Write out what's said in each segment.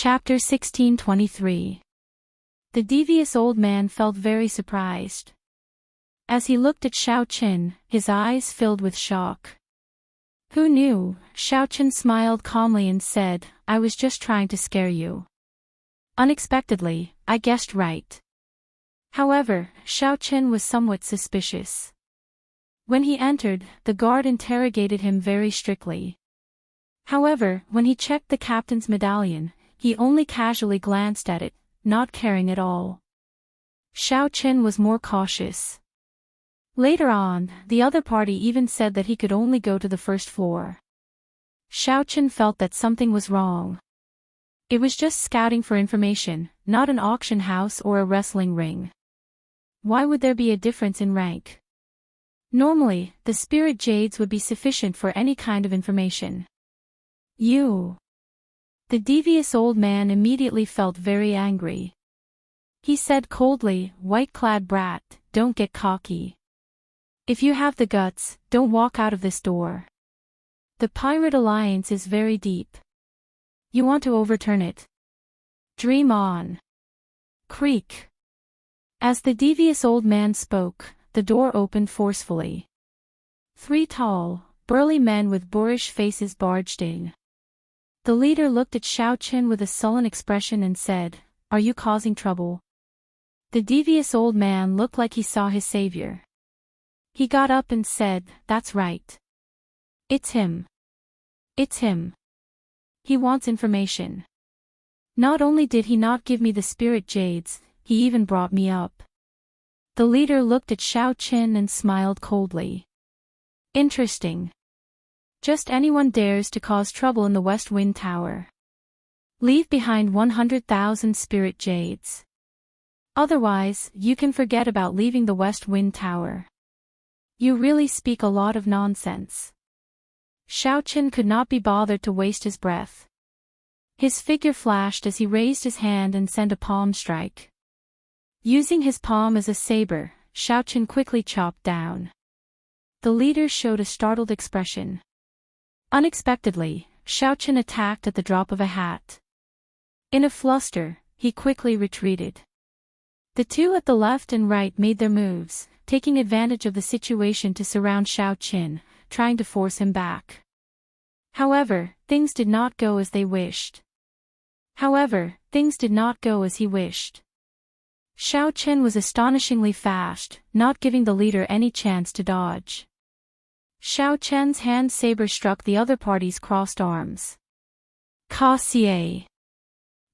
Chapter 1623. The devious old man felt very surprised. As he looked at Xiaoqin, his eyes filled with shock. Who knew? Xiaoqin smiled calmly and said, I was just trying to scare you. Unexpectedly, I guessed right. However, Xiaoqin was somewhat suspicious. When he entered, the guard interrogated him very strictly. However, when he checked the captain's medallion, he only casually glanced at it, not caring at all. Xiaoqin was more cautious. Later on, the other party even said that he could only go to the first floor. Xiaoqin felt that something was wrong. It was just scouting for information, not an auction house or a wrestling ring. Why would there be a difference in rank? Normally, the spirit jades would be sufficient for any kind of information. The devious old man immediately felt very angry. He said coldly, white-clad brat, don't get cocky. If you have the guts, don't walk out of this door. The pirate alliance is very deep. You want to overturn it? Dream on. Creak. As the devious old man spoke, the door opened forcefully. 3 tall, burly men with boorish faces barged in. The leader looked at Xiaoqin with a sullen expression and said, Are you causing trouble? The devious old man looked like he saw his savior. He got up and said, That's right. It's him. It's him. He wants information. Not only did he not give me the spirit jades, he even brought me up. The leader looked at Xiaoqin and smiled coldly. Interesting. Just anyone dares to cause trouble in the West Wind Tower. Leave behind 100,000 spirit jades. Otherwise, you can forget about leaving the West Wind Tower. You really speak a lot of nonsense. Xiaoqin could not be bothered to waste his breath. His figure flashed as he raised his hand and sent a palm strike. Using his palm as a saber, Xiaoqin quickly chopped down. The leader showed a startled expression. Unexpectedly, Xiaoqin attacked at the drop of a hat. In a fluster, he quickly retreated. The two at the left and right made their moves, taking advantage of the situation to surround Xiaoqin, trying to force him back. However, things did not go as he wished. Xiaoqin was astonishingly fast, not giving the leader any chance to dodge. Xiaoqin's hand saber struck the other party's crossed arms. Ka-xie.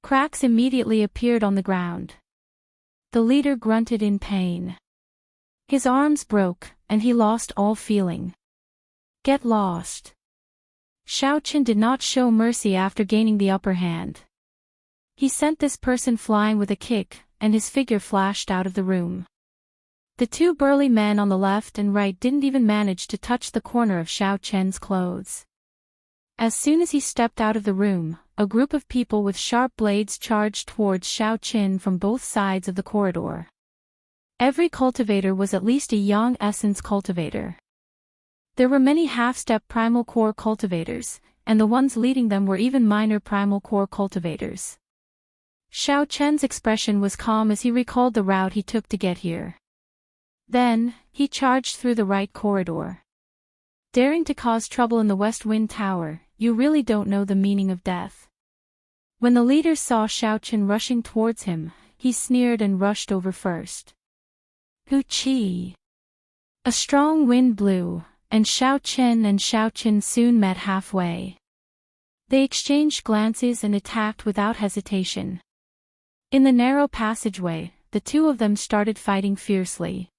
Cracks immediately appeared on the ground. The leader grunted in pain. His arms broke, and he lost all feeling. Get lost. Xiaoqin did not show mercy after gaining the upper hand. He sent this person flying with a kick, and his figure flashed out of the room. The 2 burly men on the left and right didn't even manage to touch the corner of Xiaoqin's clothes. As soon as he stepped out of the room, a group of people with sharp blades charged towards Xiaoqin from both sides of the corridor. Every cultivator was at least a young essence cultivator. There were many half-step primal core cultivators, and the ones leading them were even minor primal core cultivators. Xiaoqin's expression was calm as he recalled the route he took to get here. Then, he charged through the right corridor. Daring to cause trouble in the West Wind Tower, you really don't know the meaning of death. When the leader saw Xiaoqin rushing towards him, he sneered and rushed over first. Hu-chi! A strong wind blew, and Xiaoqin soon met halfway. They exchanged glances and attacked without hesitation. In the narrow passageway, the 2 of them started fighting fiercely.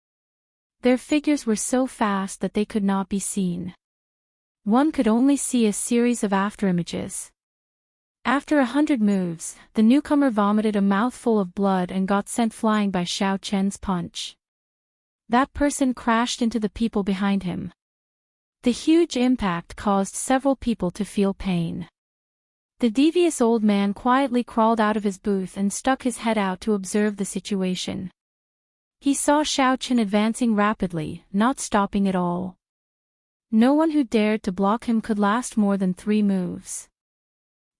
Their figures were so fast that they could not be seen. One could only see a series of afterimages. After 100 moves, the newcomer vomited a mouthful of blood and got sent flying by Xiaoqin's punch. That person crashed into the people behind him. The huge impact caused several people to feel pain. The devious old man quietly crawled out of his booth and stuck his head out to observe the situation. He saw Xiaoqin advancing rapidly, not stopping at all. No one who dared to block him could last more than 3 moves.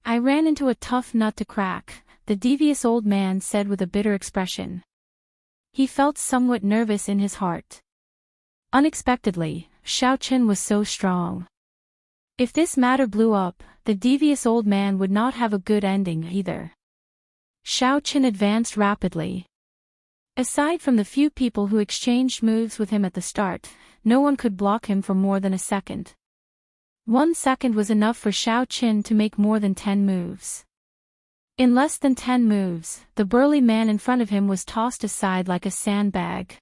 I ran into a tough nut to crack, the devious old man said with a bitter expression. He felt somewhat nervous in his heart. Unexpectedly, Xiaochen was so strong. If this matter blew up, the devious old man would not have a good ending either. Xiaochen advanced rapidly. Aside from the few people who exchanged moves with him at the start, no one could block him for more than a second. 1 second was enough for Xiaochen to make more than 10 moves. In less than 10 moves, the burly man in front of him was tossed aside like a sandbag.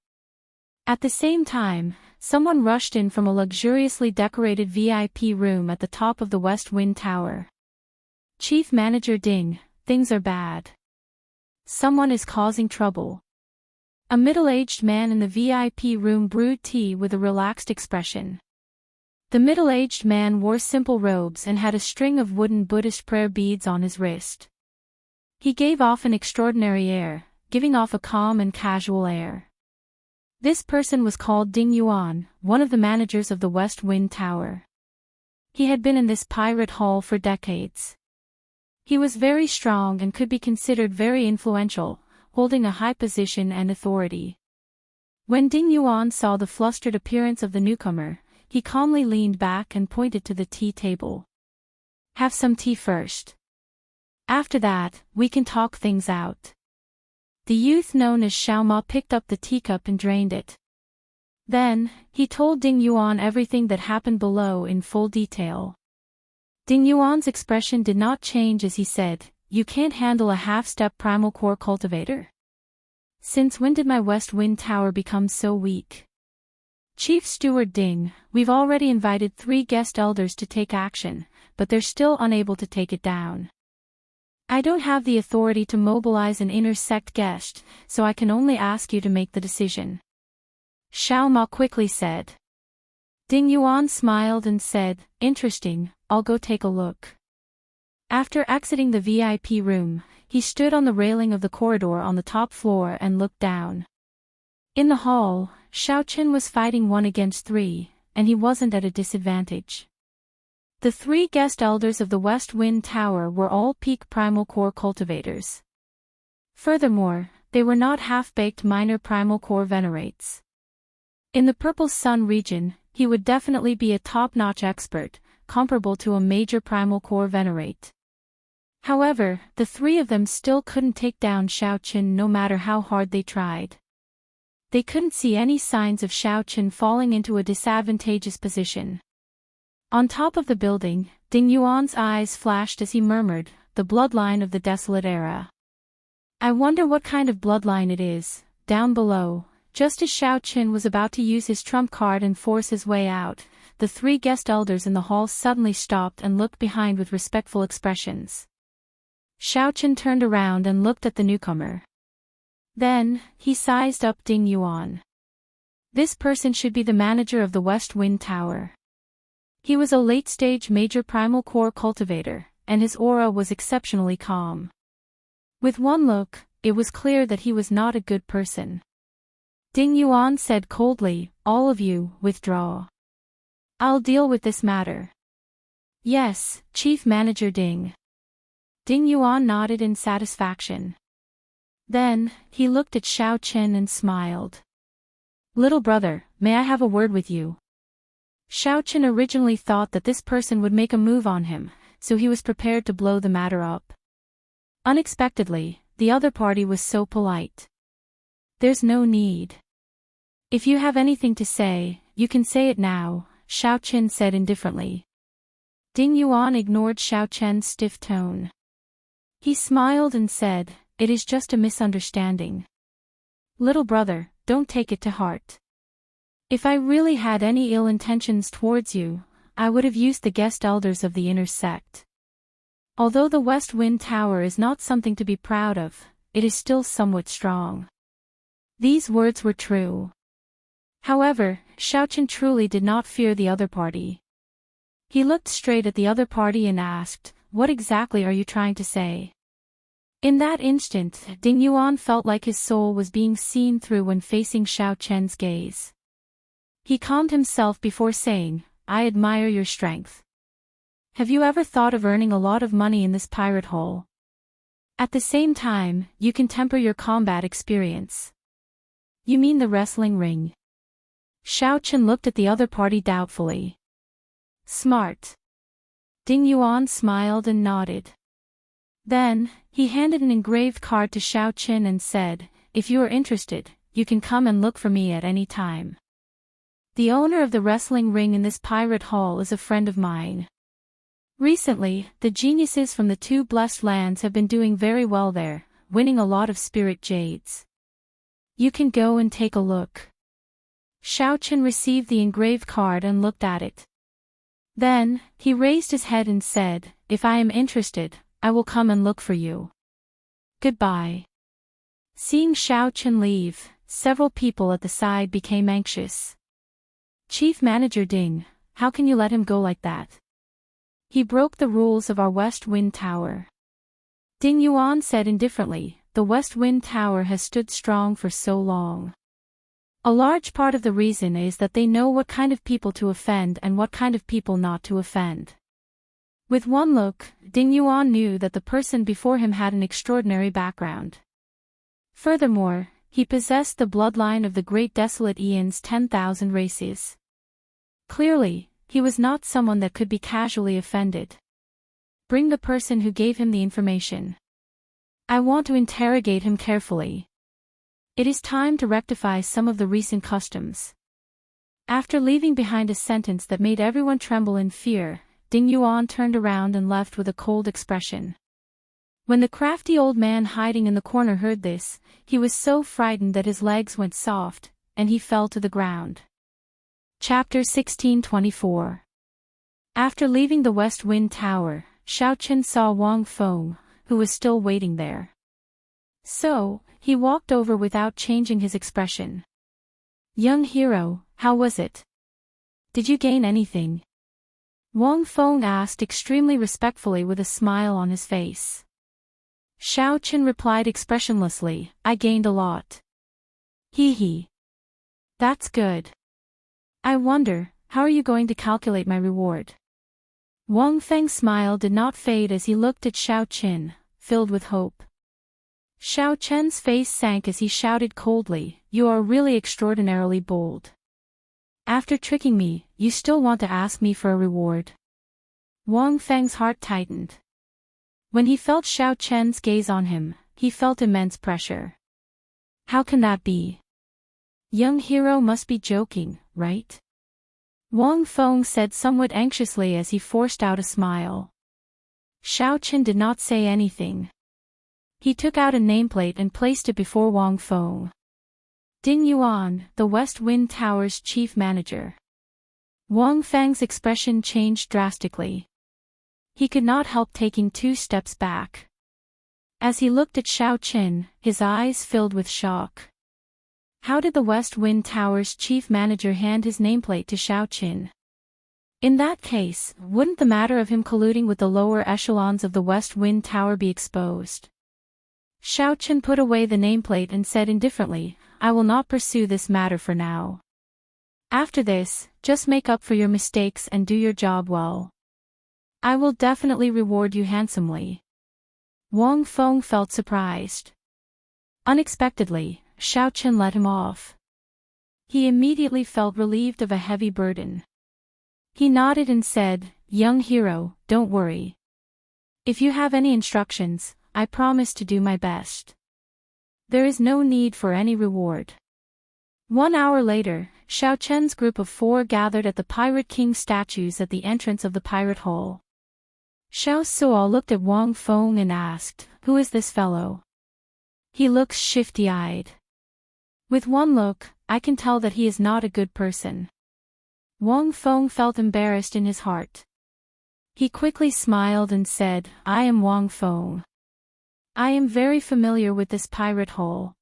At the same time, someone rushed in from a luxuriously decorated VIP room at the top of the West Wind Tower. Chief Manager Ding, things are bad. Someone is causing trouble. A middle-aged man in the VIP room brewed tea with a relaxed expression. The middle-aged man wore simple robes and had a string of wooden Buddhist prayer beads on his wrist. He gave off an extraordinary air, giving off a calm and casual air. This person was called Ding Yuan, one of the managers of the West Wind Tower. He had been in this pirate hall for decades. He was very strong and could be considered very influential, holding a high position and authority. When Ding Yuan saw the flustered appearance of the newcomer, he calmly leaned back and pointed to the tea table. Have some tea first. After that, we can talk things out. The youth known as Xiao Ma picked up the teacup and drained it. Then, he told Ding Yuan everything that happened below in full detail. Ding Yuan's expression did not change as he said, "You can't handle a half-step primal core cultivator? Since when did my West Wind Tower become so weak?" Chief Steward Ding, we've already invited 3 guest elders to take action, but they're still unable to take it down. I don't have the authority to mobilize an inner sect guest, so I can only ask you to make the decision. Xiao Ma quickly said. Ding Yuan smiled and said, interesting, I'll go take a look. After exiting the VIP room, he stood on the railing of the corridor on the top floor and looked down. In the hall, Xiaochen was fighting 1 against 3, and he wasn't at a disadvantage. The 3 guest elders of the West Wind Tower were all peak primal core cultivators. Furthermore, they were not half-baked minor primal core venerates. In the Purple Sun region, he would definitely be a top-notch expert, comparable to a major primal core venerate. However, the 3 of them still couldn't take down Xiaochen no matter how hard they tried. They couldn't see any signs of Xiaochen falling into a disadvantageous position. On top of the building, Ding Yuan's eyes flashed as he murmured, the bloodline of the desolate era. I wonder what kind of bloodline it is. Down below, just as Xiaochen was about to use his trump card and force his way out, the 3 guest elders in the hall suddenly stopped and looked behind with respectful expressions. Xiaochen turned around and looked at the newcomer. Then, he sized up Ding Yuan. This person should be the manager of the West Wind Tower. He was a late-stage major primal core cultivator, and his aura was exceptionally calm. With one look, it was clear that he was not a good person. Ding Yuan said coldly, all of you, withdraw. I'll deal with this matter. Yes, Chief Manager Ding. Ding Yuan nodded in satisfaction. Then, he looked at Xiaochen and smiled. Little brother, may I have a word with you? Xiaochen originally thought that this person would make a move on him, so he was prepared to blow the matter up. Unexpectedly, the other party was so polite. There's no need. If you have anything to say, you can say it now, Xiaochen said indifferently. Ding Yuan ignored Xiaochen's stiff tone. He smiled and said, it is just a misunderstanding. Little brother, don't take it to heart. If I really had any ill intentions towards you, I would have used the guest elders of the inner sect. Although the West Wind Tower is not something to be proud of, it is still somewhat strong. These words were true. However, Xiaochen truly did not fear the other party. He looked straight at the other party and asked, what exactly are you trying to say? In that instant, Ding Yuan felt like his soul was being seen through when facing Xiaochen's gaze. He calmed himself before saying, I admire your strength. Have you ever thought of earning a lot of money in this pirate hole? At the same time, you can temper your combat experience. You mean the wrestling ring? Xiaochen looked at the other party doubtfully. Smart. Ding Yuan smiled and nodded. Then, he handed an engraved card to Xiaochen and said, if you are interested, you can come and look for me at any time. The owner of the wrestling ring in this pirate hall is a friend of mine. Recently, the geniuses from the two blessed lands have been doing very well there, winning a lot of spirit jades. You can go and take a look. Xiaochen received the engraved card and looked at it. Then, he raised his head and said, if I am interested, I will come and look for you. Goodbye. Seeing Xiaochen leave, several people at the side became anxious. Chief Manager Ding, how can you let him go like that? He broke the rules of our West Wind Tower. Ding Yuan said indifferently, the West Wind Tower has stood strong for so long. A large part of the reason is that they know what kind of people to offend and what kind of people not to offend. With one look, Ding Yuan knew that the person before him had an extraordinary background. Furthermore, he possessed the bloodline of the great desolate Ian's 10,000 races. Clearly, he was not someone that could be casually offended. Bring the person who gave him the information. I want to interrogate him carefully. It is time to rectify some of the recent customs. After leaving behind a sentence that made everyone tremble in fear, Ding Yuan turned around and left with a cold expression. When the crafty old man hiding in the corner heard this, he was so frightened that his legs went soft, and he fell to the ground. Chapter 1624. After leaving the West Wind Tower, Xiaochen saw Wang Feng, who was still waiting there. So, he walked over without changing his expression. Young hero, how was it? Did you gain anything? Wang Feng asked extremely respectfully with a smile on his face. Xiaochen replied expressionlessly, I gained a lot. Hee hee. That's good. I wonder, how are you going to calculate my reward? Wang Feng's smile did not fade as he looked at Xiaochen, filled with hope. Xiaochen's face sank as he shouted coldly, you are really extraordinarily bold. After tricking me, you still want to ask me for a reward? Wang Feng's heart tightened. When he felt Xiaochen's gaze on him, he felt immense pressure. How can that be? Young hero must be joking, right? Wang Feng said somewhat anxiously as he forced out a smile. Xiaochen did not say anything. He took out a nameplate and placed it before Wang Feng. Ding Yuan, the West Wind Tower's chief manager. Wang Feng's expression changed drastically. He could not help taking 2 steps back. As he looked at Xiaochen, his eyes filled with shock. How did the West Wind Tower's chief manager hand his nameplate to Xiaochen? In that case, wouldn't the matter of him colluding with the lower echelons of the West Wind Tower be exposed? Xiaochen put away the nameplate and said indifferently, I will not pursue this matter for now. After this, just make up for your mistakes and do your job well. I will definitely reward you handsomely. Wang Feng felt surprised. Unexpectedly, Xiaochen let him off. He immediately felt relieved of a heavy burden. He nodded and said, young hero, don't worry. If you have any instructions, I promise to do my best. There is no need for any reward. 1 hour later, Xiaochen's group of 4 gathered at the Pirate King statues at the entrance of the pirate hole. Xiao Suo looked at Wang Feng and asked, who is this fellow? He looks shifty-eyed. With one look, I can tell that he is not a good person. Wang Feng felt embarrassed in his heart. He quickly smiled and said, I am Wang Feng. I am very familiar with this pirate hole.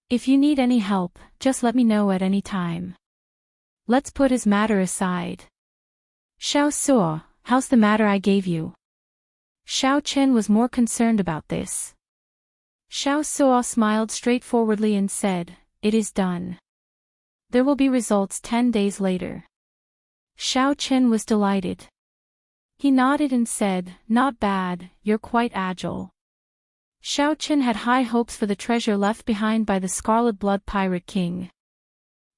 If you need any help, just let me know at any time. Let's put his matter aside. Xiao Suo, how's the matter I gave you? Xiaochen was more concerned about this. Xiao Suo smiled straightforwardly and said, it is done. There will be results 10 days later. Xiaochen was delighted. He nodded and said, "Not bad, you're quite agile." Xiaochen had high hopes for the treasure left behind by the Scarlet Blood Pirate King.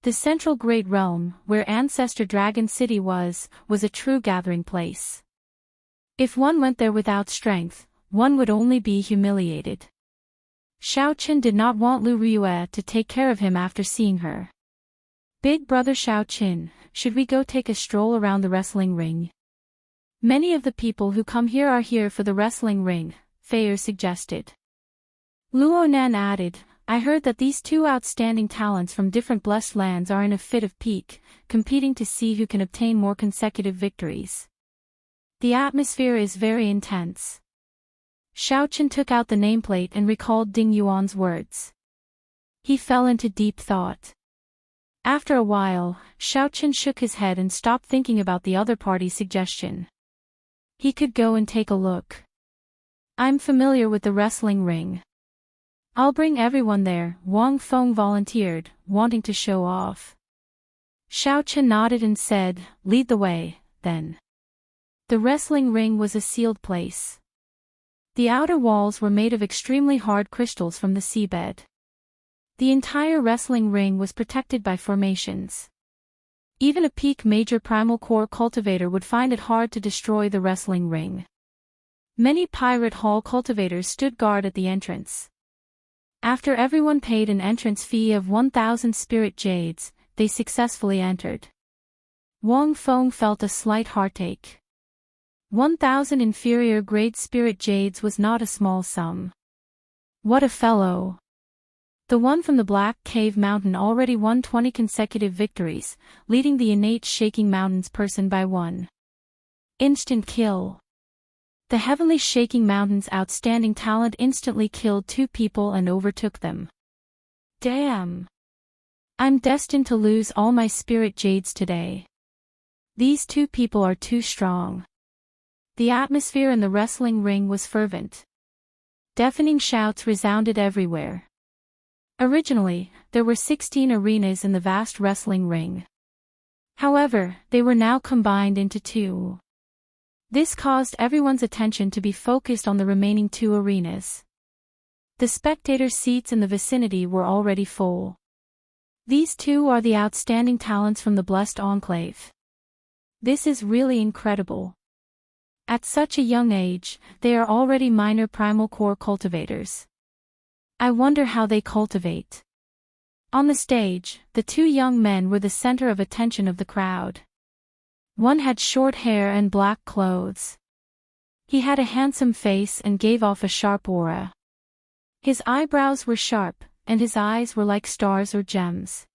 The central Great Realm, where Ancestor Dragon City was a true gathering place. If one went there without strength, one would only be humiliated. Xiaochen did not want Lu Riyue to take care of him after seeing her. "Big brother Xiaochen, should we go take a stroll around the wrestling ring? Many of the people who come here are here for the wrestling ring," Feier suggested. Luonan added, "I heard that these two outstanding talents from different blessed lands are in a fit of pique, competing to see who can obtain more consecutive victories. The atmosphere is very intense." Xiaochen took out the nameplate and recalled Ding Yuan's words. He fell into deep thought. After a while, Xiaochen shook his head and stopped thinking about the other party's suggestion. He could go and take a look. "I'm familiar with the wrestling ring. I'll bring everyone there," Wang Feng volunteered, wanting to show off. Xiaochen nodded and said, "Lead the way, then." The wrestling ring was a sealed place. The outer walls were made of extremely hard crystals from the seabed. The entire wrestling ring was protected by formations. Even a peak major primal core cultivator would find it hard to destroy the wrestling ring. Many pirate hall cultivators stood guard at the entrance. After everyone paid an entrance fee of 1,000 spirit jades, they successfully entered. Wang Feng felt a slight heartache. 1,000 inferior grade spirit jades was not a small sum. What a fellow! The one from the Black Cave Mountain already won 20 consecutive victories, leading the innate Shaking Mountains person by one. Instant kill. The Heavenly Shaking Mountains' outstanding talent instantly killed 2 people and overtook them. Damn! I'm destined to lose all my spirit jades today. These 2 people are too strong. The atmosphere in the wrestling ring was fervent. Deafening shouts resounded everywhere. Originally, there were 16 arenas in the vast wrestling ring. However, they were now combined into 2. This caused everyone's attention to be focused on the remaining 2 arenas. The spectator seats in the vicinity were already full. These 2 are the outstanding talents from the Blessed Enclave. This is really incredible. At such a young age, they are already minor primal core cultivators. I wonder how they cultivate. On the stage, the 2 young men were the center of attention of the crowd. One had short hair and black clothes. He had a handsome face and gave off a sharp aura. His eyebrows were sharp, and his eyes were like stars or gems.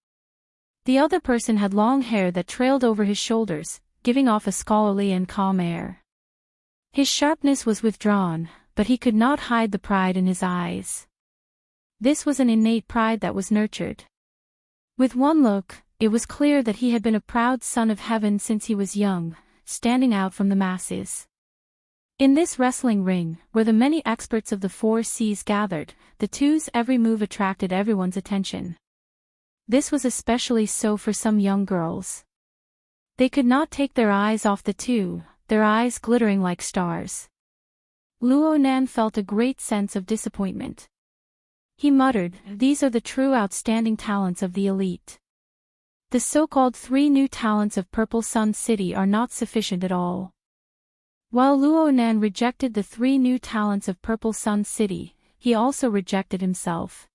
The other person had long hair that trailed over his shoulders, giving off a scholarly and calm air. His sharpness was withdrawn, but he could not hide the pride in his eyes. This was an innate pride that was nurtured. With one look, it was clear that he had been a proud son of heaven since he was young, standing out from the masses. In this wrestling ring, where the many experts of the 4 seas gathered, the 2's every move attracted everyone's attention. This was especially so for some young girls. They could not take their eyes off the 2, their eyes glittering like stars. Luonan felt a great sense of disappointment. He muttered, "These are the true outstanding talents of the elite. The so-called 3 new talents of Purple Sun City are not sufficient at all." While Luonan rejected the 3 new talents of Purple Sun City, he also rejected himself.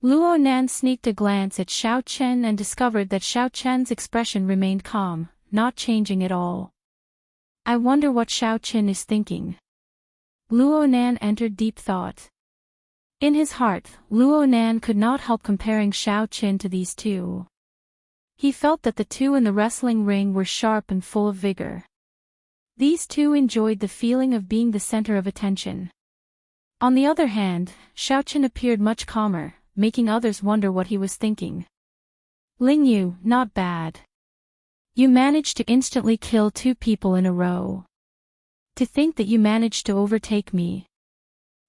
Luonan sneaked a glance at Xiaochen and discovered that Xiaochen's expression remained calm, not changing at all. I wonder what Xiaochen is thinking. Luonan entered deep thought. In his heart, Luonan could not help comparing Xiaochen to these 2. He felt that the 2 in the wrestling ring were sharp and full of vigor. These 2 enjoyed the feeling of being the center of attention. On the other hand, Xiaochen appeared much calmer, making others wonder what he was thinking. "Lingyu, not bad. You managed to instantly kill 2 people in a row. To think that you managed to overtake me."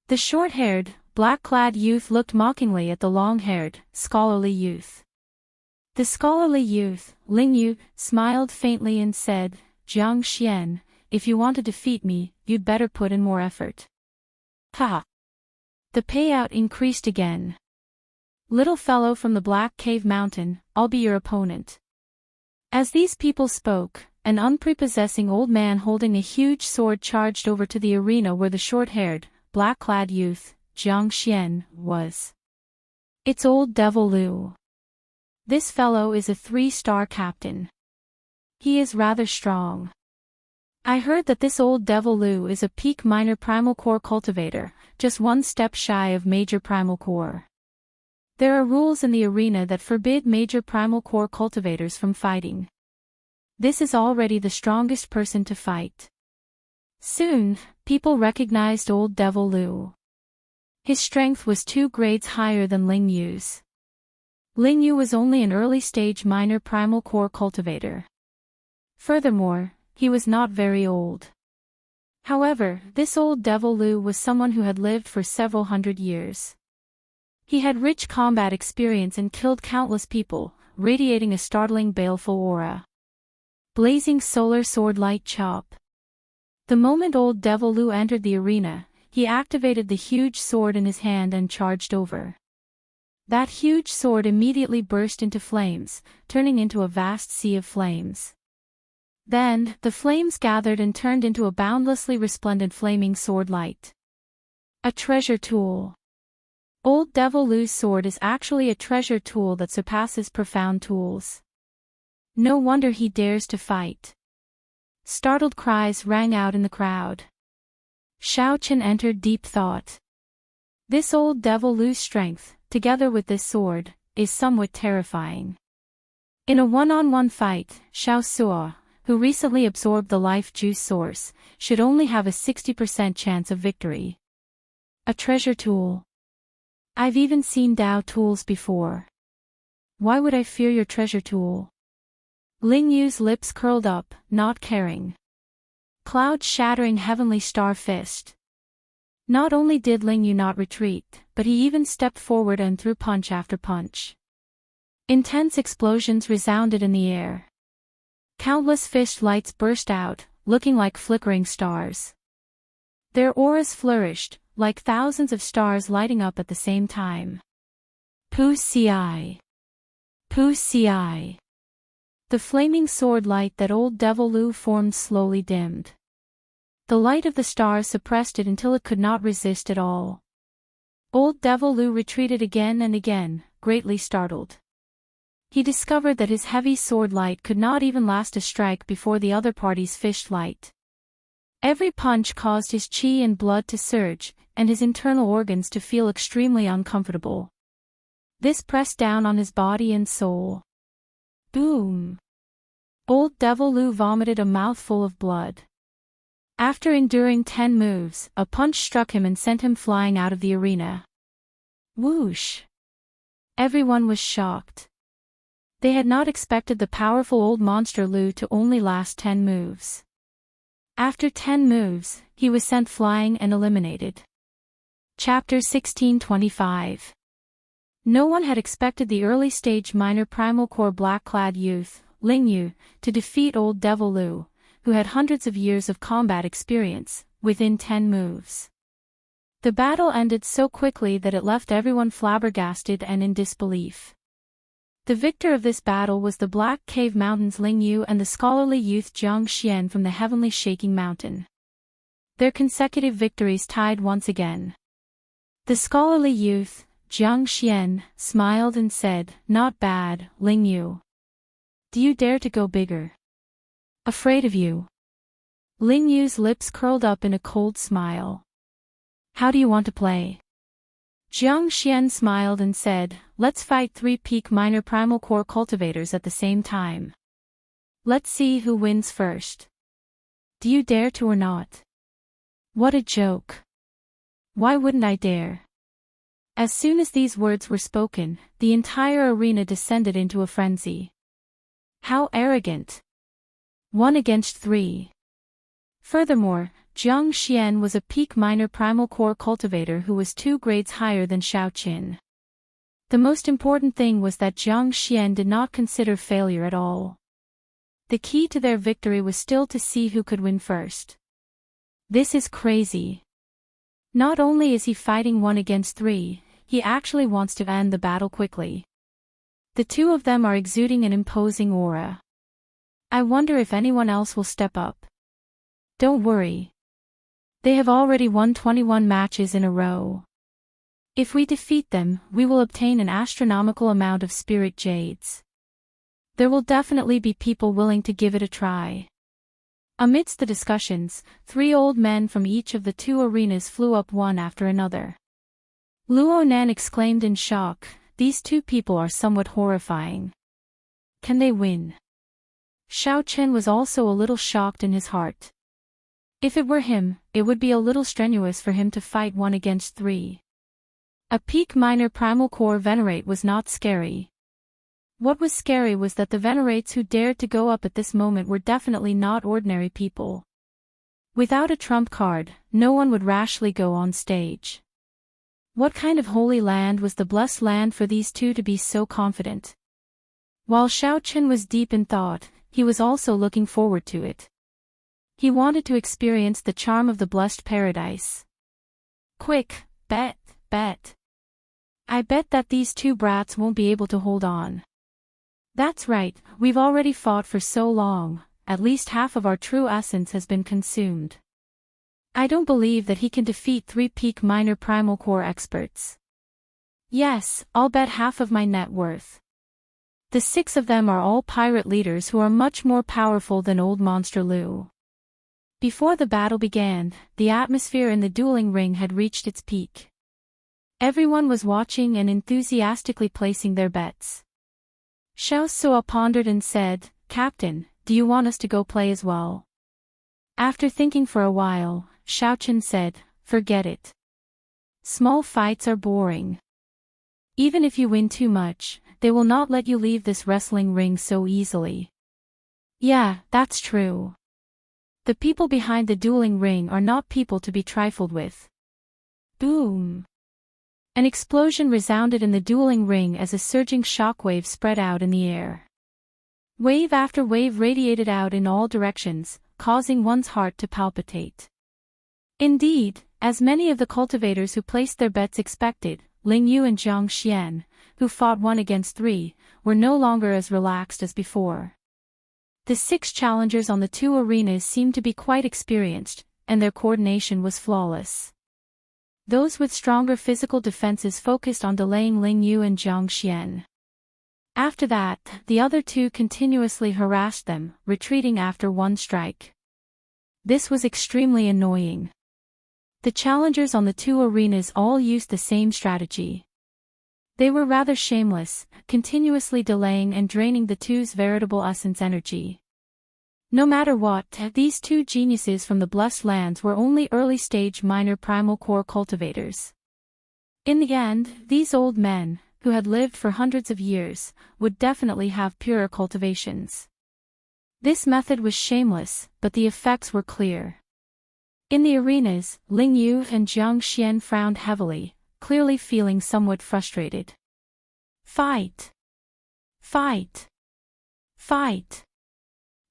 The short-haired, black-clad youth looked mockingly at the long-haired, scholarly youth. The scholarly youth, Lingyu, smiled faintly and said, "Jiang Xian, if you want to defeat me, you'd better put in more effort. Ha! The payout increased again. Little fellow from the Black Cave Mountain, I'll be your opponent. As these people spoke, an unprepossessing old man holding a huge sword charged over to the arena where the short-haired, black-clad youth, Xianxia, was. It's old Devil Lu. This fellow is a 3-star captain. He is rather strong. I heard that this old Devil Lu is a peak minor primal core cultivator, just one step shy of major primal core. There are rules in the arena that forbid major primal core cultivators from fighting. This is already the strongest person to fight. Soon, people recognized old Devil Lu. His strength was 2 grades higher than Ling Yu's. Ling Yu was only an early-stage minor primal core cultivator. Furthermore, he was not very old. However, this old Devil Lu was someone who had lived for several hundred years. He had rich combat experience and killed countless people, radiating a startling baleful aura. Blazing solar sword light chop. The moment old Devil Lu entered the arena, he activated the huge sword in his hand and charged over. That huge sword immediately burst into flames, turning into a vast sea of flames. Then, the flames gathered and turned into a boundlessly resplendent flaming sword light. A treasure tool. Old Devil Lu's sword is actually a treasure tool that surpasses profound tools. No wonder he dares to fight. Startled cries rang out in the crowd. Xiaochen entered deep thought. This old Devil Lu's strength, together with this sword, is somewhat terrifying. In a one-on-one fight, Xiao Suo, who recently absorbed the life juice source, should only have a 60% chance of victory. A treasure tool. I've even seen Dao tools before. Why would I fear your treasure tool? Ling Yu's lips curled up, not caring. Cloud-shattering heavenly star fist. Not only did Ling Yu not retreat, but he even stepped forward and threw punch after punch. Intense explosions resounded in the air. Countless fish lights burst out, looking like flickering stars. Their auras flourished, like thousands of stars lighting up at the same time. Pu Ci. Pu Ci. The flaming sword light that old Devil Lu formed slowly dimmed. The light of the stars suppressed it until it could not resist at all. Old Devil Lu retreated again and again, greatly startled. He discovered that his heavy sword light could not even last a strike before the other party's fish light. Every punch caused his qi and blood to surge, and his internal organs to feel extremely uncomfortable. This pressed down on his body and soul. Boom! Old Devil Lu vomited a mouthful of blood. After enduring 10 moves, a punch struck him and sent him flying out of the arena. Whoosh! Everyone was shocked. They had not expected the powerful old monster Lu to only last 10 moves. After 10 moves, he was sent flying and eliminated. Chapter 1625. No one had expected the early-stage minor primal core black-clad youth, Ling Yu, to defeat old Devil Lu, who had hundreds of years of combat experience, within 10 moves. The battle ended so quickly that it left everyone flabbergasted and in disbelief. The victor of this battle was the Black Cave Mountain's Ling Yu and the scholarly youth Xianxia from the Heavenly Shaking Mountain. Their consecutive victories tied once again. The scholarly youth, Xianxia, smiled and said, "Not bad, Ling Yu. Do you dare to go bigger?" "Afraid of you." Ling Yu's lips curled up in a cold smile. "How do you want to play?" Xianxia smiled and said, "Let's fight 3 peak minor primal core cultivators at the same time. Let's see who wins first. Do you dare to or not?" What a joke. Why wouldn't I dare? As soon as these words were spoken, the entire arena descended into a frenzy. How arrogant. 1 against 3. Furthermore, Xianxia was a peak minor primal core cultivator who was 2 grades higher than Xiaochen. The most important thing was that Xianxia did not consider failure at all. The key to their victory was still to see who could win first. This is crazy. Not only is he fighting 1 against 3, he actually wants to end the battle quickly. The two of them are exuding an imposing aura. I wonder if anyone else will step up. Don't worry. They have already won 21 matches in a row. If we defeat them, we will obtain an astronomical amount of spirit jades. There will definitely be people willing to give it a try. Amidst the discussions, 3 old men from each of the 2 arenas flew up one after another. Luo Nan exclaimed in shock, "These 2 people are somewhat horrifying. Can they win?" Xiao Chen was also a little shocked in his heart. If it were him, it would be a little strenuous for him to fight 1 against 3. A peak minor primal core venerate was not scary. What was scary was that the venerates who dared to go up at this moment were definitely not ordinary people. Without a trump card, no one would rashly go on stage. What kind of holy land was the blessed land for these 2 to be so confident? While Xiao Chen was deep in thought, he was also looking forward to it. He wanted to experience the charm of the blessed paradise. Quick, bet. I bet that these 2 brats won't be able to hold on. That's right, we've already fought for so long, at least half of our true essence has been consumed. I don't believe that he can defeat 3 peak minor primal core experts. Yes, I'll bet half of my net worth. The 6 of them are all pirate leaders who are much more powerful than old Monster Lu. Before the battle began, the atmosphere in the dueling ring had reached its peak. Everyone was watching and enthusiastically placing their bets. Xiao Suo pondered and said, "Captain, do you want us to go play as well?" After thinking for a while, Xiao Chen said, "Forget it. Small fights are boring. Even if you win too much, they will not let you leave this wrestling ring so easily." Yeah, that's true. The people behind the dueling ring are not people to be trifled with. Boom! An explosion resounded in the dueling ring as a surging shockwave spread out in the air. Wave after wave radiated out in all directions, causing one's heart to palpitate. Indeed, as many of the cultivators who placed their bets expected, Ling Yu and Zhang Xian, who fought 1 against 3, were no longer as relaxed as before. The 6 challengers on the 2 arenas seemed to be quite experienced, and their coordination was flawless. Those with stronger physical defenses focused on delaying Ling Yu and Zhang Xian. After that, the other 2 continuously harassed them, retreating after 1 strike. This was extremely annoying. The challengers on the 2 arenas all used the same strategy. They were rather shameless, continuously delaying and draining the 2's veritable essence energy. No matter what, these 2 geniuses from the Blessed Lands were only early-stage minor primal core cultivators. In the end, these old men, who had lived for hundreds of years, would definitely have purer cultivations. This method was shameless, but the effects were clear. In the arenas, Ling Yu and Zhang Xian frowned heavily, clearly feeling somewhat frustrated. Fight! Fight! Fight!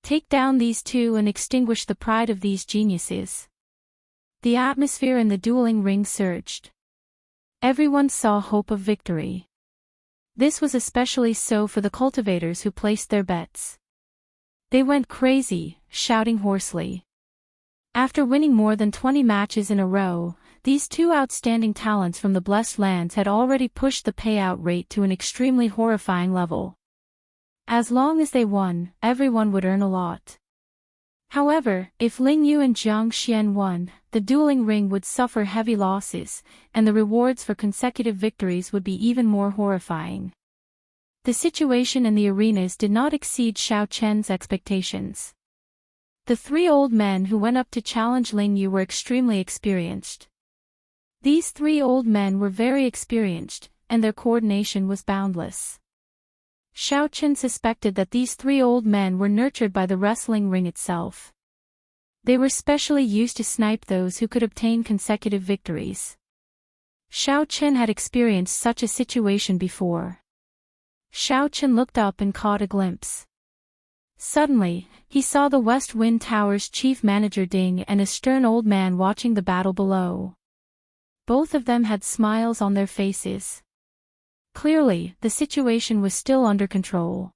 Take down these 2 and extinguish the pride of these geniuses. The atmosphere in the dueling ring surged. Everyone saw hope of victory. This was especially so for the cultivators who placed their bets. They went crazy, shouting hoarsely. After winning more than 20 matches in a row, these 2 outstanding talents from the Blessed Lands had already pushed the payout rate to an extremely horrifying level. As long as they won, everyone would earn a lot. However, if Ling Yu and Zhang Xian won, the dueling ring would suffer heavy losses, and the rewards for consecutive victories would be even more horrifying. The situation in the arenas did not exceed Xiao Chen's expectations. The 3 old men who went up to challenge Ling Yu were extremely experienced. These 3 old men were very experienced, and their coordination was boundless. Xiao Chen suspected that these 3 old men were nurtured by the wrestling ring itself. They were specially used to snipe those who could obtain consecutive victories. Xiao Chen had experienced such a situation before. Xiao Chen looked up and caught a glimpse. Suddenly, he saw the West Wind Tower's chief manager Ding and a stern old man watching the battle below. Both of them had smiles on their faces. Clearly, the situation was still under control.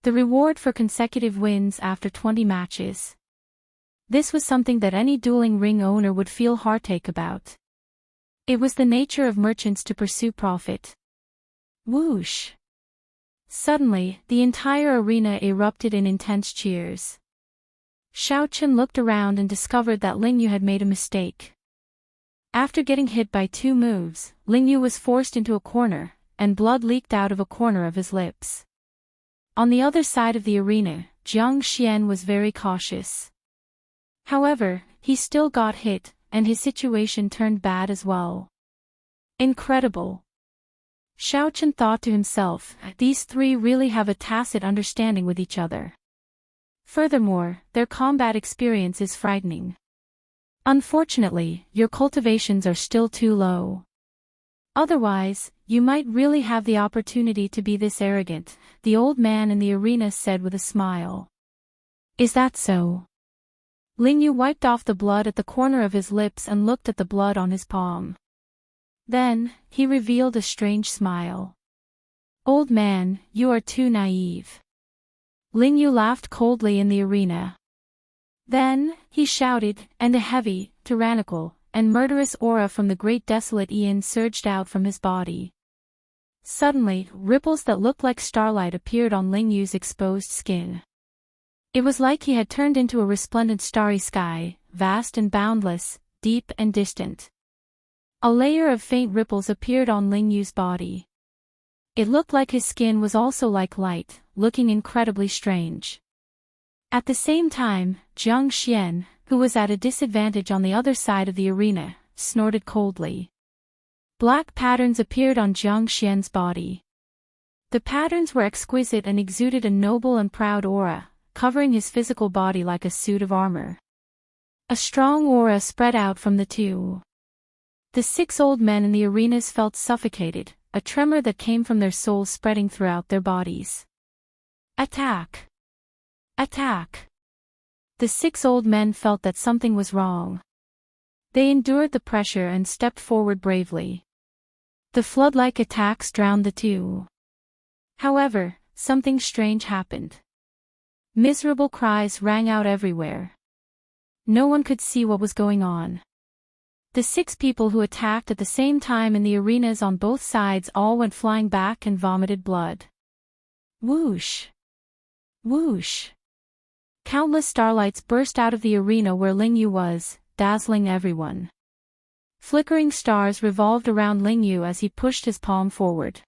The reward for consecutive wins after 20 matches. This was something that any dueling ring owner would feel heartache about. It was the nature of merchants to pursue profit. Whoosh! Suddenly, the entire arena erupted in intense cheers. Xiaochen looked around and discovered that Lingyu had made a mistake. After getting hit by 2 moves, Lingyu was forced into a corner, and blood leaked out of a corner of his lips. On the other side of the arena, Jiang Xian was very cautious. However, he still got hit, and his situation turned bad as well. Incredible! Xiaochen thought to himself, these 3 really have a tacit understanding with each other. Furthermore, their combat experience is frightening. Unfortunately, your cultivations are still too low. Otherwise, you might really have the opportunity to be this arrogant, the old man in the arena said with a smile. Is that so? Lingyu wiped off the blood at the corner of his lips and looked at the blood on his palm. Then, he revealed a strange smile. Old man, you are too naive. Lingyu laughed coldly in the arena. Then, he shouted, and a heavy, tyrannical, and murderous aura from the great desolate Ian surged out from his body. Suddenly, ripples that looked like starlight appeared on Lingyu's exposed skin. It was like he had turned into a resplendent starry sky, vast and boundless, deep and distant. A layer of faint ripples appeared on Lingyu's body. It looked like his skin was also like light, looking incredibly strange. At the same time, Jiang Xian, who was at a disadvantage on the other side of the arena, snorted coldly. Black patterns appeared on Jiang Xian's body. The patterns were exquisite and exuded a noble and proud aura, covering his physical body like a suit of armor. A strong aura spread out from the 2. The 6 old men in the arenas felt suffocated, a tremor that came from their souls spreading throughout their bodies. Attack! Attack! The 6 old men felt that something was wrong. They endured the pressure and stepped forward bravely. The flood-like attacks drowned the 2. However, something strange happened. Miserable cries rang out everywhere. No one could see what was going on. The 6 people who attacked at the same time in the arenas on both sides all went flying back and vomited blood. Whoosh! Whoosh! Countless starlights burst out of the arena where Lingyu was, dazzling everyone. Flickering stars revolved around Lingyu as he pushed his palm forward.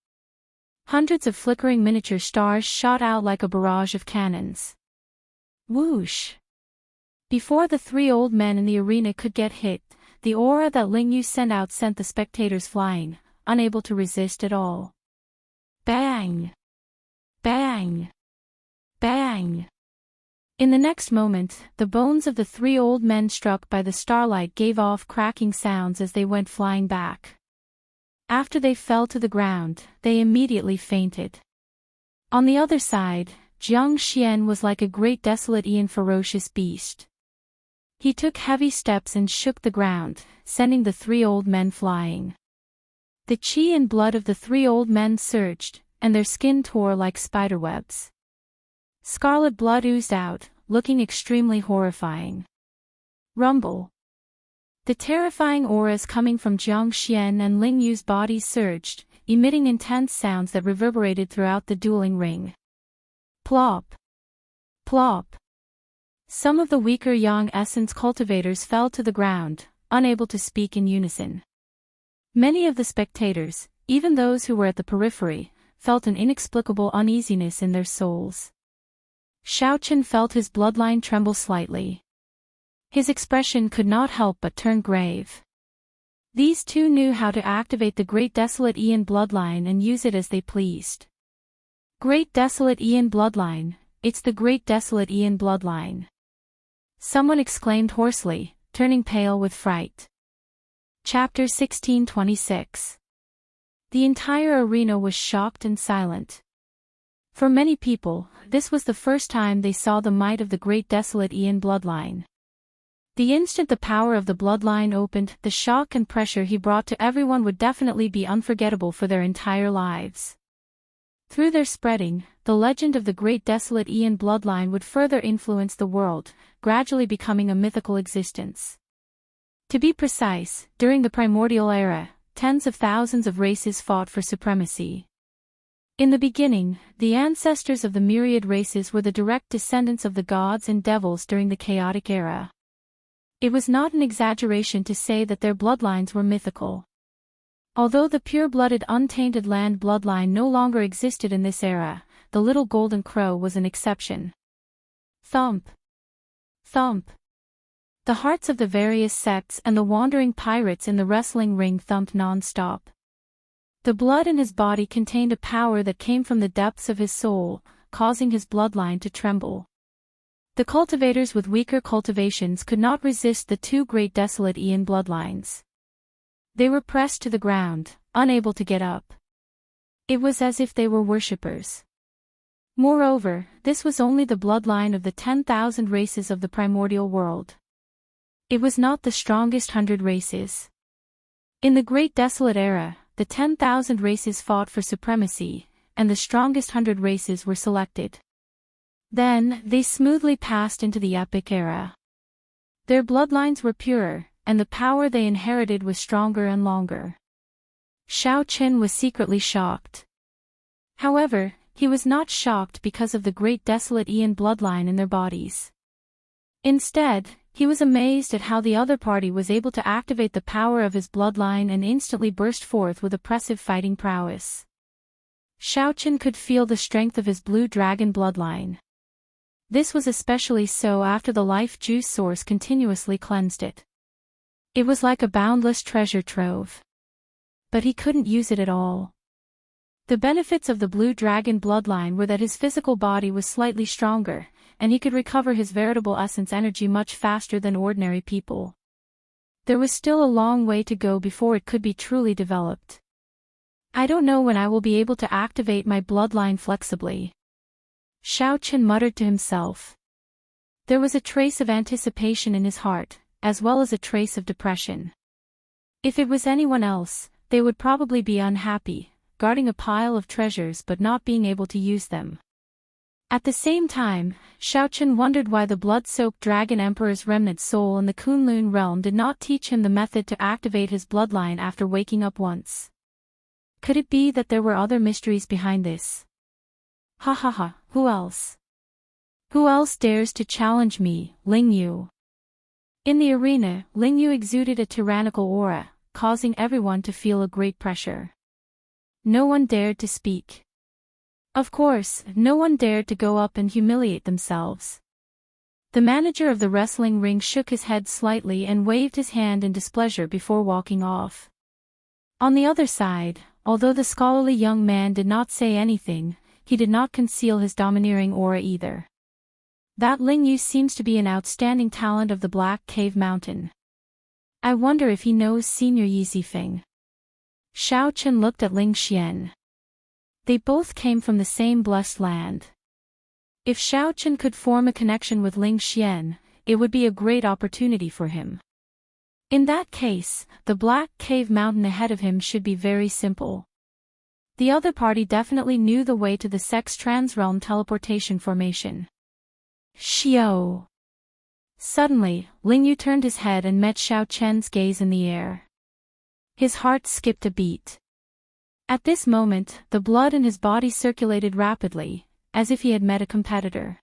Hundreds of flickering miniature stars shot out like a barrage of cannons. Whoosh! Before the 3 old men in the arena could get hit, the aura that Lingyu sent out sent the spectators flying, unable to resist at all. Bang! Bang! Bang! In the next moment, the bones of the 3 old men struck by the starlight gave off cracking sounds as they went flying back. After they fell to the ground, they immediately fainted. On the other side, Jiang Xian was like a great desolate and ferocious beast. He took heavy steps and shook the ground, sending the 3 old men flying. The qi and blood of the 3 old men surged, and their skin tore like spiderwebs. Scarlet blood oozed out, looking extremely horrifying. Rumble. The terrifying auras coming from Jiang Xian and Lingyu's bodies surged, emitting intense sounds that reverberated throughout the dueling ring. Plop. Plop. Some of the weaker Yang essence cultivators fell to the ground, unable to speak in unison. Many of the spectators, even those who were at the periphery, felt an inexplicable uneasiness in their souls. Xiaochen felt his bloodline tremble slightly. His expression could not help but turn grave. These 2 knew how to activate the Great Desolate Ian bloodline and use it as they pleased. Great Desolate Ian bloodline, it's the Great Desolate Ian bloodline. Someone exclaimed hoarsely, turning pale with fright. Chapter 1626. The entire arena was shocked and silent. For many people, this was the first time they saw the might of the great desolate Ian bloodline. The instant the power of the bloodline opened, the shock and pressure he brought to everyone would definitely be unforgettable for their entire lives. Through their spreading, the legend of the great desolate Ian bloodline would further influence the world, gradually becoming a mythical existence. To be precise, during the primordial era, tens of thousands of races fought for supremacy. In the beginning, the ancestors of the myriad races were the direct descendants of the gods and devils during the chaotic era. It was not an exaggeration to say that their bloodlines were mythical. Although the pure-blooded untainted land bloodline no longer existed in this era, the little golden crow was an exception. Thump. Thump. The hearts of the various sects and the wandering pirates in the wrestling ring thumped non-stop. The blood in his body contained a power that came from the depths of his soul, causing his bloodline to tremble. The cultivators with weaker cultivations could not resist the two great desolate Ian bloodlines. They were pressed to the ground, unable to get up. It was as if they were worshippers. Moreover, this was only the bloodline of the 10,000 races of the primordial world. It was not the strongest 100 races. In the Great Desolate Era, the 10,000 races fought for supremacy, and the strongest 100 races were selected. Then, they smoothly passed into the Epic Era. Their bloodlines were purer, and the power they inherited was stronger and longer. Xiao Qin was secretly shocked. However, he was not shocked because of the great desolate Ian bloodline in their bodies. Instead, he was amazed at how the other party was able to activate the power of his bloodline and instantly burst forth with oppressive fighting prowess. Xiao Qin could feel the strength of his blue dragon bloodline. This was especially so after the life juice source continuously cleansed it. It was like a boundless treasure trove. But he couldn't use it at all. The benefits of the blue dragon bloodline were that his physical body was slightly stronger, and he could recover his veritable essence energy much faster than ordinary people. There was still a long way to go before it could be truly developed. I don't know when I will be able to activate my bloodline flexibly. Xiao Qin muttered to himself. There was a trace of anticipation in his heart, as well as a trace of depression. If it was anyone else, they would probably be unhappy, guarding a pile of treasures but not being able to use them. At the same time, Xiao Qin wondered why the blood-soaked Dragon Emperor's remnant soul in the Kunlun realm did not teach him the method to activate his bloodline after waking up once. Could it be that there were other mysteries behind this? Ha ha ha, who else? Who else dares to challenge me, Ling Yu? In the arena, Ling Yu exuded a tyrannical aura, causing everyone to feel a great pressure. No one dared to speak. Of course, no one dared to go up and humiliate themselves. The manager of the wrestling ring shook his head slightly and waved his hand in displeasure before walking off. On the other side, although the scholarly young man did not say anything, he did not conceal his domineering aura either. That Ling Yu seems to be an outstanding talent of the Black Cave Mountain. I wonder if he knows Senior Yi Zifeng. Xiao Qin looked at Ling Xian. They both came from the same blessed land. If Xiao Qin could form a connection with Ling Xian, it would be a great opportunity for him. In that case, the Black Cave Mountain ahead of him should be very simple. The other party definitely knew the way to the Sex Transrealm teleportation formation. Xiao. Suddenly, Ling Yu turned his head and met Xiao Chen's gaze in the air. His heart skipped a beat. At this moment, the blood in his body circulated rapidly, as if he had met a competitor.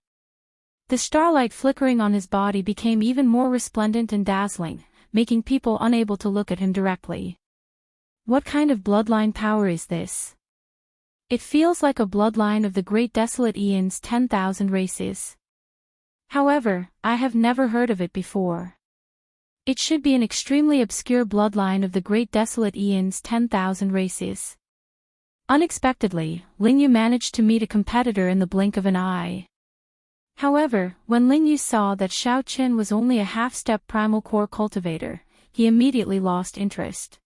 The starlight flickering on his body became even more resplendent and dazzling, making people unable to look at him directly. What kind of bloodline power is this? It feels like a bloodline of the great desolate Eon's 10,000 races. However, I have never heard of it before. It should be an extremely obscure bloodline of the great desolate Eon's 10,000 races. Unexpectedly, Ling Yu managed to meet a competitor in the blink of an eye. However, when Ling Yu saw that Xiao Qin was only a half-step primal core cultivator, he immediately lost interest.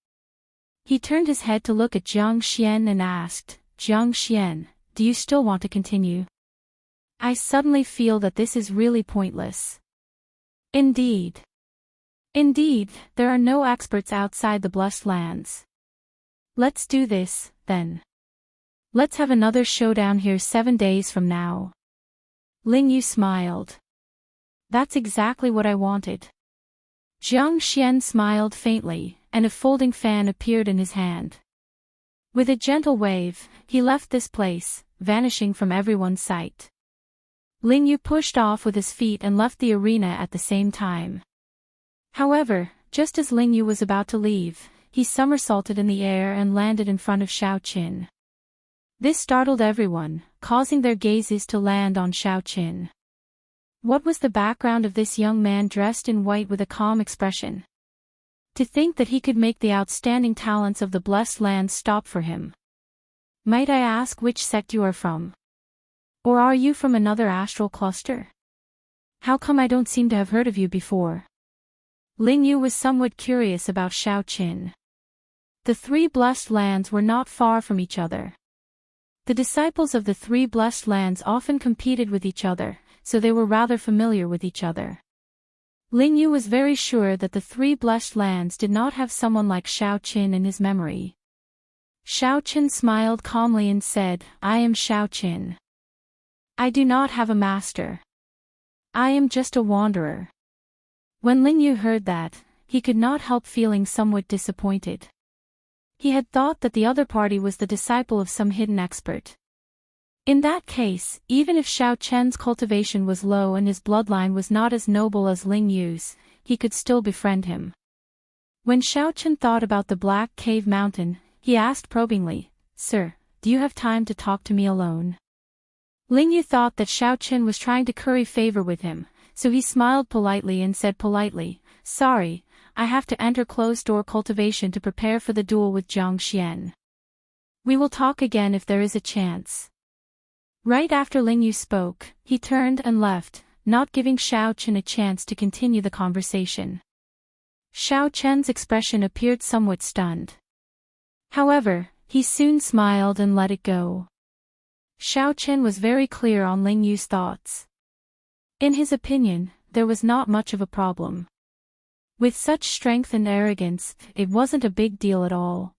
He turned his head to look at Jiang Xian and asked, "Jiang Xian, do you still want to continue? I suddenly feel that this is really pointless. Indeed. Indeed, there are no experts outside the blessed lands. Let's do this, then. Let's have another showdown here 7 days from now. Ling Yu smiled. That's exactly what I wanted. Jiang Xian smiled faintly, and a folding fan appeared in his hand. With a gentle wave, he left this place, vanishing from everyone's sight. Ling Yu pushed off with his feet and left the arena at the same time. However, just as Ling Yu was about to leave, he somersaulted in the air and landed in front of Xiao Qin. This startled everyone, causing their gazes to land on Xiao Qin. What was the background of this young man dressed in white with a calm expression? To think that he could make the outstanding talents of the blessed lands stop for him. Might I ask which sect you are from? Or are you from another astral cluster? How come I don't seem to have heard of you before? Ling Yu was somewhat curious about Xiao Qin. The 3 blessed lands were not far from each other. The disciples of the 3 blessed lands often competed with each other, so they were rather familiar with each other. Ling Yu was very sure that the 3 blessed lands did not have someone like Xiao Qin in his memory. Xiao Qin smiled calmly and said, I am Xiao Qin. I do not have a master. I am just a wanderer. When Ling Yu heard that, he could not help feeling somewhat disappointed. He had thought that the other party was the disciple of some hidden expert. In that case, even if Xiao Chen's cultivation was low and his bloodline was not as noble as Ling Yu's, he could still befriend him. When Xiao Chen thought about the Black Cave Mountain, he asked probingly, Sir, do you have time to talk to me alone? Ling Yu thought that Xiao Chen was trying to curry favor with him, so he smiled politely and said politely, Sorry, I have to enter closed-door cultivation to prepare for the duel with Jiang Xian. We will talk again if there is a chance. Right after Ling Yu spoke, he turned and left, not giving Xiao Chen a chance to continue the conversation. Xiao Chen's expression appeared somewhat stunned. However, he soon smiled and let it go. Xiao Chen was very clear on Ling Yu's thoughts. In his opinion, there was not much of a problem. With such strength and arrogance, it wasn't a big deal at all.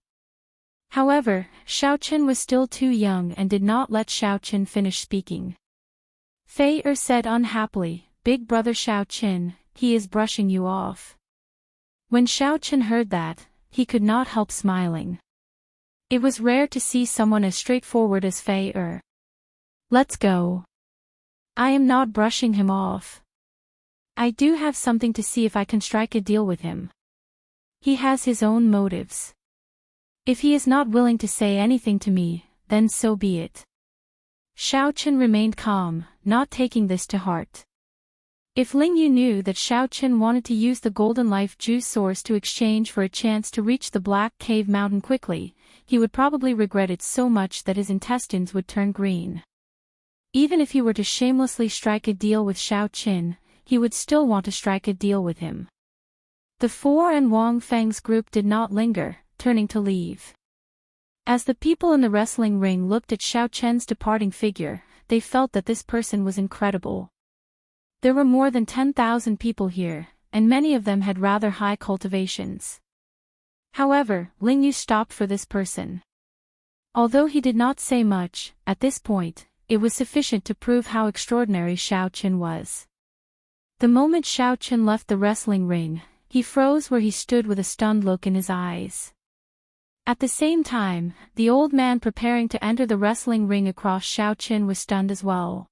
However, Xiao Chen was still too young and did not let Xiao Chen finish speaking. Fei said unhappily, Big brother Xiao Chen, he is brushing you off. When Xiao Chen heard that, he could not help smiling. It was rare to see someone as straightforward as Fei. Let's go. I am not brushing him off. I do have something to see if I can strike a deal with him. He has his own motives. If he is not willing to say anything to me, then so be it. Xiao Chen remained calm, not taking this to heart. If Ling Yu knew that Xiao Chen wanted to use the golden life juice source to exchange for a chance to reach the Black Cave Mountain quickly, he would probably regret it so much that his intestines would turn green. Even if he were to shamelessly strike a deal with Xiao Chen, he would still want to strike a deal with him. The Four and Wang Feng's group did not linger, turning to leave. As the people in the wrestling ring looked at Xiao Chen's departing figure, they felt that this person was incredible. There were more than 10,000 people here, and many of them had rather high cultivations. However, Ling Yu stopped for this person. Although he did not say much, at this point, it was sufficient to prove how extraordinary Xiao Chen was. The moment Xiao Chen left the wrestling ring, he froze where he stood with a stunned look in his eyes. At the same time, the old man preparing to enter the wrestling ring across Xiao Chen was stunned as well.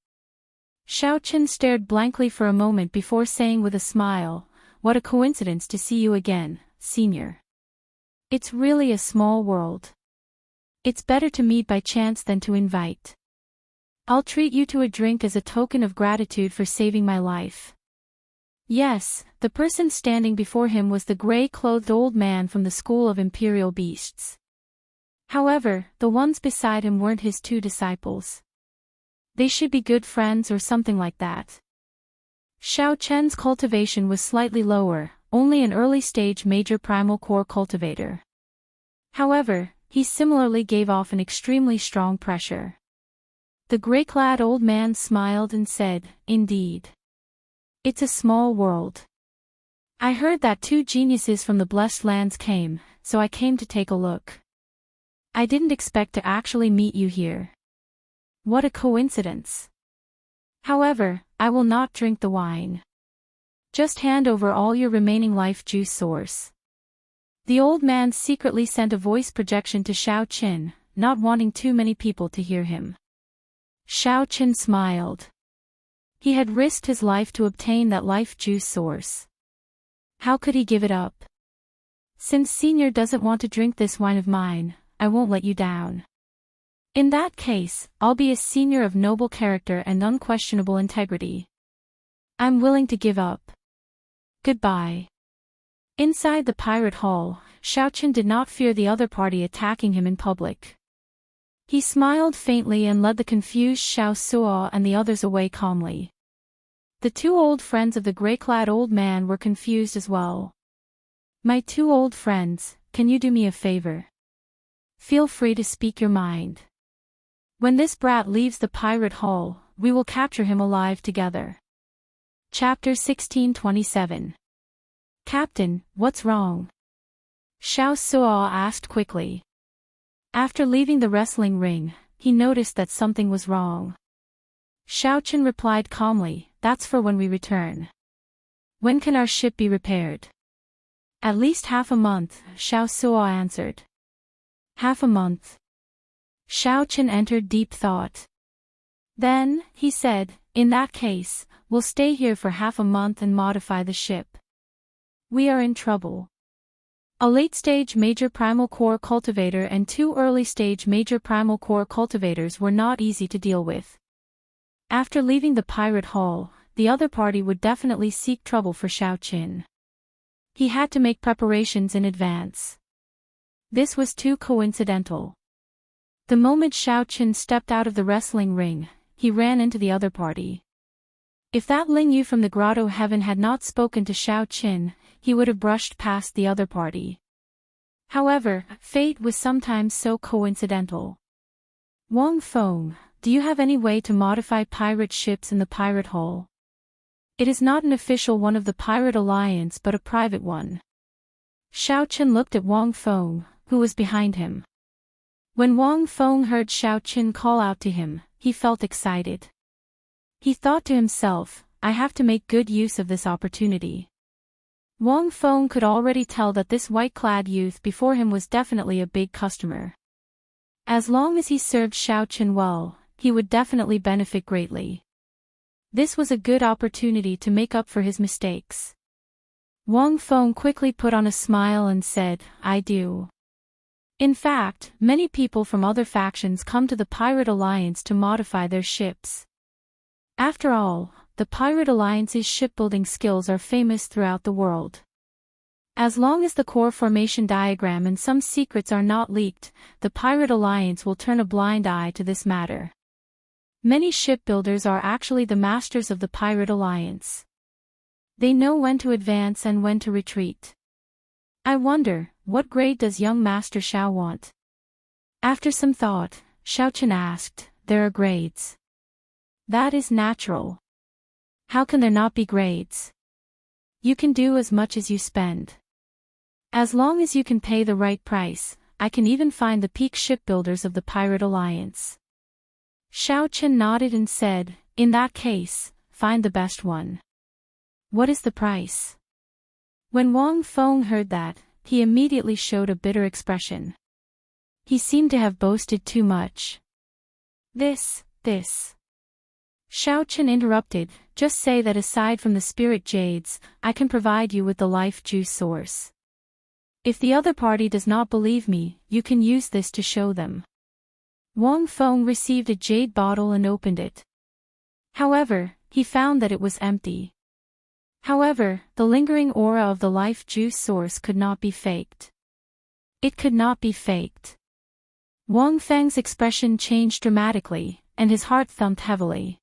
Xiao Chen stared blankly for a moment before saying with a smile, What a coincidence to see you again, senior. It's really a small world. It's better to meet by chance than to invite. I'll treat you to a drink as a token of gratitude for saving my life. Yes, the person standing before him was the gray-clothed old man from the school of imperial beasts. However, the ones beside him weren't his 2 disciples. They should be good friends or something like that. Xiao Chen's cultivation was slightly lower, only an early-stage major primal core cultivator. However, he similarly gave off an extremely strong pressure. The gray-clad old man smiled and said, "Indeed. It's a small world. I heard that 2 geniuses from the blessed lands came, so I came to take a look. I didn't expect to actually meet you here. What a coincidence. However, I will not drink the wine. Just hand over all your remaining life juice source." The old man secretly sent a voice projection to Xiaoqin, not wanting too many people to hear him. Xiaoqin smiled. He had risked his life to obtain that life juice source. How could he give it up? "Since Senior doesn't want to drink this wine of mine, I won't let you down. In that case, I'll be a senior of noble character and unquestionable integrity. I'm willing to give up. Goodbye." Inside the pirate hall, Xiaoqin did not fear the other party attacking him in public. He smiled faintly and led the confused Xiao Suo and the others away calmly. The 2 old friends of the gray-clad old man were confused as well. "My 2 old friends, can you do me a favor? Feel free to speak your mind. When this brat leaves the pirate hall, we will capture him alive together." Chapter 1627. "Captain, what's wrong?" Xiao Suo asked quickly. After leaving the wrestling ring, he noticed that something was wrong. Xiaoqin replied calmly, "That's for when we return. When can our ship be repaired?" "At least half a month," Xiao Suo answered. "Half a month?" Xiaoqin entered deep thought. Then, he said, "In that case, we'll stay here for half a month and modify the ship. We are in trouble. A late-stage major primal core cultivator and 2 early-stage major primal core cultivators were not easy to deal with. After leaving the pirate hall, the other party would definitely seek trouble for Xiaoqin. He had to make preparations in advance. This was too coincidental. The moment Xiaoqin stepped out of the wrestling ring, he ran into the other party. If that Lingyu from the Grotto Heaven had not spoken to Xiaoqin, he would have brushed past the other party. However, fate was sometimes so coincidental. "Wang Feng, do you have any way to modify pirate ships in the pirate hall? It is not an official one of the Pirate Alliance but a private one." Xiaoqin looked at Wang Feng, who was behind him. When Wang Feng heard Xiaoqin call out to him, he felt excited. He thought to himself, "I have to make good use of this opportunity." Wang Feng could already tell that this white-clad youth before him was definitely a big customer. As long as he served Xiaoqin well, he would definitely benefit greatly. This was a good opportunity to make up for his mistakes. Wang Feng quickly put on a smile and said, "I do. In fact, many people from other factions come to the Pirate Alliance to modify their ships. After all, the Pirate Alliance's shipbuilding skills are famous throughout the world. As long as the core formation diagram and some secrets are not leaked, the Pirate Alliance will turn a blind eye to this matter. Many shipbuilders are actually the masters of the Pirate Alliance. They know when to advance and when to retreat. I wonder, what grade does young Master Xiao want?" After some thought, Xiaoqin asked, "There are grades." "That is natural. How can there not be grades? You can do as much as you spend. As long as you can pay the right price, I can even find the peak shipbuilders of the Pirate Alliance." Xiaoqin nodded and said, "In that case, find the best one. What is the price?" When Wang Feng heard that, he immediately showed a bitter expression. He seemed to have boasted too much. This. Xiaoqin interrupted, "Just say that aside from the spirit jades, I can provide you with the life juice source. If the other party does not believe me, you can use this to show them." Wang Feng received a jade bottle and opened it. However, he found that it was empty. However, the lingering aura of the life juice source could not be faked. It could not be faked. Wang Feng's expression changed dramatically, and his heart thumped heavily.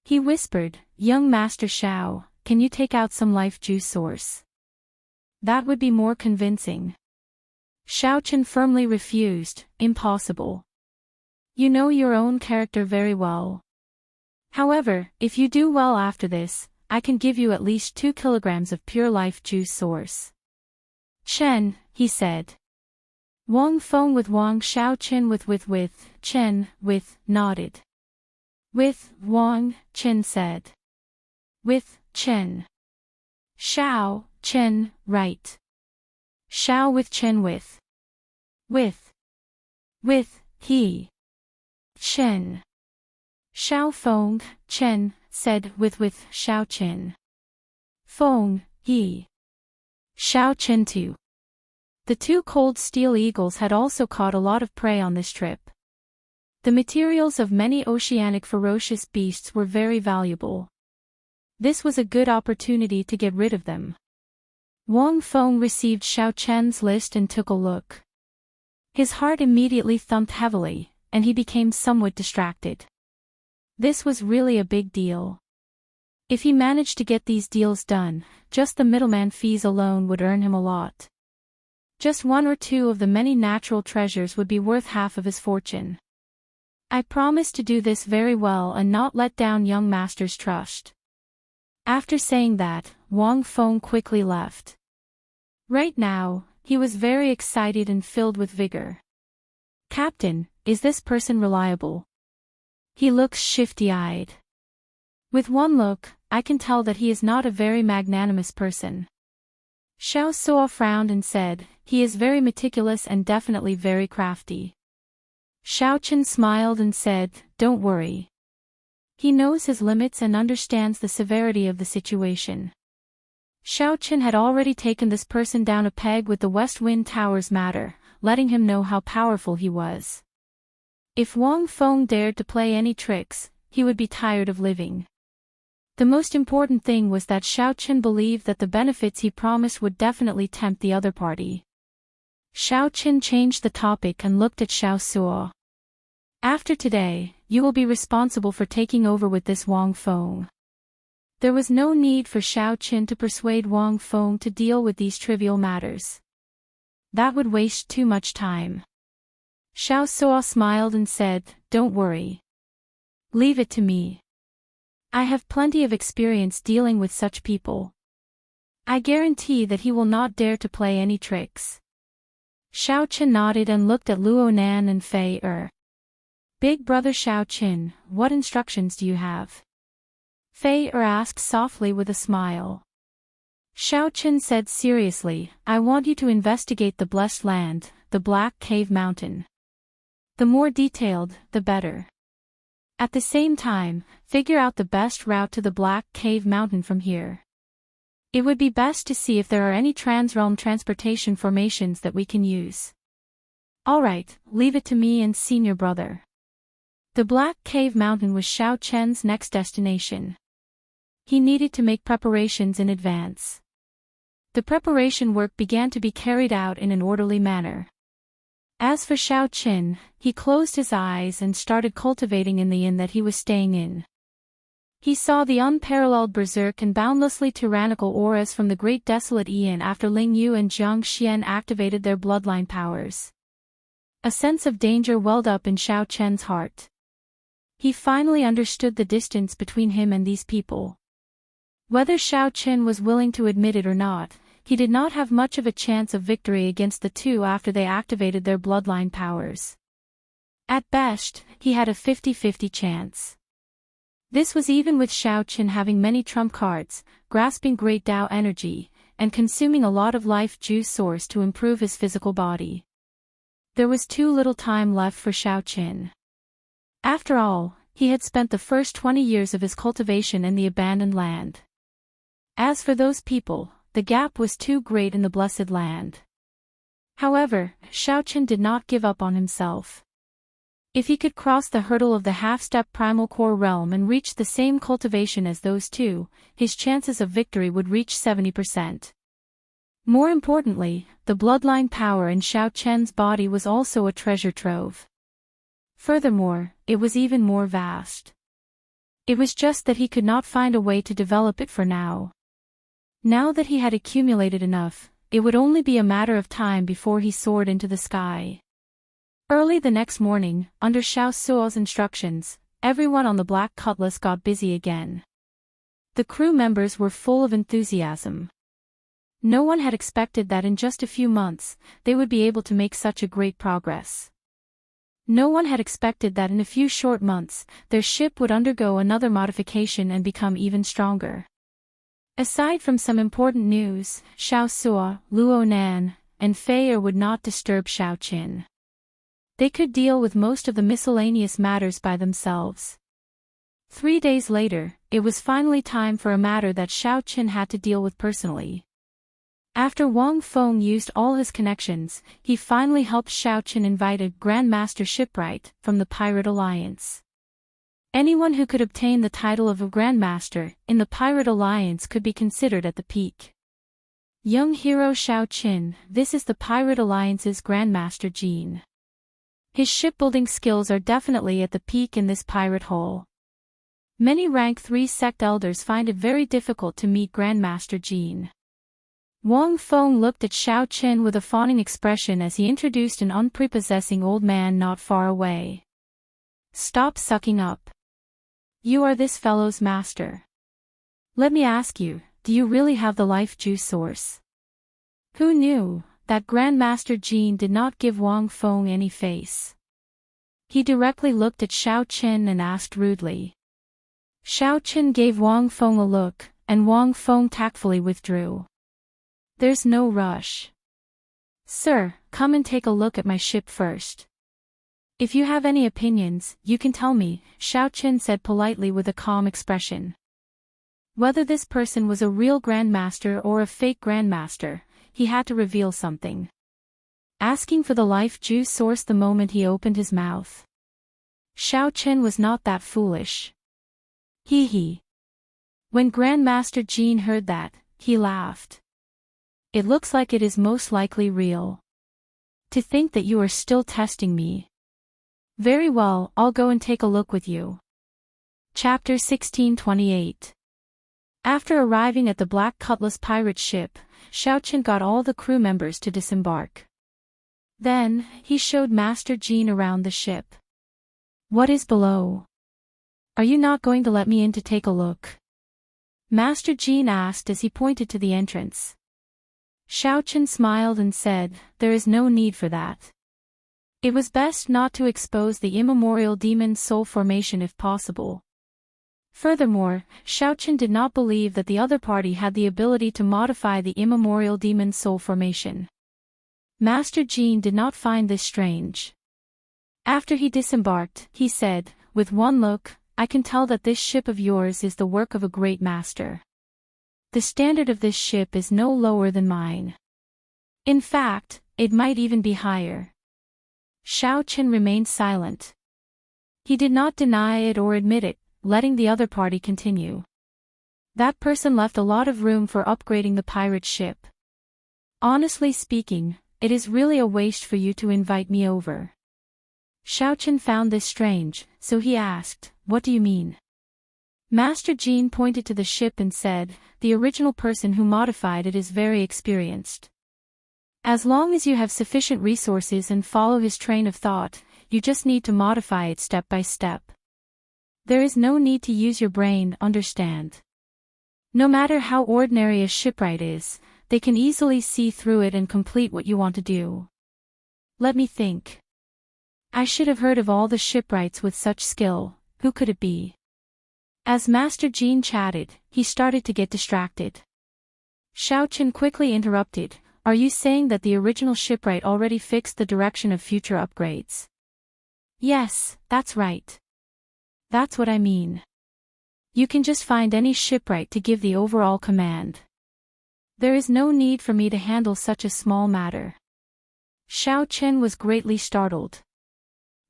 He whispered, "Young Master Xiao, can you take out some life juice source? That would be more convincing." Xiaoqin firmly refused, "Impossible. You know your own character very well. However, if you do well after this, I can give you at least 2 kilograms of pure life juice source. Chen, he said. Wang Feng with Wang Xiaoqin with Chen, with, nodded. With, Wang, Chen said. With, Chen. Xiao, Chen, right. Xiao with Chen with. With, he. Chen. Xiao Feng, Chen, said with Xiao Chen. Feng, he. Xiao Chen too. The 2 cold steel eagles had also caught a lot of prey on this trip. The materials of many oceanic ferocious beasts were very valuable. This was a good opportunity to get rid of them. Wang Feng received Xiao Chen's list and took a look. His heart immediately thumped heavily, and he became somewhat distracted. This was really a big deal. If he managed to get these deals done, just the middleman fees alone would earn him a lot. Just 1 or 2 of the many natural treasures would be worth half of his fortune. I promise to do this very well and not let down young master's trust. After saying that, Wang Feng quickly left. Right now, he was very excited and filled with vigor. Captain, is this person reliable? He looks shifty-eyed. With one look, I can tell that he is not a very magnanimous person. Xiao Suo frowned and said, he is very meticulous and definitely very crafty. Xiao Chen smiled and said, don't worry. He knows his limits and understands the severity of the situation. Xiao Chen had already taken this person down a peg with the West Wind Tower's matter, letting him know how powerful he was. If Wang Feng dared to play any tricks, he would be tired of living. The most important thing was that Xiao Chen believed that the benefits he promised would definitely tempt the other party. Xiao Chen changed the topic and looked at Xiao Suo. After today, you will be responsible for taking over with this Wang Feng. There was no need for Xiao Chen to persuade Wang Feng to deal with these trivial matters. That would waste too much time. Xiao Suo smiled and said, don't worry. Leave it to me. I have plenty of experience dealing with such people. I guarantee that he will not dare to play any tricks. Xiao Chen nodded and looked at Luo Nan and Fei Er. Big brother Xiao Chen, what instructions do you have? Fei Er asked softly with a smile. Xiao Chen said seriously, I want you to investigate the blessed land, the Black Cave Mountain. The more detailed, the better. At the same time, figure out the best route to the Black Cave Mountain from here. It would be best to see if there are any transrealm transportation formations that we can use. Alright, leave it to me and senior brother. The Black Cave Mountain was Xiao Chen's next destination. He needed to make preparations in advance. The preparation work began to be carried out in an orderly manner. As for Xiao Chen, he closed his eyes and started cultivating in the inn that he was staying in. He saw the unparalleled berserk and boundlessly tyrannical auras from the great desolate Yin after Ling Yu and Jiang Xian activated their bloodline powers. A sense of danger welled up in Xiao Chen's heart. He finally understood the distance between him and these people. Whether Xiao Chen was willing to admit it or not, he did not have much of a chance of victory against the two after they activated their bloodline powers. At best, he had a 50-50 chance. This was even with Xiao Chen having many trump cards, grasping great Dao energy, and consuming a lot of life juice source to improve his physical body. There was too little time left for Xiao Chen. After all, he had spent the first 20 years of his cultivation in the abandoned land. As for those people, the gap was too great in the blessed land. However, Xiao Chen did not give up on himself. If he could cross the hurdle of the half-step primal core realm and reach the same cultivation as those two, his chances of victory would reach 70%. More importantly, the bloodline power in Xiao Chen's body was also a treasure trove. Furthermore, it was even more vast. It was just that he could not find a way to develop it for now. Now that he had accumulated enough, it would only be a matter of time before he soared into the sky. Early the next morning, under Xiao Suo's instructions, everyone on the Black Cutlass got busy again. The crew members were full of enthusiasm. No one had expected that in just a few months, they would be able to make such a great progress. No one had expected that in a few short months, their ship would undergo another modification and become even stronger. Aside from some important news, Xiao Suo, Luo Nan, and Fei Er would not disturb Xiao Qin. They could deal with most of the miscellaneous matters by themselves. 3 days later, it was finally time for a matter that Xiao Qin had to deal with personally. After Wang Feng used all his connections, he finally helped Xiao Qin invite a Grandmaster shipwright from the Pirate Alliance. Anyone who could obtain the title of a Grandmaster in the Pirate Alliance could be considered at the peak. Young hero Xiao Qin, this is the Pirate Alliance's Grandmaster Jean. His shipbuilding skills are definitely at the peak in this pirate hole. Many Rank 3 sect elders find it very difficult to meet Grandmaster Jean. Wang Feng looked at Xiao Qin with a fawning expression as he introduced an unprepossessing old man not far away. Stop sucking up. You are this fellow's master. Let me ask you, do you really have the life juice source? Who knew that Grandmaster Jean did not give Wang Feng any face? He directly looked at Xiao Qin and asked rudely. Xiao Qin gave Wang Feng a look, and Wang Feng tactfully withdrew. There's no rush. Sir, come and take a look at my ship first. If you have any opinions, you can tell me, Xiao Qin said politely with a calm expression. Whether this person was a real Grandmaster or a fake Grandmaster, he had to reveal something. Asking for the life juice source the moment he opened his mouth. Xiao Qin was not that foolish. Hee hee. When Grandmaster Jean heard that, he laughed. It looks like it is most likely real. To think that you are still testing me. Very well, I'll go and take a look with you. Chapter 1628. After arriving at the Black Cutlass pirate ship, Xiao Qin got all the crew members to disembark. Then, he showed Master Jean around the ship. What is below? Are you not going to let me in to take a look? Master Jean asked as he pointed to the entrance. Xiao Qin smiled and said, there is no need for that. It was best not to expose the immemorial demon's soul formation if possible. Furthermore, Xiao Qin did not believe that the other party had the ability to modify the immemorial demon's soul formation. Master Jean did not find this strange. After he disembarked, he said, with one look, I can tell that this ship of yours is the work of a great master. The standard of this ship is no lower than mine. In fact, it might even be higher. Xiao Qin remained silent. He did not deny it or admit it, letting the other party continue. That person left a lot of room for upgrading the pirate ship. Honestly speaking, it is really a waste for you to invite me over. Xiao Qin found this strange, so he asked, what do you mean? Master Jean pointed to the ship and said, the original person who modified it is very experienced. As long as you have sufficient resources and follow his train of thought, you just need to modify it step by step. There is no need to use your brain, understand? No matter how ordinary a shipwright is, they can easily see through it and complete what you want to do. Let me think. I should have heard of all the shipwrights with such skill, who could it be? As Master Jean chatted, he started to get distracted. Xiao Qin quickly interrupted, are you saying that the original shipwright already fixed the direction of future upgrades? Yes, that's right. That's what I mean. You can just find any shipwright to give the overall command. There is no need for me to handle such a small matter. Xiao Qin was greatly startled.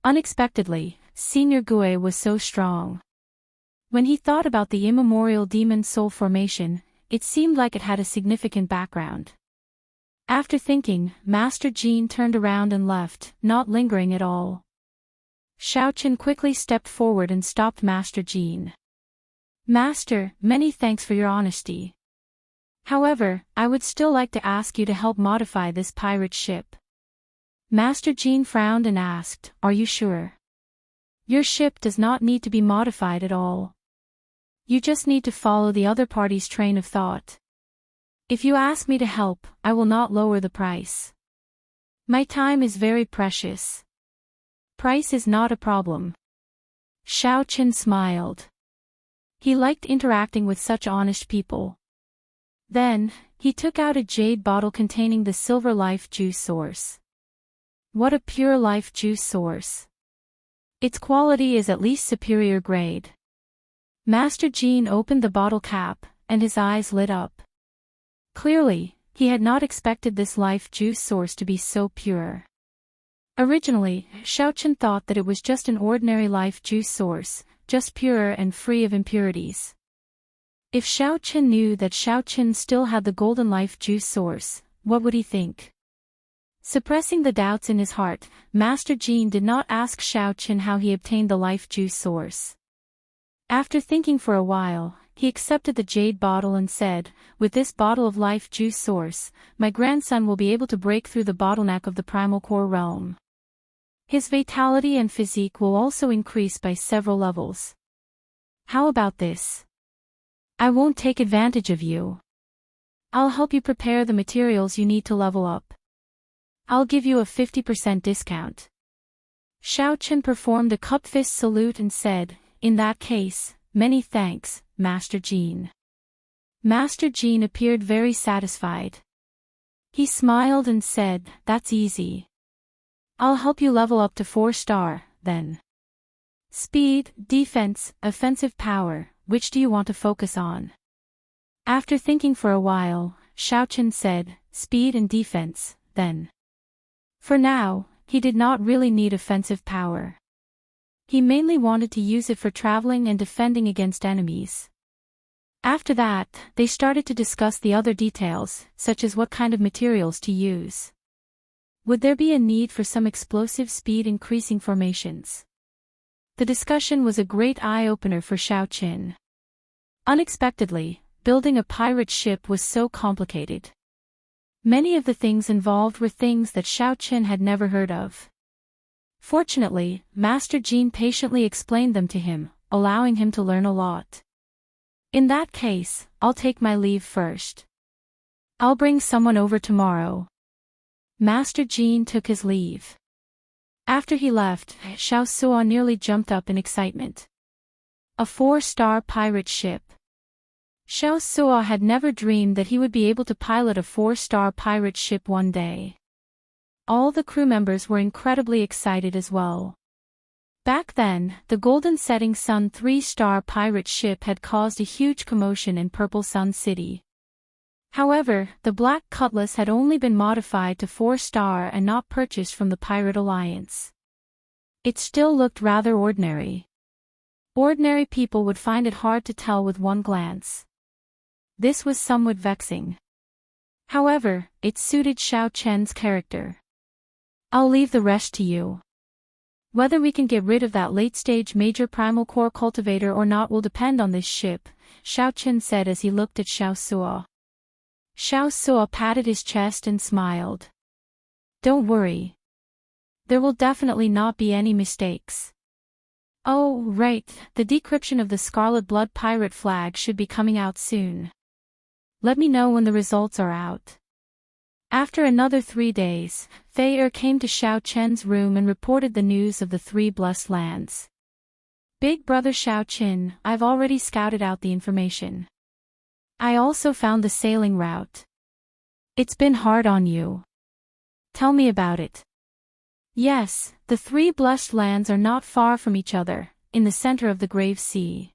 Unexpectedly, Senior Gue was so strong. When he thought about the immemorial demon soul formation, it seemed like it had a significant background. After thinking, Master Jean turned around and left, not lingering at all. Xiao Qin quickly stepped forward and stopped Master Jean. Master, many thanks for your honesty. However, I would still like to ask you to help modify this pirate ship. Master Jean frowned and asked, "Are you sure? Your ship does not need to be modified at all. You just need to follow the other party's train of thought. If you ask me to help, I will not lower the price. My time is very precious. Price is not a problem." Xiaoqin smiled. He liked interacting with such honest people. Then, he took out a jade bottle containing the silver life juice source. What a pure life juice source. Its quality is at least superior grade. Master Jean opened the bottle cap, and his eyes lit up. Clearly, he had not expected this life juice source to be so pure. Originally, Xiaoqin thought that it was just an ordinary life juice source, just pure and free of impurities. If Xiaoqin knew that Xiaoqin still had the golden life juice source, what would he think? Suppressing the doubts in his heart, Master Jean did not ask Xiaoqin how he obtained the life juice source. After thinking for a while, he accepted the jade bottle and said, "With this bottle of life juice source, my grandson will be able to break through the bottleneck of the primal core realm. His vitality and physique will also increase by several levels. How about this? I won't take advantage of you. I'll help you prepare the materials you need to level up. I'll give you a 50% discount." Xiaoqin performed a cup fist salute and said, "In that case, many thanks, Master Jean." Master Jean appeared very satisfied. He smiled and said, "That's easy. I'll help you level up to 4-star, then. Speed, defense, offensive power, which do you want to focus on?" After thinking for a while, Xiaoqin said, "Speed and defense, then." For now, he did not really need offensive power. He mainly wanted to use it for traveling and defending against enemies. After that, they started to discuss the other details, such as what kind of materials to use. Would there be a need for some explosive speed-increasing formations? The discussion was a great eye-opener for Xiaoqin. Unexpectedly, building a pirate ship was so complicated. Many of the things involved were things that Xiaoqin had never heard of. Fortunately, Master Jean patiently explained them to him, allowing him to learn a lot. "In that case, I'll take my leave first. I'll bring someone over tomorrow." Master Jean took his leave. After he left, Xiaoxua nearly jumped up in excitement. A 4-star pirate ship. Xiaoxua had never dreamed that he would be able to pilot a 4-star pirate ship one day. All the crew members were incredibly excited as well. Back then, the Golden Setting Sun 3-star pirate ship had caused a huge commotion in Purple Sun City. However, the Black Cutlass had only been modified to 4-star and not purchased from the Pirate Alliance. It still looked rather ordinary. Ordinary people would find it hard to tell with one glance. This was somewhat vexing. However, it suited Xiaoqian's character. "I'll leave the rest to you. Whether we can get rid of that late-stage major primal core cultivator or not will depend on this ship," Xiaoqian said as he looked at Xiaoxua. Xiaoxua patted his chest and smiled. "Don't worry. There will definitely not be any mistakes. Oh, right, the decryption of the Scarlet Blood pirate flag should be coming out soon. Let me know when the results are out." After another 3 days, Fei Er came to Xiaoqian's room and reported the news of the 3 blessed lands. "Big brother Xiaoqin, I've already scouted out the information. I also found the sailing route. It's been hard on you. Tell me about it." "Yes, the 3 blessed lands are not far from each other, in the center of the Grave Sea.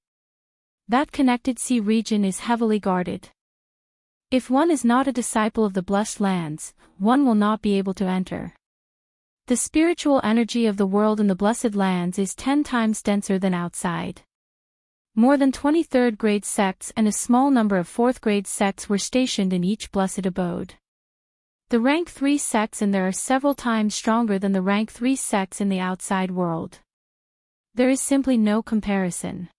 That connected sea region is heavily guarded. If one is not a disciple of the blessed lands, one will not be able to enter. The spiritual energy of the world in the blessed lands is 10 times denser than outside. More than 23rd grade sects and a small number of 4th grade sects were stationed in each blessed abode. The rank 3 sects in there are several times stronger than the rank 3 sects in the outside world. There is simply no comparison.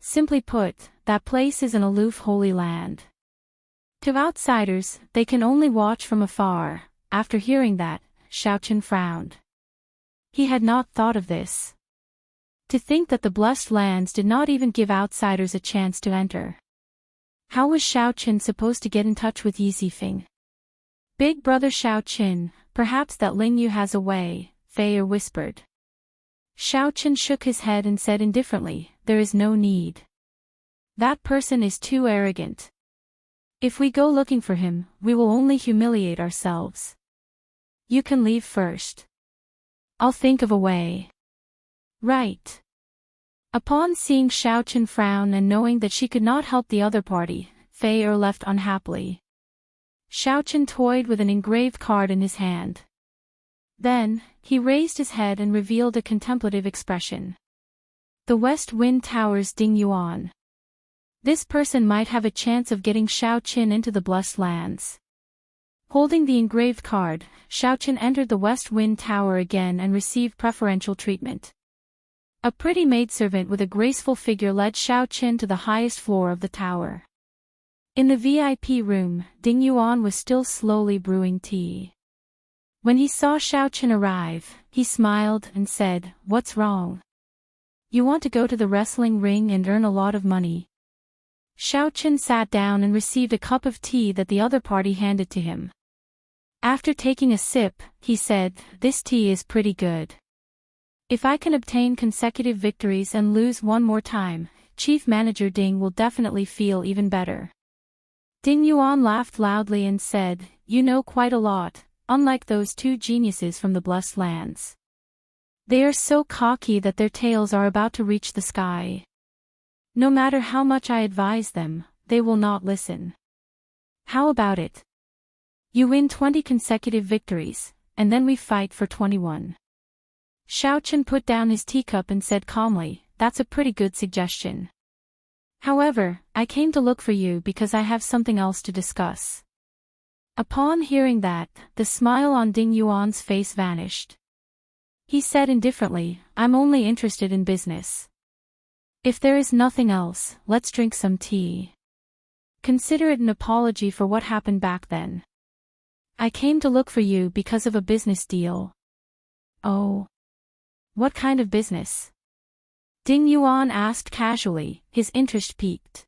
Simply put, that place is an aloof holy land. To outsiders, they can only watch from afar." After hearing that, Xiaochen frowned. He had not thought of this. To think that the blessed lands did not even give outsiders a chance to enter. How was Xiaochen supposed to get in touch with Yi Zifeng? Big brother Xiaochen, perhaps that Ling Yu has a way, Fei whispered. Xiaochen shook his head and said indifferently, there is no need. That person is too arrogant. If we go looking for him, we will only humiliate ourselves. You can leave first. I'll think of a way. Right. Upon seeing Xiaochen frown and knowing that she could not help the other party, Fei left unhappily. Xiaochen toyed with an engraved card in his hand. Then, he raised his head and revealed a contemplative expression. The West Wind Tower's Ding Yuan. This person might have a chance of getting Xiaochen into the Blessed Lands. Holding the engraved card, Xiaochen entered the West Wind Tower again and received preferential treatment. A pretty maidservant with a graceful figure led Xiaochen to the highest floor of the tower. In the VIP room, Ding Yuan was still slowly brewing tea. When he saw Xiaochen arrive, he smiled and said, "What's wrong? You want to go to the wrestling ring and earn a lot of money?" Xiaochen sat down and received a cup of tea that the other party handed to him. After taking a sip, he said, "This tea is pretty good. If I can obtain consecutive victories and lose one more time, Chief Manager Ding will definitely feel even better." Ding Yuan laughed loudly and said, "You know quite a lot, unlike those two geniuses from the Blessed Lands. They are so cocky that their tails are about to reach the sky. No matter how much I advise them, they will not listen. How about it? You win 20 consecutive victories, and then we fight for 21. Xiaochen put down his teacup and said calmly, "That's a pretty good suggestion. However, I came to look for you because I have something else to discuss." Upon hearing that, the smile on Ding Yuan's face vanished. He said indifferently, "I'm only interested in business. If there is nothing else, let's drink some tea. Consider it an apology for what happened back then. I came to look for you because of a business deal." "Oh. What kind of business?" Ding Yuan asked casually, his interest piqued.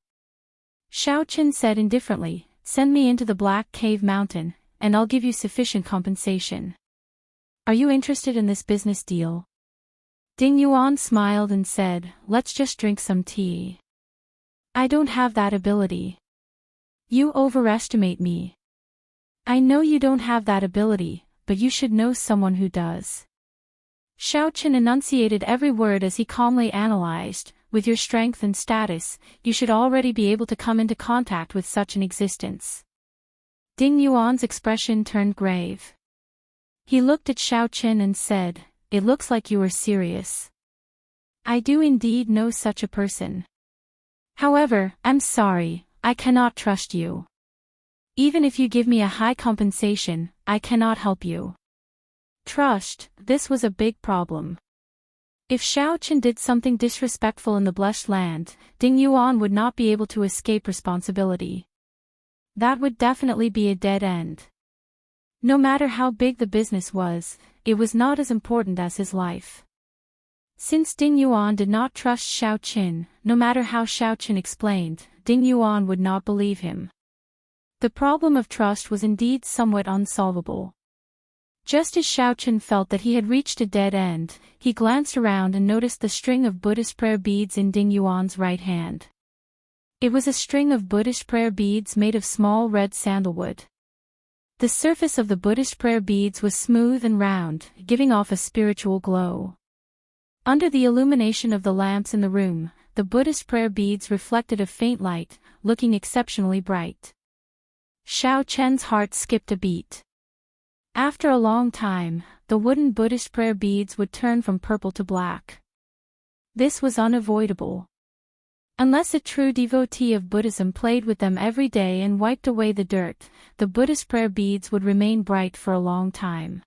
Xiaochen said indifferently, "Send me into the Black Cave Mountain, and I'll give you sufficient compensation. Are you interested in this business deal?" Ding Yuan smiled and said, "Let's just drink some tea. I don't have that ability. You overestimate me. I know you don't have that ability, but you should know someone who does." Xiaochen enunciated every word as he calmly analyzed, "With your strength and status, you should already be able to come into contact with such an existence." Ding Yuan's expression turned grave. He looked at Xiaochen and said, "It looks like you are serious." "I do indeed know such a person. However, I'm sorry, I cannot trust you. Even if you give me a high compensation, I cannot help you." Trust, this was a big problem. If Xiaochen did something disrespectful in the Blessed Land, Ding Yuan would not be able to escape responsibility. That would definitely be a dead end. No matter how big the business was, it was not as important as his life. Since Ding Yuan did not trust Xiaochen, no matter how Xiaochen explained, Ding Yuan would not believe him. The problem of trust was indeed somewhat unsolvable. Just as Xiaochen felt that he had reached a dead end, he glanced around and noticed the string of Buddhist prayer beads in Ding Yuan's right hand. It was a string of Buddhist prayer beads made of small red sandalwood. The surface of the Buddhist prayer beads was smooth and round, giving off a spiritual glow. Under the illumination of the lamps in the room, the Buddhist prayer beads reflected a faint light, looking exceptionally bright. Xiaochen's heart skipped a beat. After a long time, the wooden Buddhist prayer beads would turn from purple to black. This was unavoidable. Unless a true devotee of Buddhism played with them every day and wiped away the dirt, the Buddhist prayer beads would remain bright for a long time.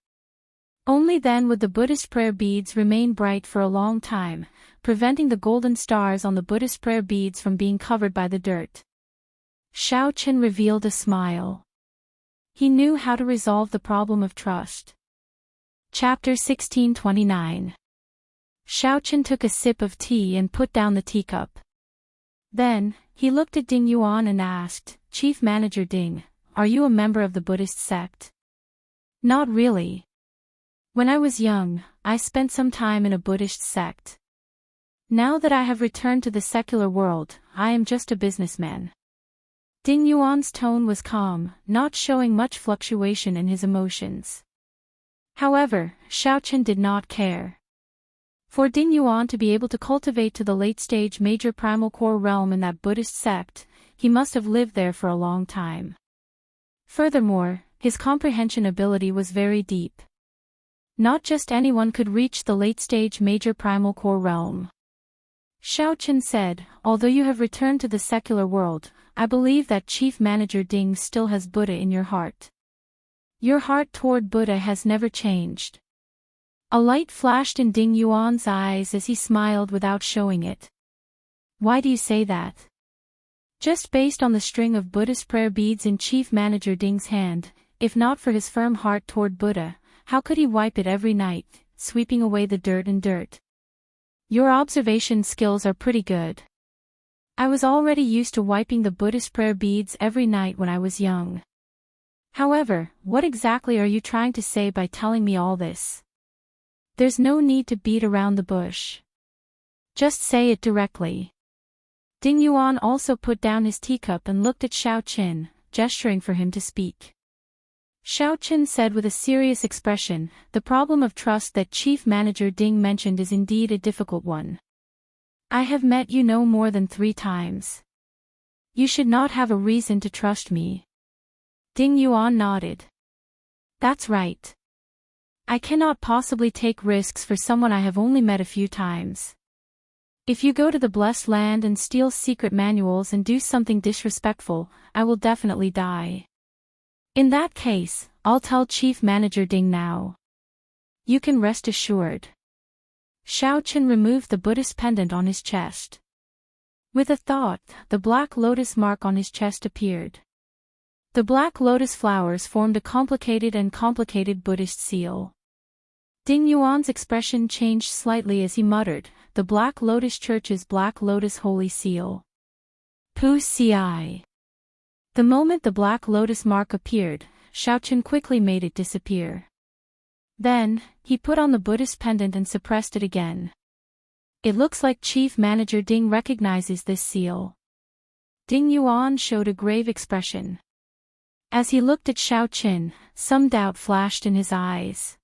Only then would the Buddhist prayer beads remain bright for a long time, preventing the golden stars on the Buddhist prayer beads from being covered by the dirt. Xiaochen revealed a smile. He knew how to resolve the problem of trust. Chapter 1629. Xiaochen took a sip of tea and put down the teacup. Then, he looked at Ding Yuan and asked, "Chief Manager Ding, are you a member of the Buddhist sect?" "Not really. When I was young, I spent some time in a Buddhist sect. Now that I have returned to the secular world, I am just a businessman." Ding Yuan's tone was calm, not showing much fluctuation in his emotions. However, Xiaochen did not care. For Ding Yuan to be able to cultivate to the late-stage major primal core realm in that Buddhist sect, he must have lived there for a long time. Furthermore, his comprehension ability was very deep. Not just anyone could reach the late-stage major primal core realm. Xiaochen said, "Although you have returned to the secular world, I believe that Chief Manager Ding still has Buddha in your heart. Your heart toward Buddha has never changed." A light flashed in Ding Yuan's eyes as he smiled without showing it. "Why do you say that?" "Just based on the string of Buddhist prayer beads in Chief Manager Ding's hand, if not for his firm heart toward Buddha, how could he wipe it every night, sweeping away the dirt and dirt? Your observation skills are pretty good. I was already used to wiping the Buddhist prayer beads every night when I was young. However, what exactly are you trying to say by telling me all this? There's no need to beat around the bush. Just say it directly." Ding Yuan also put down his teacup and looked at Xiaochen, gesturing for him to speak. Xiaochen said with a serious expression, "The problem of trust that Chief Manager Ding mentioned is indeed a difficult one. I have met you no more than 3 times. You should not have a reason to trust me." Ding Yuan nodded. "That's right. I cannot possibly take risks for someone I have only met a few times. If you go to the Blessed Land and steal secret manuals and do something disrespectful, I will definitely die. In that case, I'll tell Chief Manager Ding now. You can rest assured." Xiaochen removed the Buddhist pendant on his chest. With a thought, the black lotus mark on his chest appeared. The black lotus flowers formed a complicated Buddhist seal. Ding Yuan's expression changed slightly as he muttered, "The Black Lotus Church's Black Lotus Holy Seal. Pu Ci." The moment the black lotus mark appeared, Xiaochen quickly made it disappear. Then, he put on the Buddhist pendant and suppressed it again. "It looks like Chief Manager Ding recognizes this seal." Ding Yuan showed a grave expression. As he looked at Xiaochen, some doubt flashed in his eyes.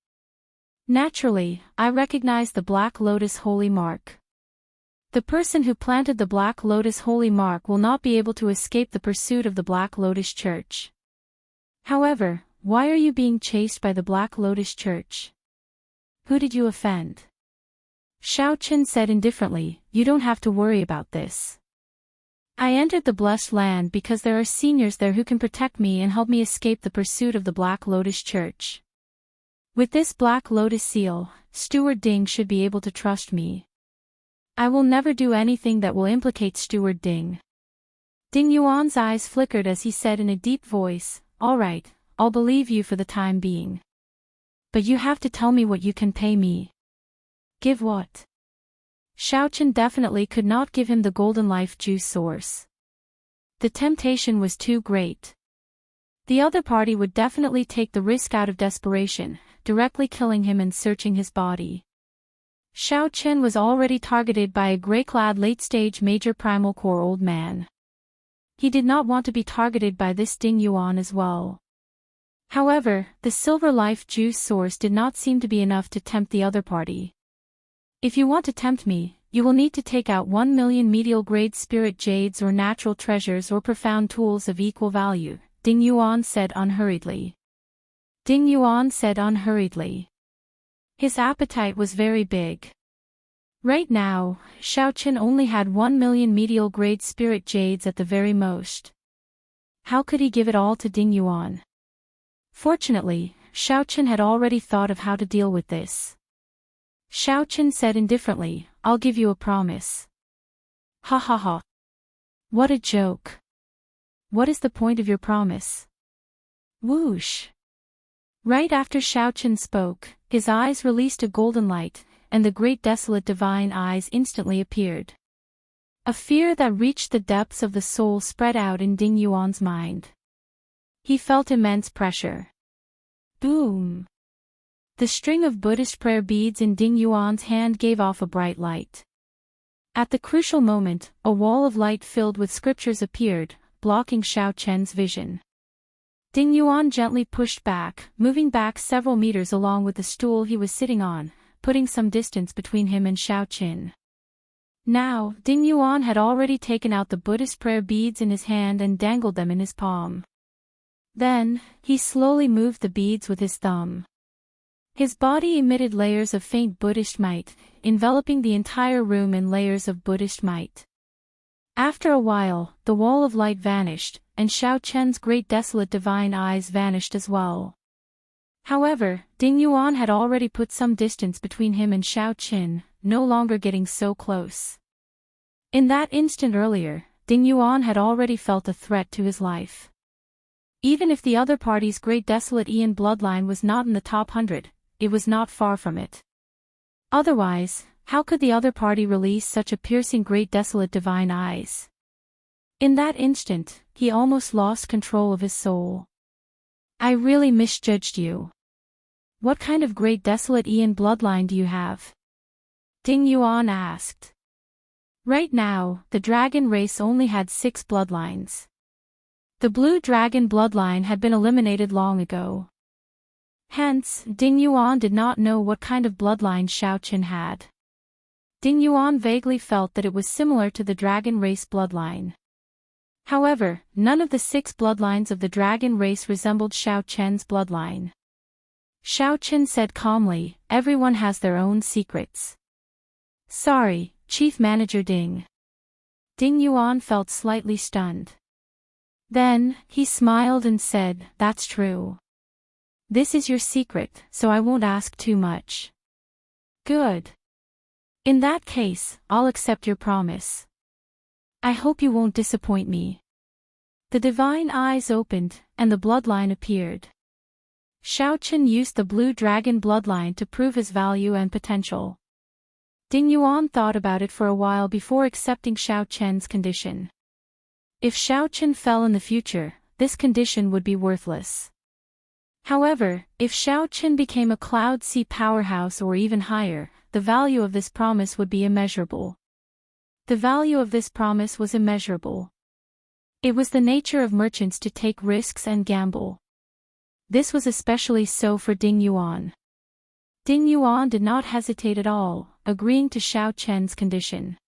"Naturally, I recognize the Black Lotus Holy Mark. The person who planted the Black Lotus Holy Mark will not be able to escape the pursuit of the Black Lotus Church. However, why are you being chased by the Black Lotus Church? Who did you offend?" Xiaochen said indifferently, "You don't have to worry about this. I entered the Blessed Land because there are seniors there who can protect me and help me escape the pursuit of the Black Lotus Church. With this Black Lotus seal, Steward Ding should be able to trust me. I will never do anything that will implicate Steward Ding." Ding Yuan's eyes flickered as he said in a deep voice, "All right, I'll believe you for the time being. But you have to tell me what you can pay me." "Give what?" Xiaochen definitely could not give him the golden life juice source. The temptation was too great. The other party would definitely take the risk out of desperation, directly killing him and searching his body. Xiaochen was already targeted by a gray-clad late-stage major primal core old man. He did not want to be targeted by this Ding Yuan as well. However, the silver life juice source did not seem to be enough to tempt the other party. "If you want to tempt me, you will need to take out 1 million medial-grade spirit jades or natural treasures or profound tools of equal value," Ding Yuan said unhurriedly. His appetite was very big. Right now, Xiaochen only had 1 million medial-grade spirit jades at the very most. How could he give it all to Ding Yuan? Fortunately, Xiaochen had already thought of how to deal with this. Xiaochen said indifferently, "I'll give you a promise." "Ha ha ha. What a joke. What is the point of your promise?" Whoosh. Right after Xiaochen spoke, his eyes released a golden light, and the great desolate divine eyes instantly appeared. A fear that reached the depths of the soul spread out in Ding Yuan's mind. He felt immense pressure. Boom! The string of Buddhist prayer beads in Ding Yuan's hand gave off a bright light. At the crucial moment, a wall of light filled with scriptures appeared, blocking Xiaochen's vision. Ding Yuan gently pushed back, moving back several meters along with the stool he was sitting on, putting some distance between him and Xiaochen. Now, Ding Yuan had already taken out the Buddhist prayer beads in his hand and dangled them in his palm. Then, he slowly moved the beads with his thumb. His body emitted layers of faint Buddhist light, enveloping the entire room in layers of Buddhist light. After a while, the wall of light vanished, and Xiaochen's great desolate divine eyes vanished as well. However, Ding Yuan had already put some distance between him and Xiaochen, no longer getting so close. In that instant earlier, Ding Yuan had already felt a threat to his life. Even if the other party's great desolate Ian bloodline was not in the top 100, it was not far from it. Otherwise, how could the other party release such a piercing great desolate divine eyes? In that instant, he almost lost control of his soul. I really misjudged you. What kind of great desolate Ian bloodline do you have? Ding Yuan asked. Right now, the dragon race only had 6 bloodlines. The blue dragon bloodline had been eliminated long ago. Hence, Ding Yuan did not know what kind of bloodline Xiaochen had. Ding Yuan vaguely felt that it was similar to the dragon race bloodline. However, none of the 6 bloodlines of the dragon race resembled Xiaochen's bloodline. Xiaochen said calmly, everyone has their own secrets. Sorry, Chief Manager Ding. Ding Yuan felt slightly stunned. Then, he smiled and said, that's true. This is your secret, so I won't ask too much. Good. In that case, I'll accept your promise. I hope you won't disappoint me. The divine eyes opened, and the bloodline appeared. Xiaochen used the blue dragon bloodline to prove his value and potential. Ding Yuan thought about it for a while before accepting Xiaochen's condition. If Xiaochen fell in the future, this condition would be worthless. However, if Xiaochen became a Cloud Sea powerhouse or even higher, the value of this promise would be immeasurable. The value of this promise was immeasurable. It was the nature of merchants to take risks and gamble. This was especially so for Ding Yuan. Ding Yuan did not hesitate at all, agreeing to Xiaochen's condition.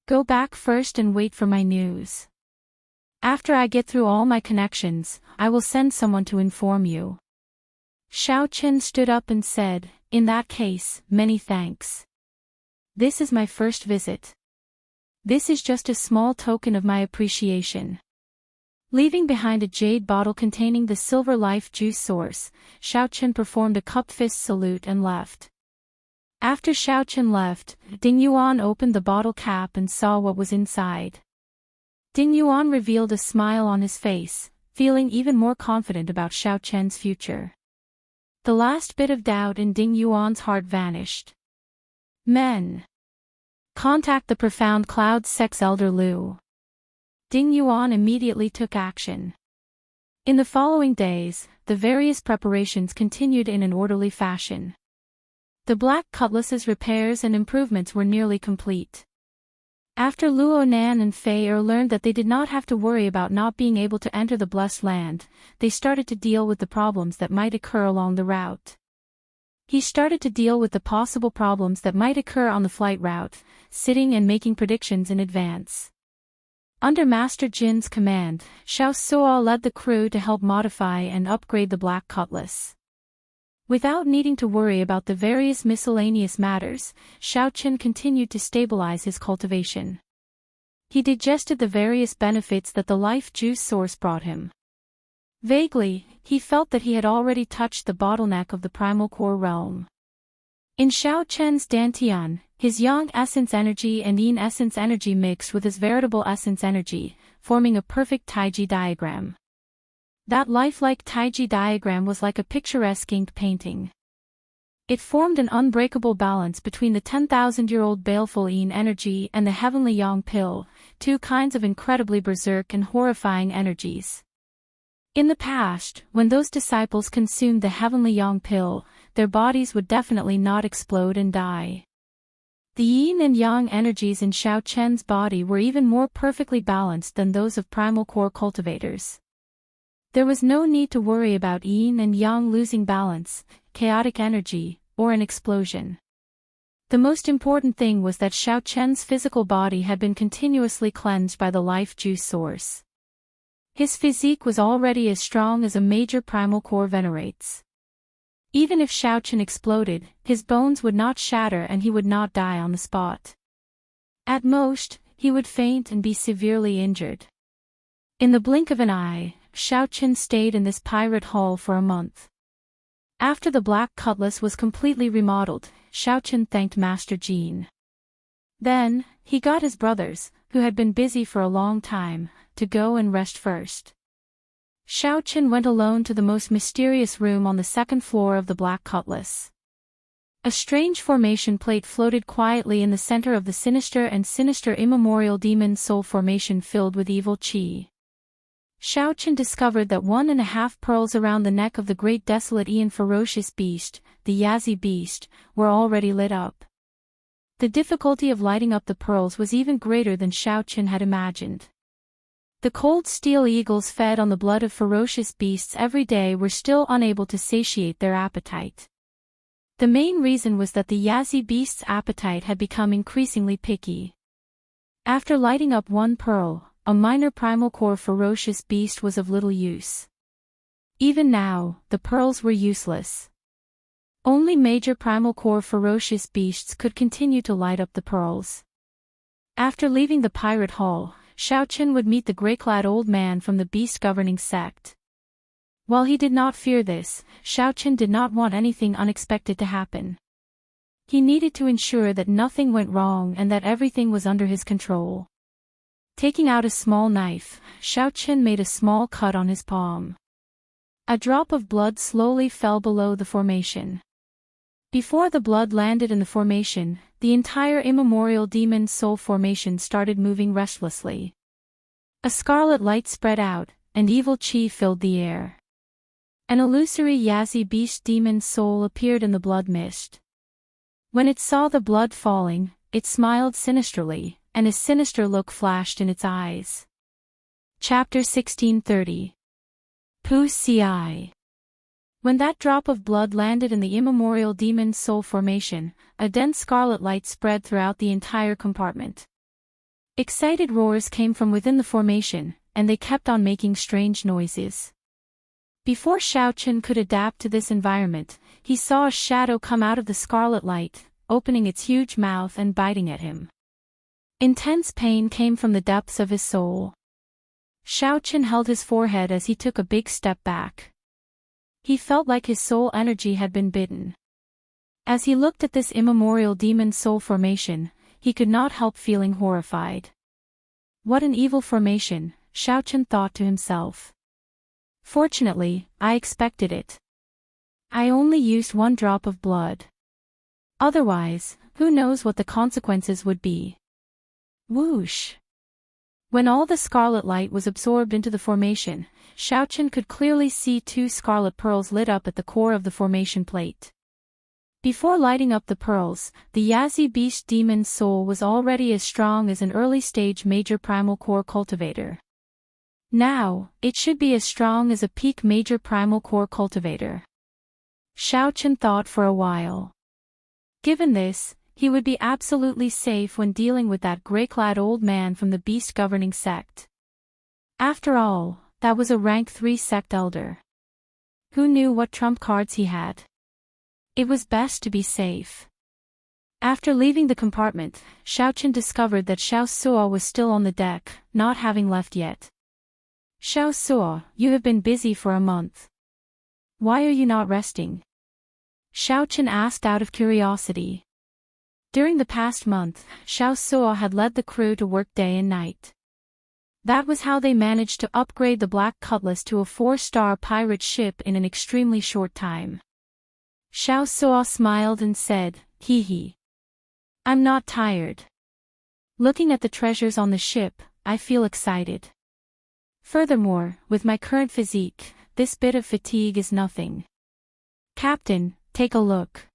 Go back first and wait for my news. After I get through all my connections, I will send someone to inform you. Xiaochen stood up and said, in that case, many thanks. This is my first visit. This is just a small token of my appreciation. Leaving behind a jade bottle containing the silver life juice source, Xiaochen performed a cupped fist salute and left. After Xiaochen left, Ding Yuan opened the bottle cap and saw what was inside. Ding Yuan revealed a smile on his face, feeling even more confident about Xiaochen's future. The last bit of doubt in Ding Yuan's heart vanished. Men. Contact the profound cloud sex elder Lu. Ding Yuan immediately took action. In the following days, the various preparations continued in an orderly fashion. The black cutlass's repairs and improvements were nearly complete. After Luo Nan and Fei Er learned that they did not have to worry about not being able to enter the Blessed Land, they started to deal with the problems that might occur along the route. He started to deal with the possible problems that might occur on the flight route, sitting and making predictions in advance. Under Master Jin's command, Xiao Suo led the crew to help modify and upgrade the Black Cutlass. Without needing to worry about the various miscellaneous matters, Xiaochen continued to stabilize his cultivation. He digested the various benefits that the life juice source brought him. Vaguely, he felt that he had already touched the bottleneck of the primal core realm. In Xiaochen's Dantian, his yang essence energy and yin essence energy mixed with his veritable essence energy, forming a perfect Taiji diagram. That lifelike taiji diagram was like a picturesque ink painting. It formed an unbreakable balance between the 10,000-year-old baleful yin energy and the heavenly yang pill, two kinds of incredibly berserk and horrifying energies. In the past, when those disciples consumed the heavenly yang pill, their bodies would definitely not explode and die. The yin and yang energies in Xiao Chen's body were even more perfectly balanced than those of primal core cultivators. There was no need to worry about yin and yang losing balance, chaotic energy, or an explosion. The most important thing was that Xiao Chen's physical body had been continuously cleansed by the life juice source. His physique was already as strong as a major primal core venerate's. Even if Xiao Chen exploded, his bones would not shatter and he would not die on the spot. At most, he would faint and be severely injured. In the blink of an eye, Xiao Chen stayed in this pirate hall for a month. After the black cutlass was completely remodeled, Xiao Chen thanked Master Jin. Then, he got his brothers, who had been busy for a long time, to go and rest first. Xiao Chen went alone to the most mysterious room on the second floor of the Black Cutlass. A strange formation plate floated quietly in the center of the sinister and sinister immemorial demon soul formation filled with evil qi. Xiao Chen discovered that 1.5 pearls around the neck of the great desolate Ian ferocious beast, the Yazi beast, were already lit up. The difficulty of lighting up the pearls was even greater than Xiao Chen had imagined. The cold steel eagles fed on the blood of ferocious beasts every day were still unable to satiate their appetite. The main reason was that the Yazi beast's appetite had become increasingly picky. After lighting up one pearl, a minor primal core ferocious beast was of little use. Even now, the pearls were useless. Only major primal core ferocious beasts could continue to light up the pearls. After leaving the pirate hall, Xiao Chen would meet the gray-clad old man from the beast-governing sect. While he did not fear this, Xiao Chen did not want anything unexpected to happen. He needed to ensure that nothing went wrong and that everything was under his control. Taking out a small knife, Xiao Chen made a small cut on his palm. A drop of blood slowly fell below the formation. Before the blood landed in the formation, the entire immemorial demon soul formation started moving restlessly. A scarlet light spread out, and evil qi filled the air. An illusory Yazi beast demon soul appeared in the blood mist. When it saw the blood falling, it smiled sinisterly, and a sinister look flashed in its eyes. Chapter 1630. Pu Ci. When that drop of blood landed in the immemorial demon soul formation, a dense scarlet light spread throughout the entire compartment. Excited roars came from within the formation, and they kept on making strange noises. Before Xiao Chen could adapt to this environment, he saw a shadow come out of the scarlet light, opening its huge mouth and biting at him. Intense pain came from the depths of his soul. Xiao Chen held his forehead as he took a big step back. He felt like his soul energy had been bitten. As he looked at this immemorial demon soul formation, he could not help feeling horrified. What an evil formation, Xiao Chen thought to himself. Fortunately, I expected it. I only used one drop of blood. Otherwise, who knows what the consequences would be. Whoosh! When all the scarlet light was absorbed into the formation, Xiao Chen could clearly see 2 scarlet pearls lit up at the core of the formation plate. Before lighting up the pearls, the Yazi beast demon soul was already as strong as an early-stage major primal core cultivator. Now, it should be as strong as a peak major primal core cultivator. Xiao Chen thought for a while. Given this, he would be absolutely safe when dealing with that gray-clad old man from the beast-governing sect. After all, that was a rank 3 sect elder. Who knew what trump cards he had? It was best to be safe. After leaving the compartment, Xiao Chen discovered that Xiao Suo was still on the deck, not having left yet. Xiao Suo, you have been busy for a month. Why are you not resting? Xiao Chen asked out of curiosity. During the past month, Xiao Suo had led the crew to work day and night. That was how they managed to upgrade the Black Cutlass to a 4-star pirate ship in an extremely short time. Xiao Suo smiled and said, "Hee hee. I'm not tired. Looking at the treasures on the ship, I feel excited. Furthermore, with my current physique, this bit of fatigue is nothing. Captain, take a look.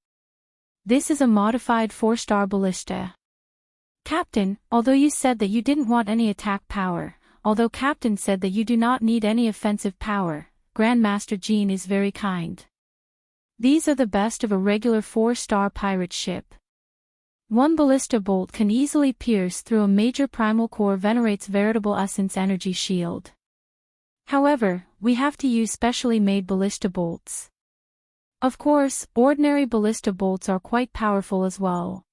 This is a modified 4-star ballista." "Captain, although you said that you didn't want any attack power, although Captain said that you do not need any offensive power, Grandmaster Jean is very kind. These are the best of a regular 4-star pirate ship. One ballista bolt can easily pierce through a major primal core venerate's veritable essence energy shield. However, we have to use specially made ballista bolts. Of course, ordinary ballista bolts are quite powerful as well."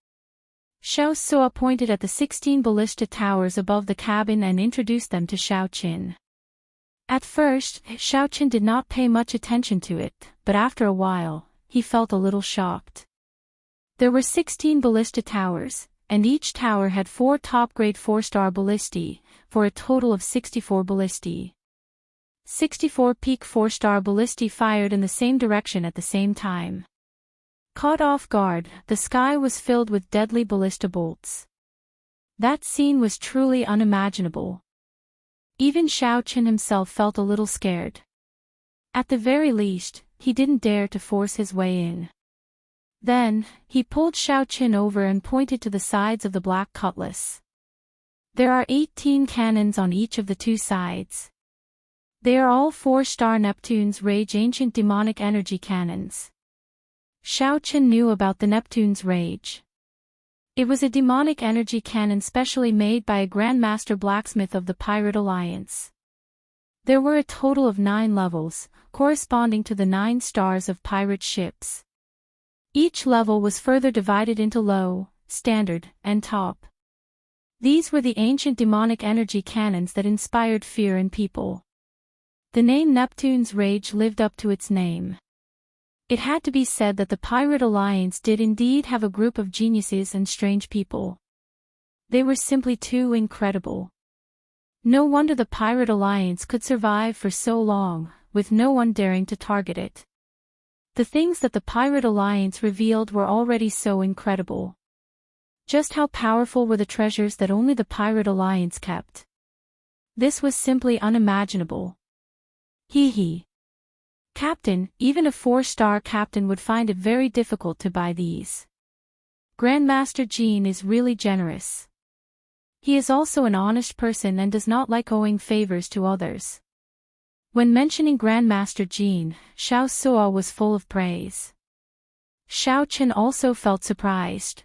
Xiao Suo pointed at the 16 ballista towers above the cabin and introduced them to Xiaoqin. At first, Xiaoqin did not pay much attention to it, but after a while, he felt a little shocked. There were 16 ballista towers, and each tower had 4 top-grade 4-star ballistae, for a total of 64 ballistae. 64 peak 4-star ballistae fired in the same direction at the same time. Caught off guard, the sky was filled with deadly ballista bolts. That scene was truly unimaginable. Even Xiaoqin himself felt a little scared. At the very least, he didn't dare to force his way in. Then, he pulled Xiaoqin over and pointed to the sides of the Black Cutlass. There are 18 cannons on each of the 2 sides. They are all 4-star Neptune's Rage ancient demonic energy cannons. Xiaoqin knew about the Neptune's Rage. It was a demonic energy cannon specially made by a Grandmaster blacksmith of the Pirate Alliance. There were a total of 9 levels, corresponding to the 9 stars of pirate ships. Each level was further divided into low, standard, and top. These were the ancient demonic energy cannons that inspired fear in people. The name Neptune's Rage lived up to its name. It had to be said that the Pirate Alliance did indeed have a group of geniuses and strange people. They were simply too incredible. No wonder the Pirate Alliance could survive for so long, with no one daring to target it. The things that the Pirate Alliance revealed were already so incredible. Just how powerful were the treasures that only the Pirate Alliance kept? This was simply unimaginable. Hee hee. Captain, even a 4-star captain would find it very difficult to buy these. Grandmaster Jean is really generous. He is also an honest person and does not like owing favors to others. When mentioning Grandmaster Jean, Xiao Suo was full of praise. Xiaoqin also felt surprised.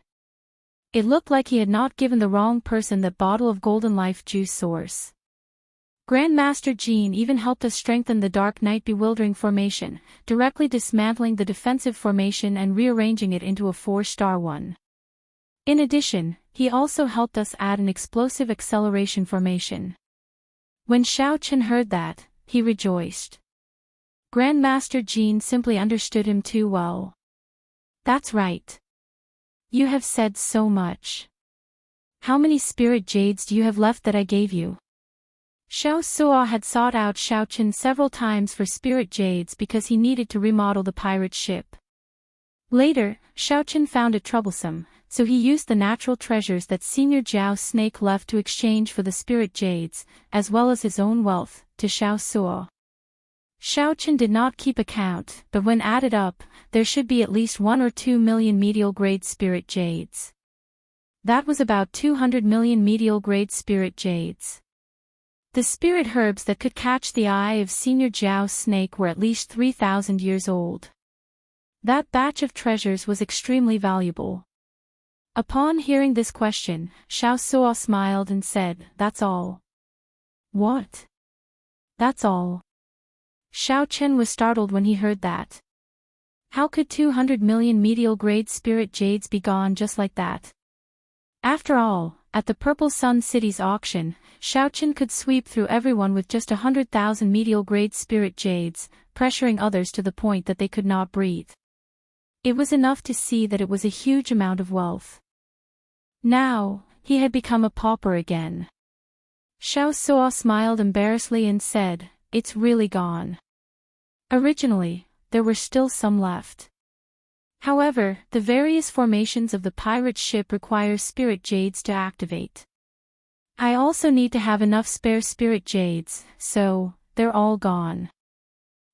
It looked like he had not given the wrong person that bottle of golden life juice source. Grandmaster Jean even helped us strengthen the Dark Knight Bewildering formation, directly dismantling the defensive formation and rearranging it into a 4-star one. In addition, he also helped us add an explosive acceleration formation. When Xiaoqin heard that, he rejoiced. Grandmaster Jean simply understood him too well. That's right. You have said so much. How many spirit jades do you have left that I gave you? Xiao Suo had sought out Xiaoqin several times for spirit jades because he needed to remodel the pirate ship. Later, Xiaoqin found it troublesome, so he used the natural treasures that Senior Jiao Snake left to exchange for the spirit jades, as well as his own wealth, to Xiao Suo. Xiaoqin did not keep account, but when added up, there should be at least 1 or 2 million medial-grade spirit jades. That was about 200 million medial-grade spirit jades. The spirit herbs that could catch the eye of Senior Jiao Snake were at least 3,000 years old. That batch of treasures was extremely valuable. Upon hearing this question, Xiao Suo smiled and said, "That's all." "What? That's all?" Xiaoqin was startled when he heard that. How could 200 million medial-grade spirit jades be gone just like that? After all, at the Purple Sun City's auction, Xiaoqin could sweep through everyone with just 100,000 medial-grade spirit jades, pressuring others to the point that they could not breathe. It was enough to see that it was a huge amount of wealth. Now, he had become a pauper again. Xiaosuo smiled embarrassedly and said, "It's really gone. Originally, there were still some left. However, the various formations of the pirate ship require spirit jades to activate. I also need to have enough spare spirit jades, so, they're all gone."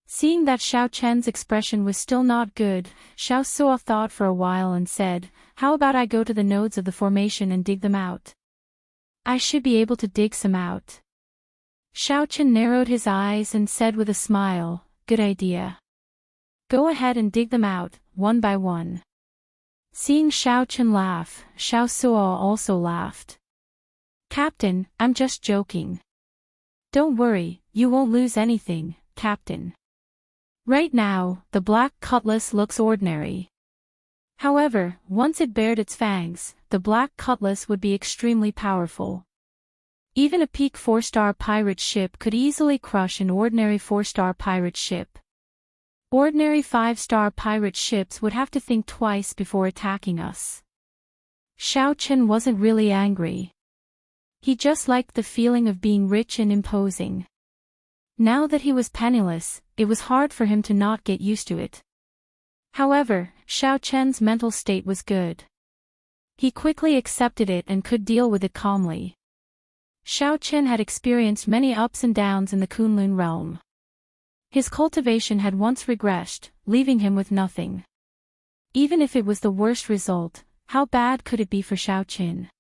Seeing that Xiao Chen's expression was still not good, Xiaosuo thought for a while and said, "How about I go to the nodes of the formation and dig them out? I should be able to dig some out." Xiao Chen narrowed his eyes and said with a smile, "Good idea. Go ahead and dig them out, one by one." Seeing Xiao Chen laugh, Xiaosuo also laughed. "Captain, I'm just joking. Don't worry, you won't lose anything, Captain. Right now, the black cutlass looks ordinary. However, once it bared its fangs, the black cutlass would be extremely powerful. Even a peak 4-star pirate ship could easily crush an ordinary 4-star pirate ship. Ordinary 5-star pirate ships would have to think twice before attacking us." Xiao Chen wasn't really angry. He just liked the feeling of being rich and imposing. Now that he was penniless, it was hard for him to not get used to it. However, Xiao Chen's mental state was good. He quickly accepted it and could deal with it calmly. Xiao Chen had experienced many ups and downs in the Kunlun realm. His cultivation had once regressed, leaving him with nothing. Even if it was the worst result, how bad could it be for Xiao Chen?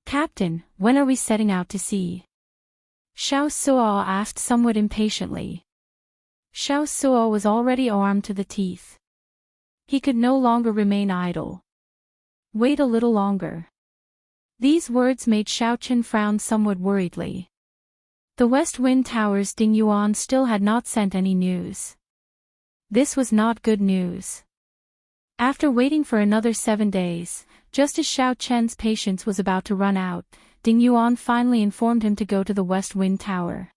"Captain, when are we setting out to sea?" Xiaosuo asked somewhat impatiently. Xiaosuo was already armed to the teeth. He could no longer remain idle. "Wait a little longer." These words made Xiao Chen frown somewhat worriedly. The West Wind Tower's Ding Yuan still had not sent any news. This was not good news. After waiting for another 7 days, just as Xiao Chen's patience was about to run out, Ding Yuan finally informed him to go to the West Wind Tower.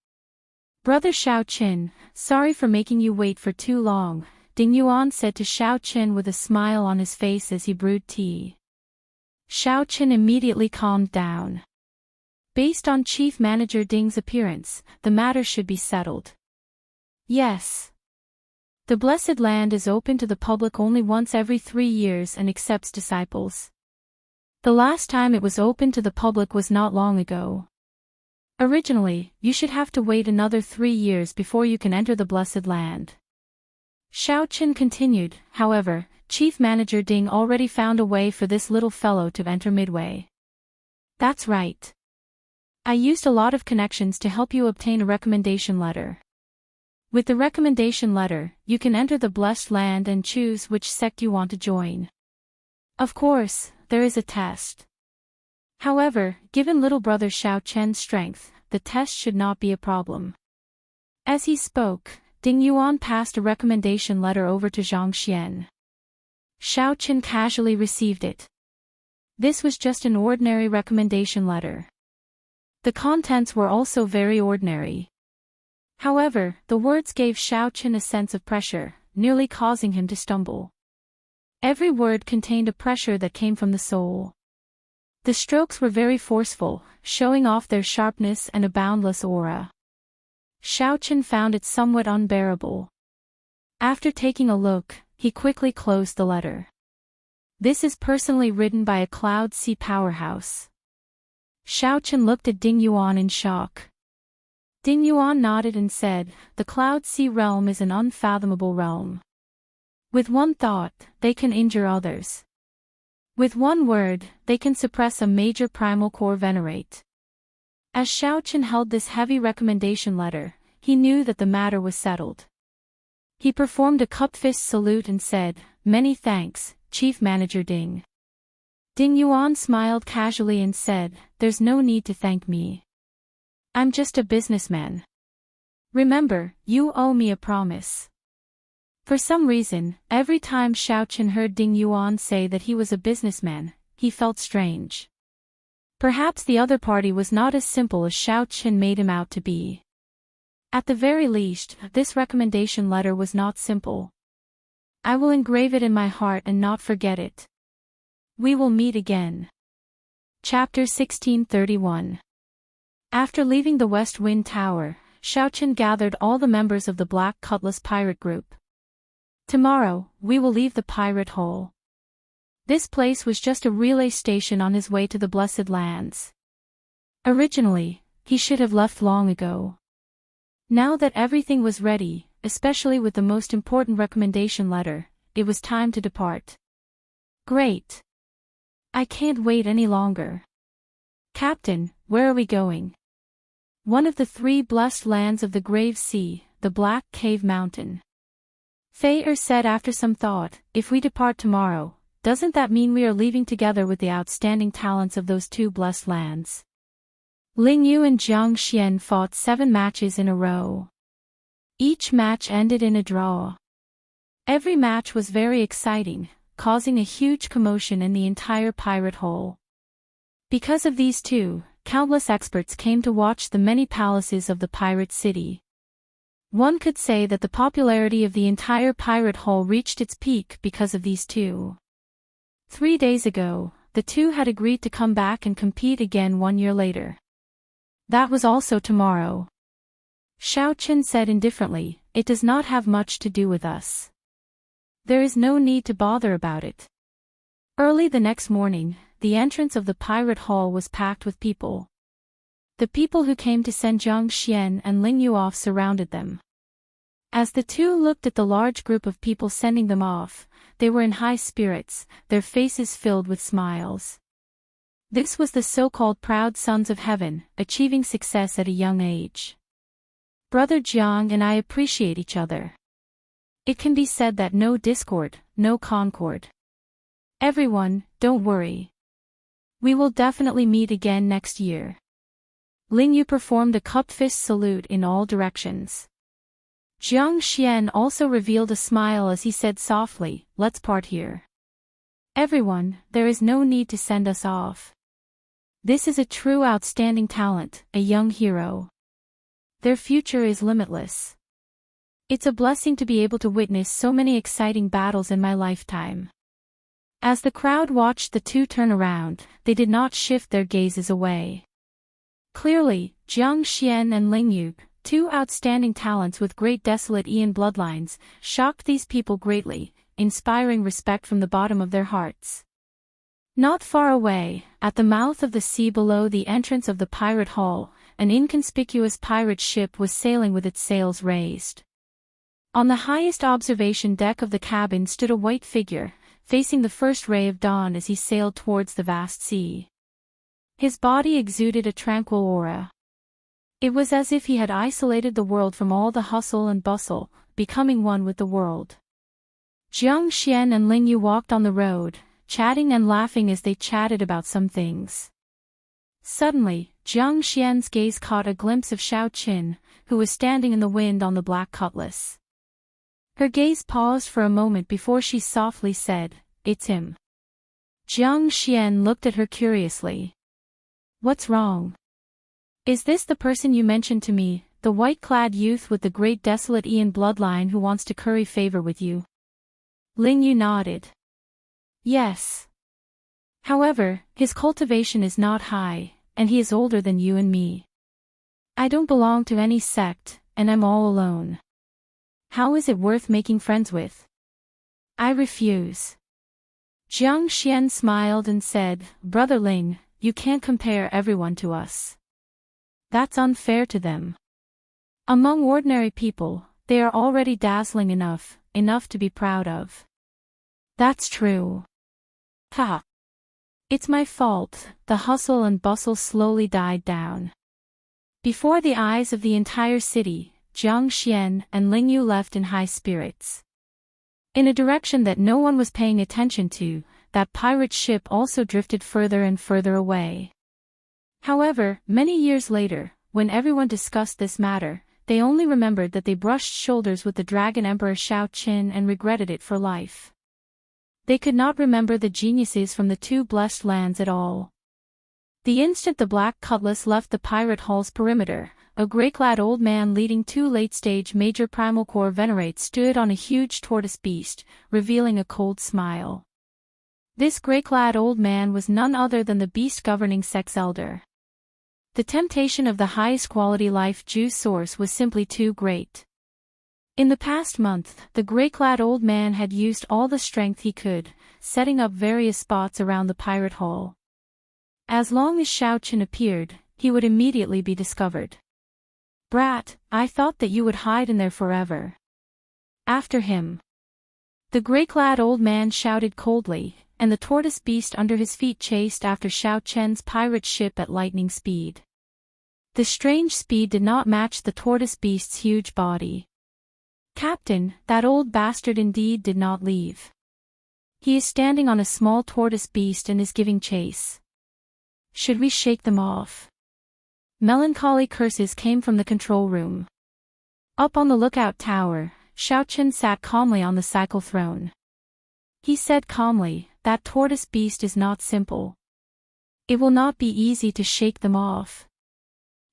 "Brother Xiao Chen, sorry for making you wait for too long," Ding Yuan said to Xiao Chen with a smile on his face as he brewed tea. Xiao Chen immediately calmed down. Based on Chief Manager Ding's appearance, the matter should be settled. Yes. The Blessed Land is open to the public only once every 3 years and accepts disciples. The last time it was open to the public was not long ago. Originally, you should have to wait another 3 years before you can enter the Blessed Land. Xiao Chen continued, however, Chief Manager Ding already found a way for this little fellow to enter midway. That's right. I used a lot of connections to help you obtain a recommendation letter. With the recommendation letter, you can enter the Blessed Land and choose which sect you want to join. Of course, there is a test. However, given little brother Xiao Chen's strength, the test should not be a problem. As he spoke, Ding Yuan passed a recommendation letter over to Zhang Xian. Xiao Chen casually received it. This was just an ordinary recommendation letter. The contents were also very ordinary. However, the words gave Xiao Chen a sense of pressure, nearly causing him to stumble. Every word contained a pressure that came from the soul. The strokes were very forceful, showing off their sharpness and a boundless aura. Xiao Chen found it somewhat unbearable. After taking a look, he quickly closed the letter. This is personally written by a Cloud Sea powerhouse. Xiao Chen looked at Ding Yuan in shock. Ding Yuan nodded and said, "The Cloud Sea realm is an unfathomable realm. With one thought, they can injure others. With one word, they can suppress a major primal core venerate." As Xiao Chen held this heavy recommendation letter, he knew that the matter was settled. He performed a cup-fist salute and said, "Many thanks, Chief Manager Ding." Ding Yuan smiled casually and said, "There's no need to thank me. I'm just a businessman. Remember, you owe me a promise." For some reason, every time Xiao Chen heard Ding Yuan say that he was a businessman, he felt strange. Perhaps the other party was not as simple as Xiao Chen made him out to be. At the very least, this recommendation letter was not simple. "I will engrave it in my heart and not forget it. We will meet again." Chapter 1631. After leaving the West Wind Tower, Xiaochen gathered all the members of the Black Cutlass pirate group. Tomorrow, we will leave the pirate hole. This place was just a relay station on his way to the Blessed Lands. Originally, he should have left long ago. Now that everything was ready, especially with the most important recommendation letter, it was time to depart. Great! I can't wait any longer. Captain, where are we going? One of the 3 blessed lands of the Grave Sea, the Black Cave Mountain. Fei said after some thought, if we depart tomorrow, doesn't that mean we are leaving together with the outstanding talents of those 2 blessed lands? Ling Yu and Jiang Xian fought 7 matches in a row. Each match ended in a draw. Every match was very exciting, causing a huge commotion in the entire pirate hole. Because of these 2, countless experts came to watch the many palaces of the pirate city. One could say that the popularity of the entire pirate hall reached its peak because of these 2. 3 days ago, the 2 had agreed to come back and compete again 1 year later. That was also tomorrow. Xiaochen said indifferently, it does not have much to do with us. There is no need to bother about it. Early the next morning, the entrance of the pirate hall was packed with people. The people who came to send Jiang Xian and Ling Yu off surrounded them. As the 2 looked at the large group of people sending them off, they were in high spirits, their faces filled with smiles. This was the so-called proud sons of heaven, achieving success at a young age. Brother Jiang and I appreciate each other. It can be said that no discord, no concord. Everyone, don't worry. We will definitely meet again next year. Ling Yu performed a cupped fist salute in all directions. Jiang Xian also revealed a smile as he said softly, let's part here. Everyone, there is no need to send us off. This is a true outstanding talent, a young hero. Their future is limitless. It's a blessing to be able to witness so many exciting battles in my lifetime. As the crowd watched the 2 turn around, they did not shift their gazes away. Clearly, Jiang Xian and Ling Yu, 2 outstanding talents with great desolate Ian bloodlines, shocked these people greatly, inspiring respect from the bottom of their hearts. Not far away, at the mouth of the sea below the entrance of the pirate hall, an inconspicuous pirate ship was sailing with its sails raised. On the highest observation deck of the cabin stood a white figure, facing the first ray of dawn as he sailed towards the vast sea. His body exuded a tranquil aura. It was as if he had isolated the world from all the hustle and bustle, becoming one with the world. Jiang Xian and Ling Yu walked on the road, chatting and laughing as they chatted about some things. Suddenly, Jiang Xian's gaze caught a glimpse of Xiaochen, who was standing in the wind on the Black Cutlass. Her gaze paused for a moment before she softly said, "It's him." Jiang Xian looked at her curiously. "What's wrong? Is this the person you mentioned to me, the white-clad youth with the great desolate Ian bloodline who wants to curry favor with you?" Ling Yu nodded. "Yes. However, his cultivation is not high, and he is older than you and me. I don't belong to any sect, and I'm all alone. How is it worth making friends with? I refuse." Jiang Xian smiled and said, "Brother Ling, you can't compare everyone to us. That's unfair to them. Among ordinary people, they are already dazzling enough to be proud of." "That's true. Ha! It's my fault." The hustle and bustle slowly died down. Before the eyes of the entire city, Jiang Xian and Ling Yu left in high spirits. In a direction that no one was paying attention to, that pirate ship also drifted further and further away. However, many years later, when everyone discussed this matter, they only remembered that they brushed shoulders with the Dragon Emperor Xiaochen and regretted it for life. They could not remember the geniuses from the 2 blessed lands at all. The instant the Black Cutlass left the pirate hall's perimeter, a grey-clad old man leading 2 late-stage major primal core venerates stood on a huge tortoise beast, revealing a cold smile. This grey-clad old man was none other than the beast governing sex elder. The temptation of the highest quality life juice source was simply too great. In the past month, the gray-clad old man had used all the strength he could, setting up various spots around the pirate hall. As long as Xiaochen appeared, he would immediately be discovered. "Brat, I thought that you would hide in there forever." "After him." The gray-clad old man shouted coldly, and the tortoise beast under his feet chased after Xiaochen's pirate ship at lightning speed. The strange speed did not match the tortoise beast's huge body. "Captain, that old bastard indeed did not leave. He is standing on a small tortoise beast and is giving chase. Should we shake them off?" Melancholy curses came from the control room. Up on the lookout tower, Xiaochen sat calmly on the cycle throne. He said calmly, "That tortoise beast is not simple. It will not be easy to shake them off.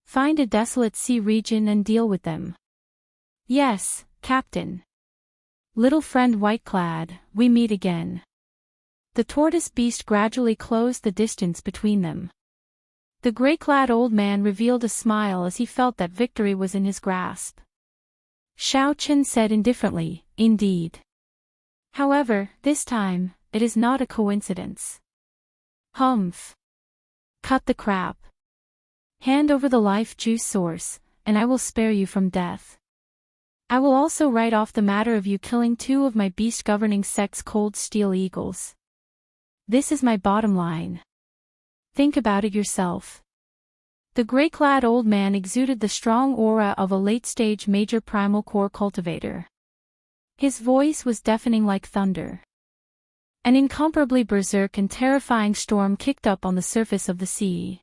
Find a desolate sea region and deal with them." "Yes, Captain. Little friend Whiteclad, we meet again." The tortoise beast gradually closed the distance between them. The gray-clad old man revealed a smile as he felt that victory was in his grasp. Xiaochen said indifferently, "Indeed. However, this time, it is not a coincidence." "Humph. Cut the crap. Hand over the life juice source, and I will spare you from death. I will also write off the matter of you killing 2 of my beast governing sect's cold steel eagles. This is my bottom line. Think about it yourself." The gray-clad old man exuded the strong aura of a late-stage major primal core cultivator. His voice was deafening like thunder. An incomparably berserk and terrifying storm kicked up on the surface of the sea.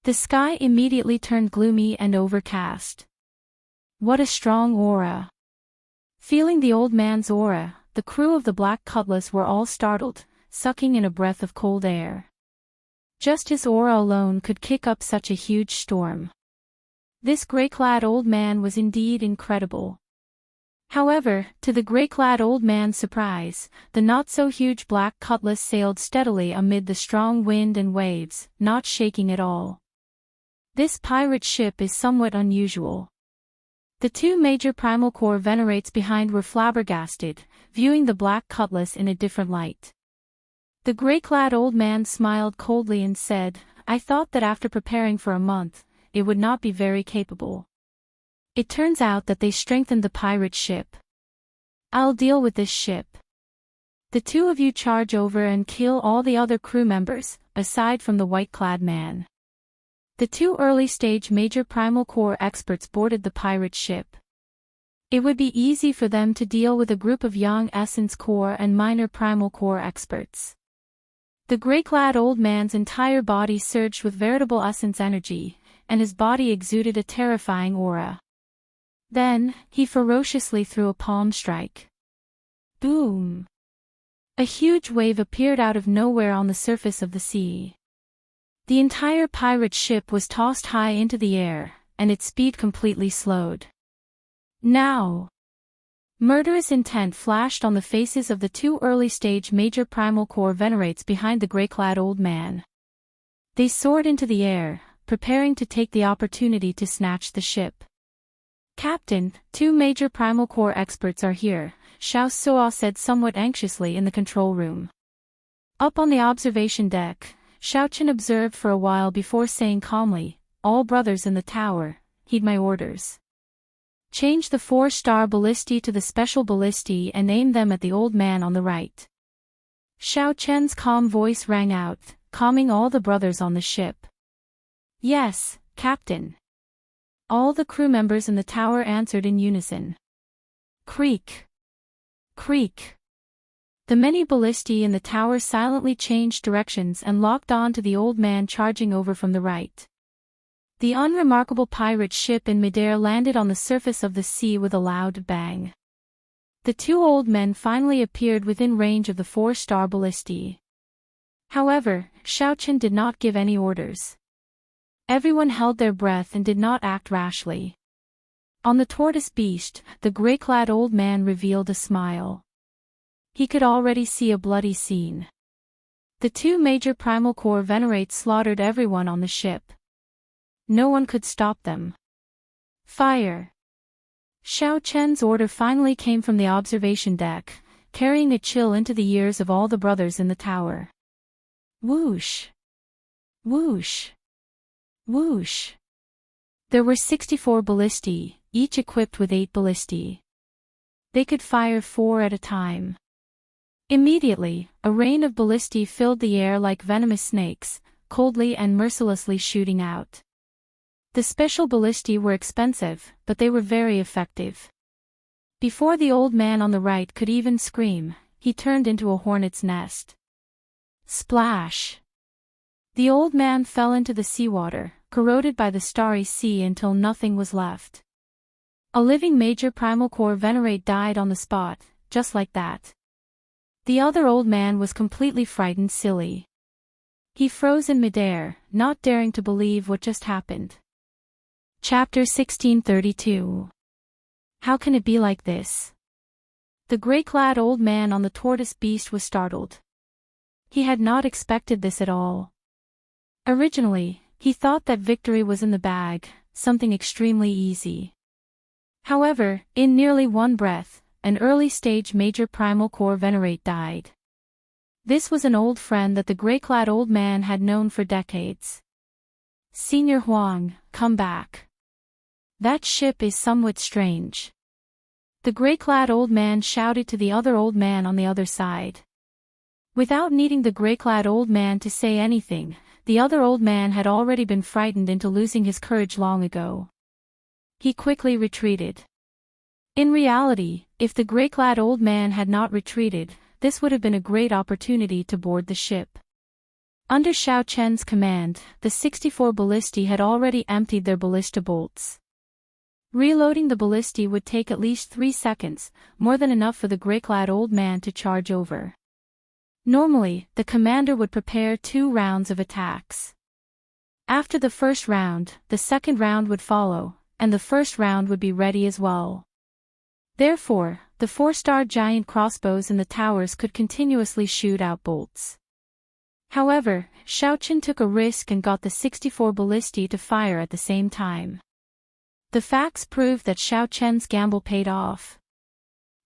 The sky immediately turned gloomy and overcast. What a strong aura! Feeling the old man's aura, the crew of the Black Cutlass were all startled, sucking in a breath of cold air. Just his aura alone could kick up such a huge storm. This gray-clad old man was indeed incredible. However, to the gray-clad old man's surprise, the not-so-huge Black Cutlass sailed steadily amid the strong wind and waves, not shaking at all. This pirate ship is somewhat unusual. The 2 major primal core venerates behind were flabbergasted, viewing the Black Cutlass in a different light. The gray-clad old man smiled coldly and said, "I thought that after preparing for a month, it would not be very capable. It turns out that they strengthened the pirate ship. I'll deal with this ship. The 2 of you charge over and kill all the other crew members, aside from the white-clad man." The 2 early-stage major primal core experts boarded the pirate ship. It would be easy for them to deal with a group of young essence core and minor primal core experts. The gray-clad old man's entire body surged with veritable essence energy, and his body exuded a terrifying aura. Then, he ferociously threw a palm strike. Boom! A huge wave appeared out of nowhere on the surface of the sea. The entire pirate ship was tossed high into the air, and its speed completely slowed. Now! Murderous intent flashed on the faces of the 2 early-stage major primal core venerates behind the gray-clad old man. They soared into the air, preparing to take the opportunity to snatch the ship. "Captain, 2 major primal core experts are here," Xiao Suo said somewhat anxiously in the control room. Up on the observation deck, Xiaochen observed for a while before saying calmly, "All brothers in the tower, heed my orders. Change the 4-star ballistae to the special ballistae and aim them at the old man on the right." Xiaochen's calm voice rang out, calming all the brothers on the ship. "Yes, Captain." All the crew members in the tower answered in unison. Creak! Creak! The many ballistae in the tower silently changed directions and locked on to the old man charging over from the right. The unremarkable pirate ship in midair landed on the surface of the sea with a loud bang. The 2 old men finally appeared within range of the 4-star ballistae. However, Xiaochen did not give any orders. Everyone held their breath and did not act rashly. On the tortoise beast, the gray-clad old man revealed a smile. He could already see a bloody scene. The 2 major primal core venerates slaughtered everyone on the ship. No one could stop them. Fire! Xiao Chen's order finally came from the observation deck, carrying a chill into the ears of all the brothers in the tower. Whoosh! Whoosh! Whoosh! There were 64 ballistae, each equipped with 8 ballistae. They could fire 4 at a time. Immediately, a rain of ballistae filled the air like venomous snakes, coldly and mercilessly shooting out. The special ballistae were expensive, but they were very effective. Before the old man on the right could even scream, he turned into a hornet's nest. Splash! The old man fell into the seawater, corroded by the starry sea until nothing was left. A living major primal core venerate died on the spot, just like that. The other old man was completely frightened silly. He froze in midair, not daring to believe what just happened. Chapter 1632. How can it be like this? The grey-clad old man on the tortoise beast was startled. He had not expected this at all. Originally, he thought that victory was in the bag, something extremely easy. However, in nearly one breath, an early-stage major primal core venerate died. This was an old friend that the grey-clad old man had known for decades. Senior Huang, come back. That ship is somewhat strange. The grey-clad old man shouted to the other old man on the other side. Without needing the grey-clad old man to say anything, the other old man had already been frightened into losing his courage long ago. He quickly retreated. In reality, if the grey-clad old man had not retreated, this would have been a great opportunity to board the ship. Under Xiao Chen's command, the 64 ballistae had already emptied their ballista bolts. Reloading the ballistae would take at least 3 seconds, more than enough for the grey-clad old man to charge over. Normally, the commander would prepare 2 rounds of attacks. After the first round, the second round would follow, and the first round would be ready as well. Therefore, the 4-star giant crossbows in the towers could continuously shoot out bolts. However, Xiao Chen took a risk and got the 64 ballistae to fire at the same time. The facts proved that Xiao Chen's gamble paid off.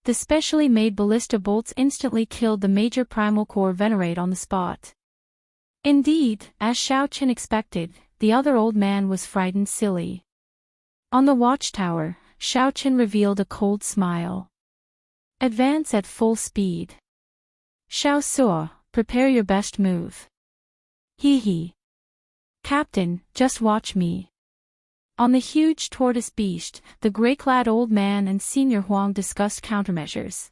The specially made ballista bolts instantly killed the major primal core venerate on the spot. Indeed, as Xiao Chen expected, the other old man was frightened silly. On the watchtower, Xiao Chen revealed a cold smile. Advance at full speed. Xiao Suo, prepare your best move. Hee hee. Captain, just watch me. On the huge tortoise beast, the grey-clad old man and Senior Huang discussed countermeasures.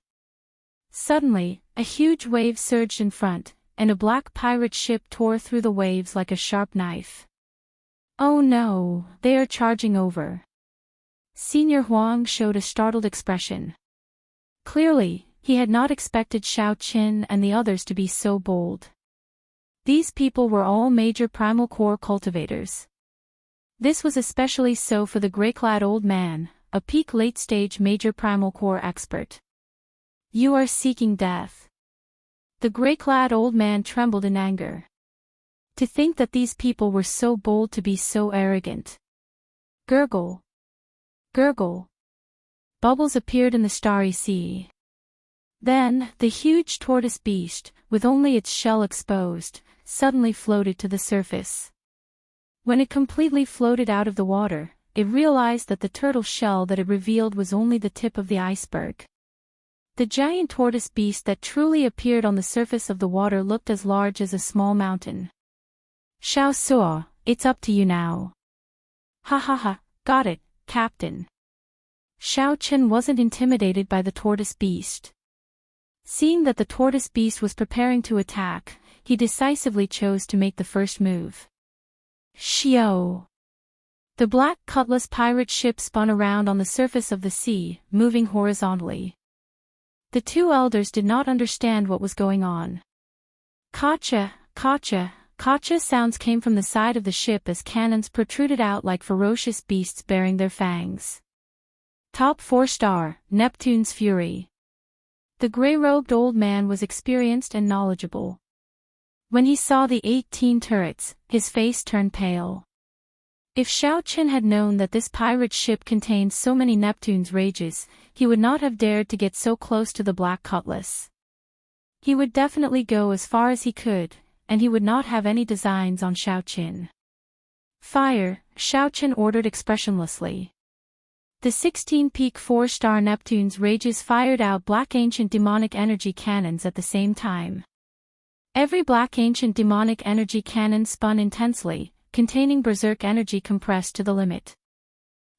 Suddenly, a huge wave surged in front, and a black pirate ship tore through the waves like a sharp knife. Oh no, they are charging over. Senior Huang showed a startled expression. Clearly, he had not expected Xiao Chen and the others to be so bold. These people were all major primal core cultivators. This was especially so for the grey-clad old man, a peak late-stage major primal core expert. You are seeking death. The grey-clad old man trembled in anger. To think that these people were so bold to be so arrogant. Gurgle. Gurgle. Bubbles appeared in the starry sea. Then, the huge tortoise beast, with only its shell exposed, suddenly floated to the surface. When it completely floated out of the water, it realized that the turtle shell that it revealed was only the tip of the iceberg. The giant tortoise beast that truly appeared on the surface of the water looked as large as a small mountain. Xiao Suo, it's up to you now. Ha ha ha, got it, Captain. Xiao Chen wasn't intimidated by the tortoise beast. Seeing that the tortoise beast was preparing to attack, he decisively chose to make the first move. Shio! The black cutlass pirate ship spun around on the surface of the sea, moving horizontally. The 2 elders did not understand what was going on. Kacha, kacha, kacha sounds came from the side of the ship as cannons protruded out like ferocious beasts bearing their fangs. Top 4-star, Neptune's Fury. The grey-robed old man was experienced and knowledgeable. When he saw the 18 turrets, his face turned pale. If Xiaoqin had known that this pirate ship contained so many Neptune's rages, he would not have dared to get so close to the Black Cutlass. He would definitely go as far as he could, and he would not have any designs on Xiaoqin. Fire, Xiaoqin ordered expressionlessly. The 16-peak 4-star Neptune's rages fired out black ancient demonic energy cannons at the same time. Every black ancient demonic energy cannon spun intensely, containing berserk energy compressed to the limit.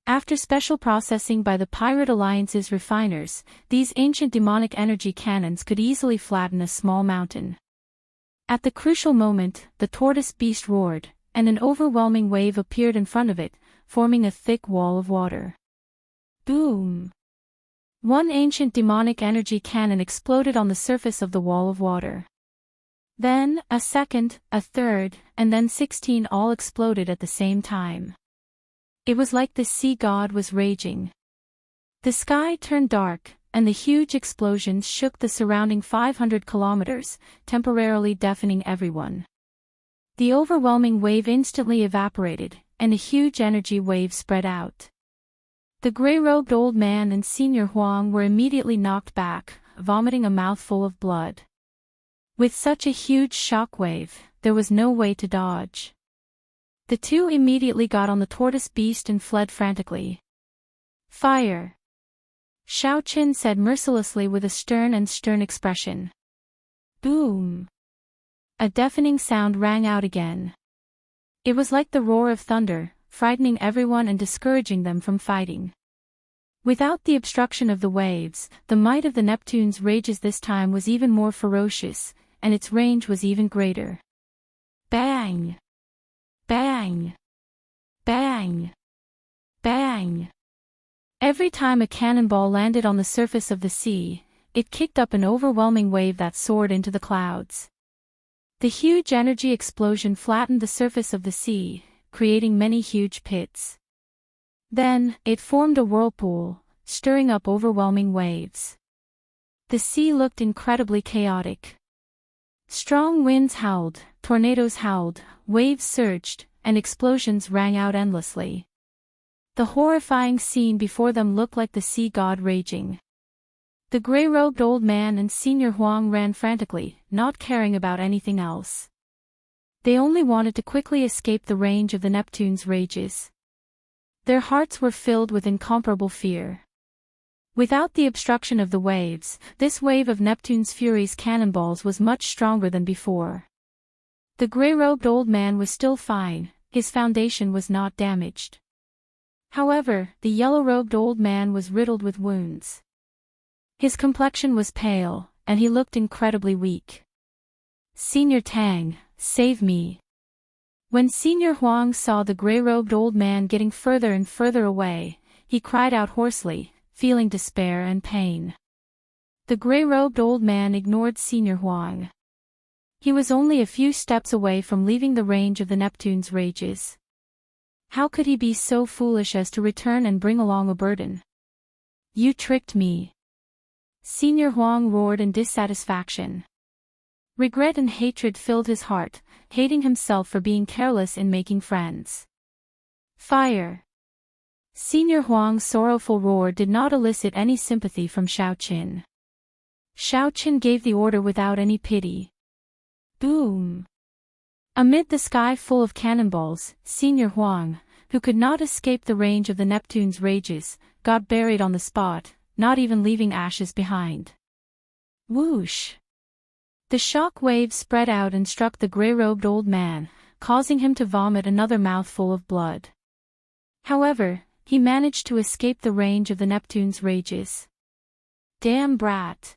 After special processing by the Pirate Alliance's refiners, these ancient demonic energy cannons could easily flatten a small mountain. At the crucial moment, the tortoise beast roared, and an overwhelming wave appeared in front of it, forming a thick wall of water. Boom! One ancient demonic energy cannon exploded on the surface of the wall of water. Then, a second, a third, and then 16 all exploded at the same time. It was like the sea god was raging. The sky turned dark, and the huge explosions shook the surrounding 500 kilometers, temporarily deafening everyone. The overwhelming wave instantly evaporated, and a huge energy wave spread out. The gray-robed old man and Senior Huang were immediately knocked back, vomiting a mouthful of blood. With such a huge shock wave, there was no way to dodge. The two immediately got on the tortoise beast and fled frantically. Fire! Xiaoqin said mercilessly with a stern expression. Boom! A deafening sound rang out again. It was like the roar of thunder, frightening everyone and discouraging them from fighting. Without the obstruction of the waves, the might of the Neptune's rages this time was even more ferocious, and its range was even greater. Bang! Bang! Bang! Bang! Every time a cannonball landed on the surface of the sea, it kicked up an overwhelming wave that soared into the clouds. The huge energy explosion flattened the surface of the sea, creating many huge pits. Then, it formed a whirlpool, stirring up overwhelming waves. The sea looked incredibly chaotic. Strong winds howled, tornadoes howled, waves surged, and explosions rang out endlessly. The horrifying scene before them looked like the sea god raging. The gray-robed old man and Senior Huang ran frantically, not caring about anything else. They only wanted to quickly escape the range of the Neptune's rages. Their hearts were filled with incomparable fear. Without the obstruction of the waves, this wave of Neptune's Fury's cannonballs was much stronger than before. The gray-robed old man was still fine, his foundation was not damaged. However, the yellow-robed old man was riddled with wounds. His complexion was pale, and he looked incredibly weak. Senior Tang, save me. When Senior Huang saw the gray-robed old man getting further and further away, he cried out hoarsely, feeling despair and pain. The gray-robed old man ignored Senior Huang. He was only a few steps away from leaving the range of the Neptune's rages. How could he be so foolish as to return and bring along a burden? You tricked me. Senior Huang roared in dissatisfaction. Regret and hatred filled his heart, hating himself for being careless in making friends. Fire! Senior Huang's sorrowful roar did not elicit any sympathy from Xiaoqin. Xiaoqin gave the order without any pity. Boom! Amid the sky full of cannonballs, Senior Huang, who could not escape the range of the Neptune's rages, got buried on the spot, not even leaving ashes behind. Whoosh! The shock wave spread out and struck the gray-robed old man, causing him to vomit another mouthful of blood. However, he managed to escape the range of the Neptune's rages. Damn brat!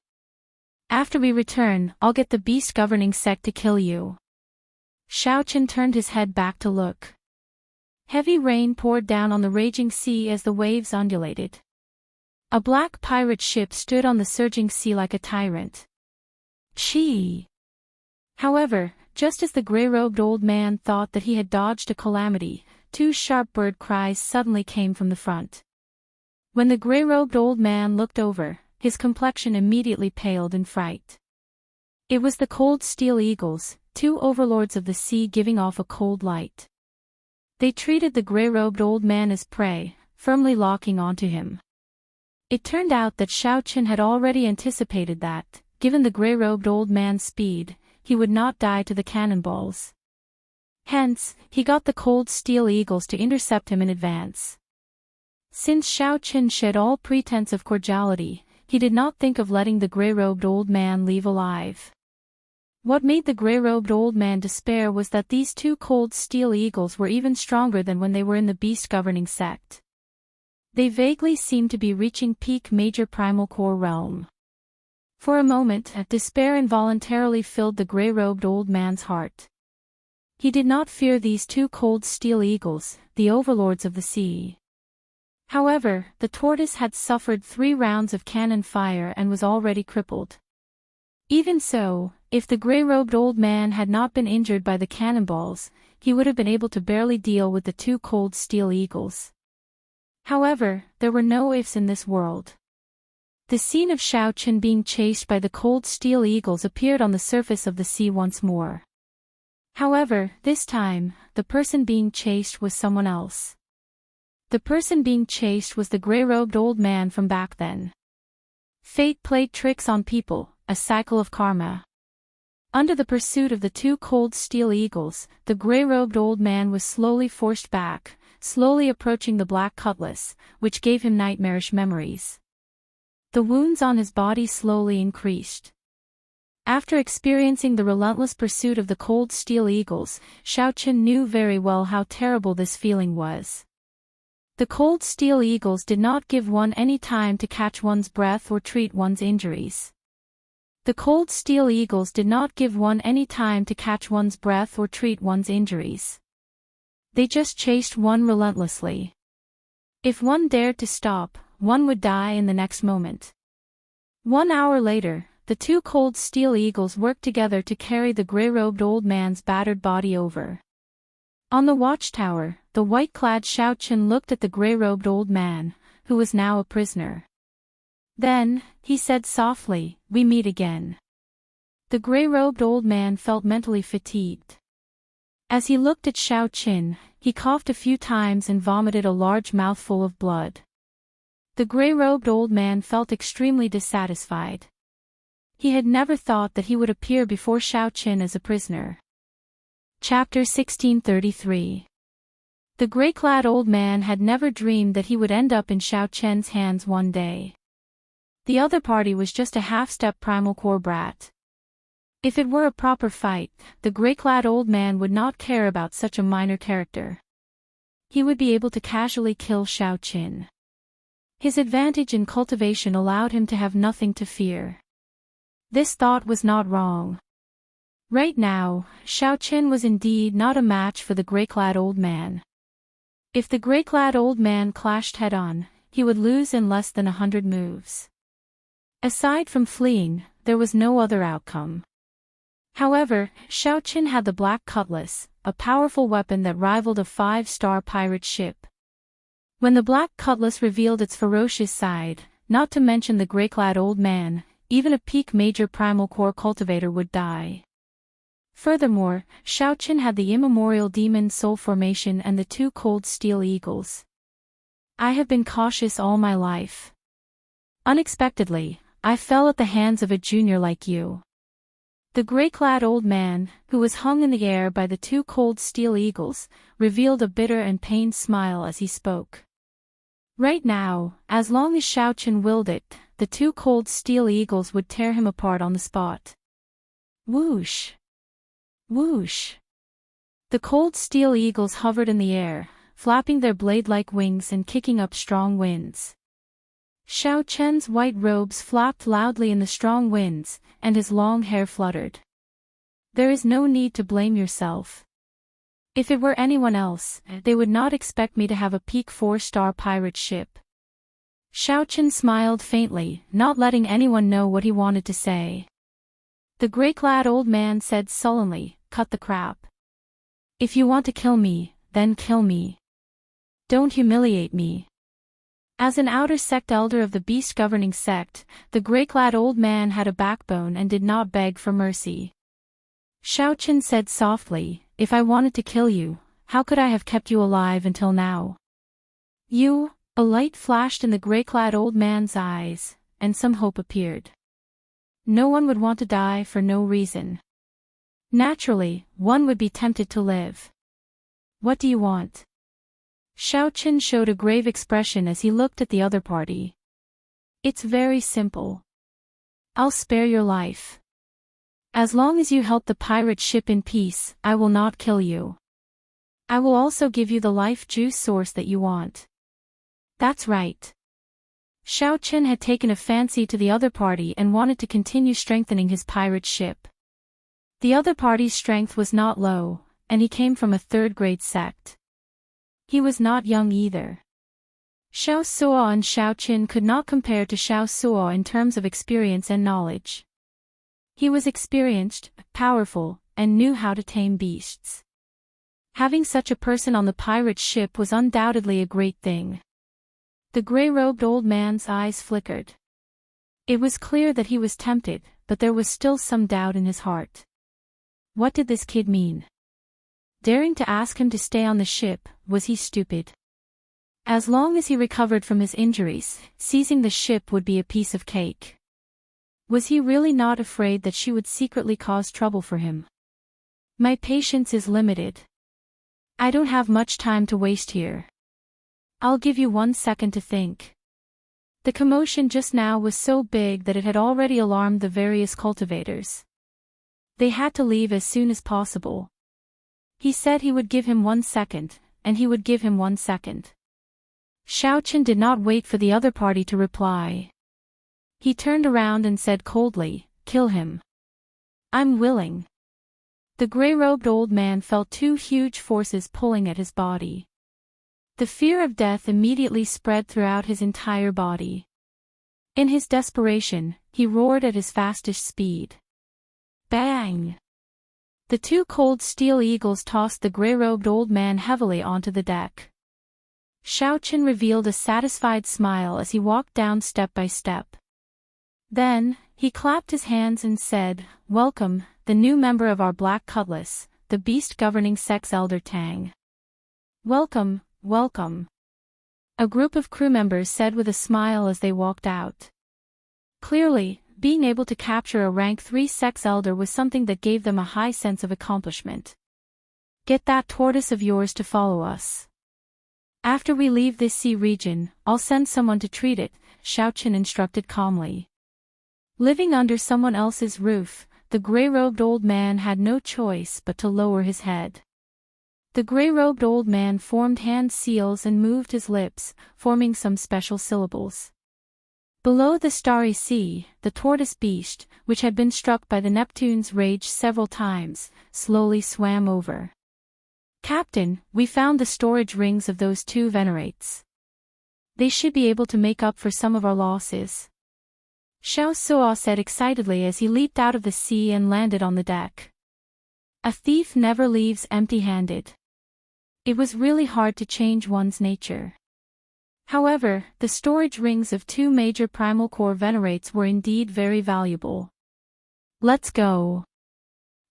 After we return, I'll get the beast governing sect to kill you. Xiaoqin turned his head back to look. Heavy rain poured down on the raging sea as the waves undulated. A black pirate ship stood on the surging sea like a tyrant. Chee! However, just as the gray-robed old man thought that he had dodged a calamity, two sharp bird cries suddenly came from the front. When the gray-robed old man looked over, his complexion immediately paled in fright. It was the cold steel eagles, two overlords of the sea giving off a cold light. They treated the gray-robed old man as prey, firmly locking onto him. It turned out that Xiaoqin had already anticipated that, given the gray-robed old man's speed, he would not die to the cannonballs. Hence, he got the cold steel eagles to intercept him in advance. Since Xiaoqin shed all pretense of cordiality, he did not think of letting the gray-robed old man leave alive. What made the gray-robed old man despair was that these two cold steel eagles were even stronger than when they were in the beast-governing sect. They vaguely seemed to be reaching peak major primal core realm. For a moment, despair involuntarily filled the gray-robed old man's heart. He did not fear these two cold steel eagles, the overlords of the sea. However, the tortoise had suffered 3 rounds of cannon fire and was already crippled. Even so, if the gray-robed old man had not been injured by the cannonballs, he would have been able to barely deal with the two cold steel eagles. However, there were no ifs in this world. The scene of Xiaoqin being chased by the cold steel eagles appeared on the surface of the sea once more. However, this time, the person being chased was someone else. The person being chased was the gray-robed old man from back then. Fate played tricks on people, a cycle of karma. Under the pursuit of the two cold steel eagles, the gray-robed old man was slowly forced back, slowly approaching the black cutlass, which gave him nightmarish memories. The wounds on his body slowly increased. After experiencing the relentless pursuit of the cold steel eagles, Xiaoqin knew very well how terrible this feeling was. The cold steel eagles did not give one any time to catch one's breath or treat one's injuries. The cold steel eagles did not give one any time to catch one's breath or treat one's injuries. They just chased one relentlessly. If one dared to stop, one would die in the next moment. 1 hour later, the two cold steel eagles worked together to carry the gray-robed old man's battered body over. On the watchtower, the white-clad Xiaoqin looked at the gray-robed old man, who was now a prisoner. Then, he said softly, "We meet again." The gray-robed old man felt mentally fatigued. As he looked at Xiaoqin, he coughed a few times and vomited a large mouthful of blood. The gray-robed old man felt extremely dissatisfied. He had never thought that he would appear before Xiaoqin as a prisoner. Chapter 1633. The gray-clad old man had never dreamed that he would end up in Xiaoqin's hands one day. The other party was just a half-step primal core brat. If it were a proper fight, the gray-clad old man would not care about such a minor character. He would be able to casually kill Xiaoqin. His advantage in cultivation allowed him to have nothing to fear. This thought was not wrong. Right now, Xiaoqin was indeed not a match for the gray-clad old man. If the gray-clad old man clashed head-on, he would lose in less than 100 moves. Aside from fleeing, there was no other outcome. However, Xiaoqin had the Black Cutlass, a powerful weapon that rivaled a 5-star pirate ship. When the Black Cutlass revealed its ferocious side, not to mention the gray-clad old man, even a peak major primal core cultivator would die. Furthermore, Xiaoqin had the immemorial demon soul formation and the two cold steel eagles. I have been cautious all my life. Unexpectedly, I fell at the hands of a junior like you. The gray-clad old man, who was hung in the air by the two cold steel eagles, revealed a bitter and pained smile as he spoke. Right now, as long as Xiaoqin willed it, the two cold steel eagles would tear him apart on the spot. Whoosh! Whoosh! The cold steel eagles hovered in the air, flapping their blade-like wings and kicking up strong winds. Xiaoqin's white robes flapped loudly in the strong winds, and his long hair fluttered. There is no need to blame yourself. If it were anyone else, they would not expect me to have a peak 4-star pirate ship. Xiaoqin smiled faintly, not letting anyone know what he wanted to say. The gray-clad old man said sullenly, "Cut the crap. If you want to kill me, then kill me. Don't humiliate me." As an outer sect elder of the beast-governing sect, the gray-clad old man had a backbone and did not beg for mercy. Xiaoqin said softly, "If I wanted to kill you, how could I have kept you alive until now? You, a light flashed in the gray-clad old man's eyes, and some hope appeared. No one would want to die for no reason. Naturally, one would be tempted to live. What do you want? Xiaoqin showed a grave expression as he looked at the other party. It's very simple. I'll spare your life. As long as you help the pirate ship in peace, I will not kill you. I will also give you the life juice source that you want. That's right. Xiaoqin had taken a fancy to the other party and wanted to continue strengthening his pirate ship. The other party's strength was not low, and he came from a third-grade sect. He was not young either. Xiao Suo and Xiaoqin could not compare to Xiao Suo in terms of experience and knowledge. He was experienced, powerful, and knew how to tame beasts. Having such a person on the pirate ship was undoubtedly a great thing. The gray-robed old man's eyes flickered. It was clear that he was tempted, but there was still some doubt in his heart. What did this kid mean? Daring to ask him to stay on the ship, was he stupid? As long as he recovered from his injuries, seizing the ship would be a piece of cake. Was he really not afraid that she would secretly cause trouble for him? My patience is limited. I don't have much time to waste here. I'll give you 1 second to think. The commotion just now was so big that it had already alarmed the various cultivators. They had to leave as soon as possible. He said he would give him 1 second, and he would give him 1 second. Xiaoqin did not wait for the other party to reply. He turned around and said coldly, "Kill him." "I'm willing." The gray-robed old man felt 2 huge forces pulling at his body. The fear of death immediately spread throughout his entire body. In his desperation, he roared at his fastest speed. Bang! The 2 cold steel eagles tossed the gray-robed old man heavily onto the deck. Xiaoqin revealed a satisfied smile as he walked down step by step. Then, he clapped his hands and said, "Welcome, the new member of our Black Cutlass, the beast governing sex Elder Tang." "Welcome, welcome," a group of crew members said with a smile as they walked out. Clearly, being able to capture a rank 3 sex elder was something that gave them a high sense of accomplishment. "Get that tortoise of yours to follow us. After we leave this sea region, I'll send someone to treat it," Xiaoqin instructed calmly. Living under someone else's roof, the gray-robed old man had no choice but to lower his head. The gray-robed old man formed hand seals and moved his lips, forming some special syllables. Below the starry sea, the tortoise beast, which had been struck by the Neptune's rage several times, slowly swam over. "Captain, we found the storage rings of those 2 venerates. They should be able to make up for some of our losses," Xiao Suo said excitedly as he leaped out of the sea and landed on the deck. A thief never leaves empty-handed. It was really hard to change one's nature. However, the storage rings of 2 major primal core venerates were indeed very valuable. "Let's go."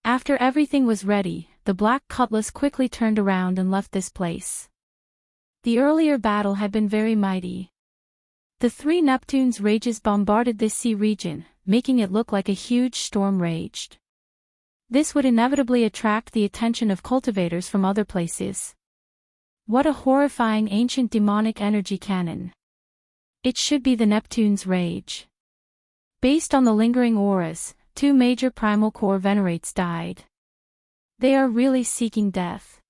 After everything was ready, the Black Cutlass quickly turned around and left this place. The earlier battle had been very mighty. The 3 Neptune's rages bombarded this sea region, making it look like a huge storm raged. This would inevitably attract the attention of cultivators from other places. What a horrifying ancient demonic energy cannon. It should be the Neptune's rage. Based on the lingering auras, 2 major primal core venerates died. They are really seeking death.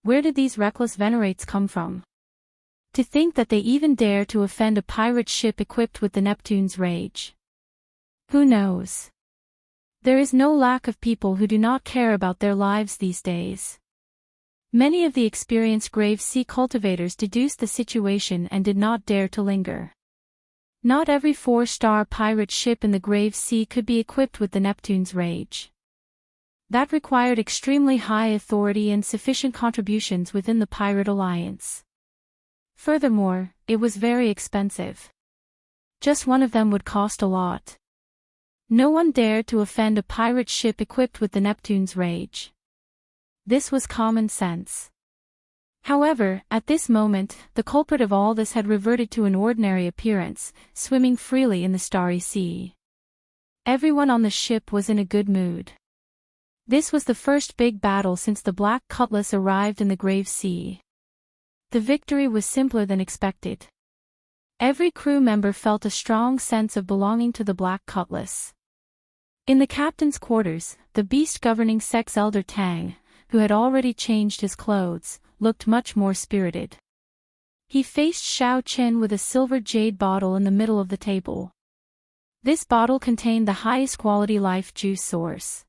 Where did these reckless venerates come from? To think that they even dare to offend a pirate ship equipped with the Neptune's rage. Who knows? There is no lack of people who do not care about their lives these days. Many of the experienced grave sea cultivators deduced the situation and did not dare to linger. Not every 4-star pirate ship in the grave sea could be equipped with the Neptune's rage. That required extremely high authority and sufficient contributions within the pirate alliance. Furthermore, it was very expensive. Just one of them would cost a lot. No one dared to offend a pirate ship equipped with the Neptune's rage. This was common sense. However, at this moment, the culprit of all this had reverted to an ordinary appearance, swimming freely in the starry sea. Everyone on the ship was in a good mood. This was the first big battle since the Black Cutlass arrived in the Grave Sea. The victory was simpler than expected. Every crew member felt a strong sense of belonging to the Black Cutlass. In the captain's quarters, the beast governing sex elder Tang, who had already changed his clothes, looked much more spirited. He faced Xiao Qin with a silver jade bottle in the middle of the table. This bottle contained the highest quality life juice source.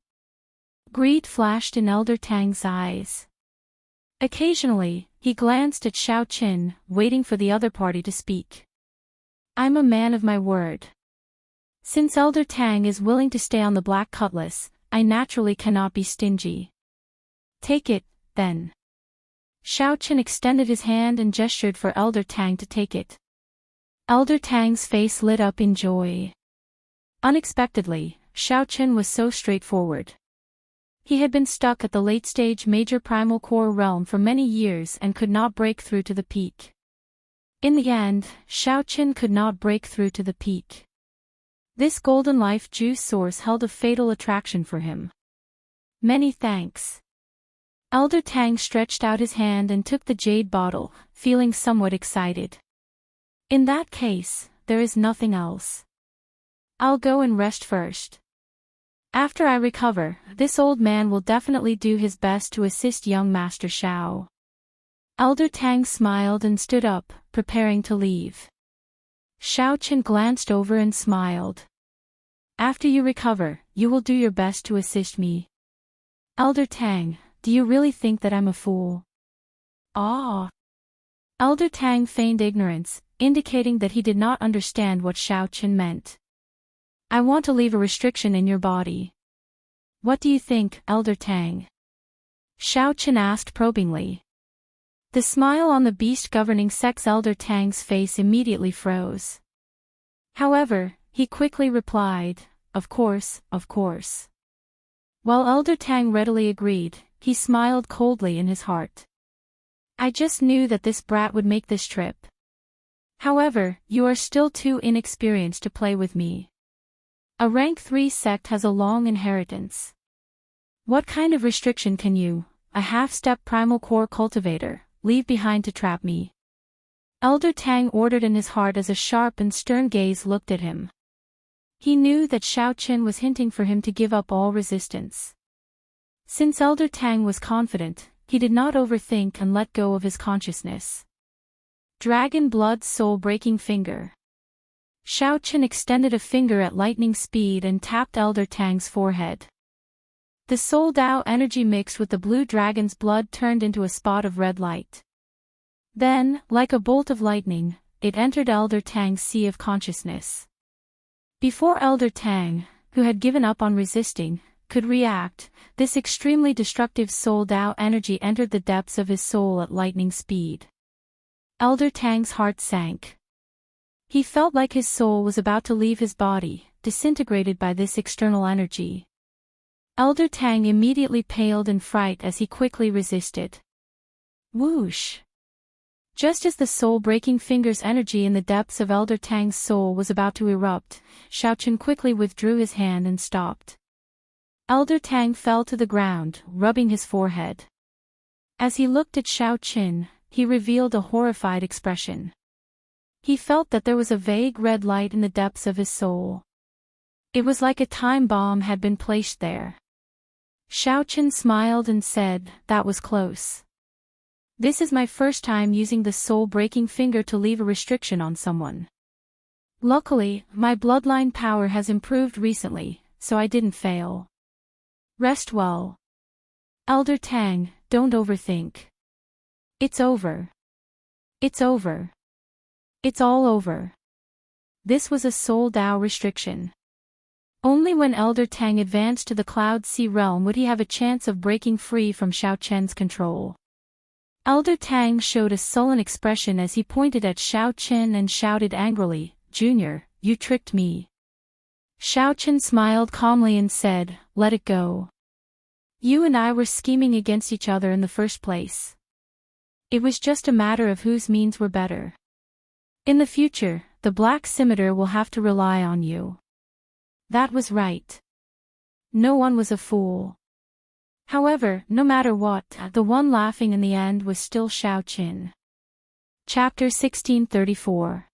Greed flashed in Elder Tang's eyes. Occasionally, he glanced at Xiao Qin, waiting for the other party to speak. I'm a man of my word. Since Elder Tang is willing to stay on the Black Cutlass, I naturally cannot be stingy. Take it, then. Xiao Qin extended his hand and gestured for Elder Tang to take it. Elder Tang's face lit up in joy. Unexpectedly, Xiao Qin was so straightforward. He had been stuck at the late-stage major primal core realm for many years and could not break through to the peak. In the end, Xiao Qin could not break through to the peak. This golden life juice source held a fatal attraction for him. Many thanks. Elder Tang stretched out his hand and took the jade bottle, feeling somewhat excited. In that case, there is nothing else. I'll go and rest first. After I recover, this old man will definitely do his best to assist young Master Xiao. Elder Tang smiled and stood up, preparing to leave. Xiao Qin glanced over and smiled. After you recover, you will do your best to assist me. Elder Tang, do you really think that I'm a fool? Ah. Elder Tang feigned ignorance, indicating that he did not understand what Xiao Qin meant. I want to leave a restriction in your body. What do you think, Elder Tang? Xiao Qin asked probingly. The smile on the beast governing sex Elder Tang's face immediately froze. However, he quickly replied, of course, of course. While Elder Tang readily agreed, he smiled coldly in his heart. I just knew that this brat would make this trip. However, you are still too inexperienced to play with me. A rank 3 sect has a long inheritance. What kind of restriction can you, a half-step primal core cultivator, leave behind to trap me? Elder Tang ordered in his heart as a sharp and stern gaze looked at him. He knew that Xiao Qin was hinting for him to give up all resistance. Since Elder Tang was confident, he did not overthink and let go of his consciousness. Dragon Blood Soul-Breaking Finger. Xiao Qin extended a finger at lightning speed and tapped Elder Tang's forehead. The Soul Dao energy mixed with the blue dragon's blood turned into a spot of red light. Then, like a bolt of lightning, it entered Elder Tang's sea of consciousness. Before Elder Tang, who had given up on resisting, could react, this extremely destructive Soul Dao energy entered the depths of his soul at lightning speed. Elder Tang's heart sank. He felt like his soul was about to leave his body, disintegrated by this external energy. Elder Tang immediately paled in fright as he quickly resisted. Whoosh! Just as the soul-breaking finger's energy in the depths of Elder Tang's soul was about to erupt, Xiao Qin quickly withdrew his hand and stopped. Elder Tang fell to the ground, rubbing his forehead. As he looked at Xiao Qin, he revealed a horrified expression. He felt that there was a vague red light in the depths of his soul. It was like a time bomb had been placed there. Xiao Qin smiled and said, "That was close. This is my first time using the soul-breaking finger to leave a restriction on someone. Luckily, my bloodline power has improved recently, so I didn't fail. Rest well. Elder Tang, don't overthink. It's over. It's over. It's all over." This was a Soul Dao restriction. Only when Elder Tang advanced to the Cloud Sea realm would he have a chance of breaking free from Xiao Qian's control. Elder Tang showed a sullen expression as he pointed at Xiao Qin and shouted angrily, "Junior, you tricked me." Xiao Qin smiled calmly and said, "Let it go. You and I were scheming against each other in the first place. It was just a matter of whose means were better. In the future, the Black Scimitar will have to rely on you. That was right. No one was a fool. However, no matter what, the one laughing in the end was still Xiaoqin. Chapter 1634.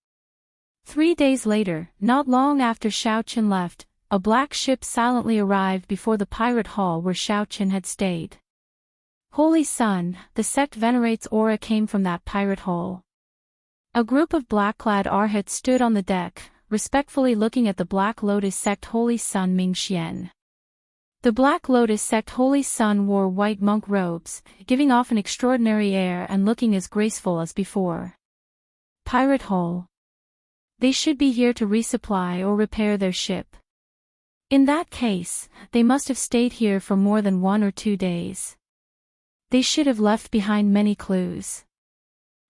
3 days later, not long after Xiaoqin left, a black ship silently arrived before the pirate hall where Xiaoqin had stayed. Holy Sun, the sect venerates aura came from that pirate hall. A group of black-clad arhats stood on the deck, respectfully looking at the Black Lotus sect Holy Sun Mingxian. The Black Lotus sect Holy Sun wore white monk robes, giving off an extraordinary air and looking as graceful as before. Pirate Hall. They should be here to resupply or repair their ship. In that case, they must have stayed here for more than 1 or 2 days. They should have left behind many clues.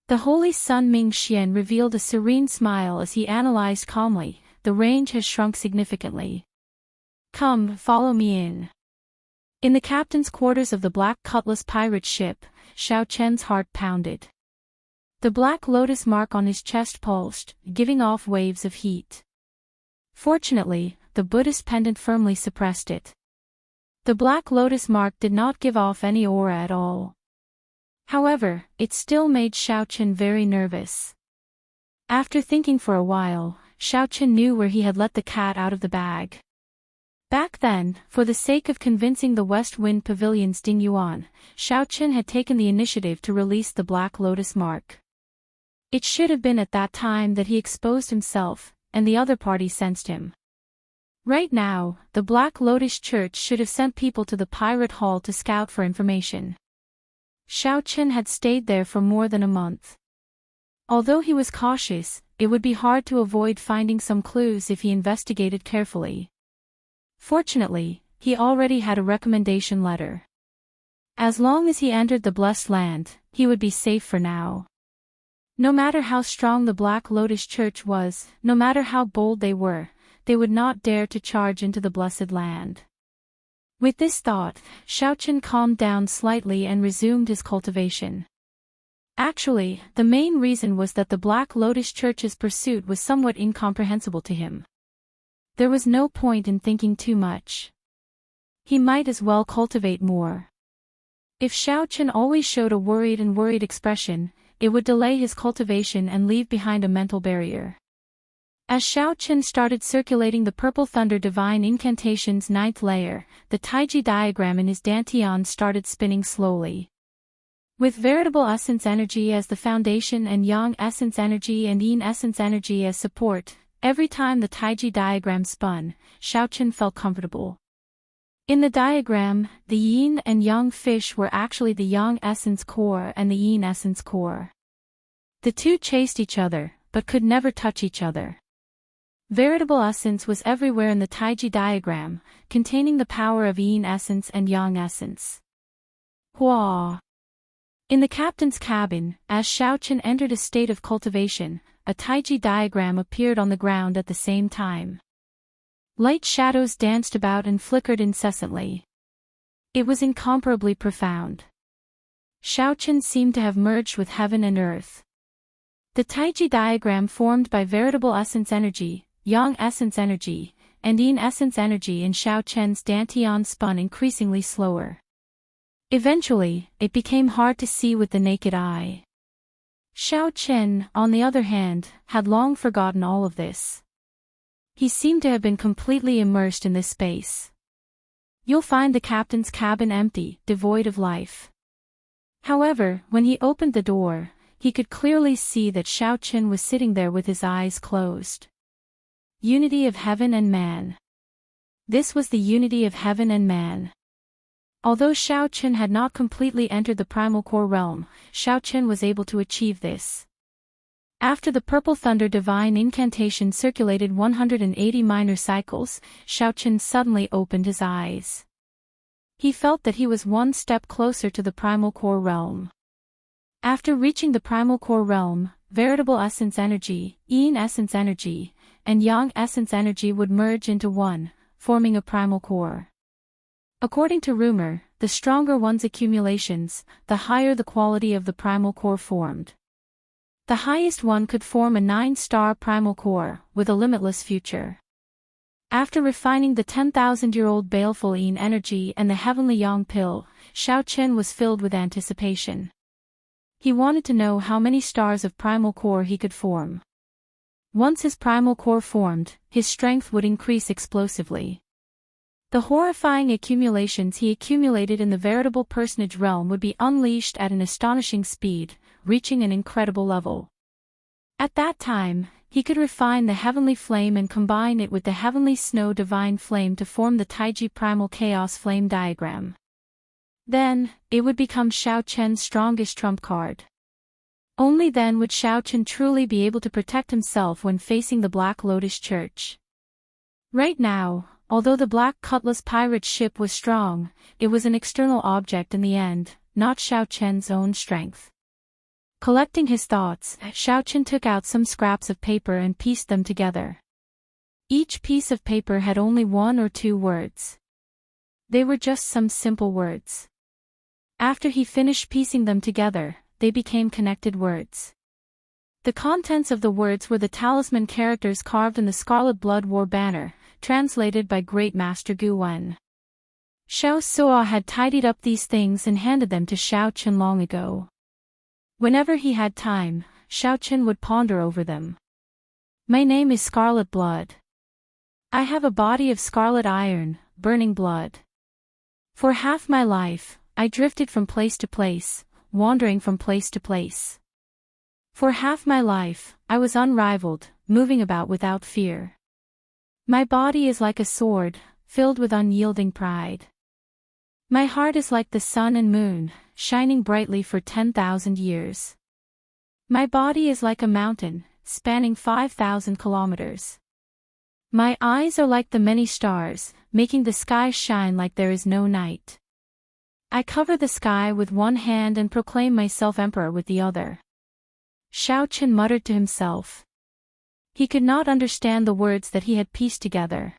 The Holy Sun Mingxian revealed a serene smile as he analyzed calmly, the range has shrunk significantly. Come, follow me in. In the captain's quarters of the Black Cutlass pirate ship, Xiaoqian's heart pounded. The Black Lotus mark on his chest pulsed, giving off waves of heat. Fortunately, the Buddhist pendant firmly suppressed it. The Black Lotus mark did not give off any aura at all. However, it still made Xiaoqin very nervous. After thinking for a while, Xiaoqin knew where he had let the cat out of the bag. Back then, for the sake of convincing the West Wind Pavilion's Ding Yuan, Xiaoqin had taken the initiative to release the Black Lotus mark. It should have been at that time that he exposed himself, and the other party sensed him. Right now, the Black Lotus Church should have sent people to the pirate hall to scout for information. Xiaoqin had stayed there for more than a month. Although he was cautious, it would be hard to avoid finding some clues if he investigated carefully. Fortunately, he already had a recommendation letter. As long as he entered the Blessed Land, he would be safe for now. No matter how strong the Black Lotus Church was, no matter how bold they were, they would not dare to charge into the Blessed Land. With this thought, Xiaoqin calmed down slightly and resumed his cultivation. Actually, the main reason was that the Black Lotus Church's pursuit was somewhat incomprehensible to him. There was no point in thinking too much. He might as well cultivate more. If Xiaoqin always showed a worried expression, it would delay his cultivation and leave behind a mental barrier. As Xiaoqin started circulating the Purple Thunder Divine Incantation's 9th layer, the Taiji diagram in his dantian started spinning slowly. With veritable essence energy as the foundation and yang essence energy and yin essence energy as support, every time the Taiji diagram spun, Xiaoqin felt comfortable. In the diagram, the yin and yang fish were actually the yang essence core and the yin essence core. The two chased each other, but could never touch each other. Veritable essence was everywhere in the Taiji diagram, containing the power of yin essence and yang essence. Hua! In the captain's cabin, as Xiaoqin entered a state of cultivation, a Taiji diagram appeared on the ground at the same time. Light shadows danced about and flickered incessantly. It was incomparably profound. Xiaoqin seemed to have merged with heaven and earth. The Taiji diagram formed by veritable essence energy, yang essence energy, and yin essence energy in Xiaoqian's dantian spun increasingly slower. Eventually, it became hard to see with the naked eye. Xiaoqin, on the other hand, had long forgotten all of this. He seemed to have been completely immersed in this space. You'll find the captain's cabin empty, devoid of life. However, when he opened the door, he could clearly see that Xiaoqin was sitting there with his eyes closed. Unity of heaven and man. This was the unity of heaven and man. Although Xiaoqin had not completely entered the primal core realm, Xiaoqin was able to achieve this. After the Purple Thunder Divine Incantation circulated 180 minor cycles, Xiaoqin suddenly opened his eyes. He felt that he was one step closer to the primal core realm. After reaching the primal core realm, veritable essence energy, yin essence energy, and yang essence energy would merge into one, forming a primal core. According to rumor, the stronger one's accumulations, the higher the quality of the primal core formed. The highest one could form a 9-star primal core, with a limitless future. After refining the 10,000-year-old baleful yin energy and the heavenly yang pill, Xiao Chen was filled with anticipation. He wanted to know how many stars of primal core he could form. Once his primal core formed, his strength would increase explosively. The horrifying accumulations he accumulated in the veritable personage realm would be unleashed at an astonishing speed, reaching an incredible level. At that time, he could refine the heavenly flame and combine it with the heavenly snow divine flame to form the Taiji primal chaos flame diagram. Then, it would become Xiao Chen's strongest trump card. Only then would Xiao Chen truly be able to protect himself when facing the Black Lotus Church. Right now, although the Black Cutlass pirate ship was strong, it was an external object in the end, not Xiao Chen's own strength. Collecting his thoughts, Xiao Chen took out some scraps of paper and pieced them together. Each piece of paper had only 1 or 2 words. They were just some simple words. After he finished piecing them together, they became connected words. The contents of the words were the talisman characters carved in the Scarlet Blood War banner, translated by Great Master Gu Wen. Xiao Suo had tidied up these things and handed them to Xiao Chen long ago. Whenever he had time, Xiao Chen would ponder over them. My name is Scarlet Blood. I have a body of scarlet iron, burning blood. For half my life, I drifted from place to place, wandering from place to place. For half my life, I was unrivaled, moving about without fear. My body is like a sword, filled with unyielding pride. My heart is like the sun and moon, shining brightly for 10,000 years. My body is like a mountain, spanning 5,000 kilometers. My eyes are like the many stars, making the sky shine like there is no night. I cover the sky with one hand and proclaim myself emperor with the other. Xiao Chen muttered to himself. He could not understand the words that he had pieced together.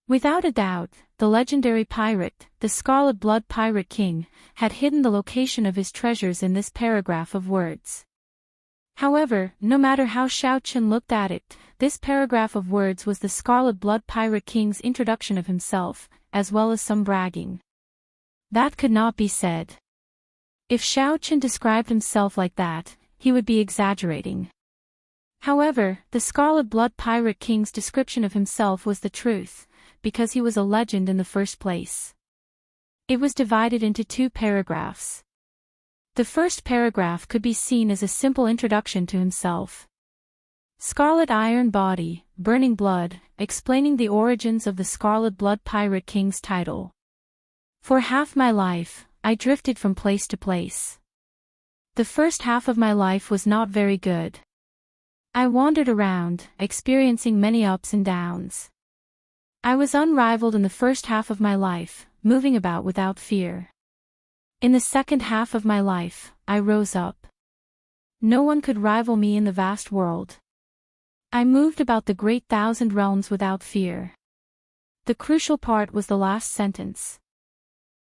Without a doubt, the legendary pirate, the Scarlet Blood Pirate King, had hidden the location of his treasures in this paragraph of words. However, no matter how Xiao Chen looked at it, this paragraph of words was the Scarlet Blood Pirate King's introduction of himself, as well as some bragging. That could not be said. If Xiao Chen described himself like that, he would be exaggerating. However, the Scarlet Blood Pirate King's description of himself was the truth, because he was a legend in the first place. It was divided into 2 paragraphs. The first paragraph could be seen as a simple introduction to himself. Scarlet Iron Body, Burning Blood, explaining the origins of the Scarlet Blood Pirate King's title. For half my life, I drifted from place to place. The first half of my life was not very good. I wandered around, experiencing many ups and downs. I was unrivaled in the first half of my life, moving about without fear. In the second half of my life, I rose up. No one could rival me in the vast world. I moved about the great 1,000 realms without fear. The crucial part was the last sentence.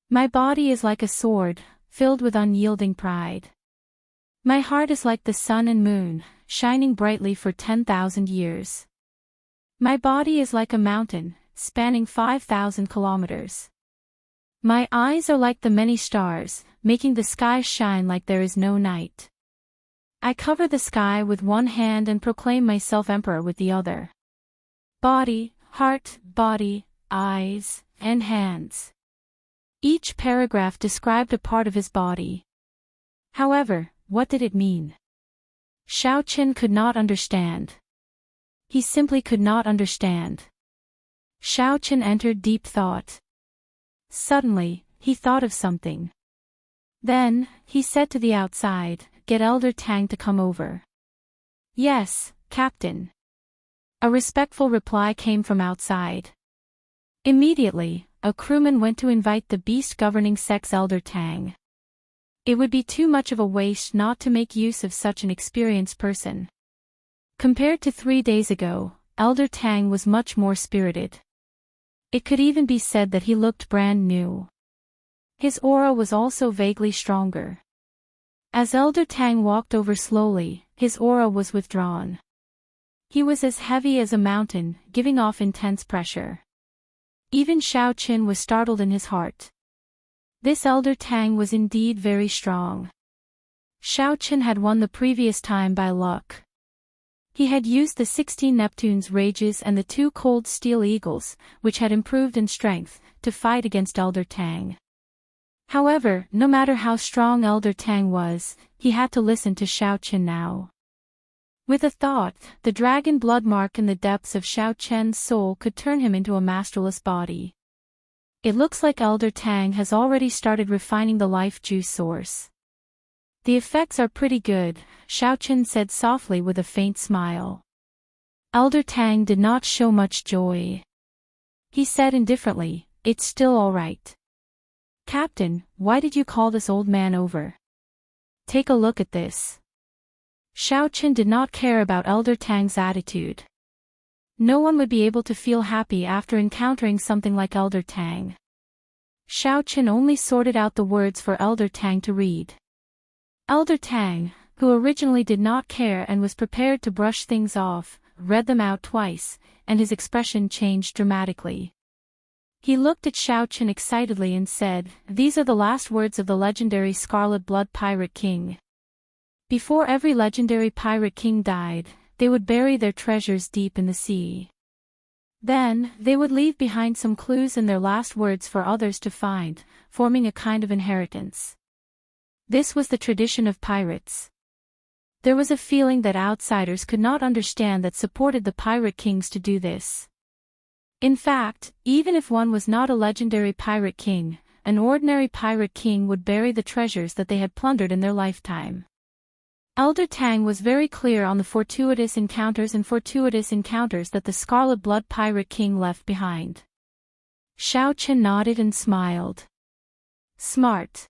My body is like a sword, filled with unyielding pride. My heart is like the sun and moon, shining brightly for 10,000 years. My body is like a mountain, spanning 5,000 kilometers. My eyes are like the many stars, making the sky shine like there is no night. I cover the sky with one hand and proclaim myself emperor with the other. Body, heart, body, eyes, and hands. Each paragraph described a part of his body. However, what did it mean? Xiao Chen could not understand. He simply could not understand. Xiao Chen entered deep thought. Suddenly, he thought of something. Then, he said to the outside, "Get Elder Tang to come over." "Yes, Captain." A respectful reply came from outside. Immediately, a crewman went to invite the beast governing sex Elder Tang. It would be too much of a waste not to make use of such an experienced person. Compared to 3 days ago, Elder Tang was much more spirited. It could even be said that he looked brand new. His aura was also vaguely stronger. As Elder Tang walked over slowly, his aura was withdrawn. He was as heavy as a mountain, giving off intense pressure. Even Xiao Qin was startled in his heart. This Elder Tang was indeed very strong. Xiao Qin had won the previous time by luck. He had used the 16 Neptune's rages and the 2 cold steel eagles, which had improved in strength, to fight against Elder Tang. However, no matter how strong Elder Tang was, he had to listen to Xiao Qin now. With a thought, the dragon blood mark in the depths of Xiao Qin's soul could turn him into a masterless body. It looks like Elder Tang has already started refining the life juice source. The effects are pretty good, Xiao Qin said softly with a faint smile. Elder Tang did not show much joy. He said indifferently, "It's still all right. Captain, why did you call this old man over? Take a look at this." Xiao Qin did not care about Elder Tang's attitude. No one would be able to feel happy after encountering something like Elder Tang. Xiao Qin only sorted out the words for Elder Tang to read. Elder Tang, who originally did not care and was prepared to brush things off, read them out twice, and his expression changed dramatically. He looked at Xiao Qin excitedly and said, "These are the last words of the legendary Scarlet Blood Pirate King. Before every legendary pirate king died, they would bury their treasures deep in the sea. Then, they would leave behind some clues in their last words for others to find, forming a kind of inheritance. This was the tradition of pirates. There was a feeling that outsiders could not understand that supported the pirate kings to do this. In fact, even if one was not a legendary pirate king, an ordinary pirate king would bury the treasures that they had plundered in their lifetime." Elder Tang was very clear on the fortuitous encounters that the Scarlet Blood Pirate King left behind. Xiao Qin nodded and smiled. "Smart.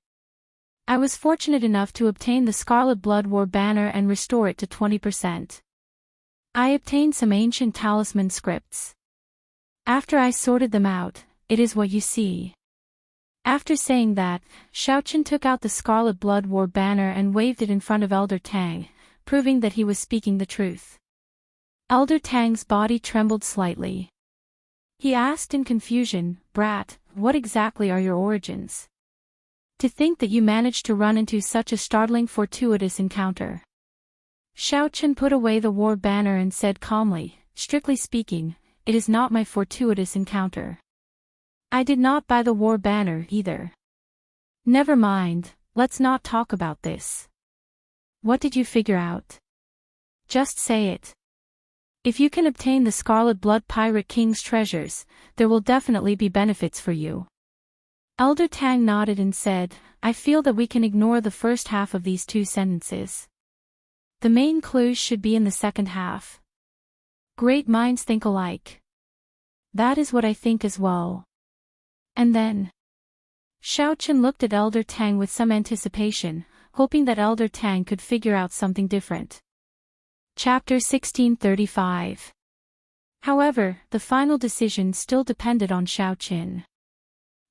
I was fortunate enough to obtain the Scarlet Blood War banner and restore it to 20%. I obtained some ancient talisman scripts. After I sorted them out, it is what you see." After saying that, Xiao Qin took out the Scarlet Blood War banner and waved it in front of Elder Tang, proving that he was speaking the truth. Elder Tang's body trembled slightly. He asked in confusion, "Brat, what exactly are your origins? To think that you managed to run into such a startling fortuitous encounter." Xiao Qin put away the war banner and said calmly, "Strictly speaking, it is not my fortuitous encounter. I did not buy the war banner either." "Never mind, let's not talk about this. What did you figure out? Just say it. If you can obtain the Scarlet Blood Pirate King's treasures, there will definitely be benefits for you." Elder Tang nodded and said, "I feel that we can ignore the first half of these 2 sentences. The main clues should be in the second half. Great minds think alike. That is what I think as well." And then, Xiao Qin looked at Elder Tang with some anticipation, hoping that Elder Tang could figure out something different. Chapter 1635. However, the final decision still depended on Xiao Qin.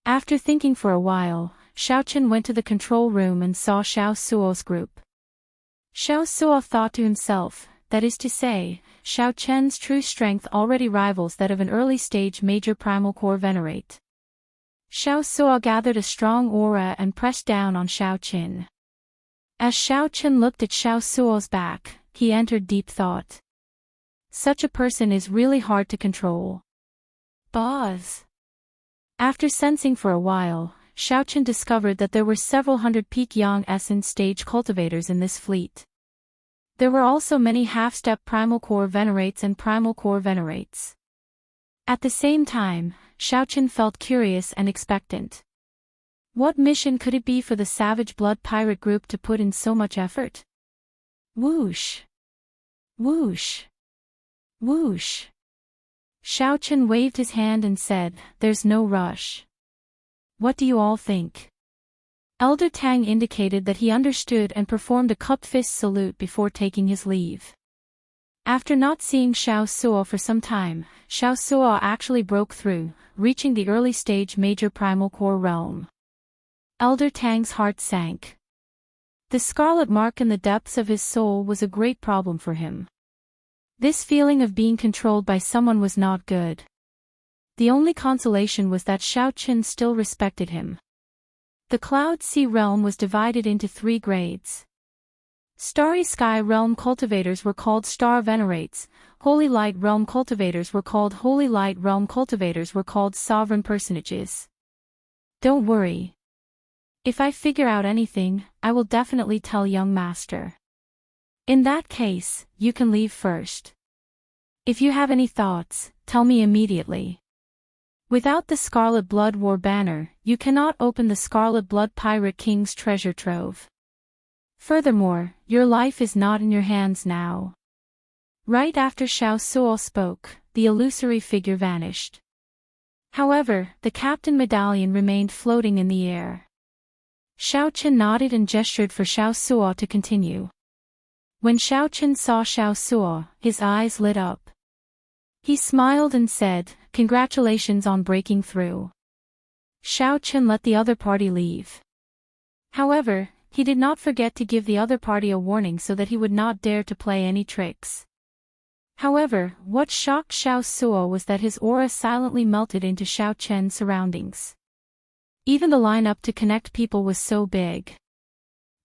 After thinking for a while, Xiao Qin went to the control room and saw Xiao Suo's group. Xiao Suo thought to himself, that is to say, Xiao Qin's true strength already rivals that of an early-stage major primal core venerate. Xiao Suo gathered a strong aura and pressed down on Xiao Qin. As Xiao Qin looked at Xiao Suo's back, he entered deep thought. Such a person is really hard to control. Buzz. After sensing for a while, Xiao Qin discovered that there were several hundred peak yang essence stage cultivators in this fleet. There were also many half-step primal core venerates and primal core venerates. At the same time, Xiao Qin felt curious and expectant. What mission could it be for the Savage Blood Pirate group to put in so much effort? Whoosh! Whoosh! Whoosh! Xiao Qin waved his hand and said, "There's no rush. What do you all think?" Elder Tang indicated that he understood and performed a cupped fist salute before taking his leave. After not seeing Xiao Suo for some time, Xiao Suo actually broke through, reaching the early stage major primal core realm. Elder Tang's heart sank. The scarlet mark in the depths of his soul was a great problem for him. This feeling of being controlled by someone was not good. The only consolation was that Xiao Qin still respected him. The Cloud Sea realm was divided into 3 grades. Starry Sky realm cultivators were called Star Venerates, Holy Light realm cultivators were called Holy Light realm cultivators were called Sovereign Personages. Don't worry. If I figure out anything, I will definitely tell young master. In that case, you can leave first. If you have any thoughts, tell me immediately. Without the Scarlet Blood War banner, you cannot open the Scarlet Blood Pirate King's treasure trove. Furthermore, your life is not in your hands now. Right after Xiao Suo spoke, the illusory figure vanished. However, the captain medallion remained floating in the air. Xiao Qin nodded and gestured for Xiao Suo to continue. When Xiao Qin saw Xiao Suo, his eyes lit up. He smiled and said, "Congratulations on breaking through." Xiao Qin let the other party leave. However, he did not forget to give the other party a warning so that he would not dare to play any tricks. However, what shocked Xiao Suo was that his aura silently melted into Xiao Qian's surroundings. Even the lineup to connect people was so big.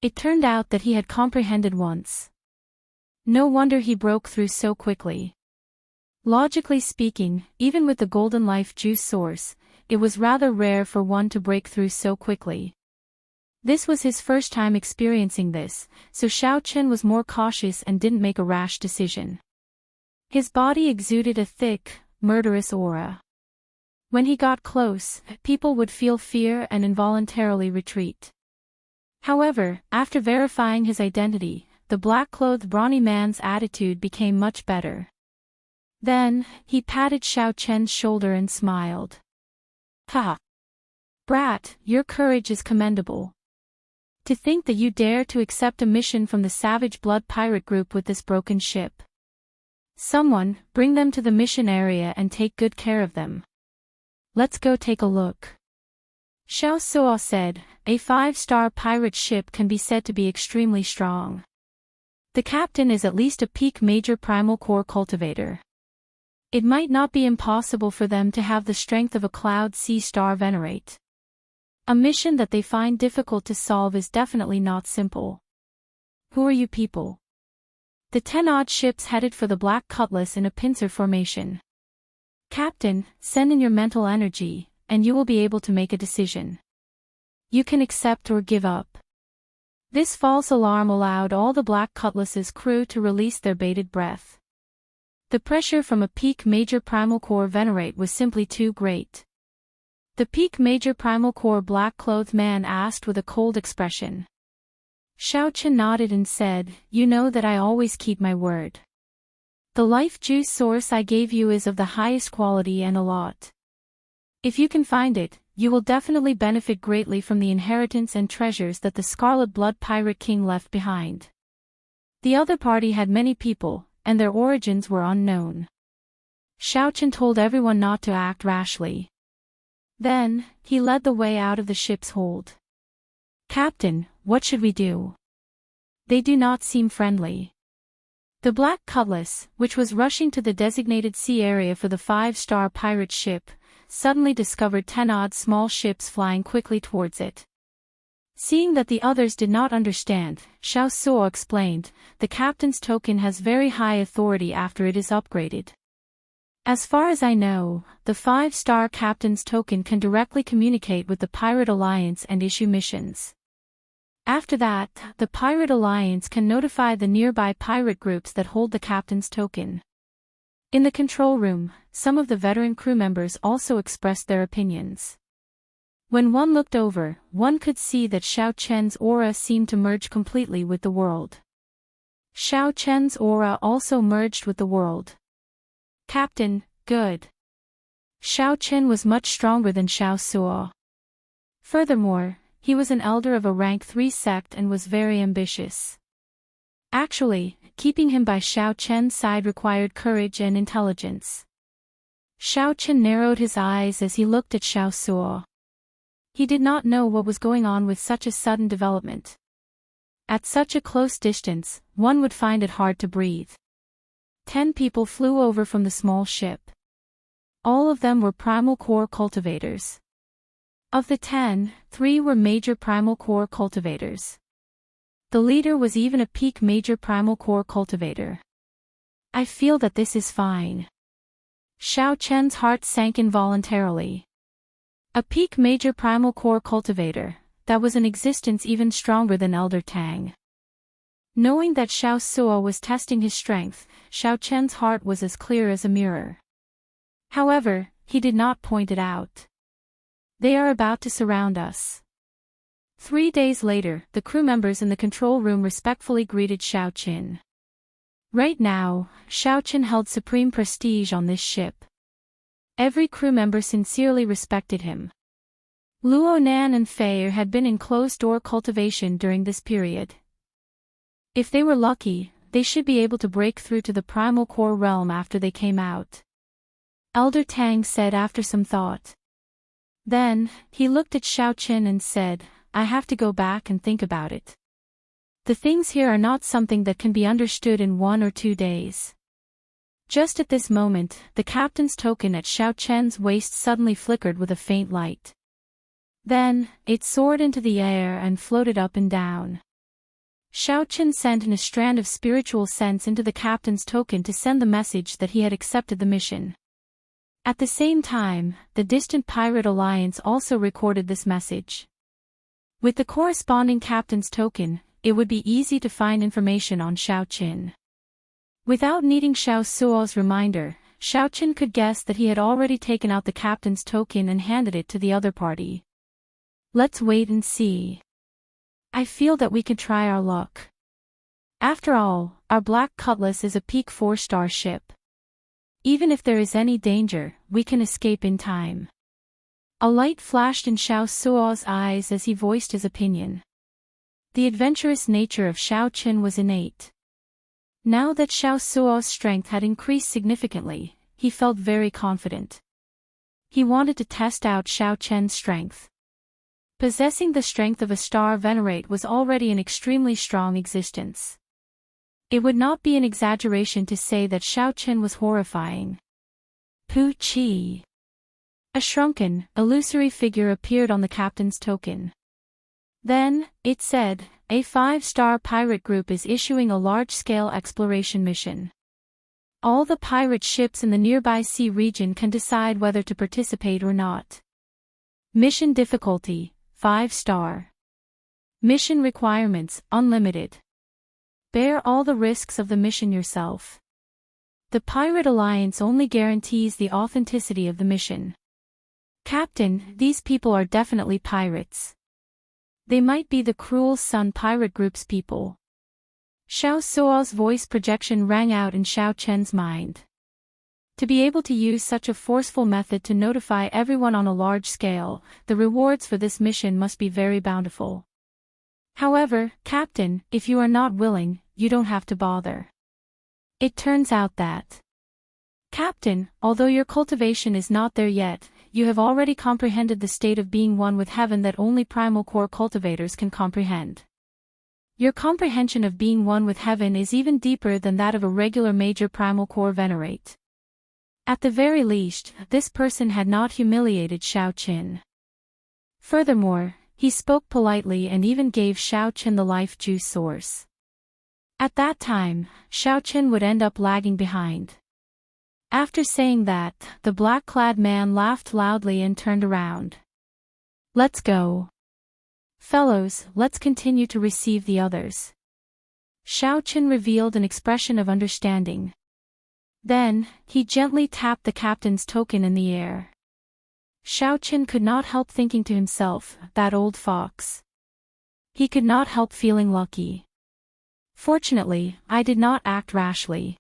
It turned out that he had comprehended once. No wonder he broke through so quickly. Logically speaking, even with the golden life juice source, it was rather rare for one to break through so quickly. This was his first time experiencing this, so Xiao Qin was more cautious and didn't make a rash decision. His body exuded a thick, murderous aura. When he got close, people would feel fear and involuntarily retreat. However, after verifying his identity, the black-clothed brawny man's attitude became much better. Then, he patted Xiao Qian's shoulder and smiled. "Ha! Brat, your courage is commendable. To think that you dare to accept a mission from the Savage Blood Pirate Group with this broken ship. Someone, bring them to the mission area and take good care of them. Let's go take a look." Xiao Suo said, "A 5-star pirate ship can be said to be extremely strong. The captain is at least a peak major primal core cultivator. It might not be impossible for them to have the strength of a Cloud Sea Star Venerate. A mission that they find difficult to solve is definitely not simple. Who are you people?" The 10-odd ships headed for the Black Cutlass in a pincer formation. "Captain, send in your mental energy, and you will be able to make a decision. You can accept or give up." This false alarm allowed all the Black Cutlass's crew to release their bated breath. The pressure from a peak major primal core venerate was simply too great. The peak major primal core black-clothed man asked with a cold expression. Xiao Qin nodded and said, "You know that I always keep my word. The life juice source I gave you is of the highest quality and a lot. If you can find it, you will definitely benefit greatly from the inheritance and treasures that the Scarlet Blood Pirate King left behind." The other party had many people, and their origins were unknown. Xiao Qin told everyone not to act rashly. Then, he led the way out of the ship's hold. "Captain, what should we do? They do not seem friendly." The Black Cutlass, which was rushing to the designated sea area for the 5-star pirate ship, suddenly discovered 10-odd small ships flying quickly towards it. Seeing that the others did not understand, Xiao Suo explained, "The captain's token has very high authority after it is upgraded. As far as I know, the 5-star captain's token can directly communicate with the Pirate Alliance and issue missions. After that, the Pirate Alliance can notify the nearby pirate groups that hold the captain's token." In the control room, some of the veteran crew members also expressed their opinions. When one looked over, one could see that Xiao Qian's aura seemed to merge completely with the world. Xiao Qian's aura also merged with the world. "Captain, good." Xiao Qian was much stronger than Xiao Suo. Furthermore, he was an elder of a rank 3 sect and was very ambitious. Actually, keeping him by Xiao Chen's side required courage and intelligence. Xiao Chen narrowed his eyes as he looked at Xiao Suo. He did not know what was going on with such a sudden development. At such a close distance, one would find it hard to breathe. 10 people flew over from the small ship. All of them were primal core cultivators. Of the 10, 3 were major primal core cultivators. The leader was even a peak major primal core cultivator. I feel that this is fine. Xiao Chen's heart sank involuntarily. A peak major primal core cultivator, that was an existence even stronger than Elder Tang. Knowing that Xiao Suo was testing his strength, Xiao Chen's heart was as clear as a mirror. However, he did not point it out. They are about to surround us. 3 days later, the crew members in the control room respectfully greeted Xiao Qin. Right now, Xiao Qin held supreme prestige on this ship. Every crew member sincerely respected him. Luo Nan and Fei had been in closed-door cultivation during this period. If they were lucky, they should be able to break through to the primal core realm after they came out. Elder Tang said after some thought. Then, he looked at Xiao Qin and said, I have to go back and think about it. The things here are not something that can be understood in 1 or 2 days. Just at this moment, the captain's token at Xiao Chen's waist suddenly flickered with a faint light. Then, it soared into the air and floated up and down. Xiao Chen sent in a strand of spiritual sense into the captain's token to send the message that he had accepted the mission. At the same time, the distant pirate alliance also recorded this message. With the corresponding captain's token, it would be easy to find information on Xiao Qin. Without needing Xiao Suo's reminder, Xiao Qin could guess that he had already taken out the captain's token and handed it to the other party. Let's wait and see. I feel that we can try our luck. After all, our Black Cutlass is a peak 4-star ship. Even if there is any danger, we can escape in time. A light flashed in Xiao Suo's eyes as he voiced his opinion. The adventurous nature of Xiao Qin was innate. Now that Xiao Suo's strength had increased significantly, he felt very confident. He wanted to test out Xiao Chen's strength. Possessing the strength of a star venerate was already an extremely strong existence. It would not be an exaggeration to say that Xiao Chen was horrifying. Pu Qi. A shrunken, illusory figure appeared on the captain's token. Then, it said, a 5-star pirate group is issuing a large-scale exploration mission. All the pirate ships in the nearby sea region can decide whether to participate or not. Mission difficulty, 5-star. Mission requirements, unlimited. Bear all the risks of the mission yourself. The Pirate Alliance only guarantees the authenticity of the mission. Captain, these people are definitely pirates. They might be the Cruel Sun Pirate Group's people. Xiao Suo's voice projection rang out in Xiao Chen's mind. To be able to use such a forceful method to notify everyone on a large scale, the rewards for this mission must be very bountiful. However, Captain, if you are not willing, you don't have to bother. It turns out that, Captain, although your cultivation is not there yet, you have already comprehended the state of being one with heaven that only primal core cultivators can comprehend. Your comprehension of being one with heaven is even deeper than that of a regular major primal core venerate. At the very least, this person had not humiliated Xiao Qin. Furthermore, he spoke politely and even gave Xiao Qin the life juice source. At that time, Xiao Qin would end up lagging behind. After saying that, the black-clad man laughed loudly and turned around. Let's go. Fellows, let's continue to receive the others. Xiao Qin revealed an expression of understanding. Then, he gently tapped the captain's token in the air. Xiao Qin could not help thinking to himself, that old fox. He could not help feeling lucky. Fortunately, I did not act rashly.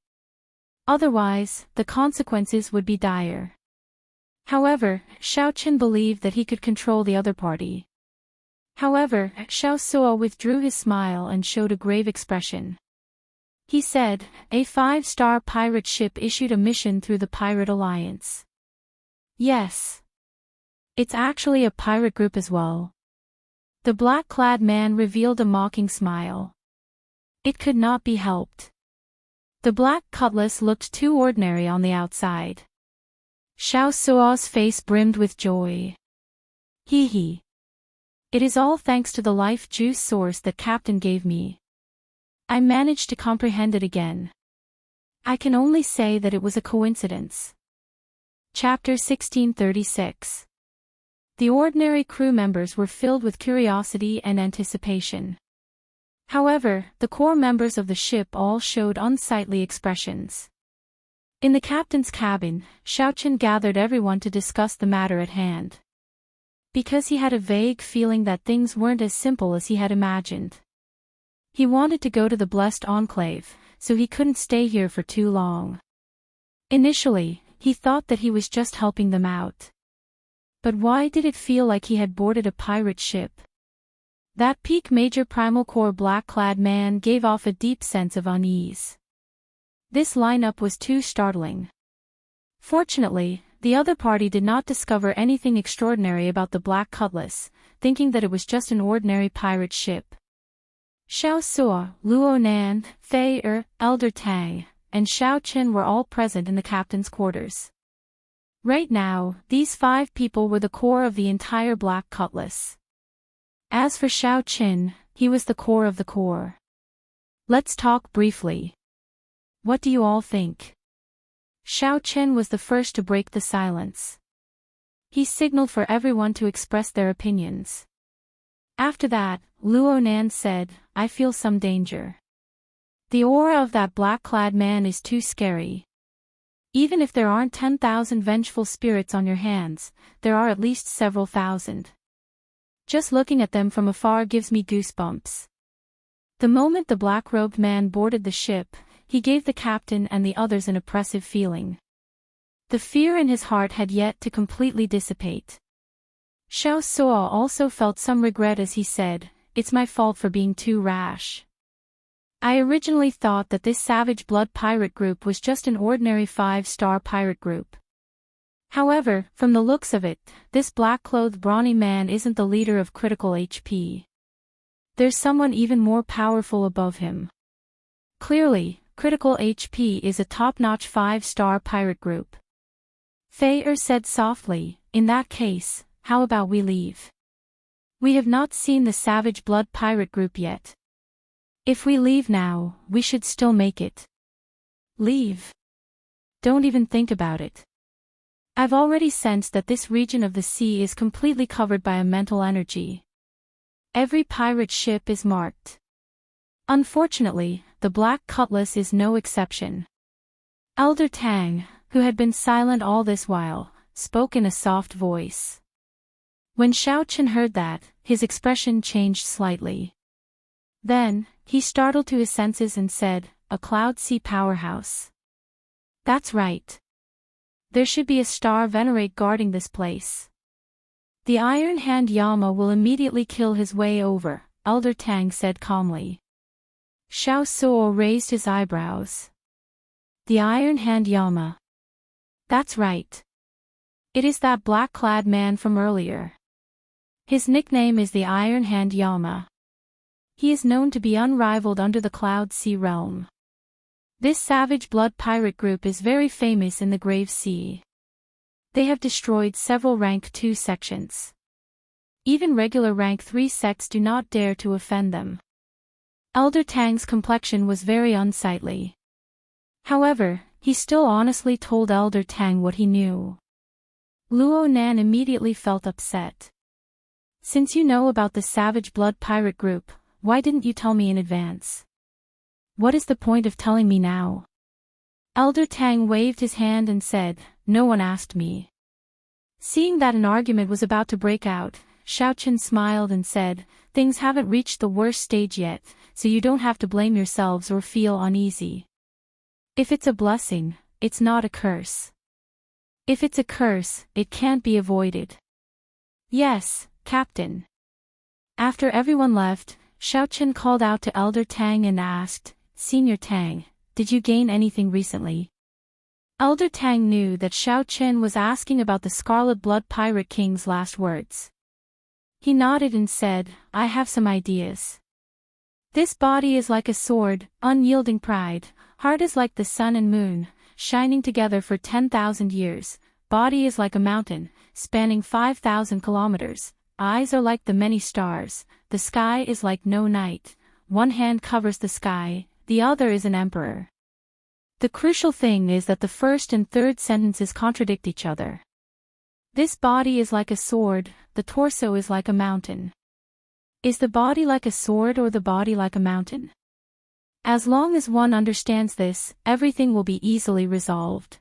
Otherwise, the consequences would be dire. However, Xiao Qin believed that he could control the other party. However, Xiao Suo withdrew his smile and showed a grave expression. He said, a 5-star pirate ship issued a mission through the Pirate Alliance. Yes. It's actually a pirate group as well. The black-clad man revealed a mocking smile. It could not be helped. The black cutlass looked too ordinary on the outside. Xiao Suo's face brimmed with joy. Hee hee. It is all thanks to the life juice source that Captain gave me. I managed to comprehend it again. I can only say that it was a coincidence. Chapter 1636. The ordinary crew members were filled with curiosity and anticipation. However, the core members of the ship all showed unsightly expressions. In the captain's cabin, Xiaochen gathered everyone to discuss the matter at hand. Because he had a vague feeling that things weren't as simple as he had imagined. He wanted to go to the blessed enclave, so he couldn't stay here for too long. Initially, he thought that he was just helping them out. But why did it feel like he had boarded a pirate ship? That peak major primal core black-clad man gave off a deep sense of unease. This lineup was too startling. Fortunately, the other party did not discover anything extraordinary about the Black Cutlass, thinking that it was just an ordinary pirate ship. Xiao Suo, Luo Nan, Fei Elder Tang, and Xiao Qin were all present in the captain's quarters. Right now, these 5 people were the core of the entire Black Cutlass. As for Xiao Qin, he was the core of the core. Let's talk briefly. What do you all think? Xiao Qin was the first to break the silence. He signaled for everyone to express their opinions. After that, Luo Nan said, I feel some danger. The aura of that black-clad man is too scary. Even if there aren't 10,000 vengeful spirits on your hands, there are at least several thousand. Just looking at them from afar gives me goosebumps. The moment the black-robed man boarded the ship, he gave the captain and the others an oppressive feeling. The fear in his heart had yet to completely dissipate. Xiao Suo also felt some regret as he said, it's my fault for being too rash. I originally thought that this Savage Blood pirate group was just an ordinary 5-star pirate group. However, from the looks of it, this black-clothed brawny man isn't the leader of critical HP. There's someone even more powerful above him. Clearly, critical HP is a top-notch 5-star pirate group. Fei said softly, in that case, how about we leave? We have not seen the Savage Blood pirate group yet. If we leave now, we should still make it. Leave? Don't even think about it. I've already sensed that this region of the sea is completely covered by a mental energy. Every pirate ship is marked. Unfortunately, the Black Cutlass is no exception. Elder Tang, who had been silent all this while, spoke in a soft voice. When Xiao Qin heard that, his expression changed slightly. Then, he startled to his senses and said, a Cloud Sea powerhouse. That's right. There should be a star venerate guarding this place. The Iron Hand Yama will immediately kill his way over, Elder Tang said calmly. Xiao Suo raised his eyebrows. The Iron Hand Yama. That's right. It is that black-clad man from earlier. His nickname is the Iron Hand Yama. He is known to be unrivaled under the Cloud Sea realm. This Savage Blood pirate group is very famous in the Grave Sea. They have destroyed several rank 2 sections. Even regular rank 3 sects do not dare to offend them. Elder Tang's complexion was very unsightly. However, he still honestly told Elder Tang what he knew. Luo Nan immediately felt upset. Since you know about the Savage Blood pirate group, why didn't you tell me in advance? What is the point of telling me now? Elder Tang waved his hand and said, no one asked me. Seeing that an argument was about to break out, Xiao Qin smiled and said, things haven't reached the worst stage yet, so you don't have to blame yourselves or feel uneasy. If it's a blessing, it's not a curse. If it's a curse, it can't be avoided. Yes, Captain. After everyone left, Xiao Qin called out to Elder Tang and asked, Senior Tang, did you gain anything recently? Elder Tang knew that Xiao Chen was asking about the Scarlet Blood Pirate King's last words. He nodded and said, I have some ideas. This body is like a sword, unyielding pride, heart is like the sun and moon, shining together for 10,000 years, body is like a mountain, spanning 5,000 kilometers, eyes are like the many stars, the sky is like no night, one hand covers the sky, the other is an emperor. The crucial thing is that the first and third sentences contradict each other. This body is like a sword, the torso is like a mountain. Is the body like a sword or the body like a mountain? As long as one understands this, everything will be easily resolved.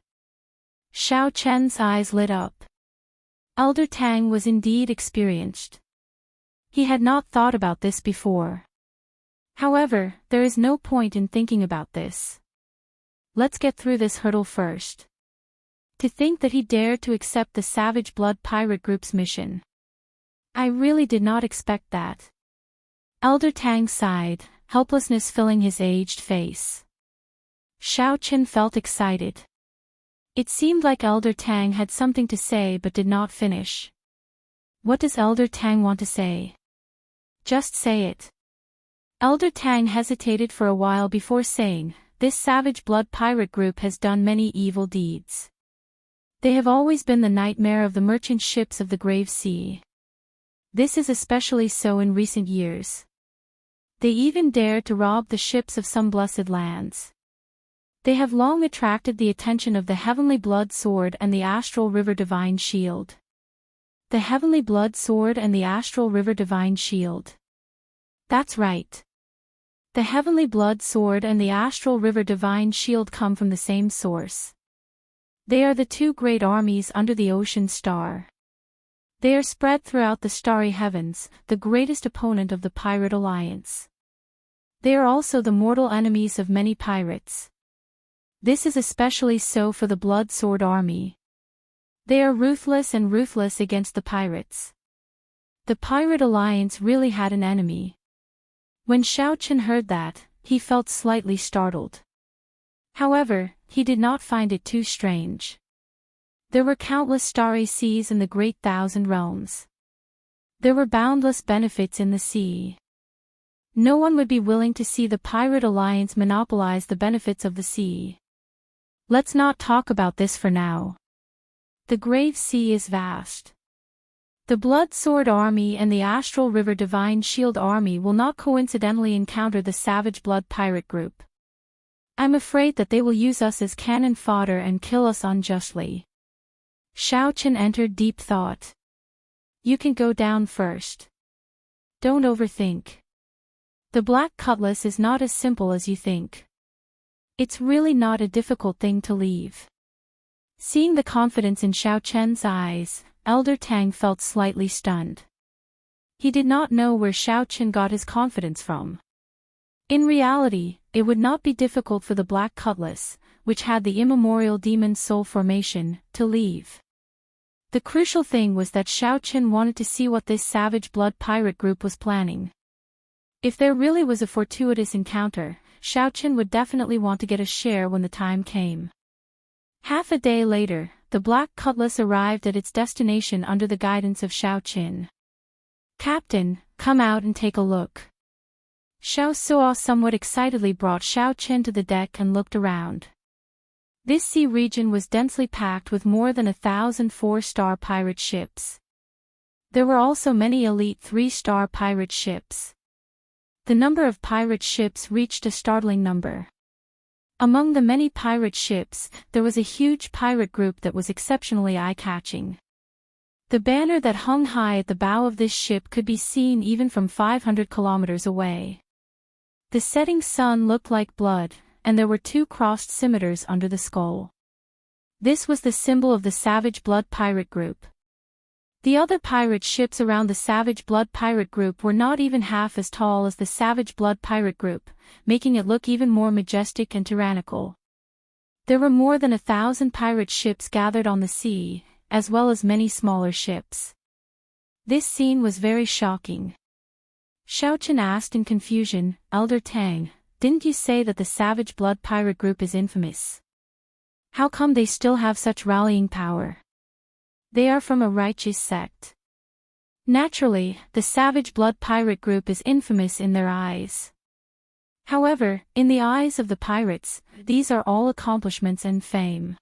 Xiao Chen's eyes lit up. Elder Tang was indeed experienced. He had not thought about this before. However, there is no point in thinking about this. Let's get through this hurdle first. To think that he dared to accept the Savage Blood Pirate Group's mission. I really did not expect that. Elder Tang sighed, helplessness filling his aged face. Xiao Chen felt excited. It seemed like Elder Tang had something to say but did not finish. What does Elder Tang want to say? Just say it. Elder Tang hesitated for a while before saying, this Savage Blood Pirate Group has done many evil deeds. They have always been the nightmare of the merchant ships of the Grave Sea. This is especially so in recent years. They even dared to rob the ships of some blessed lands. They have long attracted the attention of the Heavenly Blood Sword and the Astral River Divine Shield. The Heavenly Blood Sword and the Astral River Divine Shield. That's right. The Heavenly Blood Sword and the Astral River Divine Shield come from the same source. They are the two great armies under the ocean star. They are spread throughout the starry heavens, the greatest opponent of the pirate alliance. They are also the mortal enemies of many pirates. This is especially so for the Blood Sword Army. They are ruthless and ruthless against the pirates. The pirate alliance really had an enemy. When Xiao Chen heard that, he felt slightly startled. However, he did not find it too strange. There were countless starry seas in the great thousand realms. There were boundless benefits in the sea. No one would be willing to see the pirate alliance monopolize the benefits of the sea. Let's not talk about this for now. The Grave Sea is vast. The Blood Sword Army and the Astral River Divine Shield Army will not coincidentally encounter the Savage Blood Pirate Group. I'm afraid that they will use us as cannon fodder and kill us unjustly. Xiao Chen entered deep thought. You can go down first. Don't overthink. The Black Cutlass is not as simple as you think. It's really not a difficult thing to leave. Seeing the confidence in Xiao Chen's eyes, Elder Tang felt slightly stunned. He did not know where Xiao Chen got his confidence from. In reality, it would not be difficult for the Black Cutlass, which had the immemorial demon soul formation, to leave. The crucial thing was that Xiao Chen wanted to see what this Savage Blood Pirate Group was planning. If there really was a fortuitous encounter, Xiao Chen would definitely want to get a share when the time came. Half a day later, the Black Cutlass arrived at its destination under the guidance of Xiao Chen. Captain, come out and take a look. Xiao Suo somewhat excitedly brought Xiao Chen to the deck and looked around. This sea region was densely packed with more than 1,000 four-star pirate ships. There were also many elite 3-star pirate ships. The number of pirate ships reached a startling number. Among the many pirate ships, there was a huge pirate group that was exceptionally eye-catching. The banner that hung high at the bow of this ship could be seen even from 500 kilometers away. The setting sun looked like blood, and there were 2 crossed scimitars under the skull. This was the symbol of the Savage Blood Pirate Group. The other pirate ships around the Savage Blood Pirate Group were not even half as tall as the Savage Blood Pirate Group, making it look even more majestic and tyrannical. There were more than 1,000 pirate ships gathered on the sea, as well as many smaller ships. This scene was very shocking. Xiao Chen asked in confusion, Elder Tang, didn't you say that the Savage Blood pirate group is infamous? How come they still have such rallying power? They are from a righteous sect. Naturally, the Savage Blood pirate group is infamous in their eyes. However, in the eyes of the pirates, these are all accomplishments and fame.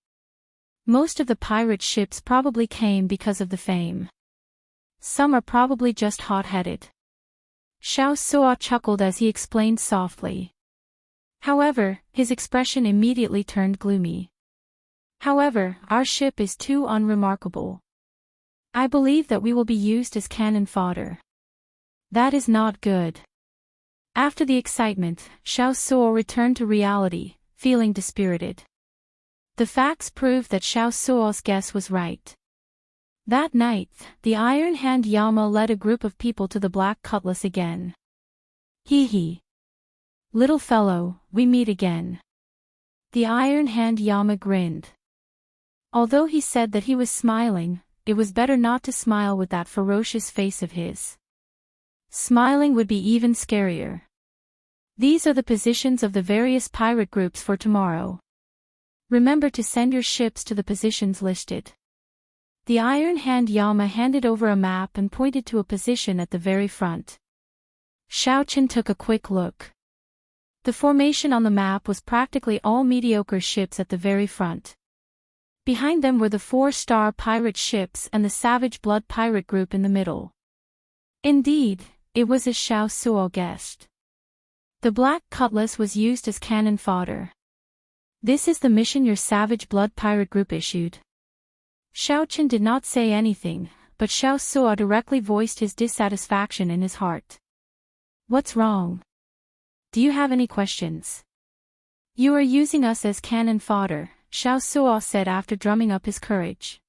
Most of the pirate ships probably came because of the fame. Some are probably just hot-headed. Xianxia chuckled as he explained softly. However, his expression immediately turned gloomy. However, our ship is too unremarkable. I believe that we will be used as cannon fodder. That is not good. After the excitement, Xianxia returned to reality, feeling dispirited. The facts proved that Xiaoxia's guess was right. That night, the Iron Hand Yama led a group of people to the Black Cutlass again. Hee hee. Little fellow, we meet again. The Iron Hand Yama grinned. Although he said that he was smiling, it was better not to smile with that ferocious face of his. Smiling would be even scarier. These are the positions of the various pirate groups for tomorrow. Remember to send your ships to the positions listed. The Iron Hand Yama handed over a map and pointed to a position at the very front. Xiaochen took a quick look. The formation on the map was practically all mediocre ships at the very front. Behind them were the 4-star pirate ships and the Savage Blood pirate group in the middle. Indeed, it was as Xiaoxiao guessed. The Black Cutlass was used as cannon fodder. This is the mission your Savage Blood pirate group issued. Xiaochen did not say anything, but Xiaoxiao directly voiced his dissatisfaction in his heart. What's wrong? Do you have any questions? You are using us as cannon fodder, Xiaoxiao said after drumming up his courage.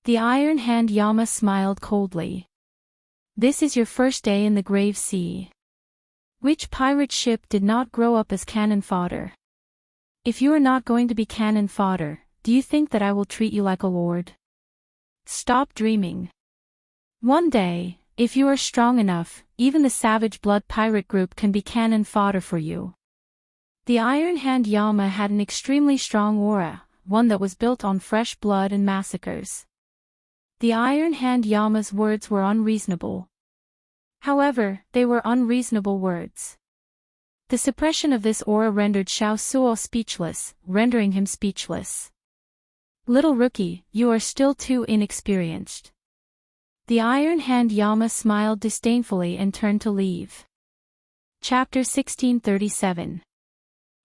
The Iron Hand Yama smiled coldly. This is your first day in the Grave Sea. Which pirate ship did not grow up as cannon fodder? If you are not going to be cannon fodder, do you think that I will treat you like a lord? Stop dreaming. One day, if you are strong enough, even the Savage Blood pirate group can be cannon fodder for you. The Iron Hand Yama had an extremely strong aura, one that was built on fresh blood and massacres. The Iron Hand Yama's words were unreasonable. However, they were unreasonable words. The suppression of this aura rendered Xiaoxiao speechless, rendering him speechless. Little rookie, you are still too inexperienced. The Iron Hand Yama smiled disdainfully and turned to leave. Chapter 1637.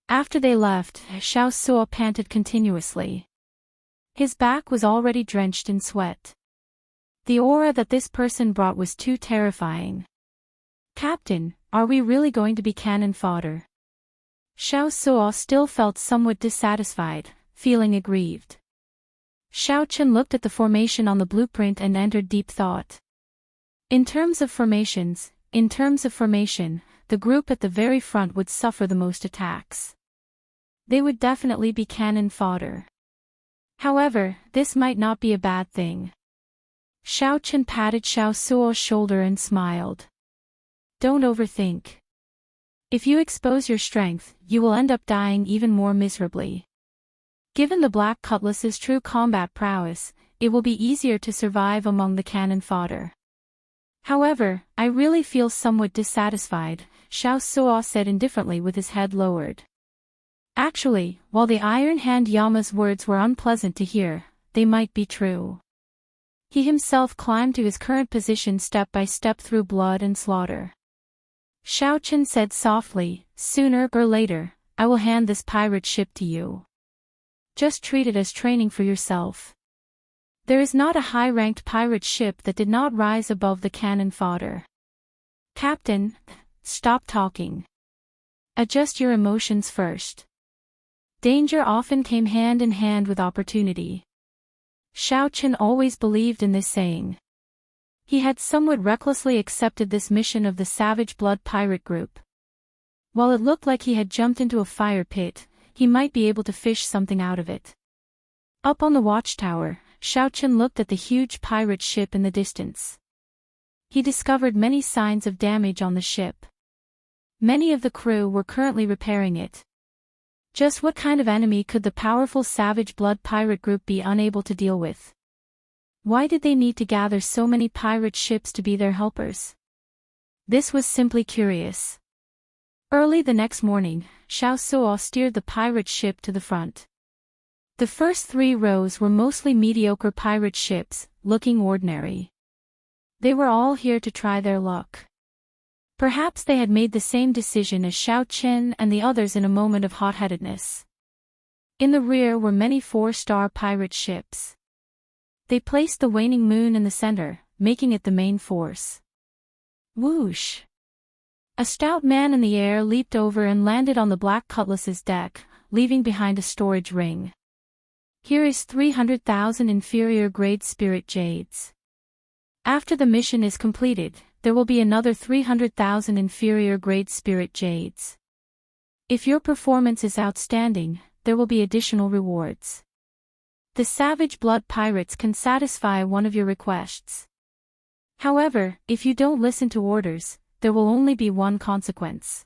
After they left, Xiaoxiao panted continuously. His back was already drenched in sweat. The aura that this person brought was too terrifying. Captain, are we really going to be cannon fodder? Xiaoxiao still felt somewhat dissatisfied, feeling aggrieved. Xiaochen looked at the formation on the blueprint and entered deep thought. In terms of formation, the group at the very front would suffer the most attacks. They would definitely be cannon fodder. However, this might not be a bad thing. Xiaochen patted Xiaoxiao's shoulder and smiled. Don't overthink. If you expose your strength, you will end up dying even more miserably. Given the Black Cutlass's true combat prowess, it will be easier to survive among the cannon fodder. However, I really feel somewhat dissatisfied, Xiaoxiao said indifferently with his head lowered. Actually, while the Iron Hand Yama's words were unpleasant to hear, they might be true. He himself climbed to his current position step by step through blood and slaughter. Xiaochen said softly, sooner or later, I will hand this pirate ship to you. Just treat it as training for yourself. There is not a high-ranked pirate ship that did not rise above the cannon fodder. Captain, stop talking. Adjust your emotions first. Danger often came hand in hand with opportunity. Xiaochen always believed in this saying. He had somewhat recklessly accepted this mission of the Savage Blood pirate group. While it looked like he had jumped into a fire pit, he might be able to fish something out of it. Up on the watchtower, Xiaochen looked at the huge pirate ship in the distance. He discovered many signs of damage on the ship. Many of the crew were currently repairing it. Just what kind of enemy could the powerful Savage Blood pirate group be unable to deal with? Why did they need to gather so many pirate ships to be their helpers? This was simply curious. Early the next morning, Xiao steered the pirate ship to the front. The first 3 rows were mostly mediocre pirate ships, looking ordinary. They were all here to try their luck. Perhaps they had made the same decision as Xiao Chen and the others in a moment of hot-headedness. In the rear were many 4-star pirate ships. They placed the waning moon in the center, making it the main force. Whoosh! A stout man in the air leaped over and landed on the Black Cutlass's deck, leaving behind a storage ring. Here is 300,000 inferior-grade spirit jades. After the mission is completed, there will be another 300,000 inferior-grade spirit jades. If your performance is outstanding, there will be additional rewards. The Savage Blood Pirates can satisfy one of your requests. However, if you don't listen to orders, there will only be one consequence.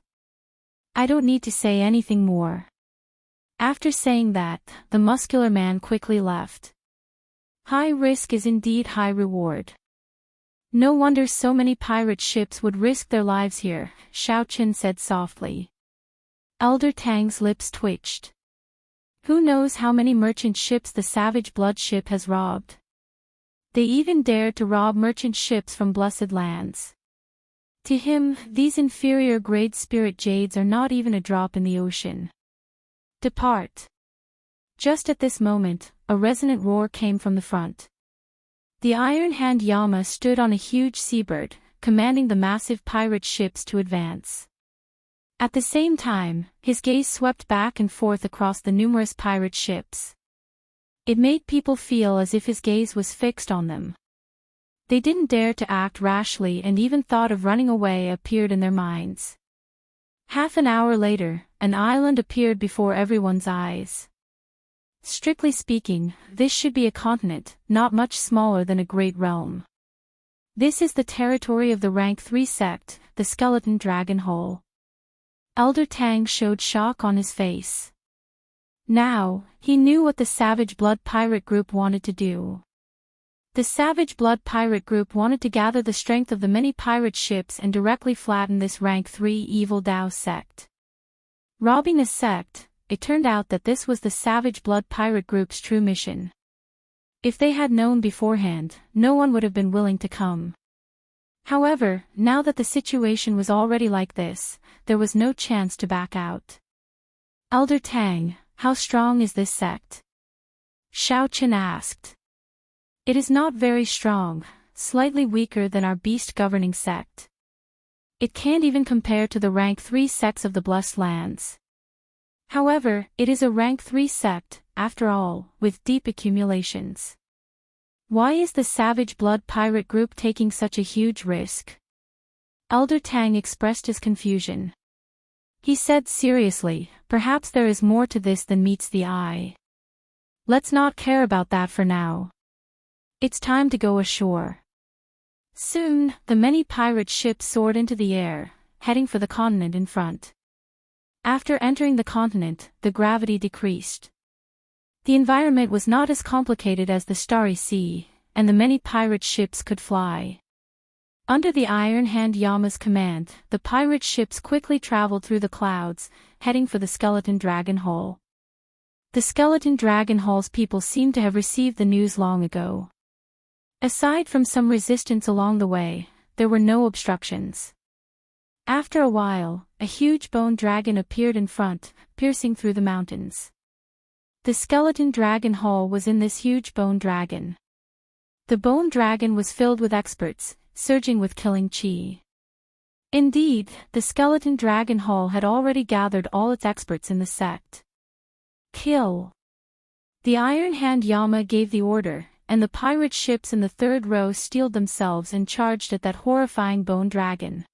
I don't need to say anything more. After saying that, the muscular man quickly left. High risk is indeed high reward. No wonder so many pirate ships would risk their lives here, Xiao Chen said softly. Elder Tang's lips twitched. Who knows how many merchant ships the Savage Blood ship has robbed? They even dared to rob merchant ships from blessed lands. To him, these inferior-grade spirit jades are not even a drop in the ocean. Depart. Just at this moment, a resonant roar came from the front. The Iron Hand Yama stood on a huge seabird, commanding the massive pirate ships to advance. At the same time, his gaze swept back and forth across the numerous pirate ships. It made people feel as if his gaze was fixed on them. They didn't dare to act rashly, and even thought of running away appeared in their minds. Half an hour later, an island appeared before everyone's eyes. Strictly speaking, this should be a continent, not much smaller than a great realm. This is the territory of the rank 3 sect, the Skeleton Dragon Hole. Elder Tang showed shock on his face. Now, he knew what the Savage Blood Pirate Group wanted to do. The Savage Blood Pirate Group wanted to gather the strength of the many pirate ships and directly flatten this rank 3 evil Dao sect. Robbing a sect, it turned out that this was the Savage Blood Pirate Group's true mission. If they had known beforehand, no one would have been willing to come. However, now that the situation was already like this, there was no chance to back out. Elder Tang, how strong is this sect? Xiao Chen asked. It is not very strong, slightly weaker than our beast governing sect. It can't even compare to the rank 3 sects of the Blessed Lands. However, it is a rank 3 sect, after all, with deep accumulations. Why is the Savage Blood Pirate Group taking such a huge risk? Elder Tang expressed his confusion. He said seriously, perhaps there is more to this than meets the eye. Let's not care about that for now. It's time to go ashore. Soon, the many pirate ships soared into the air, heading for the continent in front. After entering the continent, the gravity decreased. The environment was not as complicated as the Starry Sea, and the many pirate ships could fly. Under the Iron Hand Yama's command, the pirate ships quickly traveled through the clouds, heading for the Skeleton Dragon Hole. The Skeleton Dragon Hole's people seemed to have received the news long ago. Aside from some resistance along the way, there were no obstructions. After a while, a huge bone dragon appeared in front, piercing through the mountains. The Skeleton Dragon Hole was in this huge bone dragon. The bone dragon was filled with experts, surging with killing chi. Indeed, the Skeleton Dragon Hole had already gathered all its experts in the sect. Kill! The Iron Hand Yama gave the order, and the pirate ships in the third row steeled themselves and charged at that horrifying bone dragon.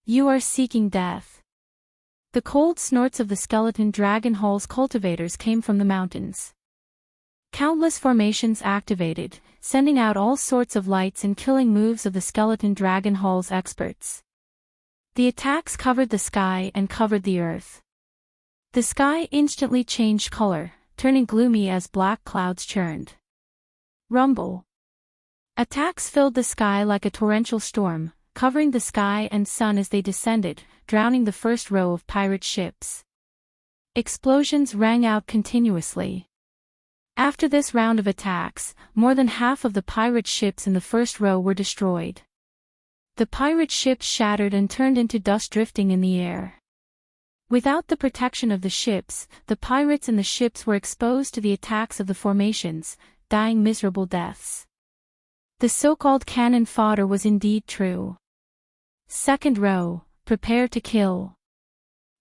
You are seeking death. The cold snorts of the Skeleton Dragon Hole's cultivators came from the mountains. Countless formations activated, sending out all sorts of lights and killing moves of the Skeleton Dragon Hole's experts. The attacks covered the sky and covered the earth. The sky instantly changed color, turning gloomy as black clouds churned. Rumble. Attacks filled the sky like a torrential storm, covering the sky and sun as they descended, drowning the first row of pirate ships. Explosions rang out continuously. After this round of attacks, more than half of the pirate ships in the first row were destroyed. The pirate ships shattered and turned into dust drifting in the air. Without the protection of the ships, the pirates and the ships were exposed to the attacks of the formations, dying miserable deaths. The so-called cannon fodder was indeed true. Second row, prepare to kill.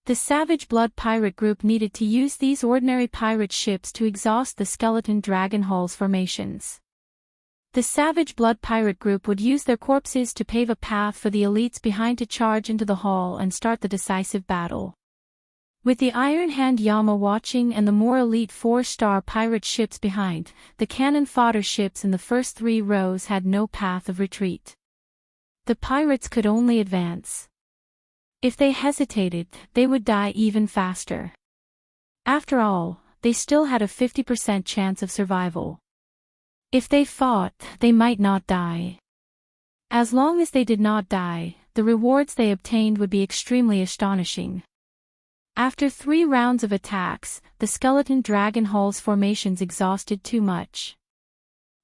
The Savage Blood pirate group needed to use these ordinary pirate ships to exhaust the skeleton dragon hull's formations. The Savage Blood pirate group would use their corpses to pave a path for the elites behind to charge into the hull and start the decisive battle. With the Iron Hand Yama watching and the more elite 4-star pirate ships behind, the cannon fodder ships in the first 3 rows had no path of retreat. The pirates could only advance. If they hesitated, they would die even faster. After all, they still had a 50% chance of survival. If they fought, they might not die. As long as they did not die, the rewards they obtained would be extremely astonishing. After 3 rounds of attacks, the skeleton dragon hull's formations exhausted too much.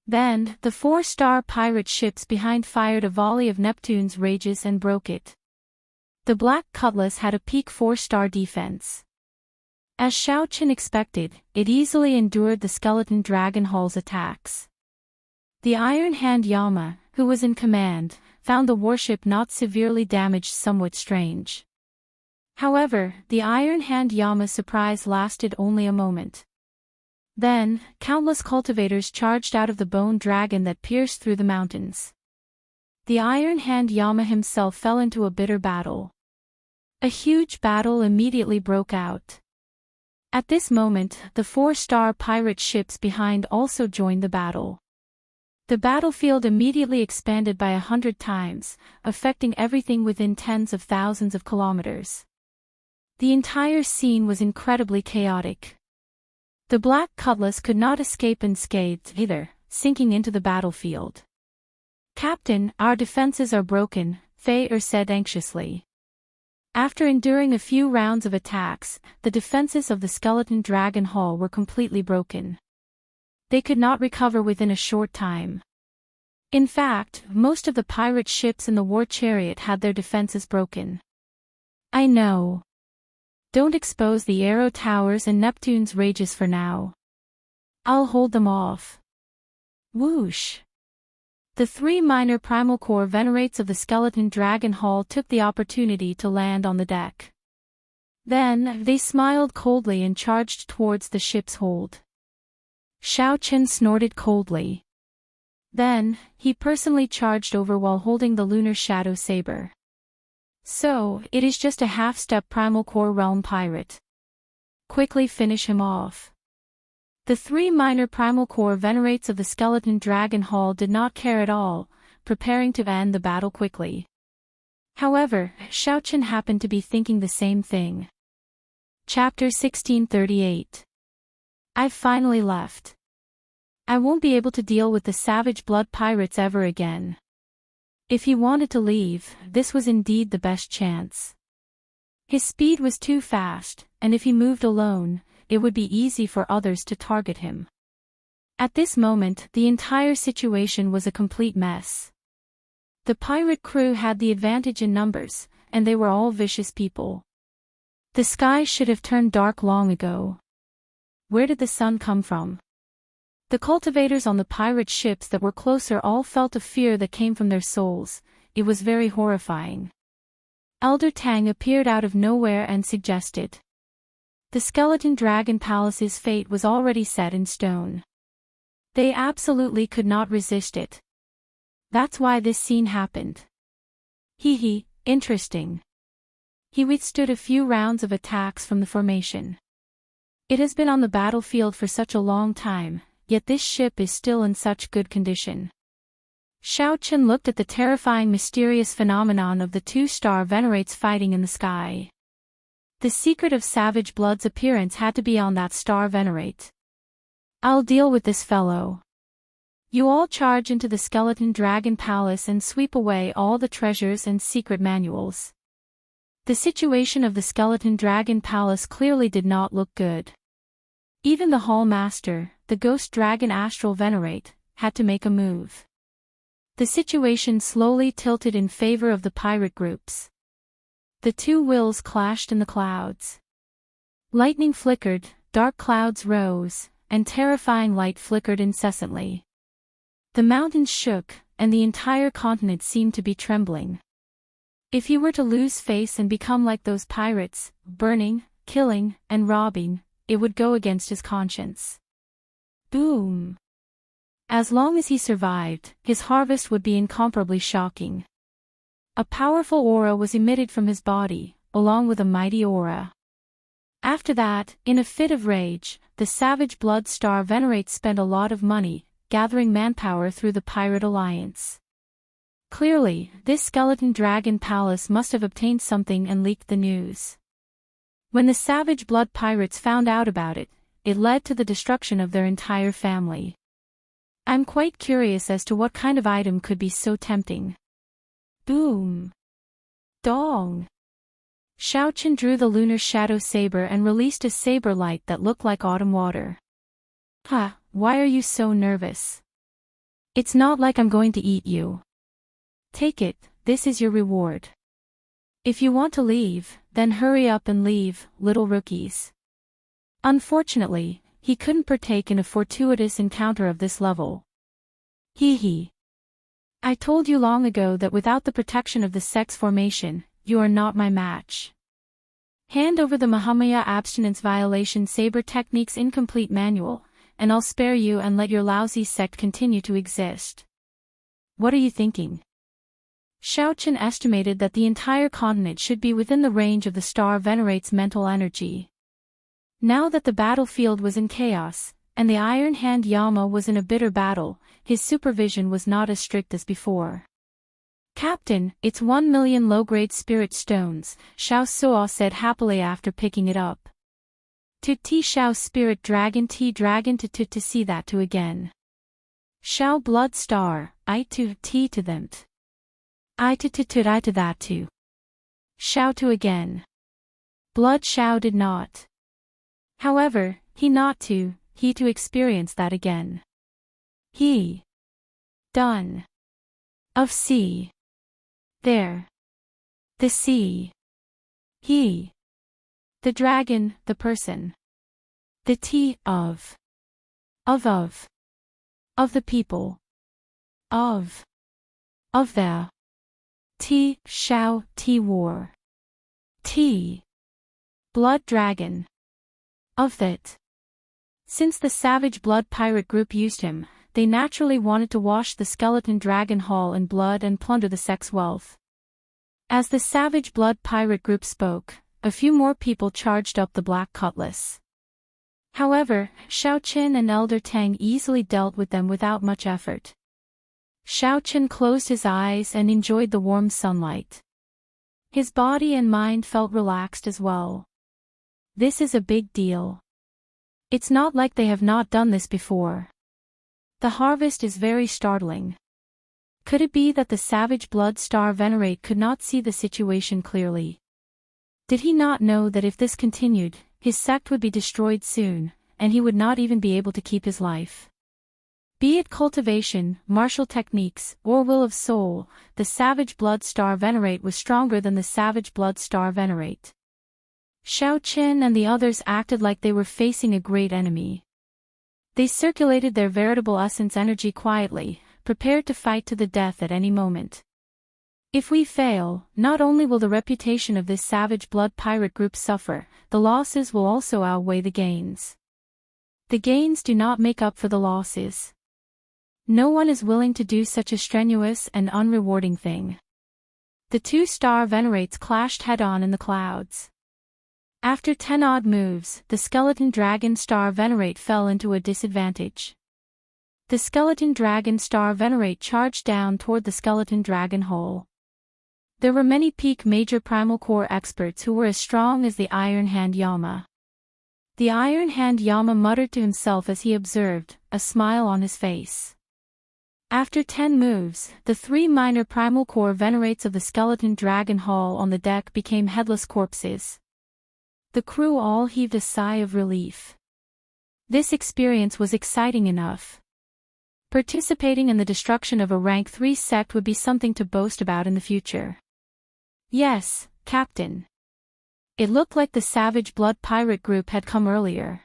Then, the 4-star pirate ships behind fired a volley of Neptune's rages and broke it. The Black Cutlass had a peak 4-star defense. As Xiaochen expected, it easily endured the skeleton dragon hull's attacks. The Iron Hand Yama, who was in command, found the warship not severely damaged somewhat strange. However, the Iron Hand Yama's surprise lasted only a moment. Then, countless cultivators charged out of the bone dragon that pierced through the mountains. The Iron Hand Yama himself fell into a bitter battle. A huge battle immediately broke out. At this moment, the 4-star pirate ships behind also joined the battle. The battlefield immediately expanded by 100 times, affecting everything within tens of thousands of kilometers. The entire scene was incredibly chaotic. The Black Cutlass could not escape unscathed either, sinking into the battlefield. "Captain, our defenses are broken," Fei said anxiously. After enduring a few rounds of attacks, the defenses of the skeleton dragon hull were completely broken. They could not recover within a short time. In fact, most of the pirate ships in the war chariot had their defenses broken. "I know. Don't expose the arrow towers and Neptune's rages for now. I'll hold them off." Whoosh! The 3 minor primal core venerates of the skeleton dragon hull took the opportunity to land on the deck. Then, they smiled coldly and charged towards the ship's hold. Xiaochen snorted coldly. Then, he personally charged over while holding the lunar shadow saber. "So, it is just a half-step primal core realm pirate. Quickly finish him off." The 3 minor primal core venerates of the skeleton dragon hull did not care at all, preparing to end the battle quickly. However, Xiaochen happened to be thinking the same thing. Chapter 1638. I've finally left. I won't be able to deal with the Savage Blood pirates ever again. If he wanted to leave, this was indeed the best chance. His speed was too fast, and if he moved alone, it would be easy for others to target him. At this moment, the entire situation was a complete mess. The pirate crew had the advantage in numbers, and they were all vicious people. The sky should have turned dark long ago. Where did the sun come from? The cultivators on the pirate ships that were closer all felt a fear that came from their souls. It was very horrifying. Elder Tang appeared out of nowhere and suggested. The skeleton dragon palace's fate was already set in stone. They absolutely could not resist it. That's why this scene happened. Hee, interesting. He withstood a few rounds of attacks from the formation. It has been on the battlefield for such a long time, yet this ship is still in such good condition. Xiao Chen looked at the terrifying mysterious phenomenon of the two star venerates fighting in the sky. The secret of savage blood's appearance had to be on that star venerate. I'll deal with this fellow. You all charge into the skeleton dragon palace and sweep away all the treasures and secret manuals. The situation of the skeleton dragon palace clearly did not look good. Even the hall master, the ghost dragon astral venerate, had to make a move. The situation slowly tilted in favor of the pirate groups. The two wills clashed in the clouds. Lightning flickered, dark clouds rose, and terrifying light flickered incessantly. The mountains shook, and the entire continent seemed to be trembling. If he were to lose face and become like those pirates, burning, killing, and robbing, it would go against his conscience. Boom! As long as he survived, his harvest would be incomparably shocking. A powerful aura was emitted from his body, along with a mighty aura. After that, in a fit of rage, the savage blood star venerate spent a lot of money, gathering manpower through the pirate alliance. Clearly, this skeleton dragon palace must have obtained something and leaked the news. When the savage blood pirates found out about it, it led to the destruction of their entire family. I'm quite curious as to what kind of item could be so tempting. Boom! Dong! Xiao Chen drew the lunar shadow saber and released a saber light that looked like autumn water. Ha, why are you so nervous? It's not like I'm going to eat you. Take it, this is your reward. If you want to leave, then hurry up and leave, little rookies. Unfortunately, he couldn't partake in a fortuitous encounter of this level. Hee hee. I told you long ago that without the protection of the sex formation, you are not my match. Hand over the Mahamaya abstinence violation saber techniques incomplete manual, and I'll spare you and let your lousy sect continue to exist. What are you thinking? Xiao Chen estimated that the entire continent should be within the range of the star venerate's mental energy. Now that the battlefield was in chaos, and the Iron Hand Yama was in a bitter battle, his supervision was not as strict as before. Captain, it's 1 million low-grade spirit stones, Xiao Suo said happily after picking it up. To T Xiao spirit dragon T dragon to see that to again. Xiao blood star, I to T to them. I to I to that to. Xiao to again. Blood Xiao did not. However, he to experience that again. He. Done. Of sea. There. The sea. He. The dragon, the person. The T of. Of the people. Of the. T, Xiao, T war. T. Blood dragon. Of that. Since the savage blood pirate group used him, they naturally wanted to wash the skeleton dragon hall in blood and plunder the sex wealth. As the savage blood pirate group spoke, a few more people charged up the black cutlass. However, Xiao Chen and Elder Tang easily dealt with them without much effort. Xiao Chen closed his eyes and enjoyed the warm sunlight. His body and mind felt relaxed as well. This is a big deal. It's not like they have not done this before. The harvest is very startling. Could it be that the savage blood star venerate could not see the situation clearly? Did he not know that if this continued, his sect would be destroyed soon, and he would not even be able to keep his life? Be it cultivation, martial techniques, or will of soul, the savage blood star venerate was stronger than the savage blood star venerate. Xiao Chen and the others acted like they were facing a great enemy. They circulated their veritable essence energy quietly, prepared to fight to the death at any moment. If we fail, not only will the reputation of this savage blood pirate group suffer, the losses will also outweigh the gains. The gains do not make up for the losses. No one is willing to do such a strenuous and unrewarding thing. The two star venerates clashed head-on in the clouds. After 10 odd moves, the skeleton dragon star venerate fell into a disadvantage. The skeleton dragon star venerate charged down toward the skeleton dragon hole. There were many peak major primal core experts who were as strong as the Iron Hand Yama. The Iron Hand Yama muttered to himself as he observed, a smile on his face. After 10 moves, the 3 minor primal core venerates of the skeleton dragon hall on the deck became headless corpses. The crew all heaved a sigh of relief. This experience was exciting enough. Participating in the destruction of a rank 3 sect would be something to boast about in the future. Yes, Captain. It looked like the Savage Blood pirate group had come earlier.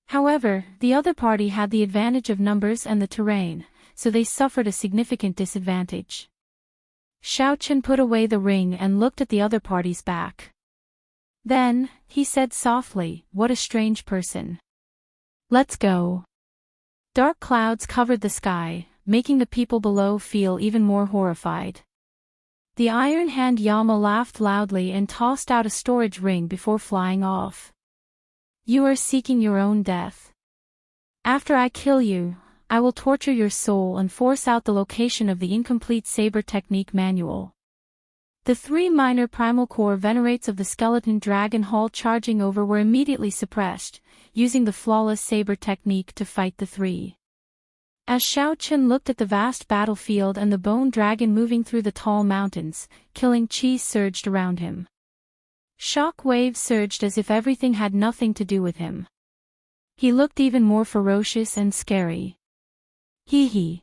However, the other party had the advantage of numbers and the terrain, so they suffered a significant disadvantage. Xiaochen put away the ring and looked at the other party's back. Then, he said softly, "What a strange person. Let's go." Dark clouds covered the sky, making the people below feel even more horrified. The Iron Hand Yama laughed loudly and tossed out a storage ring before flying off. "You are seeking your own death. After I kill you, I will torture your soul and force out the location of the incomplete saber technique manual." The 3 minor primal core venerates of the skeleton dragon hall charging over were immediately suppressed, using the flawless saber technique to fight the 3. As Xiaochen looked at the vast battlefield and the bone dragon moving through the tall mountains, killing chi surged around him. Shock waves surged as if everything had nothing to do with him. He looked even more ferocious and scary. Hee hee.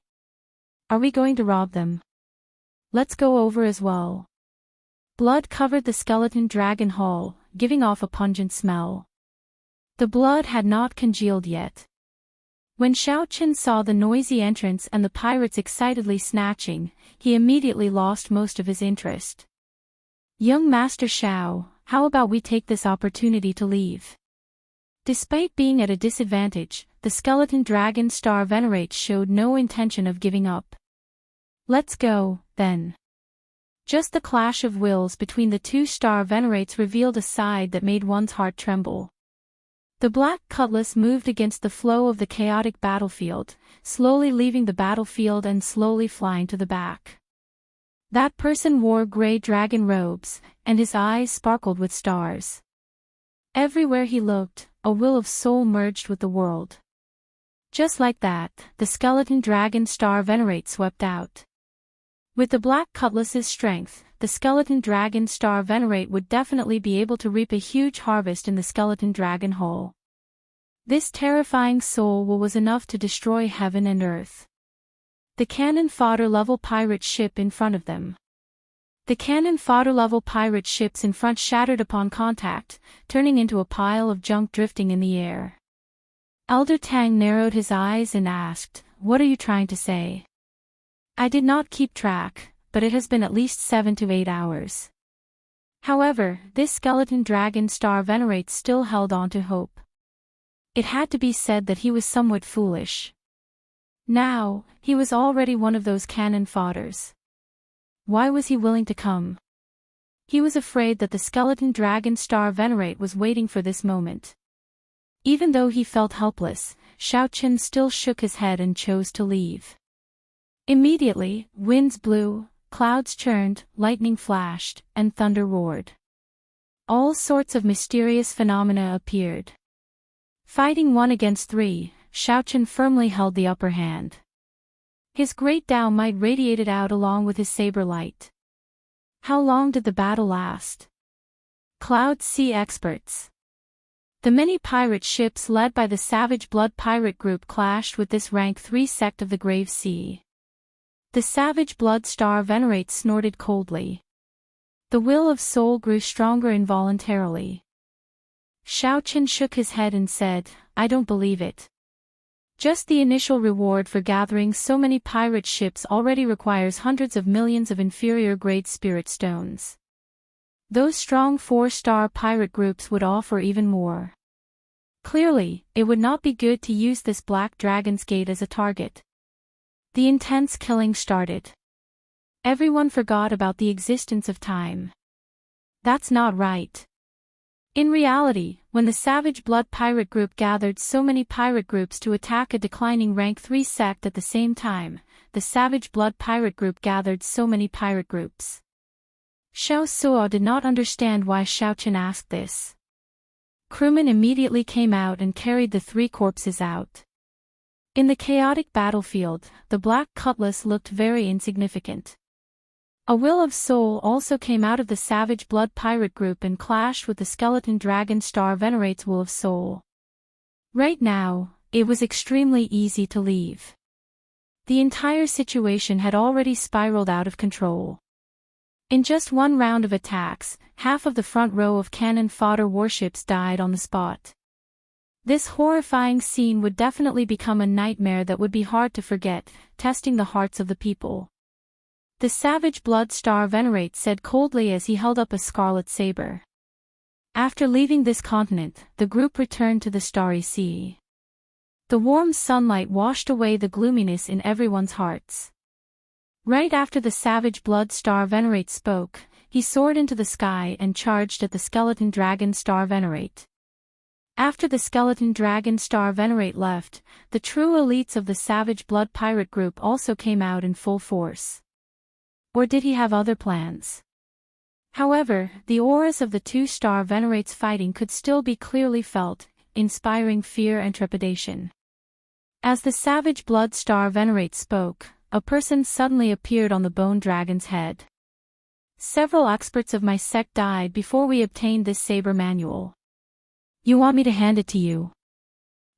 Are we going to rob them? Let's go over as well. Blood covered the skeleton dragon hall, giving off a pungent smell. The blood had not congealed yet. When Xiaochen saw the noisy entrance and the pirates excitedly snatching, he immediately lost most of his interest. "Young Master Xiao, how about we take this opportunity to leave?" Despite being at a disadvantage, the skeleton dragon star venerate showed no intention of giving up. "Let's go, then." Just the clash of wills between the 2 star venerates revealed a side that made one's heart tremble. The black cutlass moved against the flow of the chaotic battlefield, slowly leaving the battlefield and slowly flying to the back. That person wore gray dragon robes, and his eyes sparkled with stars. Everywhere he looked, a will of soul merged with the world. Just like that, the skeleton dragon star venerate swept out. With the black cutlass's strength, the skeleton dragon star venerate would definitely be able to reap a huge harvest in the skeleton dragon hole. This terrifying soul will was enough to destroy heaven and earth. The cannon fodder level pirate ship in front of them. The cannon fodder level pirate ships in front shattered upon contact, turning into a pile of junk drifting in the air. Elder Tang narrowed his eyes and asked, "What are you trying to say?" "I did not keep track, but it has been at least 7 to 8 hours. However, this skeleton dragon star venerate still held on to hope. It had to be said that he was somewhat foolish. Now, he was already one of those cannon fodders. Why was he willing to come? He was afraid that the skeleton dragon star venerate was waiting for this moment. Even though he felt helpless, Xiaochen still shook his head and chose to leave. Immediately, winds blew, clouds churned, lightning flashed, and thunder roared. All sorts of mysterious phenomena appeared. Fighting 1 against 3, Xiaochen firmly held the upper hand. His great Dao might radiated out along with his saber light. How long did the battle last? Cloud Sea experts. The many pirate ships led by the Savage Blood pirate group clashed with this rank 3 sect of the Grave Sea. The Savage Blood star venerate snorted coldly. The will of soul grew stronger involuntarily. Xiaochen shook his head and said, "I don't believe it. Just the initial reward for gathering so many pirate ships already requires hundreds of millions of inferior-grade spirit stones. Those strong 4-star pirate groups would offer even more. Clearly, it would not be good to use this Black Dragon's Gate as a target." The intense killing started. Everyone forgot about the existence of time. "That's not right. In reality, when the Savage Blood pirate group gathered so many pirate groups to attack a declining rank 3 sect at the same time, the Savage Blood pirate group gathered so many pirate groups. Xiao Suo did not understand why Xiao Chen asked this. Crewmen immediately came out and carried the 3 corpses out. In the chaotic battlefield, the Black Cutlass looked very insignificant. A Will of Soul also came out of the Savage Blood pirate group and clashed with the Skeleton Dragon Star Venerate's Will of Soul. Right now, it was extremely easy to leave. The entire situation had already spiraled out of control. In just one round of attacks, half of the front row of cannon fodder warships died on the spot. This horrifying scene would definitely become a nightmare that would be hard to forget, testing the hearts of the people. The Savage Blood Star Venerate said coldly as he held up a scarlet saber. After leaving this continent, the group returned to the Starry Sea. The warm sunlight washed away the gloominess in everyone's hearts. Right after the Savage Blood Star Venerate spoke, he soared into the sky and charged at the Skeleton Dragon Star Venerate. After the Skeleton Dragon Star Venerate left, the true elites of the Savage Blood pirate group also came out in full force. Or did he have other plans? However, the auras of the 2 Star Venerates fighting could still be clearly felt, inspiring fear and trepidation. As the Savage Blood Star Venerate spoke, a person suddenly appeared on the Bone Dragon's head. Several experts of my sect died before we obtained this saber manual. You want me to hand it to you?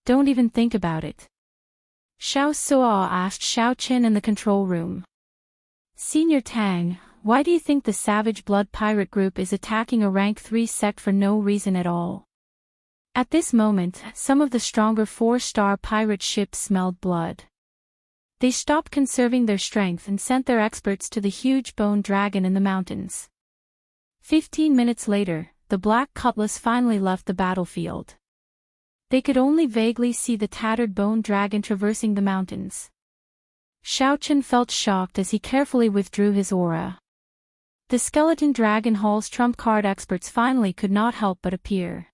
Don't even think about it. Xiao Suo asked Xiao Chen in the control room. Senior Tang, why do you think the Savage Blood pirate group is attacking a rank 3 sect for no reason at all? At this moment, some of the stronger 4-star pirate ships smelled blood. They stopped conserving their strength and sent their experts to the huge bone dragon in the mountains. 15 minutes later, the Black Cutlass finally left the battlefield. They could only vaguely see the tattered bone dragon traversing the mountains. Xiao Chen felt shocked as he carefully withdrew his aura. The Skeleton Dragon Hall's trump card experts finally could not help but appear.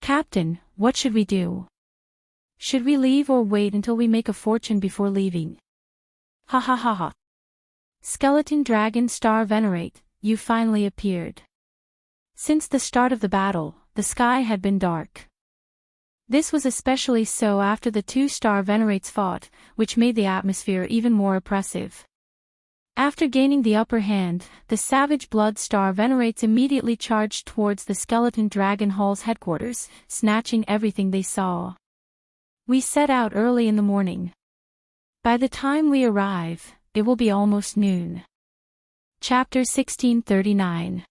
Captain, what should we do? Should we leave or wait until we make a fortune before leaving? Ha ha ha ha. Skeleton Dragon Star Venerate, you finally appeared. Since the start of the battle, the sky had been dark. This was especially so after the 2 Star Venerates fought, which made the atmosphere even more oppressive. After gaining the upper hand, the Savage Blood Star Venerates immediately charged towards the Skeleton Dragon Hall's headquarters, snatching everything they saw. We set out early in the morning. By the time we arrive, it will be almost noon. Chapter 1639.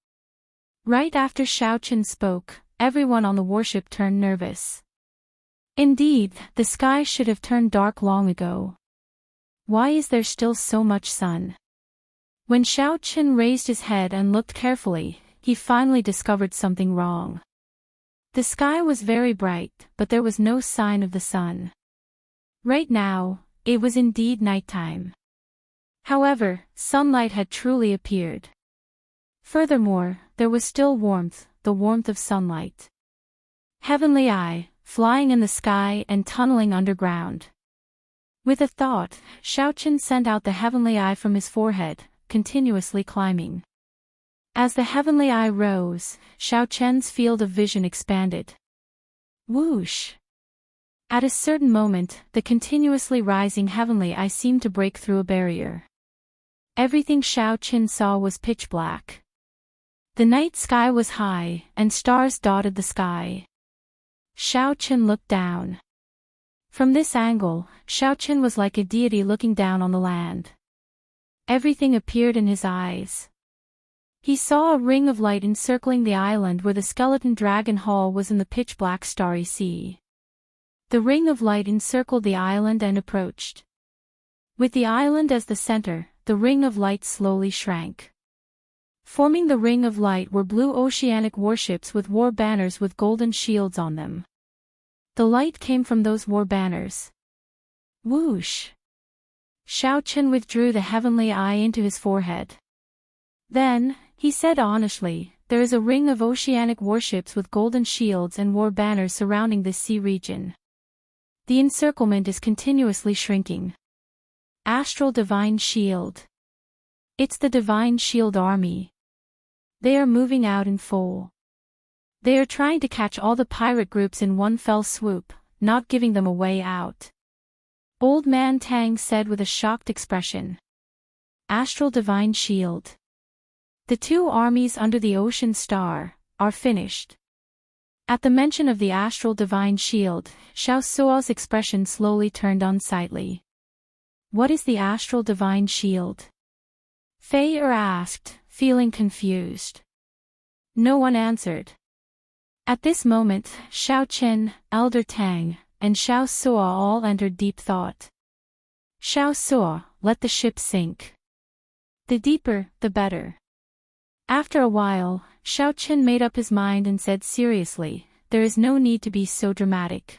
Right after Xiao Chen spoke, everyone on the warship turned nervous. Indeed, the sky should have turned dark long ago. Why is there still so much sun? When Xiao Chen raised his head and looked carefully, he finally discovered something wrong. The sky was very bright, but there was no sign of the sun. Right now, it was indeed nighttime. However, sunlight had truly appeared. Furthermore, there was still warmth, the warmth of sunlight. Heavenly Eye, flying in the sky and tunneling underground. With a thought, Xiao Chen sent out the Heavenly Eye from his forehead, continuously climbing. As the Heavenly Eye rose, Xiao Chen's field of vision expanded. Whoosh! At a certain moment, the continuously rising Heavenly Eye seemed to break through a barrier. Everything Xiao Chen saw was pitch black. The night sky was high, and stars dotted the sky. Xiao Chen looked down. From this angle, Xiao Chen was like a deity looking down on the land. Everything appeared in his eyes. He saw a ring of light encircling the island where the Skeleton Dragon Hall was in the pitch-black starry sea. The ring of light encircled the island and approached. With the island as the center, the ring of light slowly shrank. Forming the ring of light were blue oceanic warships with war banners with golden shields on them. The light came from those war banners. Whoosh! Xiao Chen withdrew the Heavenly Eye into his forehead. Then, he said honestly, there is a ring of oceanic warships with golden shields and war banners surrounding this sea region. The encirclement is continuously shrinking. Astral Divine Shield. It's the Divine Shield Army. They are moving out in full. They are trying to catch all the pirate groups in one fell swoop, not giving them a way out. Old Man Tang said with a shocked expression. Astral Divine Shield. The two armies under the Ocean Star are finished. At the mention of the Astral Divine Shield, Xiao Suo's expression slowly turned unsightly. What is the Astral Divine Shield? Fei Er asked, feeling confused. No one answered. At this moment, Xiao Qin, Elder Tang, and Xiao Suo all entered deep thought. Xiao Suo, let the ship sink. The deeper, the better. After a while, Xiao Qin made up his mind and said seriously, there is no need to be so dramatic.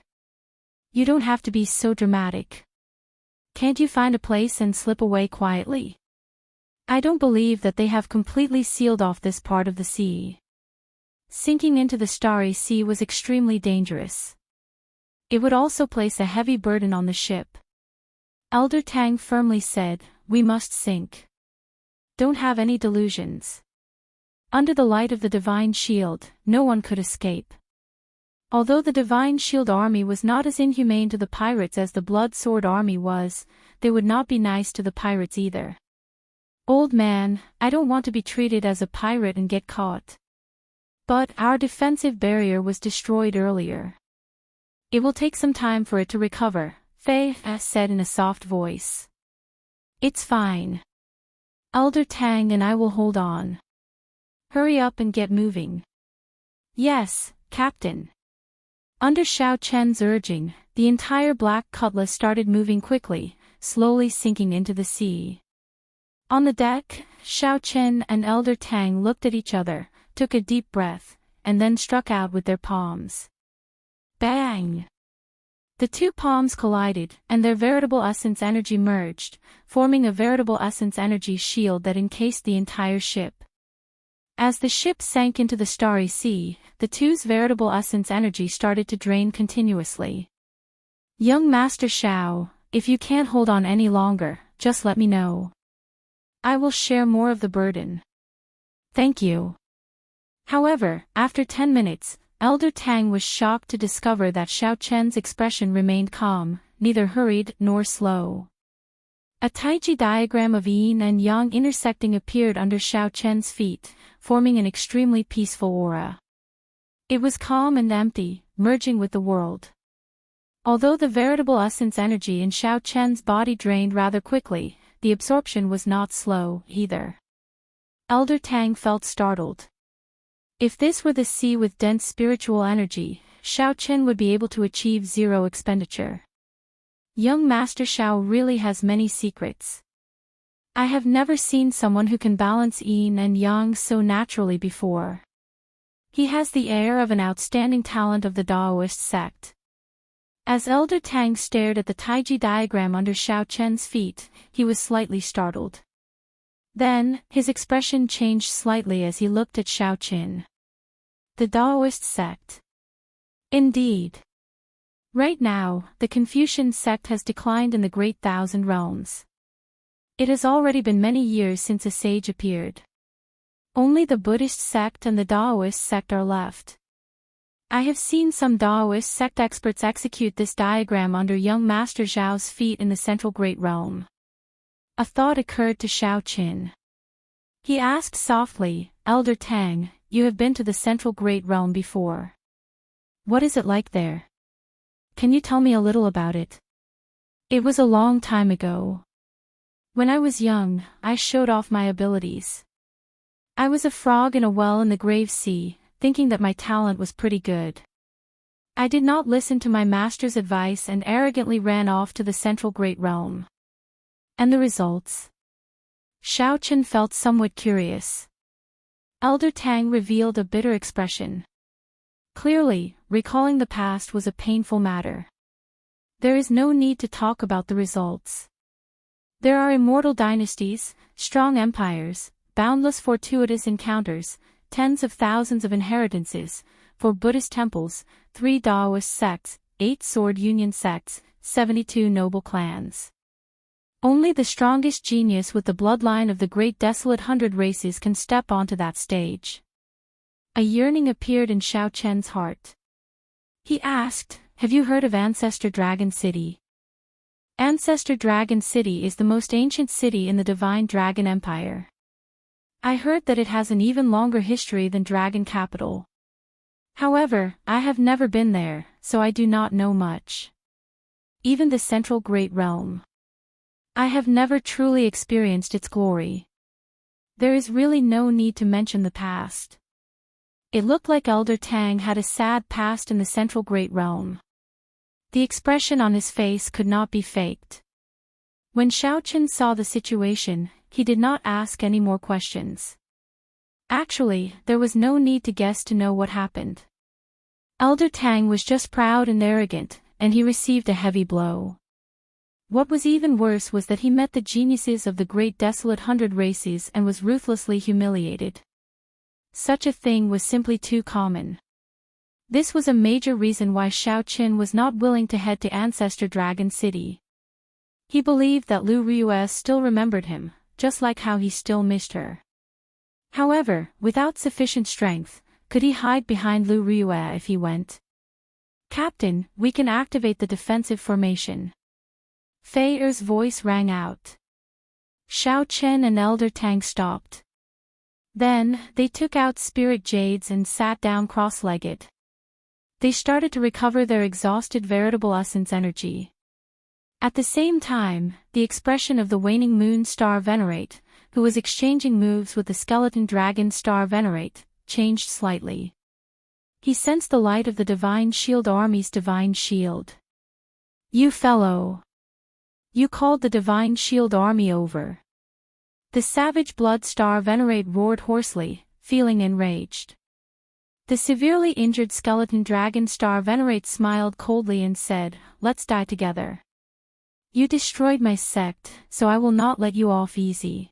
You don't have to be so dramatic. Can't you find a place and slip away quietly? I don't believe that they have completely sealed off this part of the sea. Sinking into the starry sea was extremely dangerous. It would also place a heavy burden on the ship. Elder Tang firmly said, we must sink. Don't have any delusions. Under the light of the Divine Shield, no one could escape. Although the Divine Shield Army was not as inhumane to the pirates as the Blood Sword Army was, they would not be nice to the pirates either. Old man, I don't want to be treated as a pirate and get caught. But our defensive barrier was destroyed earlier. It will take some time for it to recover, Fei said in a soft voice. It's fine. Elder Tang and I will hold on. Hurry up and get moving. Yes, Captain. Under Xiao Chen's urging, the entire Black Cutlass started moving quickly, slowly sinking into the sea. On the deck, Xiao Chen and Elder Tang looked at each other, took a deep breath, and then struck out with their palms. Bang! The two palms collided, and their veritable essence energy merged, forming a veritable essence energy shield that encased the entire ship. As the ship sank into the starry sea, the two's veritable essence energy started to drain continuously. Young Master Xiao, if you can't hold on any longer, just let me know. I will share more of the burden. Thank you. However, after 10 minutes, Elder Tang was shocked to discover that Xiao Chen's expression remained calm, neither hurried nor slow. A Taiji diagram of yin and yang intersecting appeared under Xiao Chen's feet, forming an extremely peaceful aura. It was calm and empty, merging with the world. Although the veritable essence energy in Xiao Chen's body drained rather quickly, the absorption was not slow, either. Elder Tang felt startled. If this were the sea with dense spiritual energy, Xiao Chen would be able to achieve zero expenditure. Young Master Xiao really has many secrets. I have never seen someone who can balance yin and yang so naturally before. He has the air of an outstanding talent of the Daoist sect. As Elder Tang stared at the Taiji diagram under Xiao Chen's feet, he was slightly startled. Then, his expression changed slightly as he looked at Xiao Chen. The Daoist sect. Indeed. Right now, the Confucian sect has declined in the Great Thousand Realms. It has already been many years since a sage appeared. Only the Buddhist sect and the Daoist sect are left. I have seen some Daoist sect experts execute this diagram under young Master Zhao's feet in the Central Great Realm. A thought occurred to Xiao Qin. He asked softly, Elder Tang, you have been to the Central Great Realm before. What is it like there? Can you tell me a little about it? It was a long time ago. When I was young, I showed off my abilities. I was a frog in a well in the Grave Sea, thinking that my talent was pretty good. I did not listen to my master's advice and arrogantly ran off to the Central Great Realm. And the results? Xiao Chen felt somewhat curious. Elder Tang revealed a bitter expression. Clearly, recalling the past was a painful matter. There is no need to talk about the results. There are immortal dynasties, strong empires, boundless fortuitous encounters, tens of thousands of inheritances, 4 Buddhist temples, 3 Daoist sects, 8 sword union sects, 72 noble clans. Only the strongest genius with the bloodline of the great desolate 100 races can step onto that stage. A yearning appeared in Xiao Chen's heart. He asked, "Have you heard of Ancestor Dragon City?" Ancestor Dragon City is the most ancient city in the Divine Dragon Empire. I heard that it has an even longer history than Dragon Capital. However, I have never been there, so I do not know much. Even the Central Great Realm. I have never truly experienced its glory. There is really no need to mention the past. It looked like Elder Tang had a sad past in the Central Great Realm. The expression on his face could not be faked. When Xiao Chen saw the situation, he did not ask any more questions. Actually, there was no need to guess to know what happened. Elder Tang was just proud and arrogant, and he received a heavy blow. What was even worse was that he met the geniuses of the great desolate 100 races and was ruthlessly humiliated. Such a thing was simply too common. This was a major reason why Xiao Chen was not willing to head to Ancestor Dragon City. He believed that Lu Riyue still remembered him, just like how he still missed her. However, without sufficient strength, could he hide behind Lu Riyue if he went? "Captain, we can activate the defensive formation." Fei Er's voice rang out. Xiao Chen and Elder Tang stopped. Then, they took out spirit jades and sat down cross-legged. They started to recover their exhausted veritable essence energy. At the same time, the expression of the waning moon star Venerate, who was exchanging moves with the skeleton dragon star Venerate, changed slightly. He sensed the light of the Divine Shield Army's Divine Shield. "You fellow! You called the Divine Shield Army over." The savage blood star Venerate roared hoarsely, feeling enraged. The severely injured skeleton dragon star Venerate smiled coldly and said, "Let's die together. You destroyed my sect, so I will not let you off easy.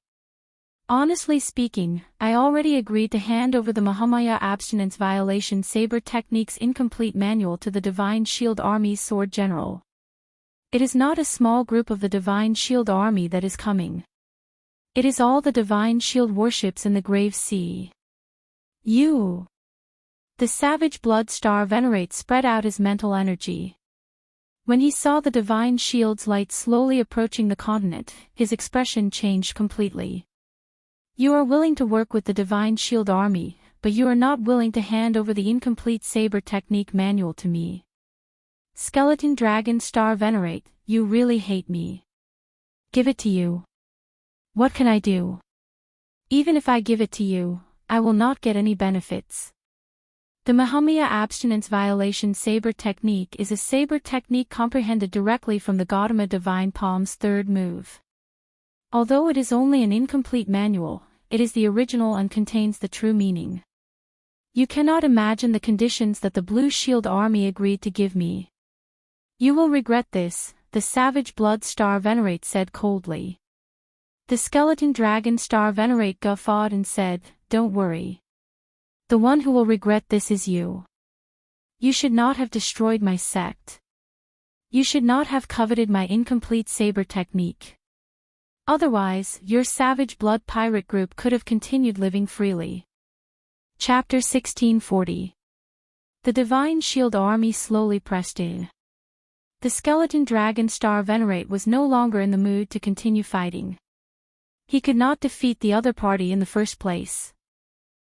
Honestly speaking, I already agreed to hand over the Mahamaya Abstinence Violation Saber Technique's incomplete manual to the Divine Shield Army's Sword General. It is not a small group of the Divine Shield Army that is coming. It is all the Divine Shield warships in the Grave Sea. You!" The savage blood star Venerate spread out his mental energy. When he saw the Divine Shield's light slowly approaching the continent, his expression changed completely. "You are willing to work with the Divine Shield Army, but you are not willing to hand over the incomplete Saber Technique manual to me. Skeleton Dragon Star Venerate, you really hate me. Give it to you. What can I do? Even if I give it to you, I will not get any benefits." The Mahamaya Abstinence Violation Saber Technique is a saber technique comprehended directly from the Gautama Divine Palm's third move. Although it is only an incomplete manual, it is the original and contains the true meaning. You cannot imagine the conditions that the Blue Shield Army agreed to give me. "You will regret this," the savage blood star Venerate said coldly. The skeleton dragon star Venerate guffawed and said, "Don't worry. The one who will regret this is you. You should not have destroyed my sect. You should not have coveted my incomplete saber technique. Otherwise, your savage blood pirate group could have continued living freely." Chapter 1640. The Divine Shield Army slowly pressed in. The skeleton dragon star Venerate was no longer in the mood to continue fighting. He could not defeat the other party in the first place.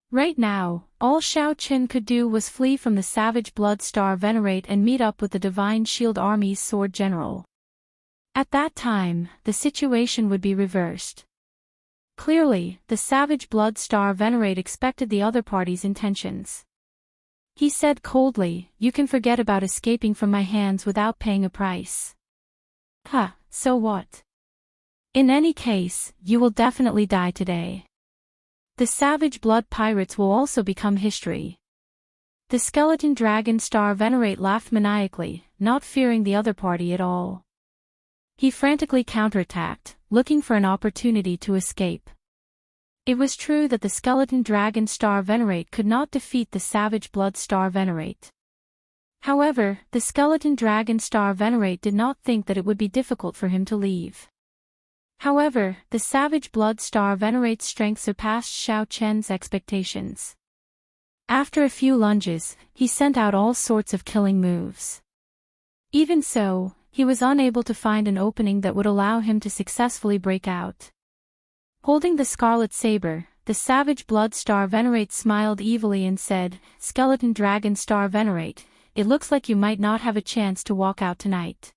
Right now, all Xiao Chen could do was flee from the savage blood star Venerate and meet up with the Divine Shield Army's Sword General. At that time, the situation would be reversed. Clearly, the savage blood star Venerate expected the other party's intentions. He said coldly, "You can forget about escaping from my hands without paying a price." So what? In any case, you will definitely die today. The savage blood pirates will also become history. The skeleton dragon star Venerate laughed maniacally, not fearing the other party at all. He frantically counterattacked, looking for an opportunity to escape. It was true that the skeleton dragon star venerate could not defeat the savage blood star venerate. However, the skeleton dragon star venerate did not think that it would be difficult for him to leave. However, the savage blood star venerate's strength surpassed Xiao Chen's expectations. After a few lunges, he sent out all sorts of killing moves. Even so, he was unable to find an opening that would allow him to successfully break out. Holding the scarlet saber, the savage blood star venerate smiled evilly and said, "Skeleton dragon star venerate, it looks like you might not have a chance to walk out tonight."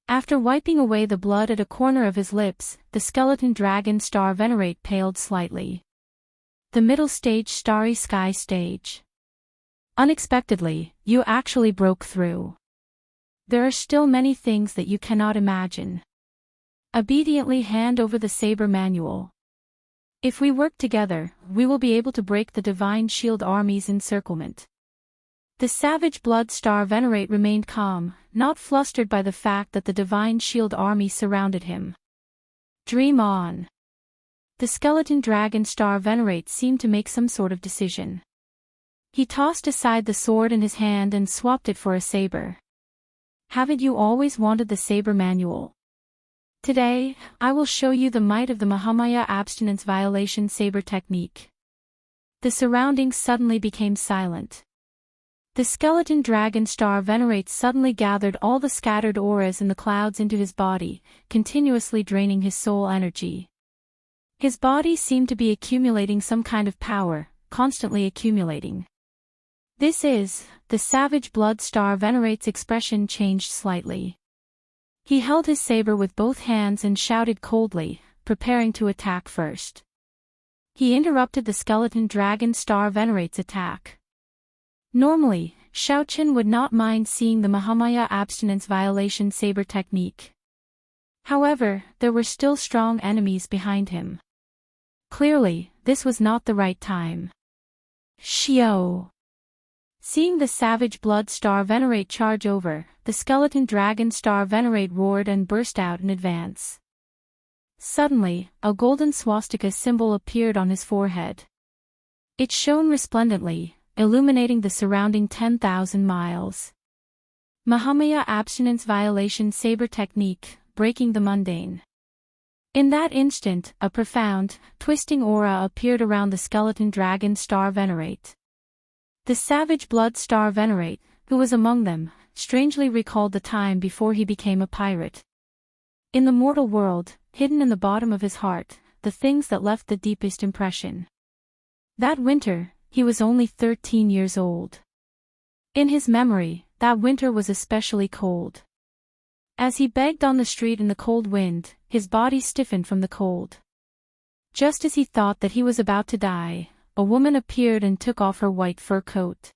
After wiping away the blood at a corner of his lips, the skeleton dragon star venerate paled slightly. The middle stage, starry sky stage. Unexpectedly, you actually broke through. There are still many things that you cannot imagine. Obediently hand over the saber manual. If we work together, we will be able to break the Divine Shield Army's encirclement. The savage blood star venerate remained calm, not flustered by the fact that the Divine Shield Army surrounded him. Dream on. The skeleton dragon star venerate seemed to make some sort of decision. He tossed aside the sword in his hand and swapped it for a saber. Haven't you always wanted the saber manual? Today, I will show you the might of the Mahamaya abstinence violation saber technique. The surroundings suddenly became silent. The skeleton dragon star venerate suddenly gathered all the scattered auras in the clouds into his body, continuously draining his soul energy. His body seemed to be accumulating some kind of power, constantly accumulating. The savage blood star venerate's expression changed slightly. He held his saber with both hands and shouted coldly, preparing to attack first. He interrupted the skeleton dragon star venerate's attack. Normally, Xiaoqin would not mind seeing the Mahamaya abstinence violation saber technique. However, there were still strong enemies behind him. Clearly, this was not the right time. Xiao. Seeing the savage blood star venerate charge over, the skeleton dragon star venerate roared and burst out in advance. Suddenly, a golden swastika symbol appeared on his forehead. It shone resplendently, illuminating the surrounding 10,000 miles. Mahamaya abstinence violation saber technique, breaking the mundane. In that instant, a profound, twisting aura appeared around the skeleton dragon star venerate. The savage blood star venerate, who was among them, strangely recalled the time before he became a pirate. In the mortal world, hidden in the bottom of his heart, the things that left the deepest impression. That winter, he was only 13 years old. In his memory, that winter was especially cold. As he begged on the street in the cold wind, his body stiffened from the cold. Just as he thought that he was about to die, a woman appeared and took off her white fur coat.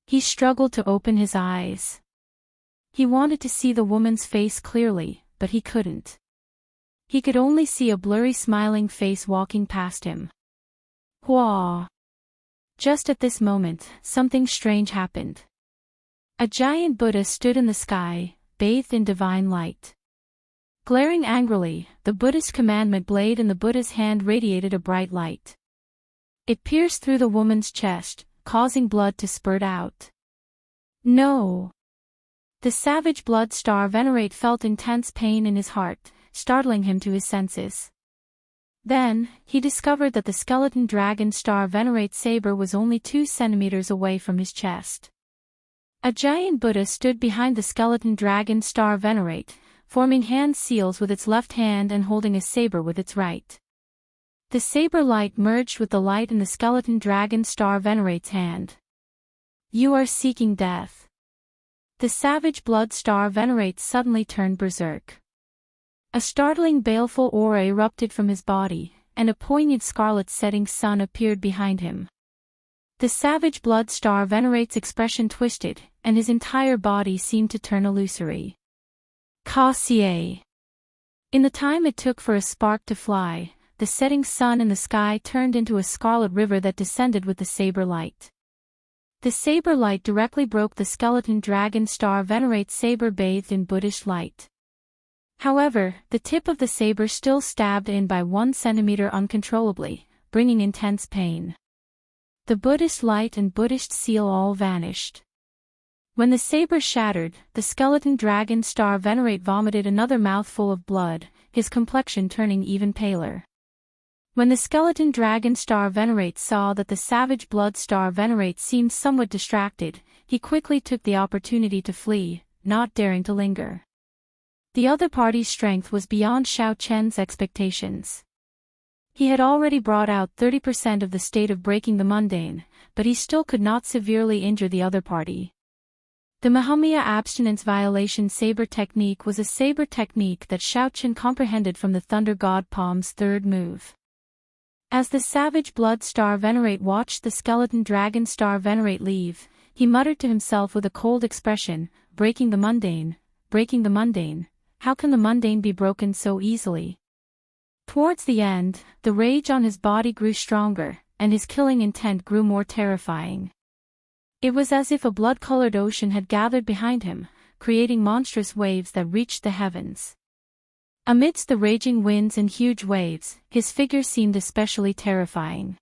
He struggled to open his eyes. He wanted to see the woman's face clearly, but he couldn't. He could only see a blurry smiling face walking past him. Hua! Just at this moment, something strange happened. A giant Buddha stood in the sky, bathed in divine light. Glaring angrily, the Buddhist commandment blade in the Buddha's hand radiated a bright light. It pierced through the woman's chest, causing blood to spurt out. No! The savage blood star venerate felt intense pain in his heart, startling him to his senses. Then, he discovered that the skeleton dragon star venerate's saber was only 2 centimeters away from his chest. A giant Buddha stood behind the skeleton dragon star venerate, forming hand seals with its left hand and holding a saber with its right. The saber light merged with the light in the skeleton dragon star venerate's hand. You are seeking death. The savage blood star venerate suddenly turned berserk. A startling baleful aura erupted from his body, and a poignant scarlet setting sun appeared behind him. The savage blood star venerate's expression twisted, and his entire body seemed to turn illusory. Cassier. In the time it took for a spark to fly, the setting sun in the sky turned into a scarlet river that descended with the saber light. The saber light directly broke the skeleton dragon star venerate's saber bathed in Buddhist light. However, the tip of the saber still stabbed in by 1 centimeter uncontrollably, bringing intense pain. The Buddhist light and Buddhist seal all vanished. When the saber shattered, the skeleton dragon star venerate vomited another mouthful of blood, his complexion turning even paler. When the skeleton dragon star venerate saw that the savage blood star venerate seemed somewhat distracted, he quickly took the opportunity to flee, not daring to linger. The other party's strength was beyond Xiao Chen's expectations. He had already brought out 30% of the state of breaking the mundane, but he still could not severely injure the other party. The Mahomia abstinence violation saber technique was a saber technique that Xiao Chen comprehended from the Thunder God Palm's third move. As the savage blood star venerate watched the skeleton dragon star venerate leave, he muttered to himself with a cold expression, breaking the mundane, how can the mundane be broken so easily? Towards the end, the rage on his body grew stronger, and his killing intent grew more terrifying. It was as if a blood-colored ocean had gathered behind him, creating monstrous waves that reached the heavens. Amidst the raging winds and huge waves, his figure seemed especially terrifying.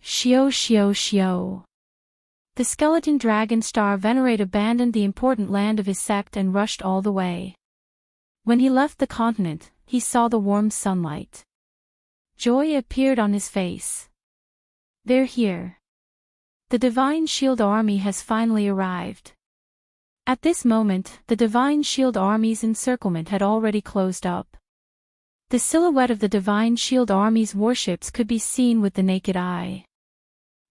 Xiao Xiao Xiao. The skeleton dragon star venerate abandoned the important land of his sect and rushed all the way. When he left the continent, he saw the warm sunlight. Joy appeared on his face. They're here. The Divine Shield Army has finally arrived. At this moment, the Divine Shield Army's encirclement had already closed up. The silhouette of the Divine Shield Army's warships could be seen with the naked eye.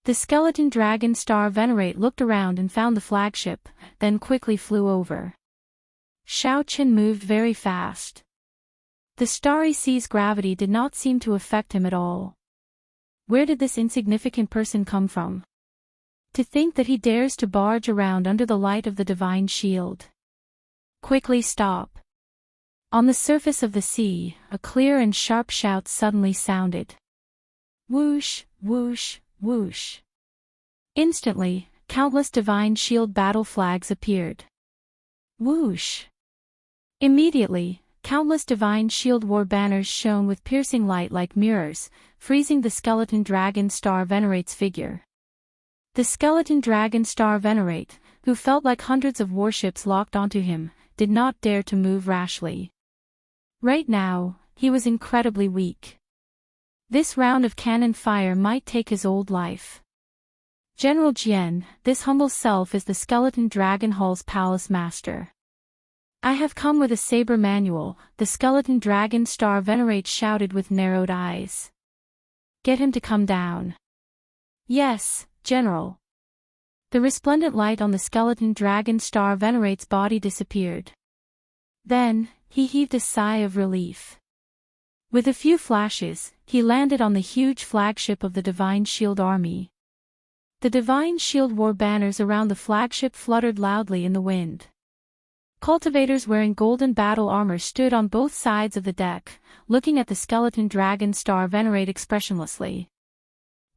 The skeleton dragon star venerate looked around and found the flagship, then quickly flew over. Xiao Chen moved very fast. The starry sea's gravity did not seem to affect him at all. Where did this insignificant person come from? To think that he dares to barge around under the light of the divine shield. Quickly stop. On the surface of the sea, a clear and sharp shout suddenly sounded. Whoosh, whoosh, whoosh. Instantly, countless divine shield battle flags appeared. Whoosh. Immediately, countless divine shield war banners shone with piercing light like mirrors, freezing the skeleton dragon star venerate's figure. The skeleton dragon star venerate, who felt like hundreds of warships locked onto him, did not dare to move rashly. Right now, he was incredibly weak. This round of cannon fire might take his old life. General Jian, this humble self is the skeleton dragon hall's palace master. I have come with a saber manual, the skeleton dragon star venerate shouted with narrowed eyes. Get him to come down. Yes, General. The resplendent light on the skeleton dragon star venerate's body disappeared. Then, he heaved a sigh of relief. With a few flashes, he landed on the huge flagship of the Divine Shield Army. The Divine Shield war banners around the flagship fluttered loudly in the wind. Cultivators wearing golden battle armor stood on both sides of the deck, looking at the skeleton dragon star venerate expressionlessly.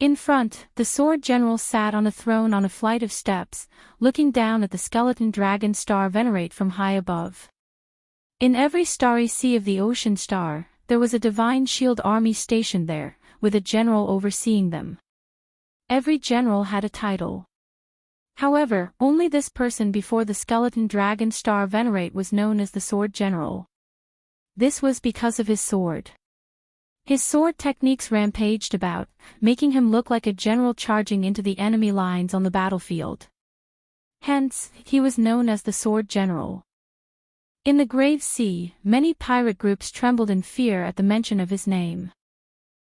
In front, the sword general sat on a throne on a flight of steps, looking down at the skeleton dragon star venerate from high above. In every starry sea of the ocean star, there was a divine shield army stationed there, with a general overseeing them. Every general had a title. However, only this person before the skeleton dragon star venerate was known as the sword general. This was because of his sword. His sword techniques rampaged about, making him look like a general charging into the enemy lines on the battlefield. Hence, he was known as the Sword General. In the Grave Sea, many pirate groups trembled in fear at the mention of his name.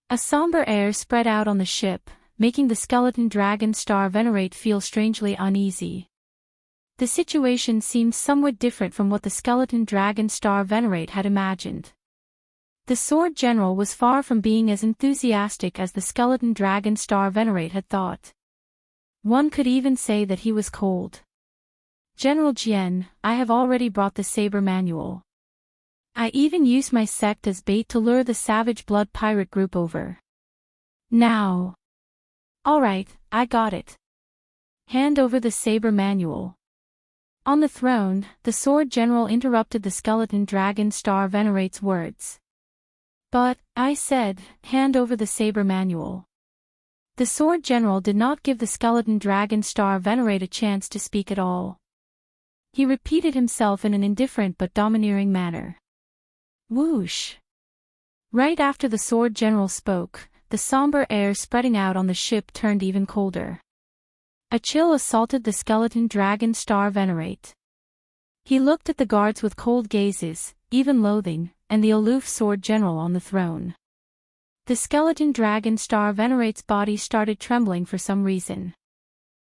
A somber air spread out on the ship, making the skeleton dragon star venerate feel strangely uneasy. The situation seemed somewhat different from what the skeleton dragon star venerate had imagined. The Sword General was far from being as enthusiastic as the skeleton dragon star venerate had thought. One could even say that he was cold. General Jian, I have already brought the saber manual. I even used my sect as bait to lure the savage blood pirate group over. Now. Alright, I got it. Hand over the saber manual. On the throne, the sword general interrupted the skeleton dragon star venerate's words. But, I said, hand over the saber manual. The sword general did not give the skeleton dragon star venerate a chance to speak at all. He repeated himself in an indifferent but domineering manner. Whoosh! Right after the sword general spoke, the somber air spreading out on the ship turned even colder. A chill assaulted the skeleton dragon star venerate. He looked at the guards with cold gazes, even loathing, and the aloof sword general on the throne. The skeleton dragon star venerate's body started trembling for some reason.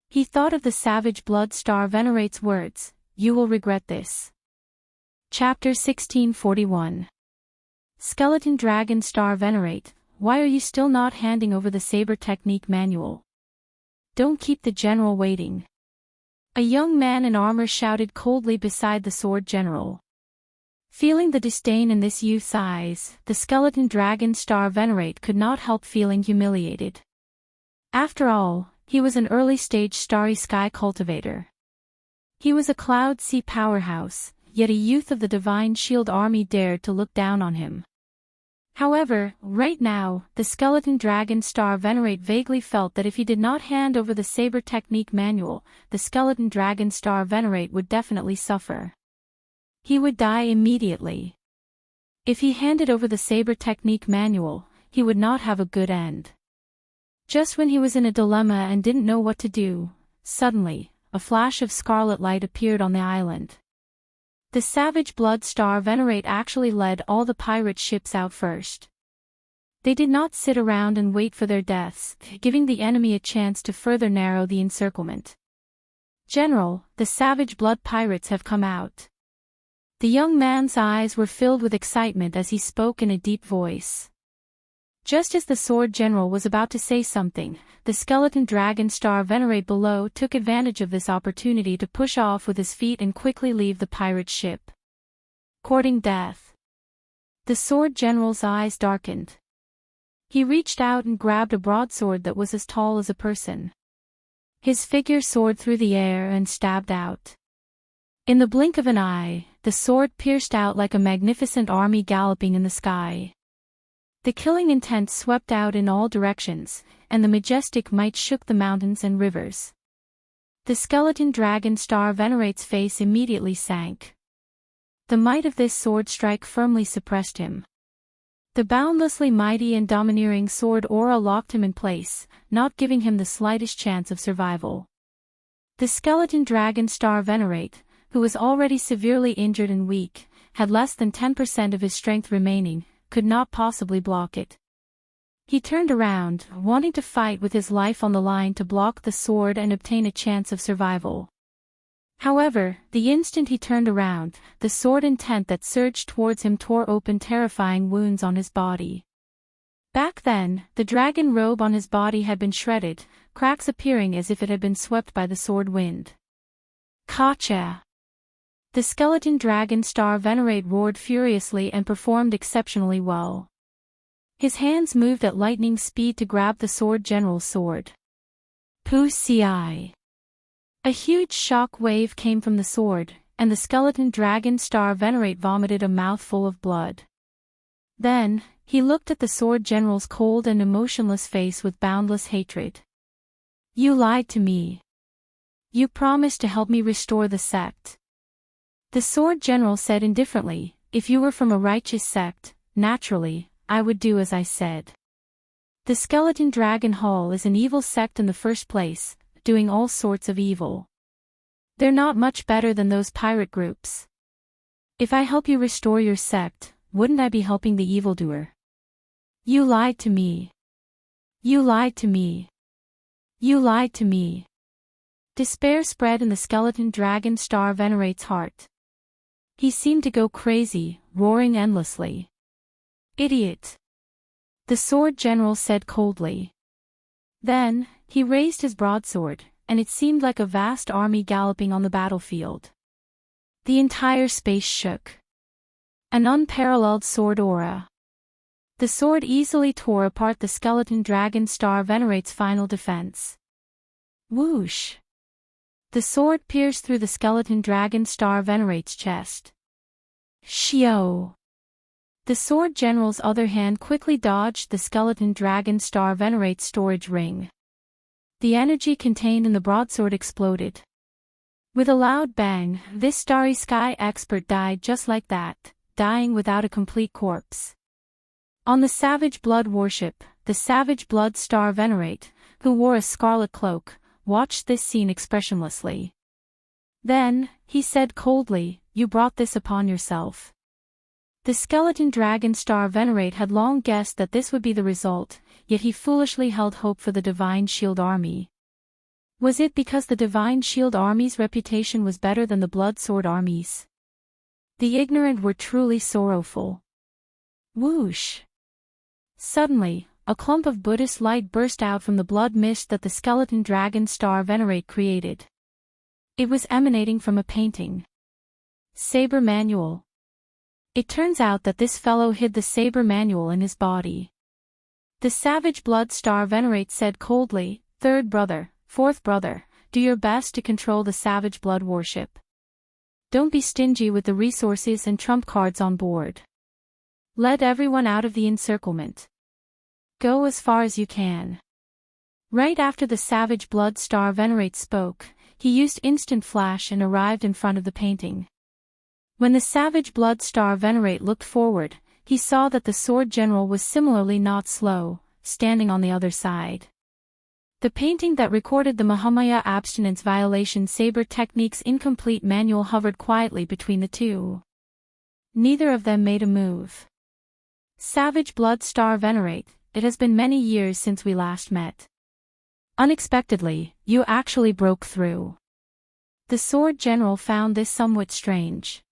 He thought of the savage blood star venerate's words, "You will regret this." Chapter 1641. Skeleton dragon star venerate, why are you still not handing over the saber technique manual? Don't keep the general waiting. A young man in armor shouted coldly beside the sword general. Feeling the disdain in this youth's eyes, the skeleton dragon star venerate could not help feeling humiliated. After all, he was an early-stage starry sky cultivator. He was a cloud sea powerhouse, yet a youth of the divine shield army dared to look down on him. However, right now, the skeleton dragon star venerate vaguely felt that if he did not hand over the saber technique manual, the skeleton dragon star venerate would definitely suffer. He would die immediately. If he handed over the saber technique manual, he would not have a good end. Just when he was in a dilemma and didn't know what to do, suddenly, a flash of scarlet light appeared on the island. The savage blood star venerate actually led all the pirate ships out first. They did not sit around and wait for their deaths, giving the enemy a chance to further narrow the encirclement. General, the savage blood pirates have come out. The young man's eyes were filled with excitement as he spoke in a deep voice. Just as the sword general was about to say something, the skeleton dragon star venerate below took advantage of this opportunity to push off with his feet and quickly leave the pirate ship. Courting death. The sword general's eyes darkened. He reached out and grabbed a broadsword that was as tall as a person. His figure soared through the air and stabbed out. In the blink of an eye, the sword pierced out like a magnificent army galloping in the sky. The killing intent swept out in all directions, and the majestic might shook the mountains and rivers. The skeleton dragon star venerate's face immediately sank. The might of this sword strike firmly suppressed him. The boundlessly mighty and domineering sword aura locked him in place, not giving him the slightest chance of survival. The skeleton dragon star venerate, who was already severely injured and weak, had less than 10% of his strength remaining, could not possibly block it. He turned around, wanting to fight with his life on the line to block the sword and obtain a chance of survival. However, the instant he turned around, the sword intent that surged towards him tore open terrifying wounds on his body. Back then, the dragon robe on his body had been shredded, cracks appearing as if it had been swept by the sword wind. Gotcha! The skeleton dragon star venerate roared furiously and performed exceptionally well. His hands moved at lightning speed to grab the sword general's sword. Pussy. A huge shock wave came from the sword, and the skeleton dragon star venerate vomited a mouthful of blood. Then, he looked at the sword general's cold and emotionless face with boundless hatred. You lied to me. You promised to help me restore the sect. The sword general said indifferently, if you were from a righteous sect, naturally, I would do as I said. The skeleton dragon hall is an evil sect in the first place, doing all sorts of evil. They're not much better than those pirate groups. If I help you restore your sect, wouldn't I be helping the evildoer? You lied to me. You lied to me. You lied to me. Despair spread in the skeleton dragon star venerate's heart. He seemed to go crazy, roaring endlessly. Idiot! The sword general said coldly. Then, he raised his broadsword, and it seemed like a vast army galloping on the battlefield. The entire space shook. An unparalleled sword aura. The sword easily tore apart the skeleton dragon star venerate's final defense. Whoosh! The sword pierced through the skeleton dragon star venerate's chest. Xiao! The sword general's other hand quickly dodged the skeleton dragon star venerate's storage ring. The energy contained in the broadsword exploded. With a loud bang, this starry sky expert died just like that, dying without a complete corpse. On the Savage Blood Warship, the Savage Blood Star Venerate, who wore a scarlet cloak, watched this scene expressionlessly. Then, he said coldly, "You brought this upon yourself." The skeleton dragon star venerate had long guessed that this would be the result, yet he foolishly held hope for the Divine Shield Army. Was it because the Divine Shield Army's reputation was better than the Blood Sword Army's? The ignorant were truly sorrowful. Whoosh! Suddenly, a clump of Buddhist light burst out from the blood mist that the skeleton dragon star venerate created. It was emanating from a painting. Saber Manual. It turns out that this fellow hid the saber manual in his body. The Savage Blood Star Venerate said coldly, "Third brother, fourth brother, do your best to control the Savage Blood Warship. Don't be stingy with the resources and trump cards on board. Let everyone out of the encirclement. Go as far as you can." Right after the Savage Blood Star Venerate spoke, he used Instant Flash and arrived in front of the painting. When the Savage Blood Star Venerate looked forward, he saw that the Sword General was similarly not slow, standing on the other side. The painting that recorded the Mahamaya abstinence violation saber technique's incomplete manual hovered quietly between the two. Neither of them made a move. Savage Blood Star Venerate, it has been many years since we last met. Unexpectedly, you actually broke through. The Sword General found this somewhat strange.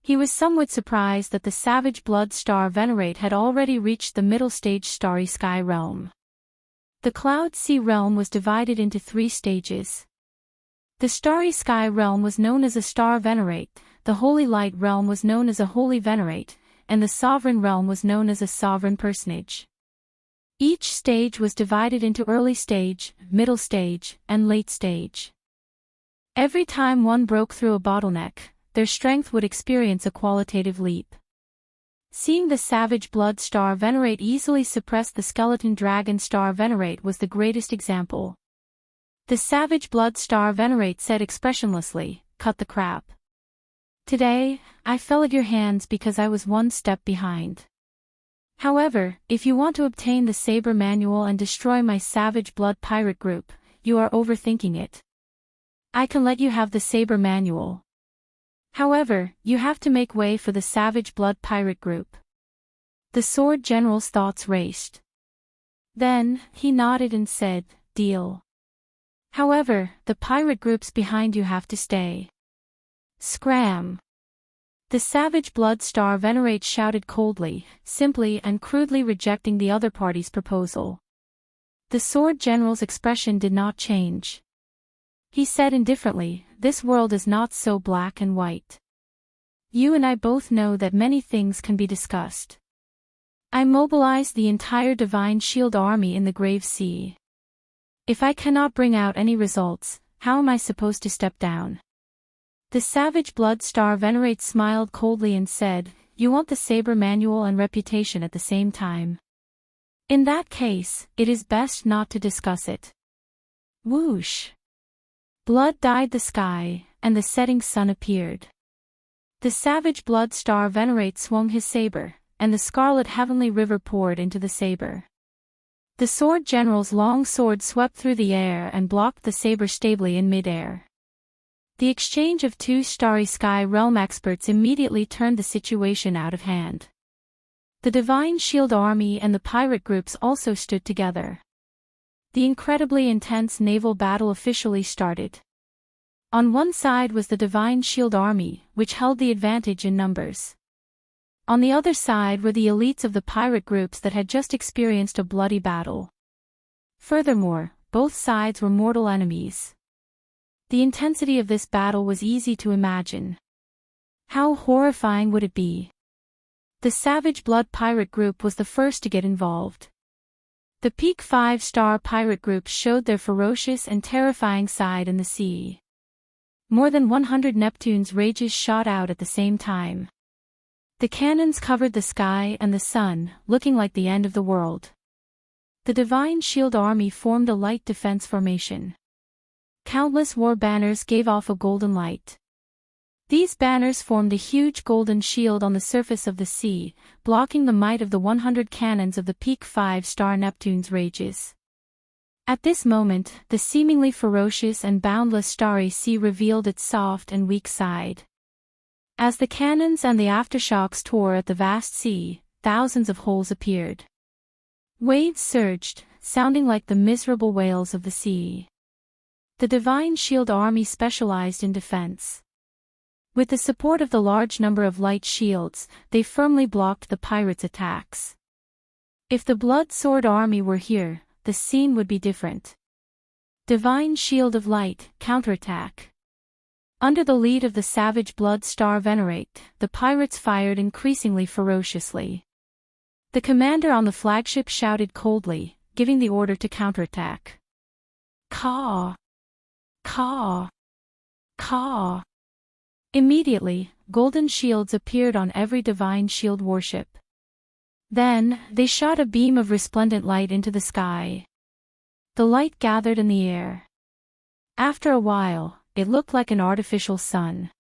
He was somewhat surprised that the Savage Blood Star Venerate had already reached the middle stage Starry Sky Realm. The Cloud Sea Realm was divided into 3 stages. The Starry Sky Realm was known as a Star Venerate, the Holy Light Realm was known as a Holy Venerate, and the Sovereign Realm was known as a Sovereign Personage. Each stage was divided into early stage, middle stage, and late stage. Every time one broke through a bottleneck, their strength would experience a qualitative leap. Seeing the Savage Blood Star Venerate easily suppress the Skeleton Dragon Star Venerate was the greatest example. The Savage Blood Star Venerate said expressionlessly, "Cut the crap. Today, I fell at your hands because I was one step behind. However, if you want to obtain the Saber Manual and destroy my Savage Blood Pirate group, you are overthinking it. I can let you have the Saber Manual. However, you have to make way for the Savage Blood Pirate group." The Sword General's thoughts raced. Then, he nodded and said, "Deal. However, the pirate groups behind you have to stay." Scram! The Savage Blood Star Venerate shouted coldly, simply and crudely rejecting the other party's proposal. The Sword General's expression did not change. He said indifferently, "This world is not so black and white. You and I both know that many things can be discussed. I mobilized the entire Divine Shield Army in the Grave Sea. If I cannot bring out any results, how am I supposed to step down?" The Savage Blood Star Venerate smiled coldly and said, "You want the Saber Manual and reputation at the same time. In that case, it is best not to discuss it." Whoosh! Blood dyed the sky, and the setting sun appeared. The Savage Blood Star Venerate swung his saber, and the scarlet heavenly river poured into the saber. The Sword General's long sword swept through the air and blocked the saber stably in mid-air. The exchange of 2 Starry Sky Realm experts immediately turned the situation out of hand. The Divine Shield Army and the pirate groups also stood together. The incredibly intense naval battle officially started. On one side was the Divine Shield Army, which held the advantage in numbers. On the other side were the elites of the pirate groups that had just experienced a bloody battle. Furthermore, both sides were mortal enemies. The intensity of this battle was easy to imagine. How horrifying would it be? The Savage Blood Pirate Group was the first to get involved. The Peak 5-star pirate groups showed their ferocious and terrifying side in the sea. More than 100 Neptune's rages shot out at the same time. The cannons covered the sky and the sun, looking like the end of the world. The Divine Shield Army formed a light defense formation. Countless war banners gave off a golden light. These banners formed a huge golden shield on the surface of the sea, blocking the might of the 100 cannons of the peak 5-star Neptune's rages. At this moment, the seemingly ferocious and boundless starry sea revealed its soft and weak side. As the cannons and the aftershocks tore at the vast sea, thousands of holes appeared. Waves surged, sounding like the miserable wails of the sea. The Divine Shield Army specialized in defense. With the support of the large number of light shields, they firmly blocked the pirates' attacks. If the Blood Sword Army were here, the scene would be different. Divine Shield of Light, counterattack. Under the lead of the savage Blood Star Venerate, the pirates fired increasingly ferociously. The commander on the flagship shouted coldly, giving the order to counterattack. Caw! Caw! Caw! Immediately, golden shields appeared on every Divine Shield warship. Then, they shot a beam of resplendent light into the sky. The light gathered in the air. After a while, it looked like an artificial sun.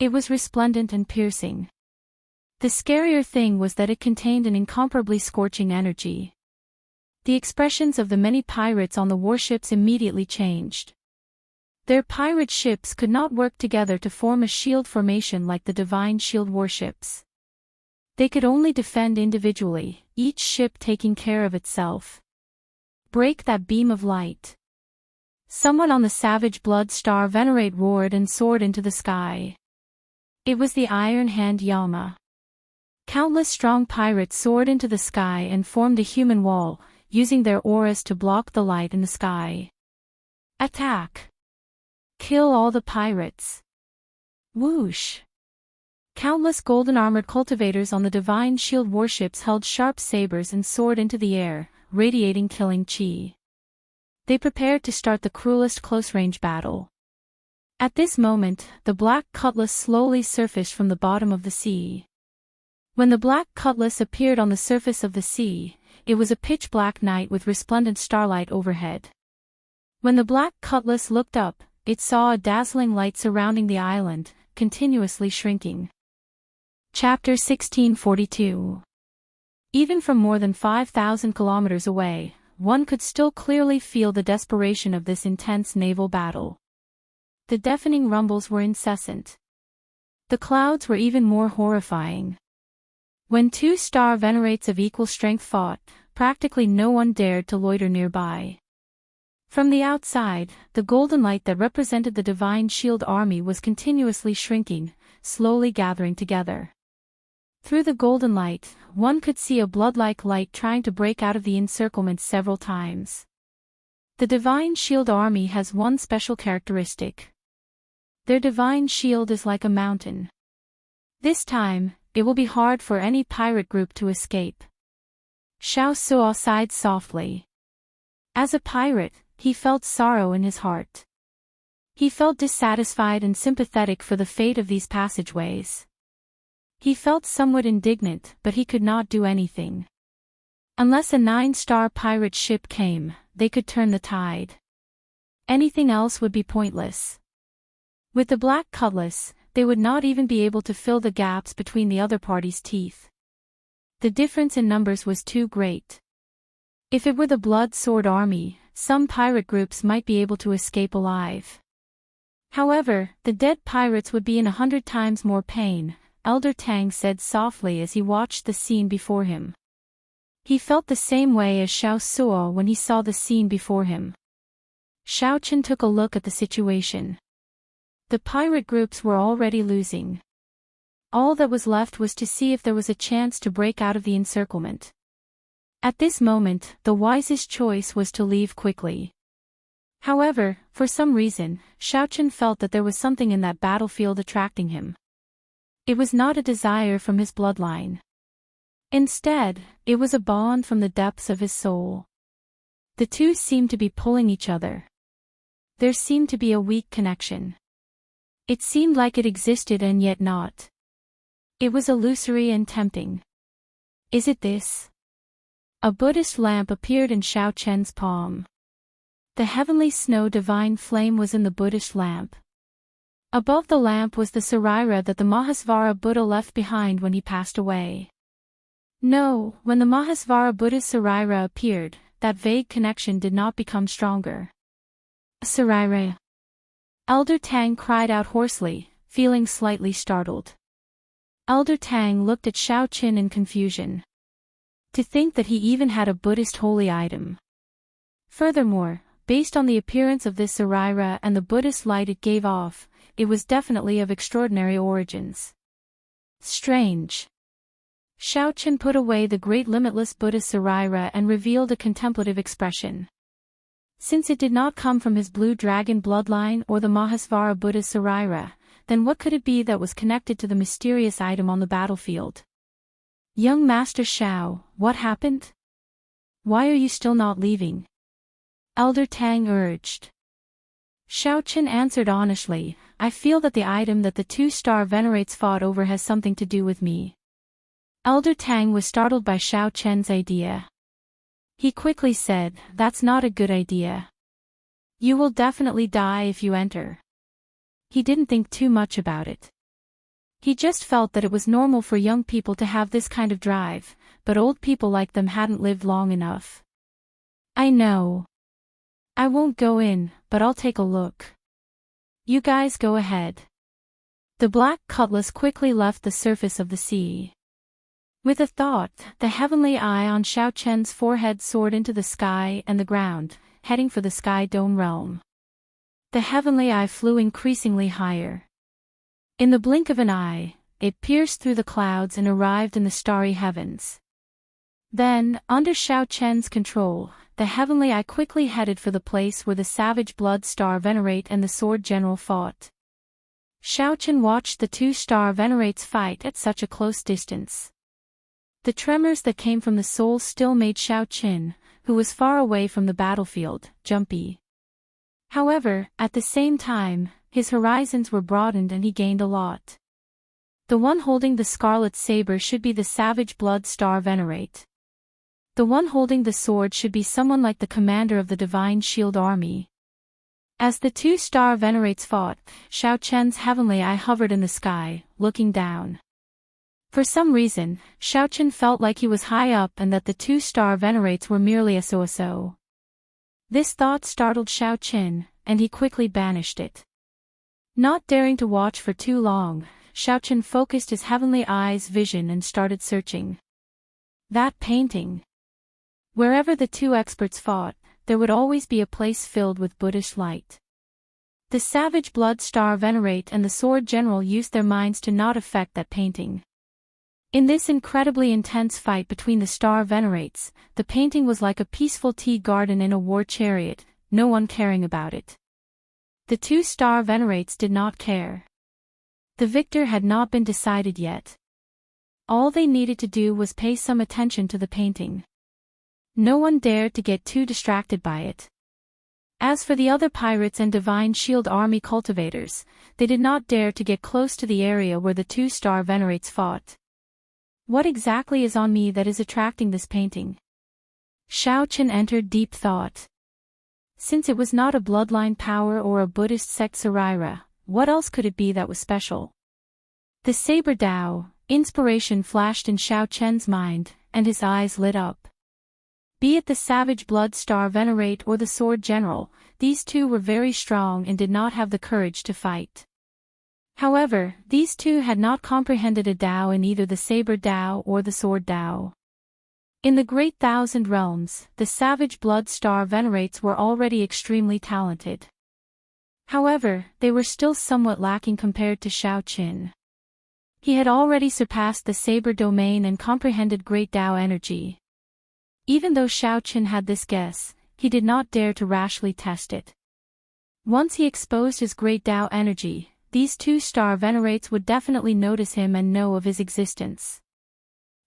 It was resplendent and piercing. The scarier thing was that it contained an incomparably scorching energy. The expressions of the many pirates on the warships immediately changed. Their pirate ships could not work together to form a shield formation like the Divine Shield warships. They could only defend individually, each ship taking care of itself. Break that beam of light. Someone on the savage Blood Star Venerate roared and soared into the sky. It was the Iron Hand Yama. Countless strong pirates soared into the sky and formed a human wall, using their auras to block the light in the sky. Attack! Kill all the pirates! Whoosh! Countless golden-armored cultivators on the Divine Shield warships held sharp sabers and soared into the air, radiating killing chi. They prepared to start the cruelest close-range battle. At this moment, the Black Cutlass slowly surfaced from the bottom of the sea. When the Black Cutlass appeared on the surface of the sea, it was a pitch-black night with resplendent starlight overhead. When the Black Cutlass looked up, it saw a dazzling light surrounding the island, continuously shrinking. Chapter 1642. Even from more than 5,000 kilometers away, one could still clearly feel the desperation of this intense naval battle. The deafening rumbles were incessant. The clouds were even more horrifying. When two star venerates of equal strength fought, practically no one dared to loiter nearby. From the outside, the golden light that represented the Divine Shield Army was continuously shrinking, slowly gathering together. Through the golden light, one could see a blood-like light trying to break out of the encirclement several times. The Divine Shield Army has one special characteristic. Their Divine Shield is like a mountain. This time, it will be hard for any pirate group to escape. Xianxia sighed softly. As a pirate, he felt sorrow in his heart. He felt dissatisfied and sympathetic for the fate of these passageways. He felt somewhat indignant, but he could not do anything. Unless a 9-star pirate ship came, they could turn the tide. Anything else would be pointless. With the Black Cutlass, they would not even be able to fill the gaps between the other party's teeth. The difference in numbers was too great. If it were the Blood Sword Army, some pirate groups might be able to escape alive. However, the dead pirates would be in 100 times more pain, Elder Tang said softly as he watched the scene before him. He felt the same way as Xianxia when he saw the scene before him. Xiaochen took a look at the situation. The pirate groups were already losing. All that was left was to see if there was a chance to break out of the encirclement. At this moment, the wisest choice was to leave quickly. However, for some reason, Xiaochen felt that there was something in that battlefield attracting him. It was not a desire from his bloodline. Instead, it was a bond from the depths of his soul. The two seemed to be pulling each other. There seemed to be a weak connection. It seemed like it existed and yet not. It was illusory and tempting. Is it this? A Buddhist lamp appeared in Xiao Chen's palm. The heavenly snow divine flame was in the Buddhist lamp. Above the lamp was the Sarira that the Mahasvara Buddha left behind when he passed away. No, when the Mahasvara Buddha's Sarira appeared, that vague connection did not become stronger. Sarira. Elder Tang cried out hoarsely, feeling slightly startled. Elder Tang looked at Xiao Qin in confusion. To think that he even had a Buddhist holy item. Furthermore, based on the appearance of this Sarira and the Buddhist light it gave off, it was definitely of extraordinary origins. Strange. Xiao Qin put away the great limitless Buddha Sarira and revealed a contemplative expression. Since it did not come from his blue dragon bloodline or the Mahasvara Buddha Sarira, then what could it be that was connected to the mysterious item on the battlefield? Young Master Xiao, what happened? Why are you still not leaving? Elder Tang urged. Xiao Qin answered honestly, I feel that the item that the two-star venerates fought over has something to do with me. Elder Tang was startled by Xiao Chen's idea. He quickly said, that's not a good idea. You will definitely die if you enter. He didn't think too much about it. He just felt that it was normal for young people to have this kind of drive, but old people like them hadn't lived long enough. I know. I won't go in, but I'll take a look. You guys go ahead. The black cutlass quickly left the surface of the sea. With a thought, the heavenly eye on Xiao Chen's forehead soared into the sky and the ground, heading for the Sky Dome realm. The heavenly eye flew increasingly higher. In the blink of an eye, it pierced through the clouds and arrived in the starry heavens. Then, under Xiao Chen's control, the heavenly eye quickly headed for the place where the savage blood star venerate and the sword general fought. Xiao Chen watched the two-star venerates fight at such a close distance. The tremors that came from the soul still made Xiao Chen, who was far away from the battlefield, jumpy. However, at the same time, his horizons were broadened and he gained a lot. The one holding the scarlet saber should be the savage blood star venerate. The one holding the sword should be someone like the commander of the divine shield army. As the two-star venerates fought, Xiao Chen's heavenly eye hovered in the sky, looking down. For some reason, Xiao Chen felt like he was high up and that the two-star venerates were merely so. This thought startled Xiao Chen, and he quickly banished it. Not daring to watch for too long, Xiao Chen focused his heavenly eye's vision and started searching. That painting. Wherever the two experts fought, there would always be a place filled with Buddhist light. The savage blood star venerate and the sword general used their minds to not affect that painting. In this incredibly intense fight between the star venerates, the painting was like a peaceful tea garden in a war chariot, no one caring about it. The two-star venerates did not care. The victor had not been decided yet. All they needed to do was pay some attention to the painting. No one dared to get too distracted by it. As for the other pirates and Divine Shield Army cultivators, they did not dare to get close to the area where the two-star venerates fought. What exactly is on me that is attracting this painting? Xiao Chen entered deep thought. Since it was not a bloodline power or a Buddhist sect Sarira, what else could it be that was special? The Saber Dao, inspiration flashed in Xiao Chen's mind, and his eyes lit up. Be it the savage blood star venerate or the sword general, these two were very strong and did not have the courage to fight. However, these two had not comprehended a Dao in either the Saber Dao or the Sword Dao. In the Great Thousand Realms, the savage blood star venerates were already extremely talented. However, they were still somewhat lacking compared to Xiao Qin. He had already surpassed the Saber domain and comprehended Great Dao energy. Even though Xiao Qin had this guess, he did not dare to rashly test it. Once he exposed his Great Dao energy, these two-star venerates would definitely notice him and know of his existence.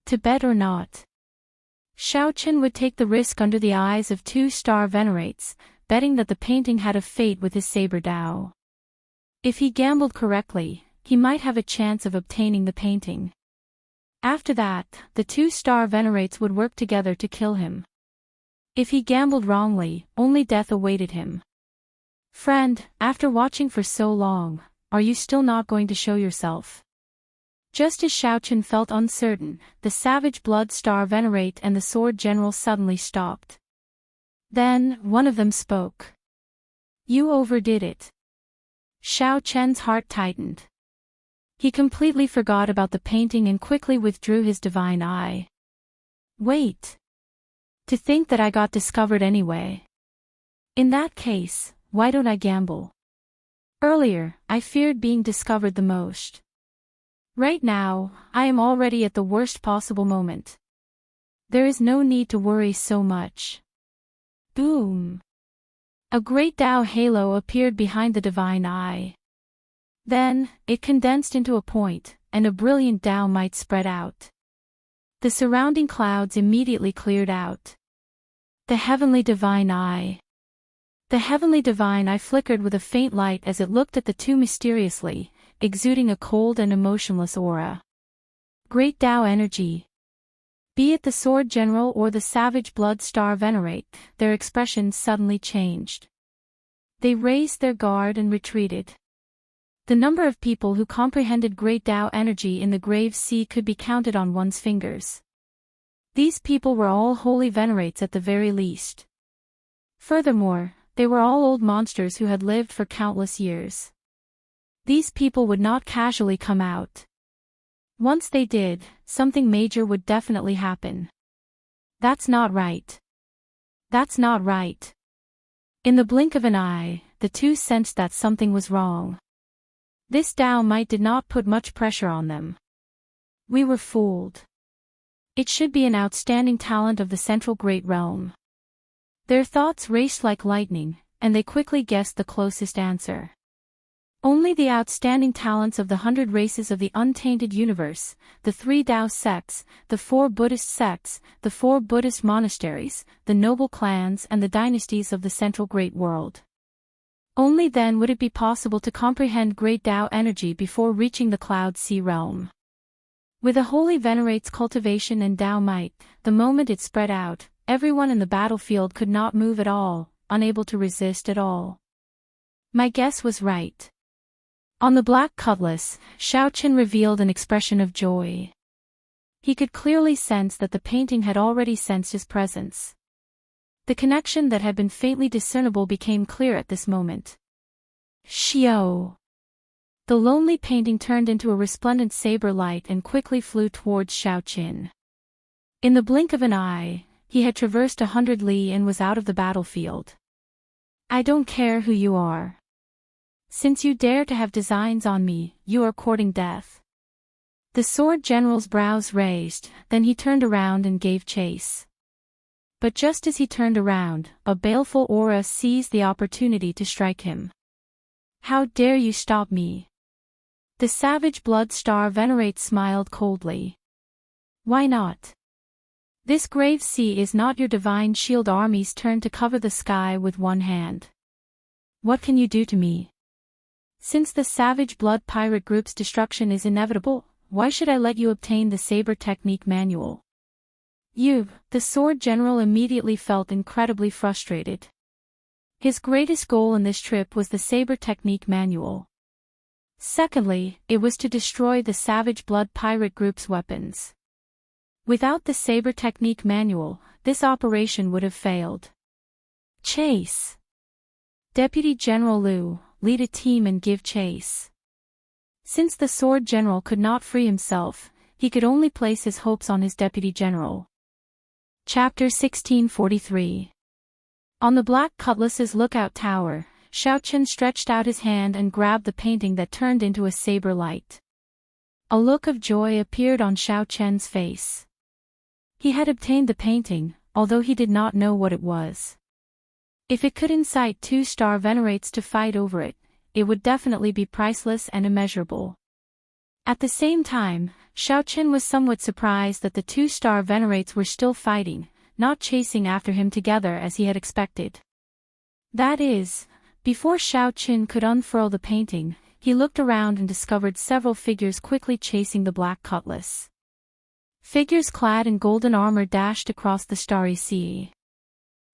To bet or not? Xiao Chen would take the risk under the eyes of two-star venerates, betting that the painting had a fate with his Saber Dao. If he gambled correctly, he might have a chance of obtaining the painting. After that, the two-star venerates would work together to kill him. If he gambled wrongly, only death awaited him. Friend, after watching for so long, are you still not going to show yourself? Just as Xiaochen felt uncertain, the savage blood star venerate and the sword general suddenly stopped. Then, one of them spoke. You overdid it. Xiaochen's heart tightened. He completely forgot about the painting and quickly withdrew his divine eye. Wait. To think that I got discovered anyway. In that case, why don't I gamble? Earlier, I feared being discovered the most. Right now, I am already at the worst possible moment. There is no need to worry so much. Boom! A great Tao halo appeared behind the divine eye. Then, it condensed into a point, and a brilliant Tao might spread out. The surrounding clouds immediately cleared out. The heavenly divine eye. The heavenly divine eye flickered with a faint light as it looked at the two mysteriously, exuding a cold and emotionless aura. Great Tao energy. Be it the sword general or the savage blood star venerate, their expressions suddenly changed. They raised their guard and retreated. The number of people who comprehended great Tao energy in the grave sea could be counted on one's fingers. These people were all holy venerates at the very least. Furthermore, they were all old monsters who had lived for countless years. These people would not casually come out. Once they did, something major would definitely happen. That's not right. That's not right. In the blink of an eye, the two sensed that something was wrong. This Tao might did not put much pressure on them. We were fooled. It should be an outstanding talent of the central great realm. Their thoughts raced like lightning, and they quickly guessed the closest answer. Only the outstanding talents of the 100 races of the untainted universe, the 3 Tao sects, the 4 Buddhist sects, the 4 Buddhist monasteries, the noble clans and the dynasties of the central great world. Only then would it be possible to comprehend great Tao energy before reaching the cloud sea realm. With a holy venerate's cultivation and Tao might, the moment it spread out, everyone in the battlefield could not move at all, unable to resist at all. My guess was right. On the black cutlass, Xiaochen revealed an expression of joy. He could clearly sense that the painting had already sensed his presence. The connection that had been faintly discernible became clear at this moment. Xiao! The lonely painting turned into a resplendent saber light and quickly flew towards Xiaochen. In the blink of an eye, he had traversed 100 li and was out of the battlefield. I don't care who you are. Since you dare to have designs on me, you are courting death. The sword general's brows raised, then he turned around and gave chase. But just as he turned around, a baleful aura seized the opportunity to strike him. How dare you stop me? The savage blood star venerate smiled coldly. Why not? This grave sea is not your divine shield army's turn to cover the sky with one hand. What can you do to me? Since the savage blood pirate group's destruction is inevitable, why should I let you obtain the saber technique manual? You, the sword general immediately felt incredibly frustrated. His greatest goal in this trip was the saber technique manual. Secondly, it was to destroy the savage blood pirate group's weapons. Without the saber technique manual, this operation would have failed. Chase! Deputy General Liu, lead a team and give chase. Since the sword general could not free himself, he could only place his hopes on his deputy general. Chapter 1643. On the black cutlass's lookout tower, Xiaochen stretched out his hand and grabbed the painting that turned into a saber light. A look of joy appeared on Xiaochen's face. He had obtained the painting, although he did not know what it was. If it could incite 2-star venerates to fight over it, it would definitely be priceless and immeasurable. At the same time, Xiaochen was somewhat surprised that the 2-star venerates were still fighting, not chasing after him together as he had expected. That is, before Xiaochen could unfurl the painting, he looked around and discovered several figures quickly chasing the black cutlass. Figures clad in golden armor dashed across the starry sea.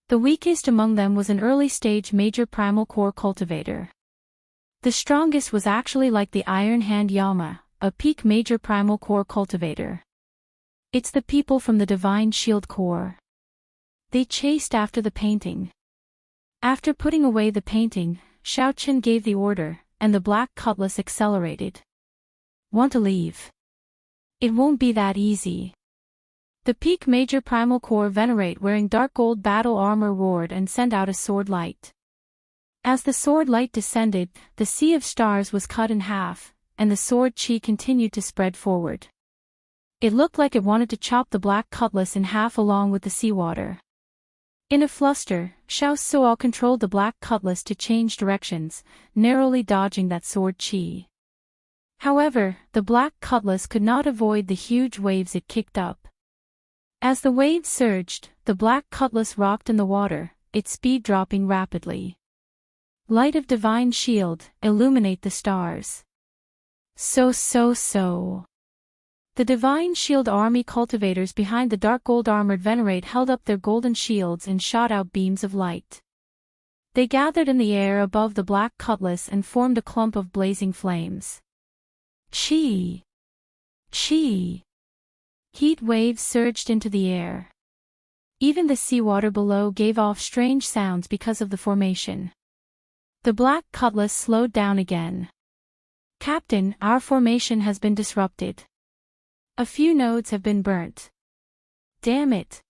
The weakest among them was an early-stage major primal core cultivator. The strongest was actually like the Iron Hand Yama, a peak major primal core cultivator. It's the people from the Divine Shield Core. They chased after the painting. After putting away the painting, Xiaochen gave the order, and the black cutlass accelerated. Want to leave? It won't be that easy. The peak major primal core venerate wearing dark gold battle armor roared and sent out a sword light. As the sword light descended, the sea of stars was cut in half, and the sword chi continued to spread forward. It looked like it wanted to chop the black cutlass in half along with the seawater. In a fluster, Xiao Suo controlled the black cutlass to change directions, narrowly dodging that sword chi. However, the black cutlass could not avoid the huge waves it kicked up. As the waves surged, the black cutlass rocked in the water, its speed dropping rapidly. Light of divine shield, illuminate the stars. So. The Divine Shield Army cultivators behind the dark gold armored venerate held up their golden shields and shot out beams of light. They gathered in the air above the black cutlass and formed a clump of blazing flames. Chi! Heat waves surged into the air. Even the seawater below gave off strange sounds because of the formation. The black cutlass slowed down again. Captain, our formation has been disrupted. A few nodes have been burnt. Damn it.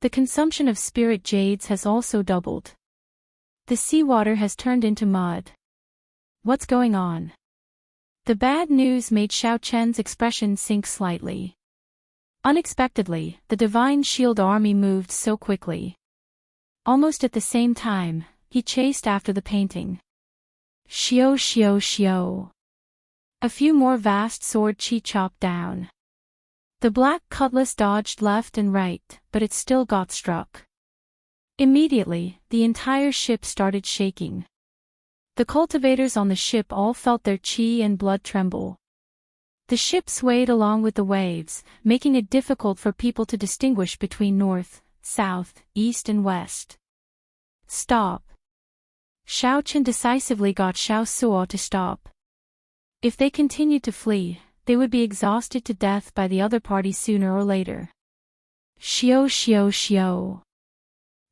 The consumption of spirit jades has also doubled. The seawater has turned into mud. What's going on? The bad news made Xiao Chen's expression sink slightly. Unexpectedly, the Divine Shield Army moved so quickly. Almost at the same time, he chased after the painting. Shio. A few more vast sword chi chopped down. The black cutlass dodged left and right, but it still got struck. Immediately, the entire ship started shaking. The cultivators on the ship all felt their chi and blood tremble. The ship swayed along with the waves, making it difficult for people to distinguish between north, south, east and west. Stop. Xiao Chen decisively got Xiao Suo to stop. If they continued to flee, they would be exhausted to death by the other party sooner or later. Shio.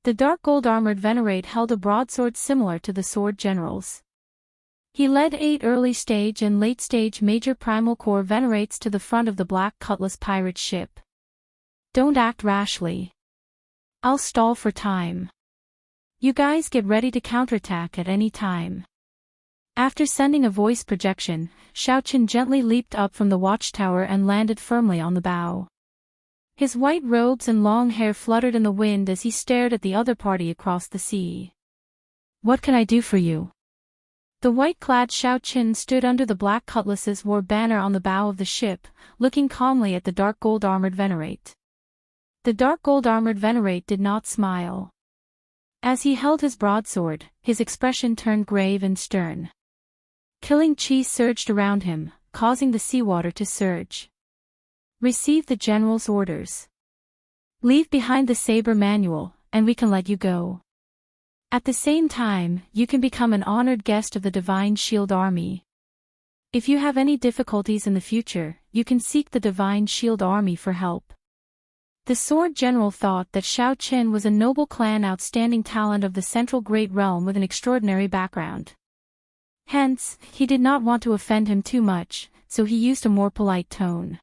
The dark gold armored venerate held a broadsword similar to the sword general's. He led 8 early-stage and late-stage major primal core venerates to the front of the black cutlass pirate ship. Don't act rashly. I'll stall for time. You guys get ready to counterattack at any time. After sending a voice projection, Xiao Chen gently leaped up from the watchtower and landed firmly on the bow. His white robes and long hair fluttered in the wind as he stared at the other party across the sea. What can I do for you? The white-clad Xiao Chen stood under the black cutlass's war banner on the bow of the ship, looking calmly at the dark gold armored venerate. The dark gold armored venerate did not smile. As he held his broadsword, his expression turned grave and stern. Killing chi surged around him, causing the seawater to surge. Receive the general's orders. Leave behind the saber manual, and we can let you go. At the same time, you can become an honored guest of the Divine Shield Army. If you have any difficulties in the future, you can seek the Divine Shield Army for help. The sword general thought that Xiao Chen was a noble clan outstanding talent of the Central Great Realm with an extraordinary background. Hence, he did not want to offend him too much, so he used a more polite tone.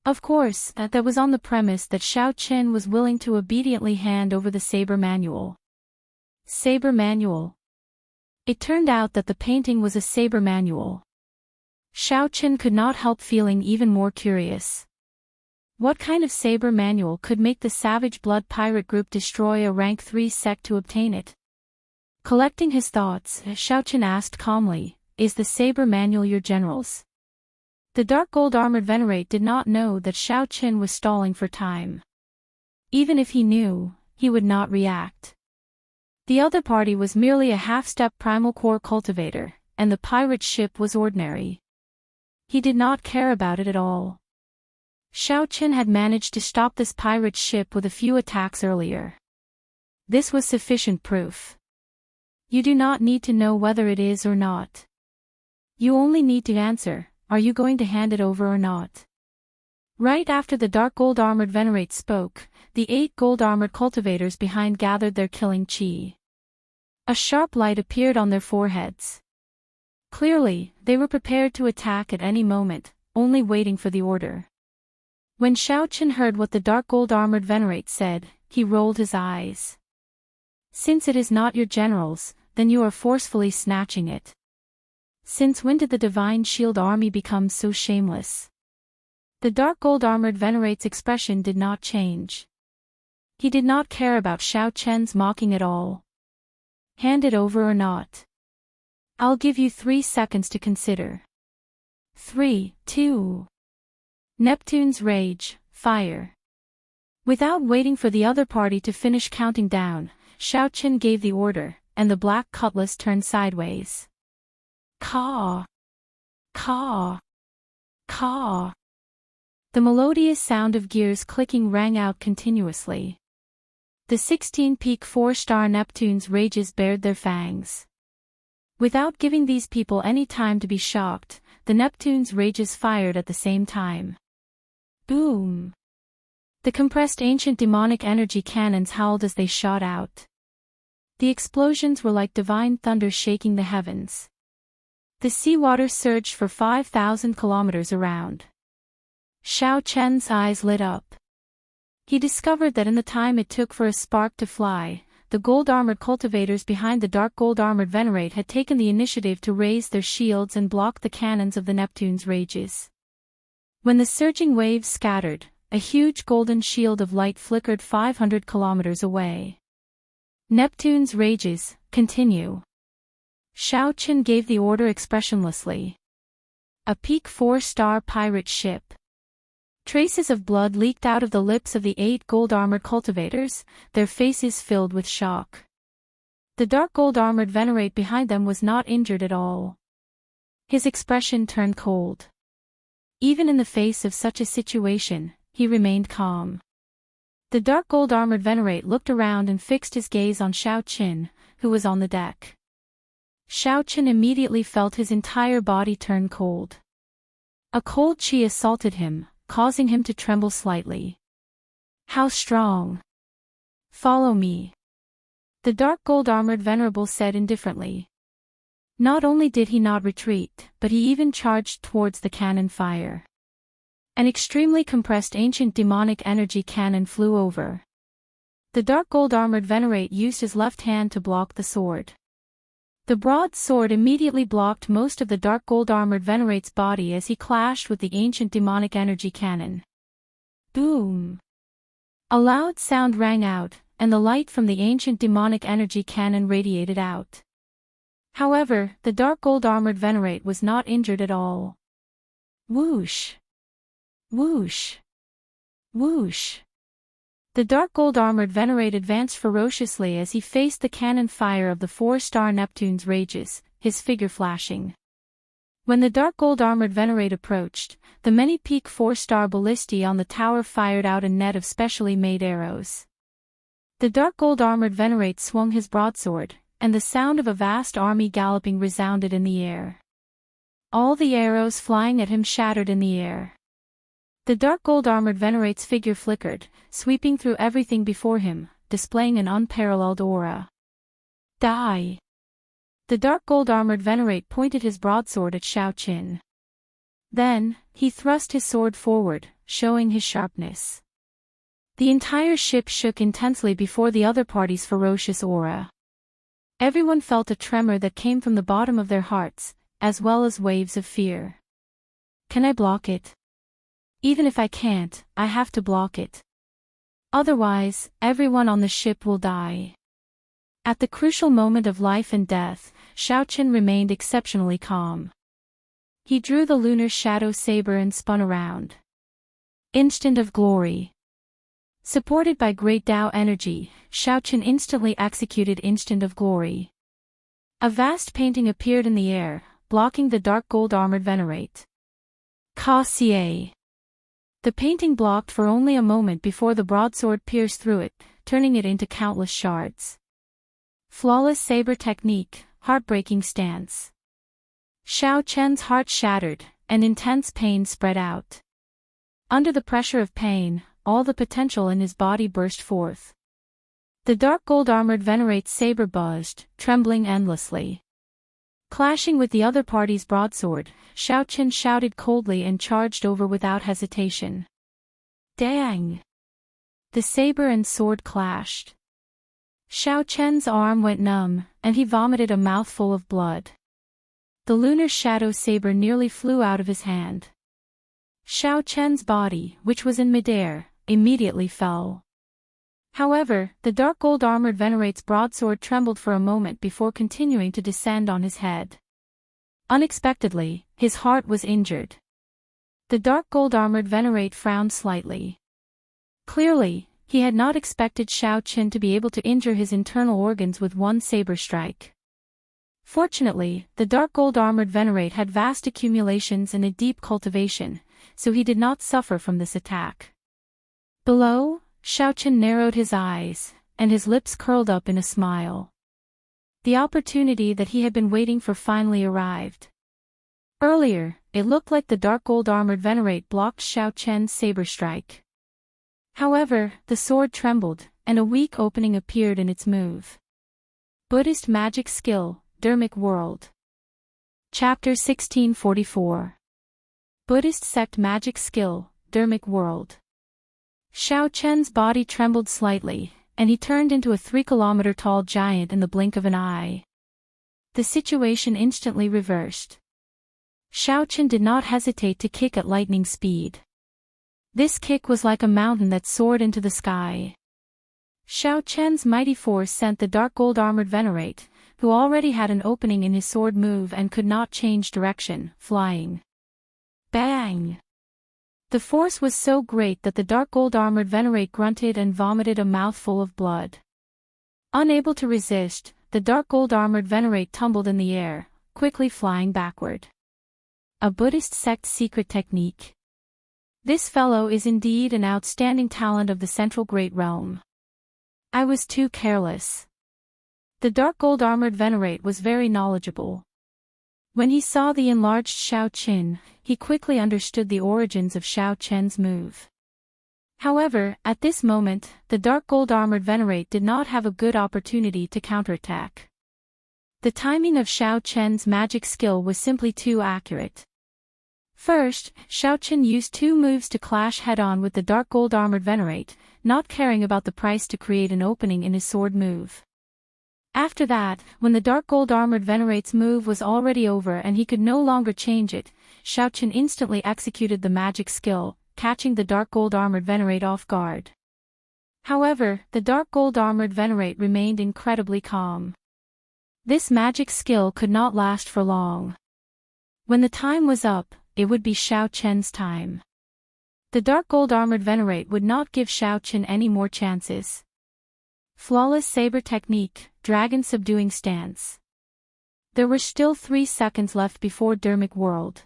Of course, that was on the premise that Xiao Chen was willing to obediently hand over the saber manual. Saber manual. It turned out that the painting was a saber manual. Xiao Chen could not help feeling even more curious. What kind of saber manual could make the Savage Blood Pirate Group destroy a rank 3 sect to obtain it? Collecting his thoughts, Xiao Chen asked calmly, "Is the saber manual your general's?" The dark gold armored venerate did not know that Xiao Chen was stalling for time. Even if he knew, he would not react. The other party was merely a half-step primal core cultivator, and the pirate ship was ordinary. He did not care about it at all. Xiaochen had managed to stop this pirate ship with a few attacks earlier. This was sufficient proof. You do not need to know whether it is or not. You only need to answer, are you going to hand it over or not? Right after the dark gold-armored venerate spoke, the 8 gold-armored cultivators behind gathered their killing chi. A sharp light appeared on their foreheads. Clearly, they were prepared to attack at any moment, only waiting for the order. When Xiaochen heard what the dark gold-armored venerate said, he rolled his eyes. Since it is not your generals, then you are forcefully snatching it. Since when did the Divine Shield Army become so shameless? The dark gold-armored venerate's expression did not change. He did not care about Xiaochen's mocking at all. Hand it over or not. I'll give you 3 seconds to consider. 3, 2. Neptune's rage, fire. Without waiting for the other party to finish counting down, Xiaochen gave the order, and the black cutlass turned sideways. Caw! Caw! Caw! The melodious sound of gears clicking rang out continuously. The 16-peak 4-star Neptune's rages bared their fangs. Without giving these people any time to be shocked, the Neptune's rages fired at the same time. Boom! The compressed ancient demonic energy cannons howled as they shot out. The explosions were like divine thunder shaking the heavens. The seawater surged for 5,000 kilometers around. Xiaochen's eyes lit up. He discovered that in the time it took for a spark to fly, the gold-armored cultivators behind the dark gold-armored venerate had taken the initiative to raise their shields and block the cannons of the Neptune's rages. When the surging waves scattered, a huge golden shield of light flickered 500 kilometers away. Neptune's rages, continue. Xiaochen gave the order expressionlessly. A peak 4-star pirate ship. Traces of blood leaked out of the lips of the 8 gold-armored cultivators, their faces filled with shock. The dark gold-armored venerate behind them was not injured at all. His expression turned cold. Even in the face of such a situation, he remained calm. The dark gold-armored venerate looked around and fixed his gaze on Xiaochen, who was on the deck. Xiaochen immediately felt his entire body turn cold. A cold chi assaulted him, causing him to tremble slightly. How strong! Follow me. The dark gold-armored venerable said indifferently. Not only did he not retreat, but he even charged towards the cannon fire. An extremely compressed ancient demonic energy cannon flew over. The dark gold-armored venerate used his left hand to block the sword. The broad sword immediately blocked most of the dark gold-armored venerate's body as he clashed with the ancient demonic energy cannon. Boom! A loud sound rang out, and the light from the ancient demonic energy cannon radiated out. However, the dark gold-armored venerate was not injured at all. Whoosh! Whoosh! Whoosh! The dark gold-armored venerate advanced ferociously as he faced the cannon fire of the 4-star Neptune's rages, his figure flashing. When the dark gold-armored venerate approached, the many-peak 4-star ballistae on the tower fired out a net of specially made arrows. The dark gold-armored venerate swung his broadsword, and the sound of a vast army galloping resounded in the air. All the arrows flying at him shattered in the air. The dark gold-armored venerate's figure flickered, sweeping through everything before him, displaying an unparalleled aura. Die! The dark gold-armored venerate pointed his broadsword at Xiaochen. Then, he thrust his sword forward, showing his sharpness. The entire ship shook intensely before the other party's ferocious aura. Everyone felt a tremor that came from the bottom of their hearts, as well as waves of fear. Can I block it? Even if I can't, I have to block it. Otherwise, everyone on the ship will die. At the crucial moment of life and death, Xiaochen remained exceptionally calm. He drew the lunar shadow saber and spun around. Instant of glory. Supported by great Tao energy, Xiaochen instantly executed Instant of Glory. A vast painting appeared in the air, blocking the dark gold-armored venerate. Cultivate. The painting blocked for only a moment before the broadsword pierced through it, turning it into countless shards. Flawless saber technique, heartbreaking stance. Xiao Chen's heart shattered, and intense pain spread out. Under the pressure of pain, all the potential in his body burst forth. The dark gold-armored venerate's saber buzzed, trembling endlessly. Clashing with the other party's broadsword, Xiao Chen shouted coldly and charged over without hesitation. Dang! The saber and sword clashed. Xiao Chen's arm went numb, and he vomited a mouthful of blood. The lunar shadow saber nearly flew out of his hand. Xiao Chen's body, which was in midair, immediately fell. However, the dark gold-armored venerate's broadsword trembled for a moment before continuing to descend on his head. Unexpectedly, his heart was injured. The dark gold-armored venerate frowned slightly. Clearly, he had not expected Xiao Chen to be able to injure his internal organs with one saber strike. Fortunately, the dark gold-armored venerate had vast accumulations and a deep cultivation, so he did not suffer from this attack. Below, Xiao Chen narrowed his eyes, and his lips curled up in a smile. The opportunity that he had been waiting for finally arrived. Earlier, it looked like the dark gold-armored venerate blocked Xiao Chen's saber strike. However, the sword trembled, and a weak opening appeared in its move. Buddhist Magic Skill, Dharmic World. Chapter 1644. Buddhist Sect Magic Skill, Dharmic World. Xiao Chen's body trembled slightly, and he turned into a 3-kilometer-tall giant in the blink of an eye. The situation instantly reversed. Xiao Chen did not hesitate to kick at lightning speed. This kick was like a mountain that soared into the sky. Xiao Chen's mighty force sent the dark gold-armored venerate, who already had an opening in his sword move and could not change direction, flying. Bang! The force was so great that the dark gold-armored venerate grunted and vomited a mouthful of blood. Unable to resist, the dark gold-armored venerate tumbled in the air, quickly flying backward. A Buddhist sect secret technique. This fellow is indeed an outstanding talent of the Central Great Realm. I was too careless. The dark gold-armored venerate was very knowledgeable. When he saw the enlarged Xiao Chen, he quickly understood the origins of Xiao Chen's move. However, at this moment, the dark gold-armored venerate did not have a good opportunity to counterattack. The timing of Xiao Chen's magic skill was simply too accurate. First, Xiao Chen used 2 moves to clash head-on with the dark gold-armored venerate, not caring about the price to create an opening in his sword move. After that, when the dark gold-armored venerate's move was already over and he could no longer change it, Xiao Chen instantly executed the magic skill, catching the dark gold-armored venerate off guard. However, the dark gold-armored venerate remained incredibly calm. This magic skill could not last for long. When the time was up, it would be Xiao Chen's time. The dark gold-armored venerate would not give Xiao Chen any more chances. Flawless saber technique, dragon subduing stance. There were still 3 seconds left before Dharmic World.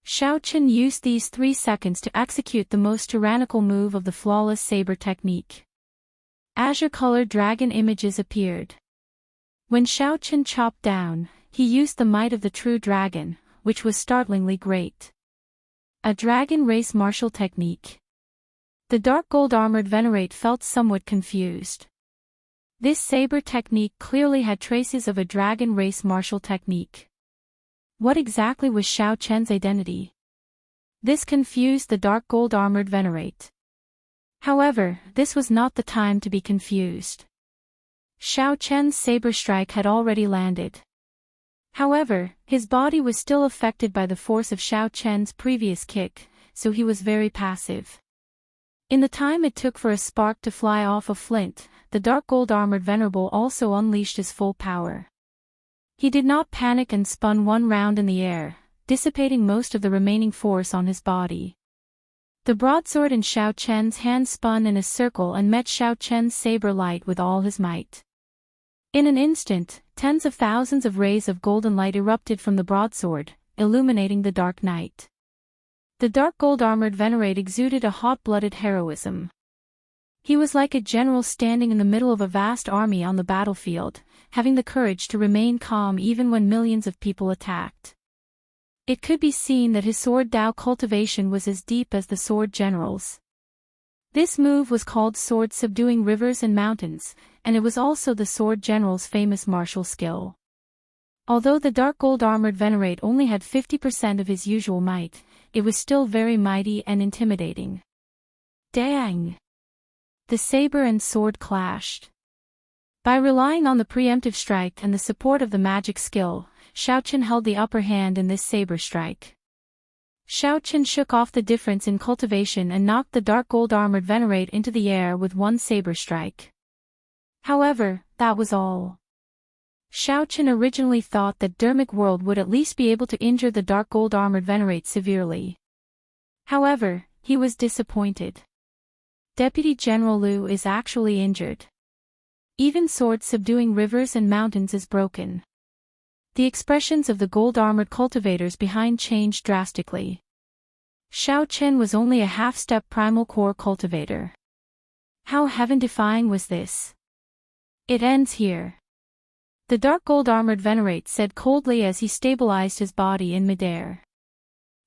Xiao Chen used these 3 seconds to execute the most tyrannical move of the flawless saber technique. Azure-colored dragon images appeared. When Xiao Chen chopped down, he used the might of the true dragon, which was startlingly great. A dragon race martial technique. The dark gold-armored venerate felt somewhat confused. This saber technique clearly had traces of a dragon race martial technique. What exactly was Xiao Chen's identity? This confused the dark gold-armored venerate. However, this was not the time to be confused. Xiao Chen's saber strike had already landed. However, his body was still affected by the force of Xiao Chen's previous kick, so he was very passive. In the time it took for a spark to fly off a flint, the dark gold-armored venerable also unleashed his full power. He did not panic and spun 1 round in the air, dissipating most of the remaining force on his body. The broadsword in Xiao Chen's hand spun in a circle and met Xiao Chen's saber light with all his might. In an instant, tens of thousands of rays of golden light erupted from the broadsword, illuminating the dark night. The dark gold-armored venerate exuded a hot-blooded heroism. He was like a general standing in the middle of a vast army on the battlefield, having the courage to remain calm even when millions of people attacked. It could be seen that his sword Dao cultivation was as deep as the sword general's. This move was called sword subduing rivers and mountains, and it was also the sword general's famous martial skill. Although the dark gold-armored venerate only had 50% of his usual might, it was still very mighty and intimidating. Dang! The saber and sword clashed. By relying on the preemptive strike and the support of the magic skill, Xiaoqian held the upper hand in this saber strike. Xiaoqian shook off the difference in cultivation and knocked the dark gold-armored venerate into the air with one saber strike. However, that was all. Xiaoqian originally thought that Dermic World would at least be able to injure the dark gold-armored venerate severely. However, he was disappointed. Deputy General Liu is actually injured. Even sword subduing rivers and mountains is broken. The expressions of the gold-armored cultivators behind changed drastically. Xiaoqian was only a half-step primal core cultivator. How heaven-defying was this? It ends here. The dark gold-armored venerate said coldly as he stabilized his body in midair.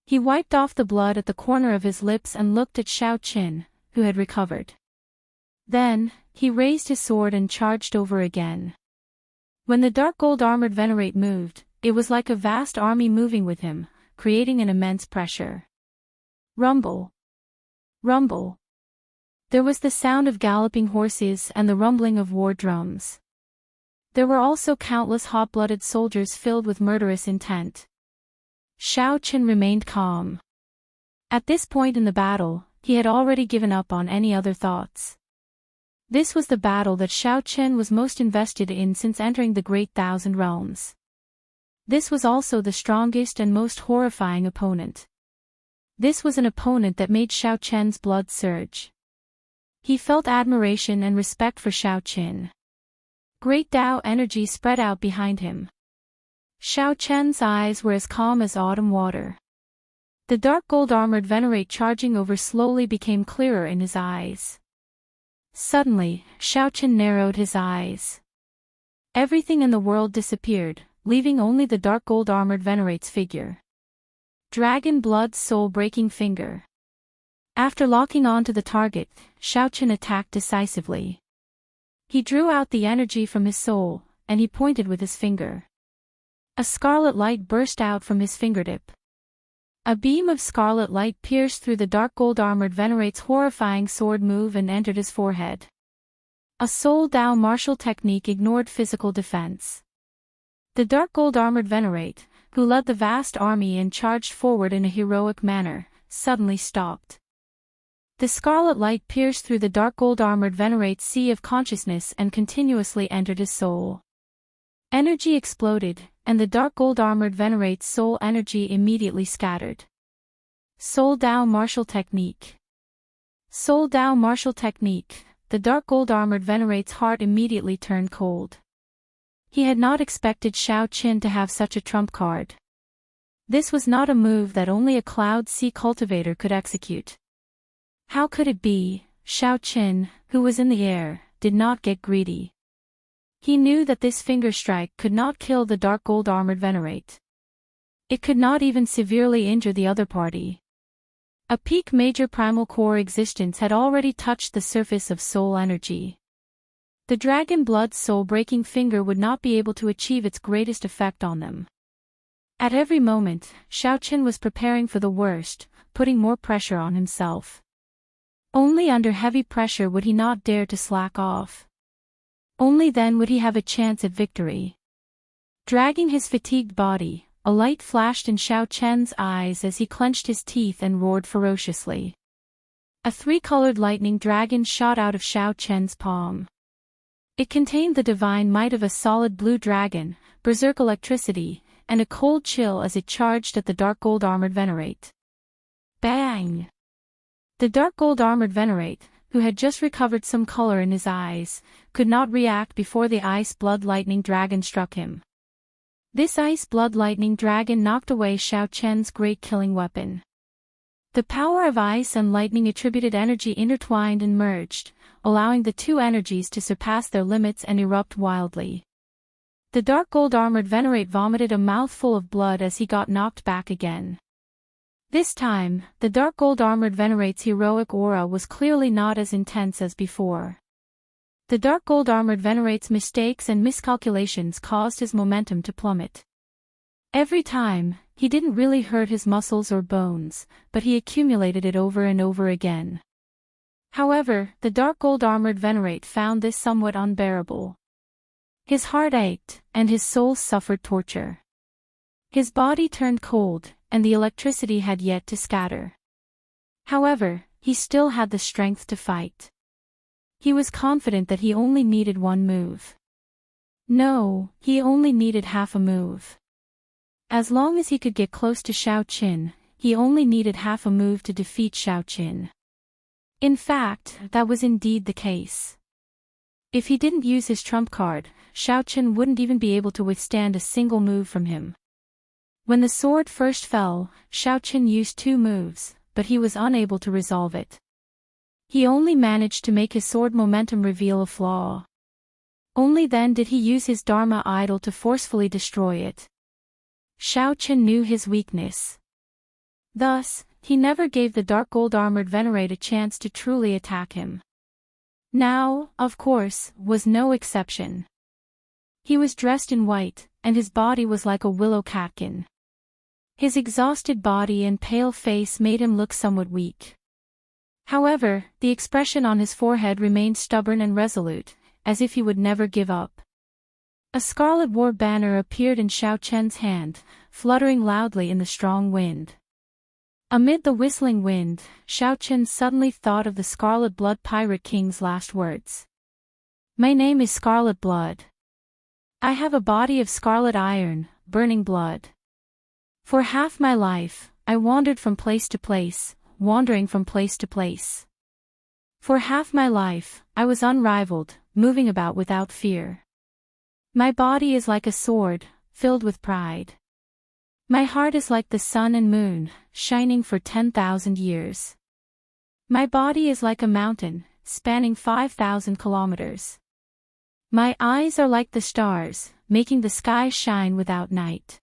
He wiped off the blood at the corner of his lips and looked at Xiaoqian, who had recovered. Then, he raised his sword and charged over again. When the dark gold-armored venerate moved, it was like a vast army moving with him, creating an immense pressure. Rumble. Rumble. There was the sound of galloping horses and the rumbling of war drums. There were also countless hot-blooded soldiers filled with murderous intent. Xiaoqian remained calm. At this point in the battle, he had already given up on any other thoughts. This was the battle that Xiaoqian was most invested in since entering the Great Thousand Realms. This was also the strongest and most horrifying opponent. This was an opponent that made Xiaoqian's blood surge. He felt admiration and respect for Xiaoqian. Great Dao energy spread out behind him. Xiaoqian's eyes were as calm as autumn water. The dark gold-armored venerate charging over slowly became clearer in his eyes. Suddenly, Xiaoqian narrowed his eyes. Everything in the world disappeared, leaving only the dark gold-armored venerate's figure. Dragon blood soul-breaking finger. After locking on to the target, Xiaoqian attacked decisively. He drew out the energy from his soul, and he pointed with his finger. A scarlet light burst out from his fingertip. A beam of scarlet light pierced through the dark gold-armored venerate's horrifying sword move and entered his forehead. A Soul Dao martial technique ignored physical defense. The dark gold-armored venerate, who led the vast army and charged forward in a heroic manner, suddenly stopped. The scarlet light pierced through the dark gold-armored venerate's sea of consciousness and continuously entered his soul. Energy exploded, and the dark gold-armored venerate's soul energy immediately scattered. Soul Dao martial technique. Soul Dao martial technique. The dark gold-armored venerate's heart immediately turned cold. He had not expected Xiaoqian to have such a trump card. This was not a move that only a Cloud Sea cultivator could execute. How could it be? Xiaoqian, who was in the air, did not get greedy. He knew that this finger strike could not kill the dark gold-armored venerate. It could not even severely injure the other party. A peak major primal core existence had already touched the surface of soul energy. The dragon blood soul-breaking finger would not be able to achieve its greatest effect on them. At every moment, Xiaoqian was preparing for the worst, putting more pressure on himself. Only under heavy pressure would he not dare to slack off. Only then would he have a chance at victory. Dragging his fatigued body, a light flashed in Xiaoqian's eyes as he clenched his teeth and roared ferociously. A three-colored lightning dragon shot out of Xiaoqian's palm. It contained the divine might of a solid blue dragon, berserk electricity, and a cold chill as it charged at the dark gold-armored venerate. Bang! The dark gold-armored venerate, who had just recovered some color in his eyes, could not react before the ice blood lightning dragon struck him. This ice blood lightning dragon knocked away Xiao Chen's great killing weapon. The power of ice and lightning attributed energy intertwined and merged, allowing the two energies to surpass their limits and erupt wildly. The dark gold-armored Venerate vomited a mouthful of blood as he got knocked back again. This time, the dark gold-armored Venerate's heroic aura was clearly not as intense as before. The dark gold-armored Venerate's mistakes and miscalculations caused his momentum to plummet. Every time, he didn't really hurt his muscles or bones, but he accumulated it over and over again. However, the dark gold-armored Venerate found this somewhat unbearable. His heart ached, and his soul suffered torture. His body turned cold, and the electricity had yet to scatter. However, he still had the strength to fight. He was confident that he only needed one move. No, he only needed half a move. As long as he could get close to Xiao Qin, he only needed half a move to defeat Xiao Qin. In fact, that was indeed the case. If he didn't use his trump card, Xiao Qin wouldn't even be able to withstand a single move from him. When the sword first fell, Xiao Qin used 2 moves, but he was unable to resolve it. He only managed to make his sword momentum reveal a flaw. Only then did he use his Dharma idol to forcefully destroy it. Xiao Qin knew his weakness. Thus, he never gave the dark gold-armored Venerate a chance to truly attack him. Now, of course, was no exception. He was dressed in white, and his body was like a willow catkin. His exhausted body and pale face made him look somewhat weak. However, the expression on his forehead remained stubborn and resolute, as if he would never give up. A scarlet war banner appeared in Xiao Chen's hand, fluttering loudly in the strong wind. Amid the whistling wind, Xiao Chen suddenly thought of the Scarlet Blood Pirate King's last words. "My name is Scarlet Blood. I have a body of scarlet iron, burning blood. For half my life, I wandered from place to place, wandering from place to place. For half my life, I was unrivaled, moving about without fear. My body is like a sword, filled with pride. My heart is like the sun and moon, shining for 10,000 years. My body is like a mountain, spanning 5,000 kilometers. My eyes are like the stars, making the sky shine without night.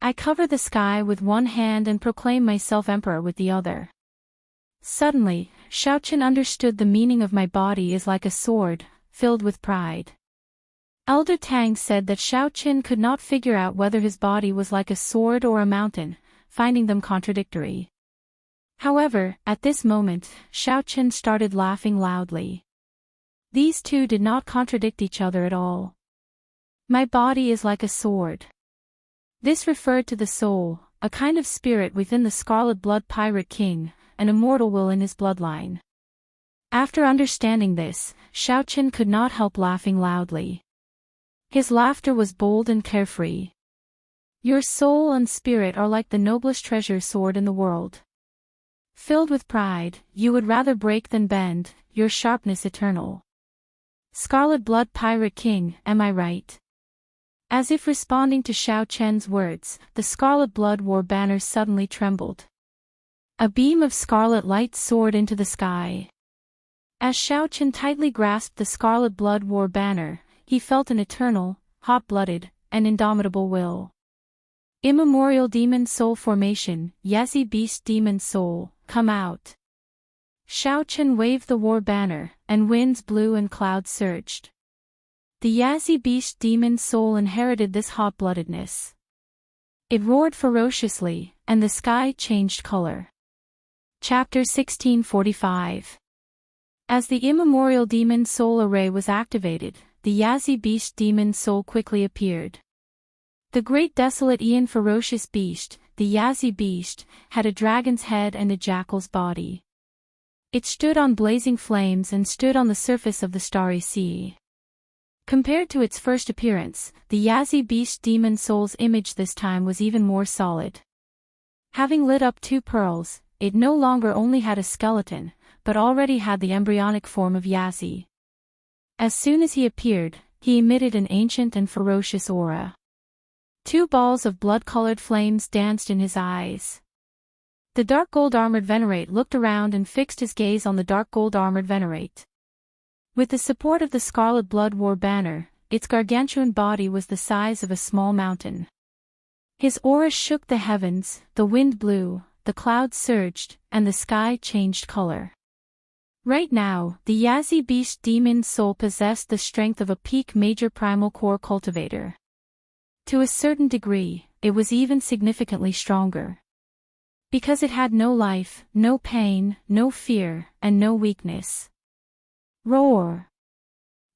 I cover the sky with one hand and proclaim myself emperor with the other." Suddenly, Xiao Qin understood the meaning of "my body is like a sword, filled with pride." Elder Tang said that Xiao Qin could not figure out whether his body was like a sword or a mountain, finding them contradictory. However, at this moment, Xiao Qin started laughing loudly. These two did not contradict each other at all. "My body is like a sword." This referred to the soul, a kind of spirit within the Scarlet Blood Pirate King, an immortal will in his bloodline. After understanding this, Xiao Qin could not help laughing loudly. His laughter was bold and carefree. "Your soul and spirit are like the noblest treasure sword in the world. Filled with pride, you would rather break than bend, your sharpness eternal. Scarlet Blood Pirate King, am I right?" As if responding to Xiao Chen's words, the Scarlet Blood War banner suddenly trembled. A beam of scarlet light soared into the sky. As Xiao Chen tightly grasped the Scarlet Blood War banner, he felt an eternal, hot-blooded, and indomitable will. "Immemorial Demon Soul Formation, Yazi Beast Demon Soul, come out." Xiao Chen waved the war banner, and winds blew and clouds surged. The Yazi Beast Demon Soul inherited this hot-bloodedness. It roared ferociously, and the sky changed color. Chapter 1645. As the Immemorial Demon Soul Array was activated, the Yazi Beast Demon Soul quickly appeared. The great desolate Aeon ferocious beast, the Yazi Beast, had a dragon's head and a jackal's body. It stood on blazing flames and stood on the surface of the starry sea. Compared to its first appearance, the Yazi Beast Demon Soul's image this time was even more solid. Having lit up 2 pearls, it no longer only had a skeleton, but already had the embryonic form of Yazi. As soon as he appeared, he emitted an ancient and ferocious aura. 2 balls of blood-colored flames danced in his eyes. The dark gold-armored Venerate looked around and fixed his gaze on the dark gold-armored Venerate. With the support of the Scarlet Blood War banner, its gargantuan body was the size of a small mountain. His aura shook the heavens, the wind blew, the clouds surged, and the sky changed color. Right now, the Yazi Beast Demon's soul possessed the strength of a peak major primal core cultivator. To a certain degree, it was even significantly stronger. Because it had no life, no pain, no fear, and no weakness. Roar!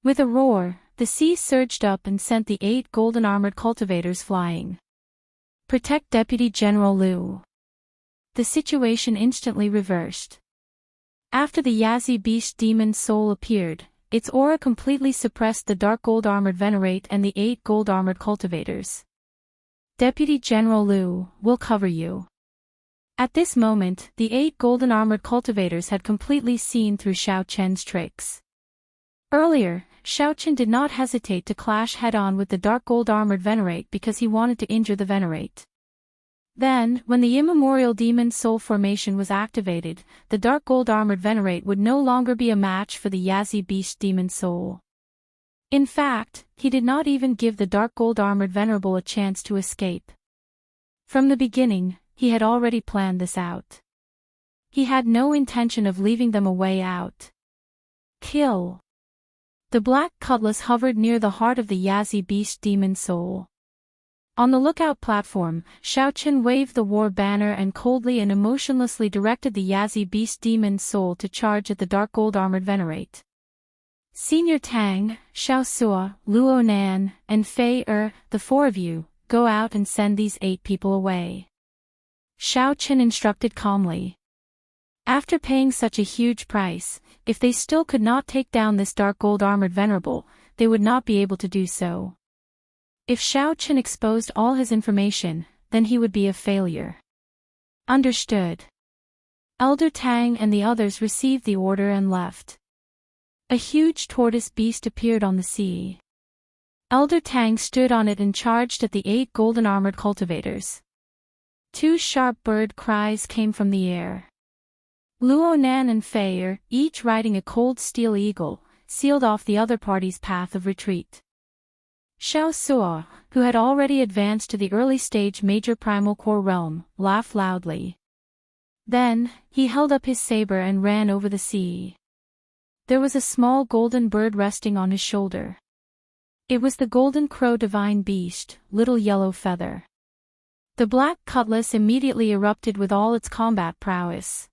With a roar, the sea surged up and sent the 8 golden-armored cultivators flying. Protect Deputy General Liu. The situation instantly reversed. After the Yazi Beast Demon's soul appeared, its aura completely suppressed the dark gold-armored Venerate and the 8 gold-armored cultivators. Deputy General Liu, will cover you. At this moment, the 8 golden-armored cultivators had completely seen through Xiao Chen's tricks. Earlier, Xiao Chen did not hesitate to clash head-on with the dark gold-armored Venerate because he wanted to injure the Venerate. Then, when the immemorial demon soul formation was activated, the dark gold-armored Venerate would no longer be a match for the Yazi Beast demon soul. In fact, he did not even give the dark gold-armored Venerable a chance to escape. From the beginning, he had already planned this out. He had no intention of leaving them a way out. Kill. The black cutlass hovered near the heart of the Yazi Beast demon soul. On the lookout platform, Xiao Chen waved the war banner and coldly and emotionlessly directed the Yazi Beast demon soul to charge at the dark gold-armored Venerate. Senior Tang, Xiao Sua, Luo Nan, and Fei the 4 of you, go out and send these 8 people away. Xiao Chen instructed calmly. After paying such a huge price, if they still could not take down this dark gold-armored Venerable, they would not be able to do so. If Xiao Chen exposed all his information, then he would be a failure. Understood. Elder Tang and the others received the order and left. A huge tortoise beast appeared on the sea. Elder Tang stood on it and charged at the 8 golden-armored cultivators. 2 sharp bird cries came from the air. Luo Nan and Fei each riding a cold steel eagle, sealed off the other party's path of retreat. Xiao Sua, who had already advanced to the early stage major primal core realm, laughed loudly. Then, he held up his saber and ran over the sea. There was a small golden bird resting on his shoulder. It was the golden crow divine beast, Little Yellow Feather. The black cutlass immediately erupted with all its combat prowess.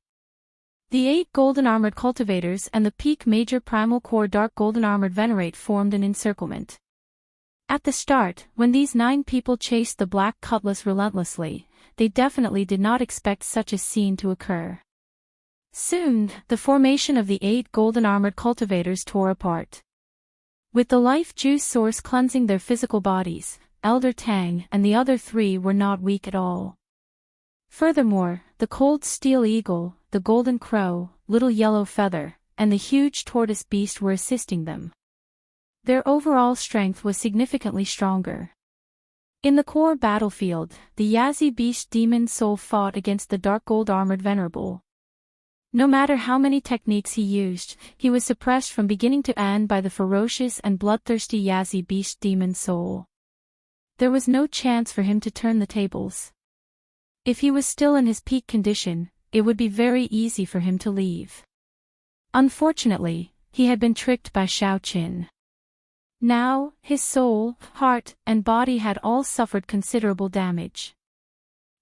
The 8 golden-armored cultivators and the peak major primal core dark golden-armored Venerate formed an encirclement. At the start, when these 9 people chased the black cutlass relentlessly, they definitely did not expect such a scene to occur. Soon, the formation of the 8 golden-armored cultivators tore apart. With the life juice source cleansing their physical bodies, Elder Tang and the other 3 were not weak at all. Furthermore, the cold steel eagle, the golden crow, Little Yellow Feather, and the huge tortoise beast were assisting them. Their overall strength was significantly stronger. In the core battlefield, the Yazi Beast demon soul fought against the dark gold-armored Venerable. No matter how many techniques he used, he was suppressed from beginning to end by the ferocious and bloodthirsty Yazi Beast demon soul. There was no chance for him to turn the tables. If he was still in his peak condition, it would be very easy for him to leave. Unfortunately, he had been tricked by Xiao Chen. Now, his soul, heart, and body had all suffered considerable damage.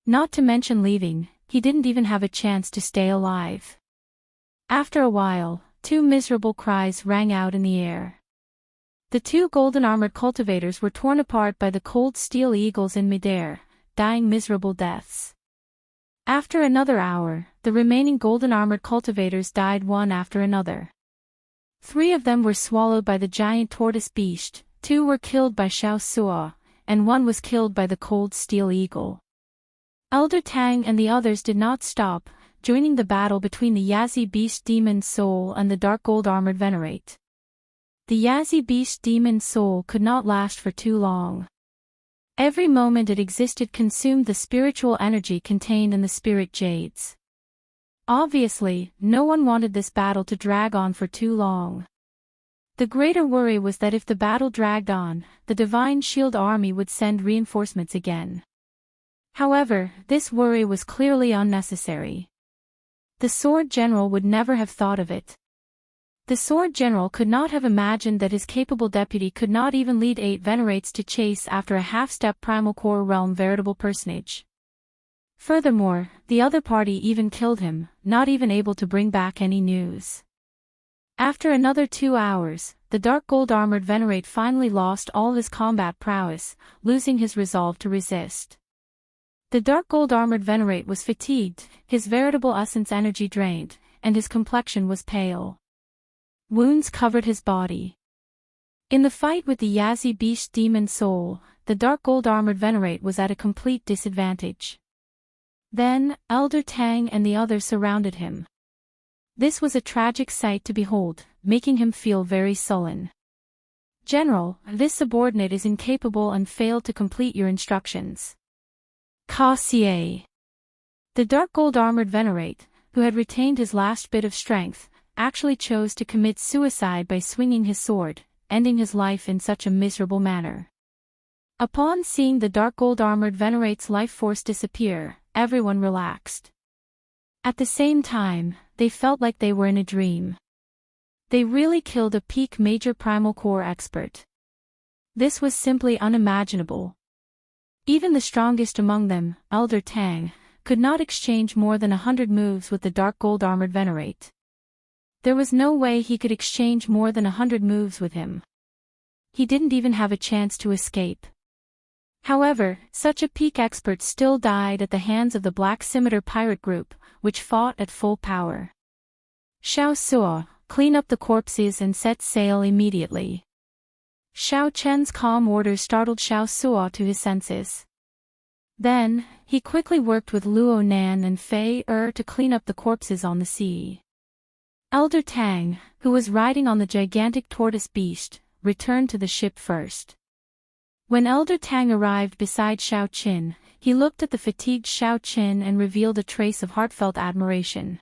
Not to mention leaving, he didn't even have a chance to stay alive. After a while, 2 miserable cries rang out in the air. The 2 golden-armored cultivators were torn apart by the cold steel eagles in midair, dying miserable deaths. After another hour, the remaining golden-armored cultivators died one after another. 3 of them were swallowed by the giant tortoise beast, 2 were killed by Xiao Sua, and 1 was killed by the cold steel eagle. Elder Tang and the others did not stop, joining the battle between the Yazi Beast Demon Soul and the Dark Gold Armored Venerate. The Yazi Beast Demon Soul could not last for too long. Every moment it existed consumed the spiritual energy contained in the spirit jades. Obviously, no one wanted this battle to drag on for too long. The greater worry was that if the battle dragged on, the Divine Shield Army would send reinforcements again. However, this worry was clearly unnecessary. The Sword General would never have thought of it. The Sword General could not have imagined that his capable deputy could not even lead 8 Venerates to chase after a half-step Primal Core Realm veritable personage. Furthermore, the other party even killed him, not even able to bring back any news. After another 2 hours, the Dark Gold Armored Venerate finally lost all his combat prowess, losing his resolve to resist. The Dark Gold Armored Venerate was fatigued, his veritable essence energy drained, and his complexion was pale. Wounds covered his body. In the fight with the Yazi Beast Demon Soul, the Dark Gold Armored Venerate was at a complete disadvantage. Then, Elder Tang and the others surrounded him. This was a tragic sight to behold, making him feel very sullen. General, this subordinate is incapable and failed to complete your instructions. Cultivate. The Dark Gold Armored Venerate, who had retained his last bit of strength, actually chose to commit suicide by swinging his sword, ending his life in such a miserable manner. Upon seeing the Dark Gold Armored Venerate's life force disappear, everyone relaxed. At the same time, they felt like they were in a dream. They really killed a peak major primal core expert. This was simply unimaginable. Even the strongest among them, Elder Tang, could not exchange more than 100 moves with the Dark Gold Armored Venerate. There was no way he could exchange more than 100 moves with him. He didn't even have a chance to escape. However, such a peak expert still died at the hands of the Black Scimitar pirate group, which fought at full power. Xiaoxia, clean up the corpses and set sail immediately. Xiao Chen's calm orders startled Xiaoxia to his senses. Then, he quickly worked with Luo Nan and Fei to clean up the corpses on the sea. Elder Tang, who was riding on the gigantic tortoise beast, returned to the ship first. When Elder Tang arrived beside Xiao Qin, he looked at the fatigued Xiao Qin and revealed a trace of heartfelt admiration.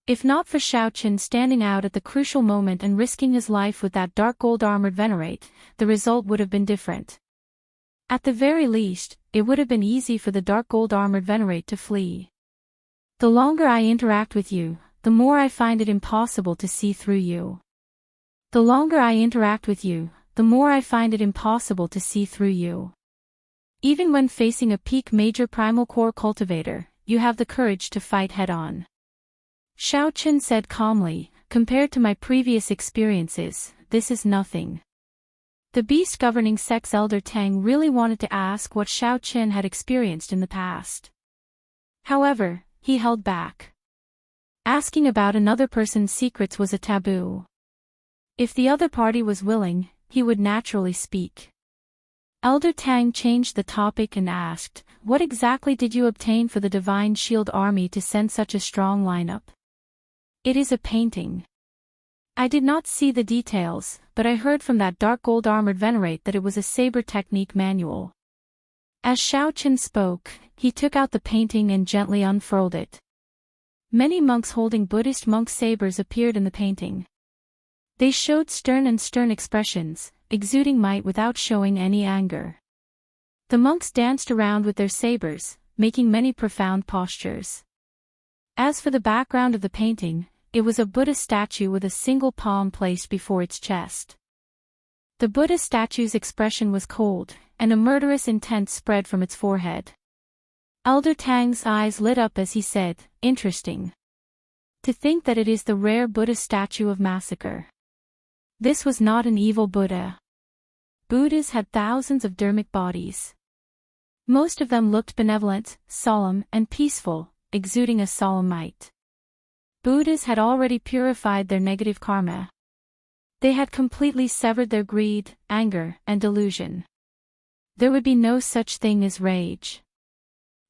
If not for Xiao Qin standing out at the crucial moment and risking his life with that Dark Gold Armored Venerate, the result would have been different. At the very least, it would have been easy for the Dark Gold Armored Venerate to flee. The longer I interact with you, the more I find it impossible to see through you. The longer I interact with you, the more I find it impossible to see through you. Even when facing a peak major primal core cultivator, you have the courage to fight head-on. Xiao Qin said calmly, compared to my previous experiences, this is nothing. The beast governing sex Elder Tang really wanted to ask what Xiao Qin had experienced in the past. However, he held back. Asking about another person's secrets was a taboo. If the other party was willing, he would naturally speak. Elder Tang changed the topic and asked, what exactly did you obtain for the Divine Shield Army to send such a strong lineup? It is a painting. I did not see the details, but I heard from that Dark Gold Armored Venerate that it was a saber technique manual. As Xiao Qin spoke, he took out the painting and gently unfurled it. Many monks holding Buddhist monk sabers appeared in the painting. They showed stern expressions, exuding might without showing any anger. The monks danced around with their sabers, making many profound postures. As for the background of the painting, it was a Buddha statue with a single palm placed before its chest. The Buddha statue's expression was cold, and a murderous intent spread from its forehead. Elder Tang's eyes lit up as he said, interesting. To think that it is the rare Buddha statue of massacre. This was not an evil Buddha. Buddhas had thousands of dermic bodies. Most of them looked benevolent, solemn, and peaceful, exuding a solemn might. Buddhas had already purified their negative karma. They had completely severed their greed, anger, and delusion. There would be no such thing as rage.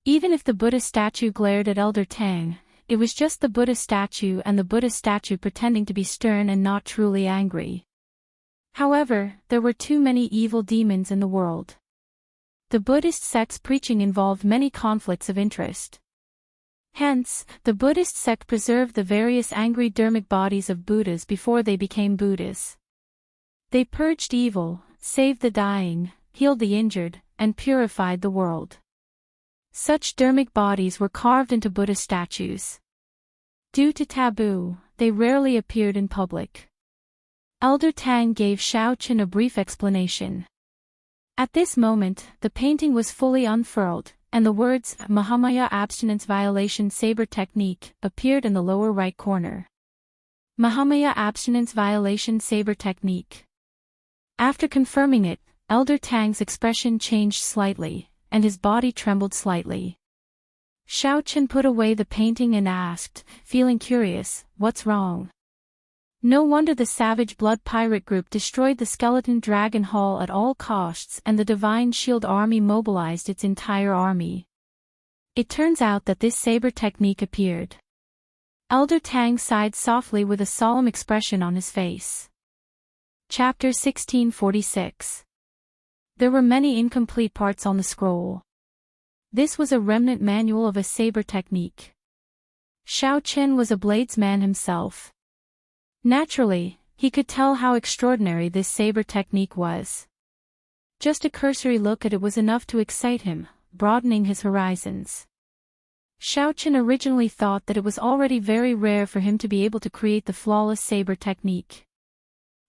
Even if the Buddha statue glared at Elder Tang, it was just the Buddha statue and the Buddha statue pretending to be stern and not truly angry. However, there were too many evil demons in the world. The Buddhist sect's preaching involved many conflicts of interest. Hence, the Buddhist sect preserved the various angry dharmic bodies of Buddhas before they became Buddhas. They purged evil, saved the dying, healed the injured, and purified the world. Such dharmic bodies were carved into Buddha statues. Due to taboo, they rarely appeared in public. Elder Tang gave Xiaochen a brief explanation. At this moment, the painting was fully unfurled, and the words Mahamaya Abstinence Violation Saber Technique appeared in the lower right corner. Mahamaya Abstinence Violation Saber Technique. After confirming it, Elder Tang's expression changed slightly, and his body trembled slightly. Xiaochen put away the painting and asked, feeling curious, "What's wrong?" No wonder the Savage Blood Pirate Group destroyed the Skeleton Dragon Hall at all costs and the Divine Shield Army mobilized its entire army. It turns out that this saber technique appeared. Elder Tang sighed softly with a solemn expression on his face. Chapter 1646. There were many incomplete parts on the scroll. This was a remnant manual of a saber technique. Xiaochen was a bladesman himself. Naturally, he could tell how extraordinary this saber technique was. Just a cursory look at it was enough to excite him, broadening his horizons. Xiaochen originally thought that it was already very rare for him to be able to create the flawless saber technique.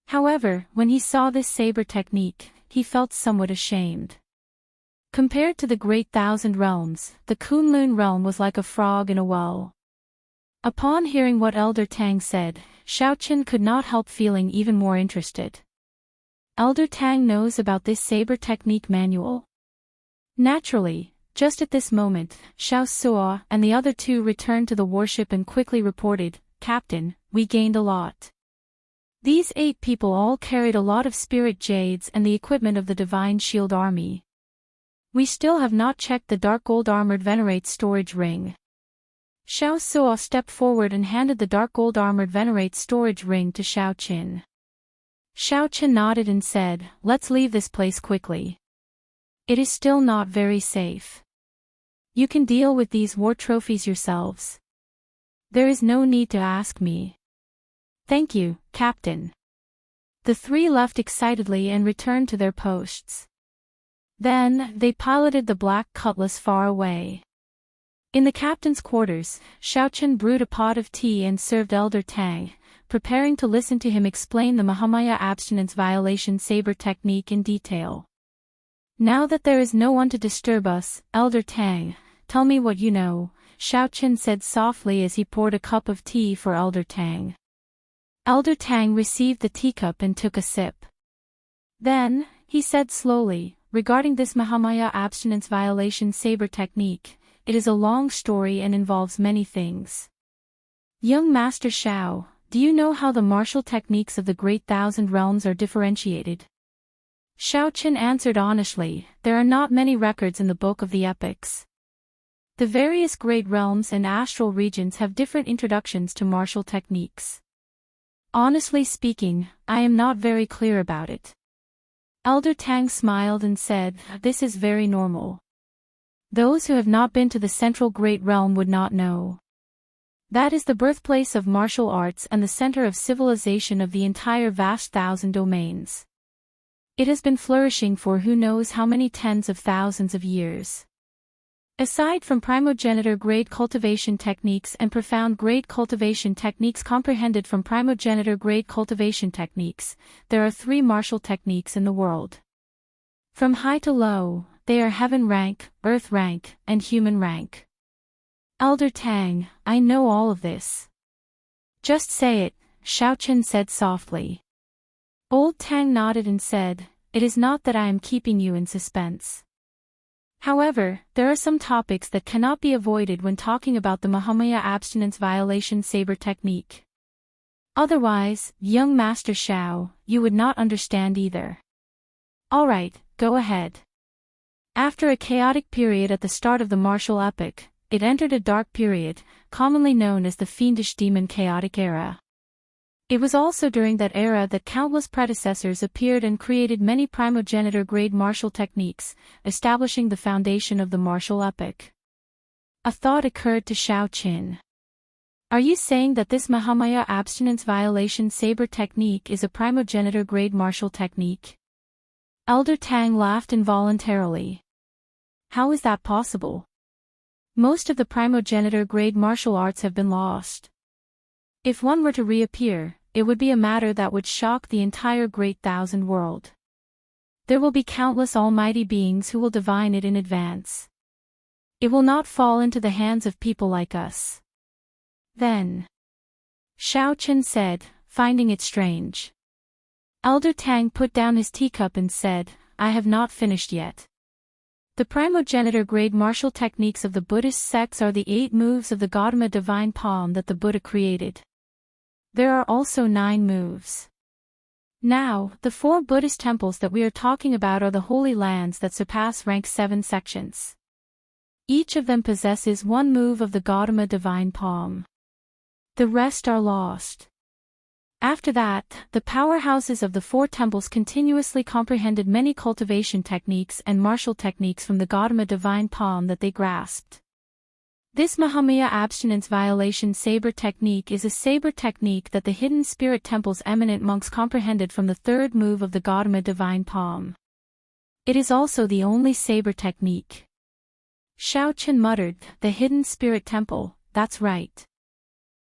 However, when he saw this saber technique, he felt somewhat ashamed. Compared to the Great Thousand Realms, the Kunlun realm was like a frog in a well. Upon hearing what Elder Tang said, Xiaochen could not help feeling even more interested. Elder Tang knows about this saber technique manual? Naturally, just at this moment, Xiao Suo and the other two returned to the warship and quickly reported, "Captain, we gained a lot." These 8 people all carried a lot of spirit jades and the equipment of the Divine Shield Army. We still have not checked the dark gold armored Venerate storage ring. Xiao Suo stepped forward and handed the dark gold armored Venerate storage ring to Xiaochen. Xiaochen nodded and said, "Let's leave this place quickly. It is still not very safe. You can deal with these war trophies yourselves. There is no need to ask me." "Thank you, Captain." The 3 left excitedly and returned to their posts. Then, they piloted the black cutlass far away. In the captain's quarters, Xiaochen brewed a pot of tea and served Elder Tang, preparing to listen to him explain the Mahamaya Abstinence Violation Saber Technique in detail. "Now that there is no one to disturb us, Elder Tang, tell me what you know," Xiaochen said softly as he poured a cup of tea for Elder Tang. Elder Tang received the teacup and took a sip. Then, he said slowly, "Regarding this Mahamaya Abstinence Violation Saber Technique, it is a long story and involves many things. Young Master Xiao, do you know how the martial techniques of the Great Thousand Realms are differentiated?" Xiaochen answered honestly, "There are not many records in the Book of the Epics. The various great realms and astral regions have different introductions to martial techniques. Honestly speaking, I am not very clear about it." Elder Tang smiled and said, "This is very normal. Those who have not been to the central great realm would not know. That is the birthplace of martial arts and the center of civilization of the entire vast 1,000 domains. It has been flourishing for who knows how many tens of thousands of years. Aside from primogenitor grade cultivation techniques and profound grade cultivation techniques comprehended from primogenitor grade cultivation techniques, there are 3 martial techniques in the world. From high to low, they are heaven rank, earth rank, and human rank." "Elder Tang, I know all of this." "Just say it," Xiaochen said softly. Old Tang nodded and said, "It is not that I am keeping you in suspense. However, there are some topics that cannot be avoided when talking about the Mahamaya Abstinence Violation Saber Technique. Otherwise, young Master Xiao, you would not understand either." "Alright, go ahead." After a chaotic period at the start of the martial epoch, it entered a dark period, commonly known as the fiendish demon chaotic era. It was also during that era that countless predecessors appeared and created many primogenitor-grade martial techniques, establishing the foundation of the martial epic. A thought occurred to Xiao Qin. Are you saying that this Mahamaya abstinence violation saber technique is a primogenitor-grade martial technique? Elder Tang laughed involuntarily. How is that possible? Most of the primogenitor-grade martial arts have been lost. If one were to reappear, it would be a matter that would shock the entire Great Thousand World. There will be countless almighty beings who will divine it in advance. It will not fall into the hands of people like us. Then, Xiao Qin said, finding it strange. Elder Tang put down his teacup and said, I have not finished yet. The primogenitor-grade martial techniques of the Buddhist sects are the 8 moves of the Gautama divine palm that the Buddha created. There are also 9 moves. Now, the 4 Buddhist temples that we are talking about are the holy lands that surpass rank 7 sections. Each of them possesses 1 move of the Gautama divine palm. The rest are lost. After that, the powerhouses of the 4 temples continuously comprehended many cultivation techniques and martial techniques from the Gautama divine palm that they grasped. This Mahamaya abstinence violation saber technique is a saber technique that the hidden spirit temple's eminent monks comprehended from the 3rd move of the Gautama divine palm. It is also the only saber technique. Xiao Qin muttered, the hidden spirit temple, that's right.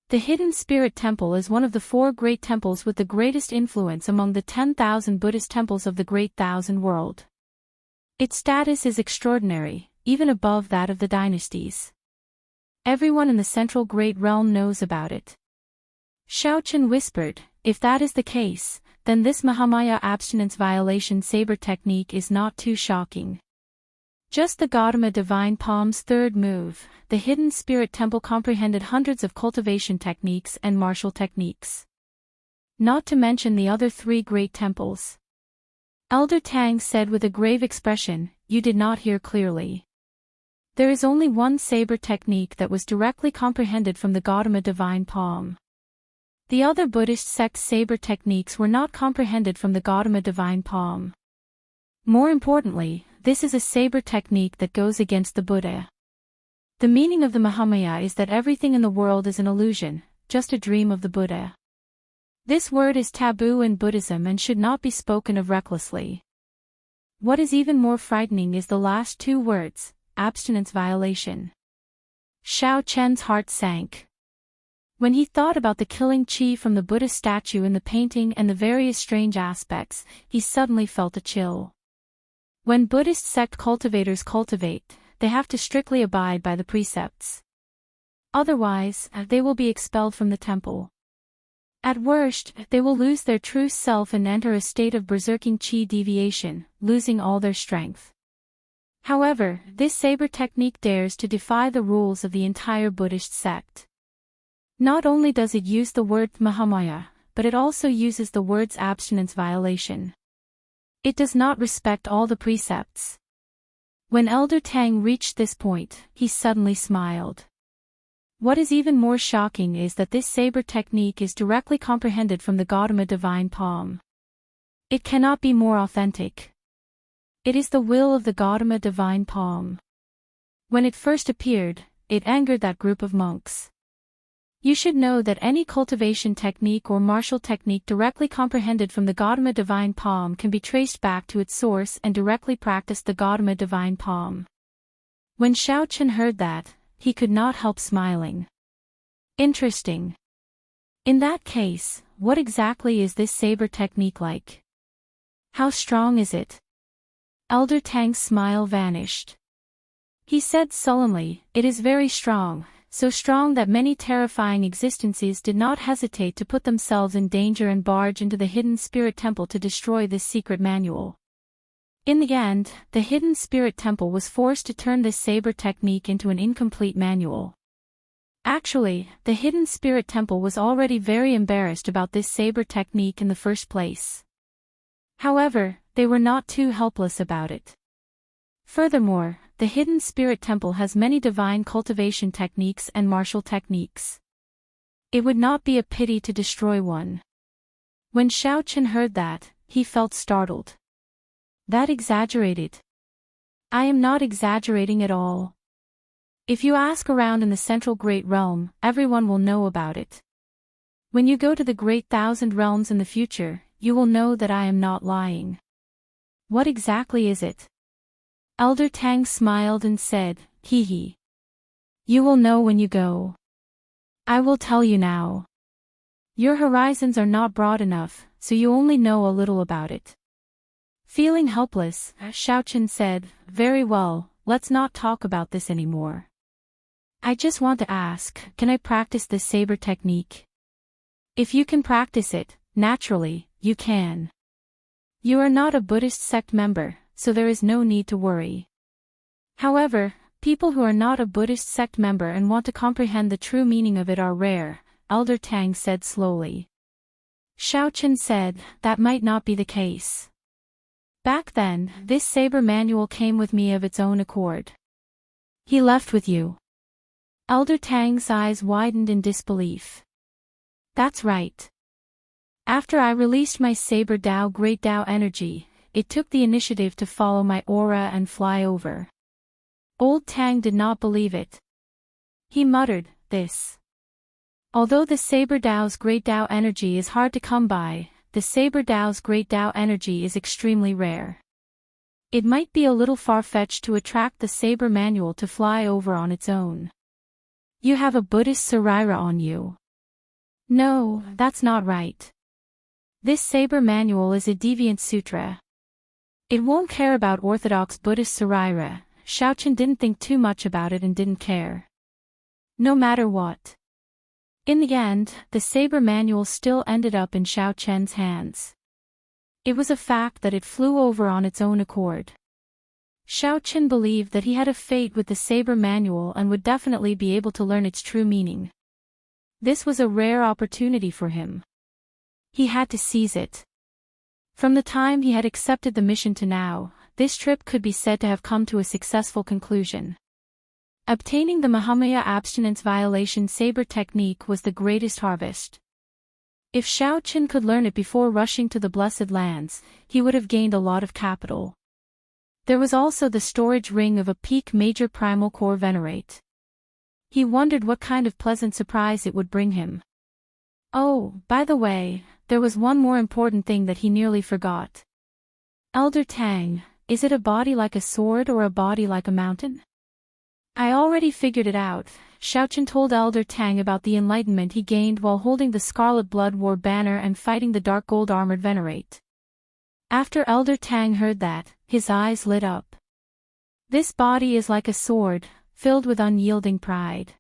The Hidden Spirit Temple is one of the 4 great temples with the greatest influence among the 10,000 Buddhist temples of the Great Thousand World. Its status is extraordinary, even above that of the dynasties. Everyone in the Central Great Realm knows about it. Xiao Qin whispered, if that is the case, then this Mahamaya abstinence violation saber technique is not too shocking. Just the Gautama divine palm's 3rd move, the Hidden Spirit Temple comprehended hundreds of cultivation techniques and martial techniques. Not to mention the other 3 great temples. Elder Tang said with a grave expression, you did not hear clearly. There is only 1 saber technique that was directly comprehended from the Gautama divine palm. The other Buddhist sect saber techniques were not comprehended from the Gautama divine palm. More importantly, this is a saber technique that goes against the Buddha. The meaning of the Mahamaya is that everything in the world is an illusion, just a dream of the Buddha. This word is taboo in Buddhism and should not be spoken of recklessly. What is even more frightening is the last 2 words, abstinence violation. Xiao Qin's heart sank. When he thought about the killing chi from the Buddha statue in the painting and the various strange aspects, he suddenly felt a chill. When Buddhist sect cultivators cultivate, they have to strictly abide by the precepts. Otherwise, they will be expelled from the temple. At worst, they will lose their true self and enter a state of berserking chi deviation, losing all their strength. However, this saber technique dares to defy the rules of the entire Buddhist sect. Not only does it use the word Mahamaya, but it also uses the words abstinence violation. It does not respect all the precepts. When Elder Tang reached this point, he suddenly smiled. What is even more shocking is that this saber technique is directly comprehended from the Gautama divine palm. It cannot be more authentic. It is the will of the Gautama divine palm. When it first appeared, it angered that group of monks. You should know that any cultivation technique or martial technique directly comprehended from the Gautama divine palm can be traced back to its source and directly practiced the Gautama divine palm. When Xiao Qin heard that, he could not help smiling. Interesting. In that case, what exactly is this saber technique like? How strong is it? Elder Tang's smile vanished. He said sullenly, it is very strong. So strong that many terrifying existences did not hesitate to put themselves in danger and barge into the Hidden Spirit Temple to destroy this secret manual. In the end, the Hidden Spirit Temple was forced to turn this saber technique into an incomplete manual. Actually, the Hidden Spirit Temple was already very embarrassed about this saber technique in the first place. However, they were not too helpless about it. Furthermore, the hidden spirit temple has many divine cultivation techniques and martial techniques. It would not be a pity to destroy one. When Xiaochen heard that, he felt startled. That exaggerated. I am not exaggerating at all. If you ask around in the central Great Realm, everyone will know about it. When you go to the Great Thousand Realms in the future, you will know that I am not lying. What exactly is it? Elder Tang smiled and said, hee hee. You will know when you go. I will tell you now. Your horizons are not broad enough, so you only know a little about it. Feeling helpless, Xiaochen said, very well, let's not talk about this anymore. I just want to ask, can I practice this saber technique? If you can practice it, naturally, you can. You are not a Buddhist sect member, so there is no need to worry. However, people who are not a Buddhist sect member and want to comprehend the true meaning of it are rare, Elder Tang said slowly. Xiaochen said, that might not be the case. Back then, this saber manual came with me of its own accord. He left with you. Elder Tang's eyes widened in disbelief. That's right. After I released my saber Dao Great Dao energy, it took the initiative to follow my aura and fly over. Old Tang did not believe it. He muttered, this. Although the saber Dao's Great Dao energy is hard to come by, the saber Dao's Great Dao energy is extremely rare. It might be a little far-fetched to attract the saber manual to fly over on its own. You have a Buddhist Sarira on you. No, that's not right. This saber manual is a deviant sutra. It won't care about orthodox Buddhist Sarira. Xiaochen didn't think too much about it and didn't care. No matter what. In the end, the saber manual still ended up in Xiaochen's hands. It was a fact that it flew over on its own accord. Xiaochen believed that he had a fate with the saber manual and would definitely be able to learn its true meaning. This was a rare opportunity for him. He had to seize it. From the time he had accepted the mission to now, this trip could be said to have come to a successful conclusion. Obtaining the Mahamaya abstinence violation saber technique was the greatest harvest. If Xiaochen could learn it before rushing to the Blessed Lands, he would have gained a lot of capital. There was also the storage ring of a peak major primal core venerate. He wondered what kind of pleasant surprise it would bring him. Oh, by the way, there was one more important thing that he nearly forgot. Elder Tang, is it a body like a sword or a body like a mountain? I already figured it out. Xiaochen told Elder Tang about the enlightenment he gained while holding the Scarlet Blood War banner and fighting the dark gold armored venerate. After Elder Tang heard that, his eyes lit up. This body is like a sword, filled with unyielding pride.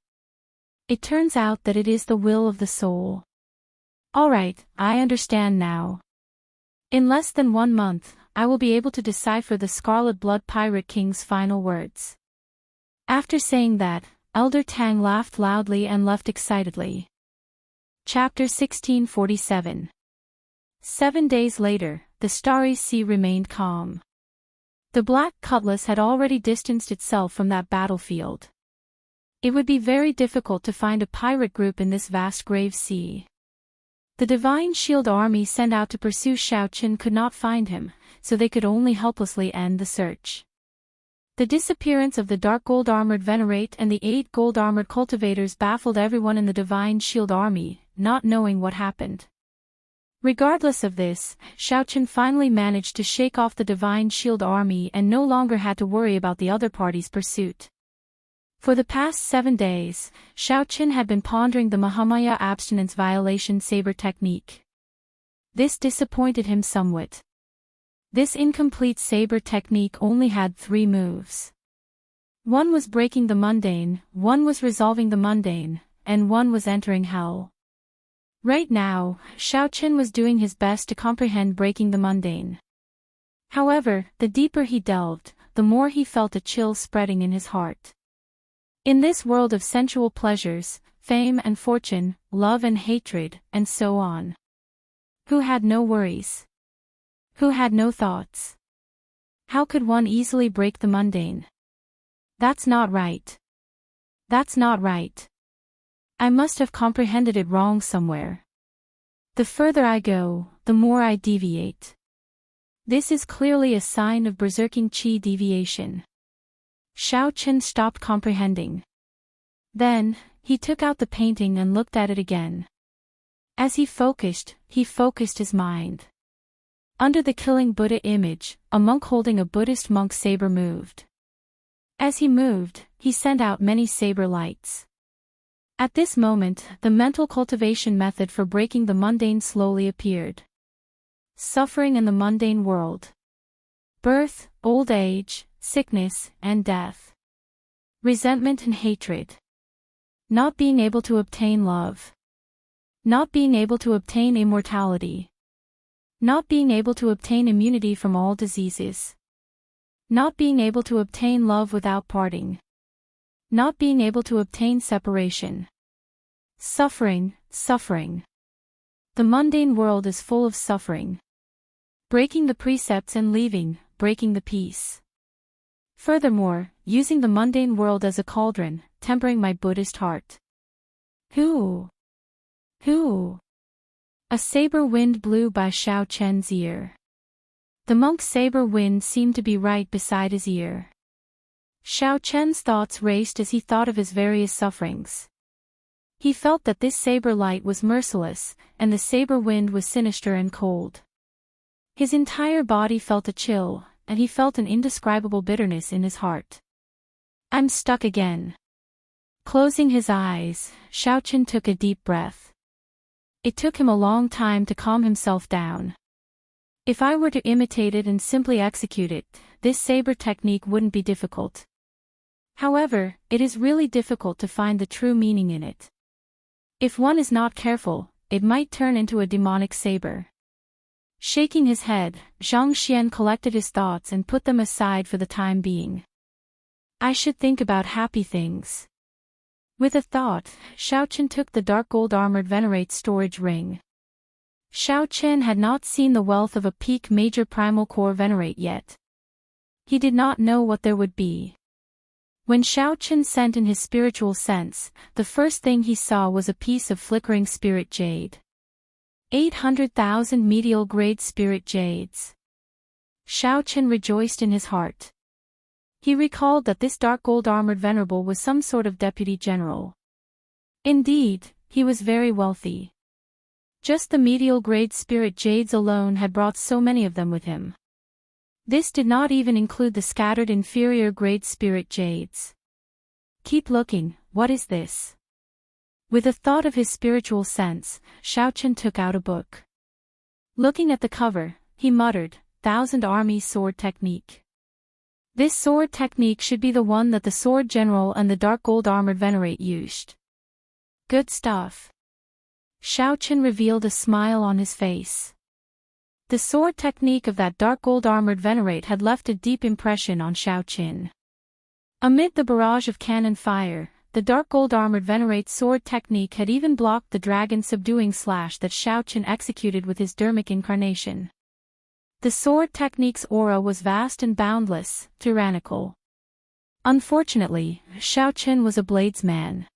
It turns out that it is the will of the soul. Alright, I understand now. In less than 1 month, I will be able to decipher the Scarlet Blood Pirate King's final words. After saying that, Elder Tang laughed loudly and left excitedly. Chapter 1647. 7 days later, the starry sea remained calm. The Black Cutlass had already distanced itself from that battlefield. It would be very difficult to find a pirate group in this vast grave sea. The Divine Shield Army sent out to pursue Xiaochen could not find him, so they could only helplessly end the search. The disappearance of the dark gold armored venerate and the 8 gold armored cultivators baffled everyone in the Divine Shield Army, not knowing what happened. Regardless of this, Xiaochen finally managed to shake off the Divine Shield Army and no longer had to worry about the other party's pursuit. For the past 7 days, Xiaochen had been pondering the Mahamaya abstinence violation saber technique. This disappointed him somewhat. This incomplete saber technique only had 3 moves. One was breaking the mundane, one was resolving the mundane, and one was entering hell. Right now, Xiaochen was doing his best to comprehend breaking the mundane. However, the deeper he delved, the more he felt a chill spreading in his heart. In this world of sensual pleasures, fame and fortune, love and hatred, and so on. Who had no worries? Who had no thoughts? How could one easily break the mundane? That's not right. That's not right. I must have comprehended it wrong somewhere. The further I go, the more I deviate. This is clearly a sign of berserking qi deviation. Xiao Chen stopped comprehending. Then, he took out the painting and looked at it again. As he focused his mind. Under the killing Buddha image, a monk holding a Buddhist monk's saber moved. As he moved, he sent out many saber lights. At this moment, the mental cultivation method for breaking the mundane slowly appeared. Suffering in the mundane world. Birth, old age, sickness, and death. Resentment and hatred. Not being able to obtain love. Not being able to obtain immortality. Not being able to obtain immunity from all diseases. Not being able to obtain love without parting. Not being able to obtain separation. Suffering, suffering. The mundane world is full of suffering. Breaking the precepts and leaving, breaking the peace. Furthermore, using the mundane world as a cauldron, tempering my Buddhist heart. Who? A saber wind blew by Xiao Chen's ear. The monk's saber wind seemed to be right beside his ear. Xiao Chen's thoughts raced as he thought of his various sufferings. He felt that this saber light was merciless, and the saber wind was sinister and cold. His entire body felt a chill, and he felt an indescribable bitterness in his heart. I'm stuck again. Closing his eyes, Xiao Chen took a deep breath. It took him a long time to calm himself down. If I were to imitate it and simply execute it, this saber technique wouldn't be difficult. However, it is really difficult to find the true meaning in it. If one is not careful, it might turn into a demonic saber. Shaking his head, Zhang Xian collected his thoughts and put them aside for the time being. I should think about happy things. With a thought, Xiao Chen took the dark gold armored venerate storage ring. Xiao Chen had not seen the wealth of a peak major primal core venerate yet. He did not know what there would be. When Xiao Chen sent in his spiritual sense, the first thing he saw was a piece of flickering spirit jade. 800,000 medial grade spirit jades. Xiao Chen rejoiced in his heart. He recalled that this dark gold armored venerable was some sort of deputy general. Indeed, he was very wealthy. Just the medial grade spirit jades alone had brought so many of them with him. This did not even include the scattered inferior grade spirit jades. Keep looking, what is this? With a thought of his spiritual sense, Xiao Chen took out a book. Looking at the cover, he muttered, Thousand Army Sword Technique. This sword technique should be the one that the Sword General and the Dark Gold Armored Venerate used. Good stuff. Xiao Chen revealed a smile on his face. The sword technique of that dark gold armored venerate had left a deep impression on Xiao Chen. Amid the barrage of cannon fire, the dark gold armored venerate's sword technique had even blocked the dragon subduing slash that Xiao Chen executed with his dermic incarnation. The sword technique's aura was vast and boundless, tyrannical. Unfortunately, Xiao Chen was a bladesman.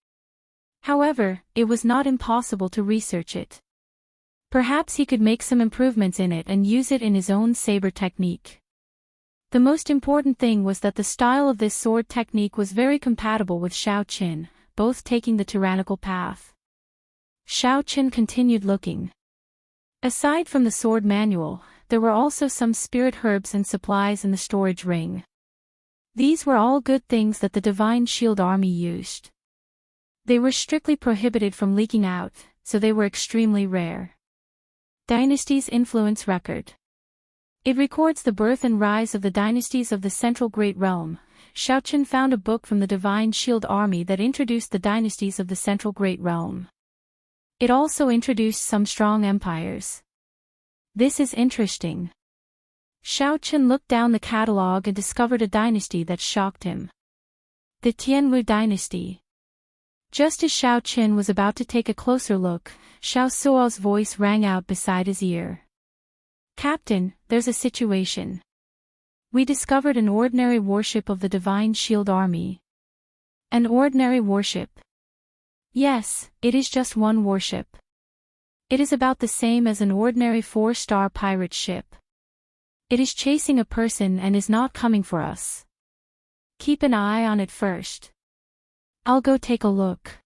However, it was not impossible to research it. Perhaps he could make some improvements in it and use it in his own saber technique. The most important thing was that the style of this sword technique was very compatible with Xiao Chen, both taking the tyrannical path. Xiao Chen continued looking. Aside from the sword manual, there were also some spirit herbs and supplies in the storage ring. These were all good things that the Divine Shield Army used. They were strictly prohibited from leaking out, so they were extremely rare. Dynasty's Influence Record. It records the birth and rise of the dynasties of the Central Great Realm. Xiao Chen found a book from the Divine Shield Army that introduced the dynasties of the Central Great Realm. It also introduced some strong empires. This is interesting. Xiao Chen looked down the catalogue and discovered a dynasty that shocked him. The Tianwu dynasty. Just as Xiao Chen was about to take a closer look, Xiao Suo's voice rang out beside his ear. Captain, there's a situation. We discovered an ordinary warship of the Divine Shield Army. An ordinary warship. Yes, it is just one warship. It is about the same as an ordinary 4-star pirate ship. It is chasing a person and is not coming for us. Keep an eye on it first. I'll go take a look.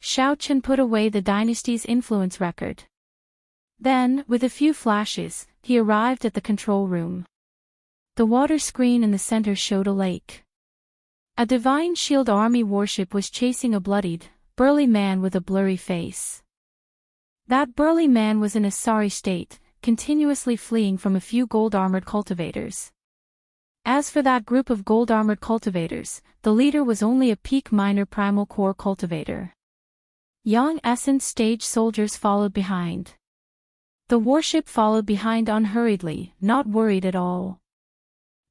Xiao Chen put away the dynasty's influence record. Then, with a few flashes, he arrived at the control room. The water screen in the center showed a lake. A Divine Shield Army warship was chasing a bloodied, burly man with a blurry face. That burly man was in a sorry state, continuously fleeing from a few gold-armored cultivators. As for that group of gold-armored cultivators, the leader was only a peak minor primal core cultivator. Young essence stage soldiers followed behind. The warship followed behind unhurriedly, not worried at all.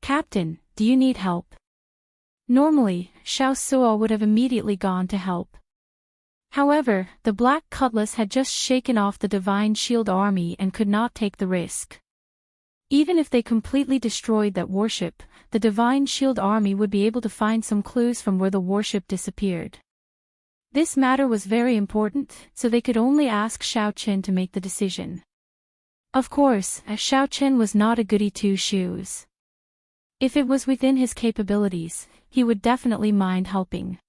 Captain, do you need help? Normally, Xiao Suo would have immediately gone to help. However, the Black Cutlass had just shaken off the Divine Shield Army and could not take the risk. Even if they completely destroyed that warship, the Divine Shield Army would be able to find some clues from where the warship disappeared. This matter was very important, so they could only ask Xiao Chen to make the decision. Of course, Xiao Chen was not a goody two-shoes. If it was within his capabilities, he would definitely mind helping.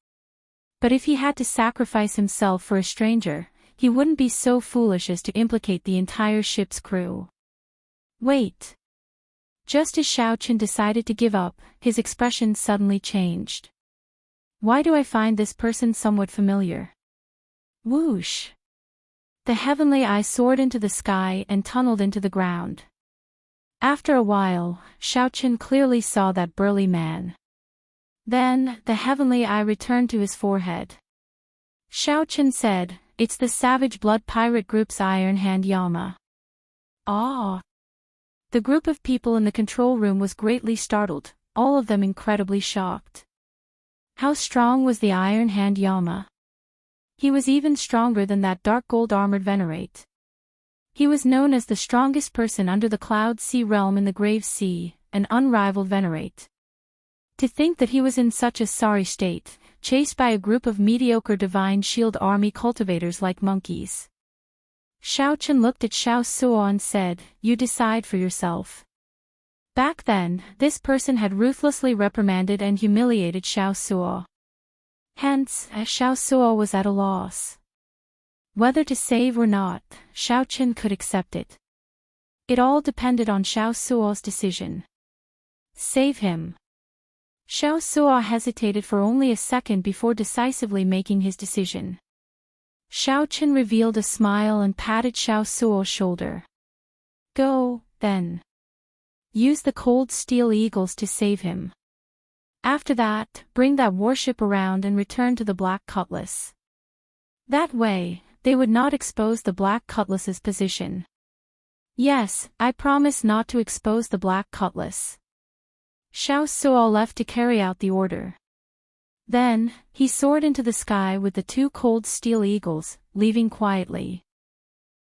But if he had to sacrifice himself for a stranger, he wouldn't be so foolish as to implicate the entire ship's crew. Wait. Just as Xiao Chen decided to give up, his expression suddenly changed. Why do I find this person somewhat familiar? Whoosh! The heavenly eye soared into the sky and tunneled into the ground. After a while, Xiao Chen clearly saw that burly man. Then, the heavenly eye returned to his forehead. Xiao Chen said, "It's the Savage Blood Pirate Group's Iron Hand Yama." Ah! The group of people in the control room was greatly startled, all of them incredibly shocked. How strong was the Iron Hand Yama? He was even stronger than that dark gold-armored Venerate. He was known as the strongest person under the Cloud Sea realm in the Grave Sea, an unrivaled Venerate. To think that he was in such a sorry state, chased by a group of mediocre Divine Shield Army cultivators like monkeys. Xiao Chen looked at Xiao Suo and said, "You decide for yourself." Back then, this person had ruthlessly reprimanded and humiliated Xiao Suo. Hence, Xiao Suo was at a loss. Whether to save or not, Xiao Chen could accept it. It all depended on Xiao Suo's decision. Save him. Xiao Suo hesitated for only a second before decisively making his decision. Xiao Chen revealed a smile and patted Xiao Suo's shoulder. Go, then. Use the cold steel eagles to save him. After that, bring that warship around and return to the Black Cutlass. That way, they would not expose the Black Cutlass's position. Yes, I promise not to expose the Black Cutlass. Xiao Suo left to carry out the order. Then, he soared into the sky with the 2 cold steel eagles, leaving quietly.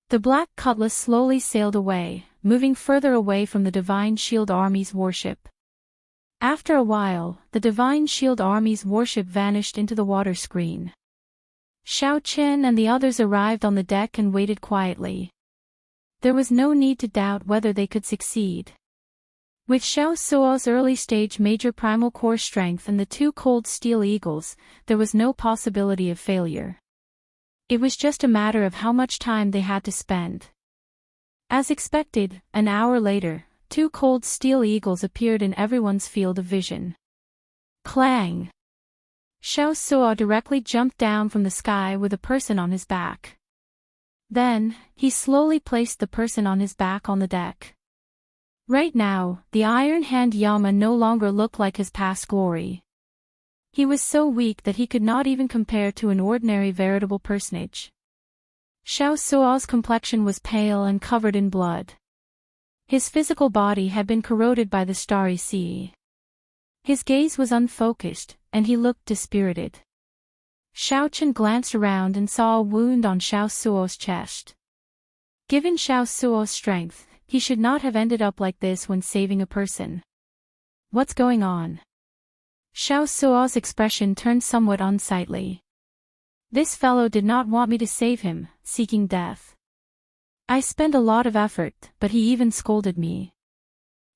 The Black Cutlass slowly sailed away, moving further away from the Divine Shield Army's warship. After a while, the Divine Shield Army's warship vanished into the water screen. Xiao Chen and the others arrived on the deck and waited quietly. There was no need to doubt whether they could succeed. With Xiao Suo's early-stage major primal core strength and the 2 cold steel eagles, there was no possibility of failure. It was just a matter of how much time they had to spend. As expected, an hour later, 2 cold steel eagles appeared in everyone's field of vision. Clang! Xiao Suo directly jumped down from the sky with a person on his back. Then, he slowly placed the person on his back on the deck. Right now, the Iron Hand Yama no longer looked like his past glory. He was so weak that he could not even compare to an ordinary veritable personage. Xiao Suo's complexion was pale and covered in blood. His physical body had been corroded by the starry sea. His gaze was unfocused, and he looked dispirited. Xiao Chen glanced around and saw a wound on Xiao Suo's chest. Given Xiao Suo's strength, he should not have ended up like this when saving a person. What's going on? Xiao Suo's expression turned somewhat unsightly. This fellow did not want me to save him, seeking death. I spent a lot of effort, but he even scolded me.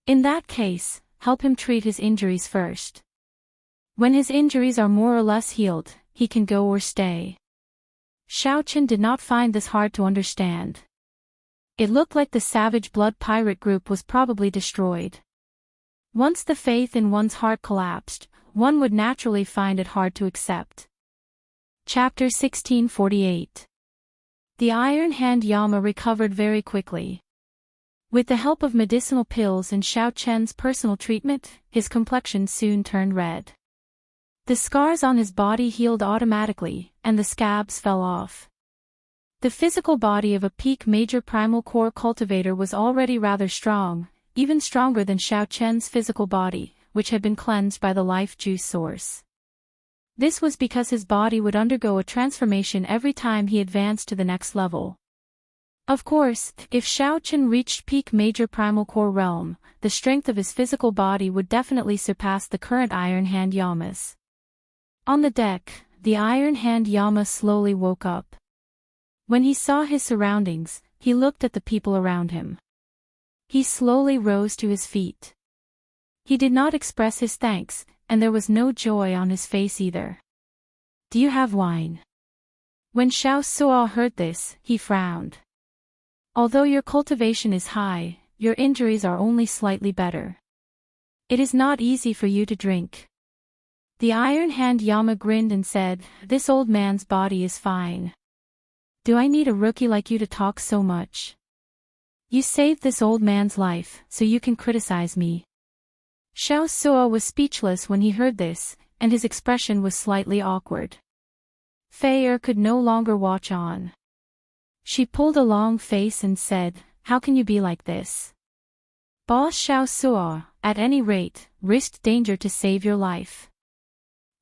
In that case, help him treat his injuries first. When his injuries are more or less healed, he can go or stay. Xiaoqin did not find this hard to understand. It looked like the Savage Blood pirate group was probably destroyed. Once the faith in one's heart collapsed, one would naturally find it hard to accept. Chapter 1648. The Iron Hand Yama recovered very quickly. With the help of medicinal pills and Xiao Chen's personal treatment, his complexion soon turned red. The scars on his body healed automatically, and the scabs fell off. The physical body of a peak major primal core cultivator was already rather strong, even stronger than Xiao Chen's physical body, which had been cleansed by the life juice source. This was because his body would undergo a transformation every time he advanced to the next level. Of course, if Xiaoqin reached peak major primal core realm, the strength of his physical body would definitely surpass the current Iron Hand Yamas. On the deck, the Iron Hand Yama slowly woke up. When he saw his surroundings, he looked at the people around him. He slowly rose to his feet. He did not express his thanks, and there was no joy on his face either. Do you have wine? When Xiao Suo heard this, he frowned. Although your cultivation is high, your injuries are only slightly better. It is not easy for you to drink. The Iron Hand Yama grinned and said, "This old man's body is fine. Do I need a rookie like you to talk so much? You saved this old man's life, so you can criticize me." Xiao Suo was speechless when he heard this, and his expression was slightly awkward. Fei could no longer watch on. She pulled a long face and said, "How can you be like this? Boss Xiao Suo, at any rate, risked danger to save your life.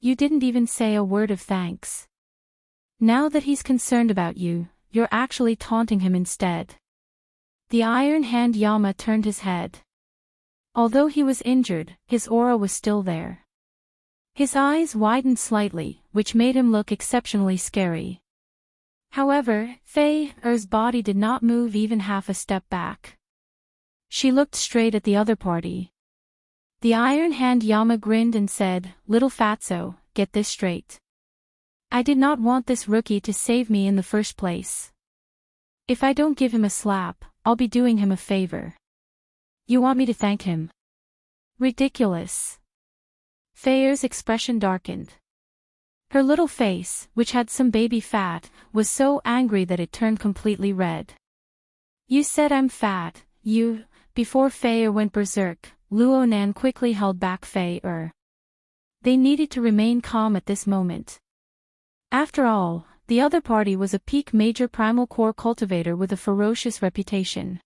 You didn't even say a word of thanks. Now that he's concerned about you, you're actually taunting him instead." The Iron Hand Yama turned his head. Although he was injured, his aura was still there. His eyes widened slightly, which made him look exceptionally scary. However, Fei's body did not move even half a step back. She looked straight at the other party. The Iron Hand Yama grinned and said, "Little fatso, get this straight. I did not want this rookie to save me in the first place. If I don't give him a slap, I'll be doing him a favor. You want me to thank him? Ridiculous." Fei's expression darkened. Her little face, which had some baby fat, was so angry that it turned completely red. "You said I'm fat, you..." Before Fei went berserk, Luonan quickly held back Fei. They needed to remain calm at this moment. After all, the other party was a peak major primal core cultivator with a ferocious reputation.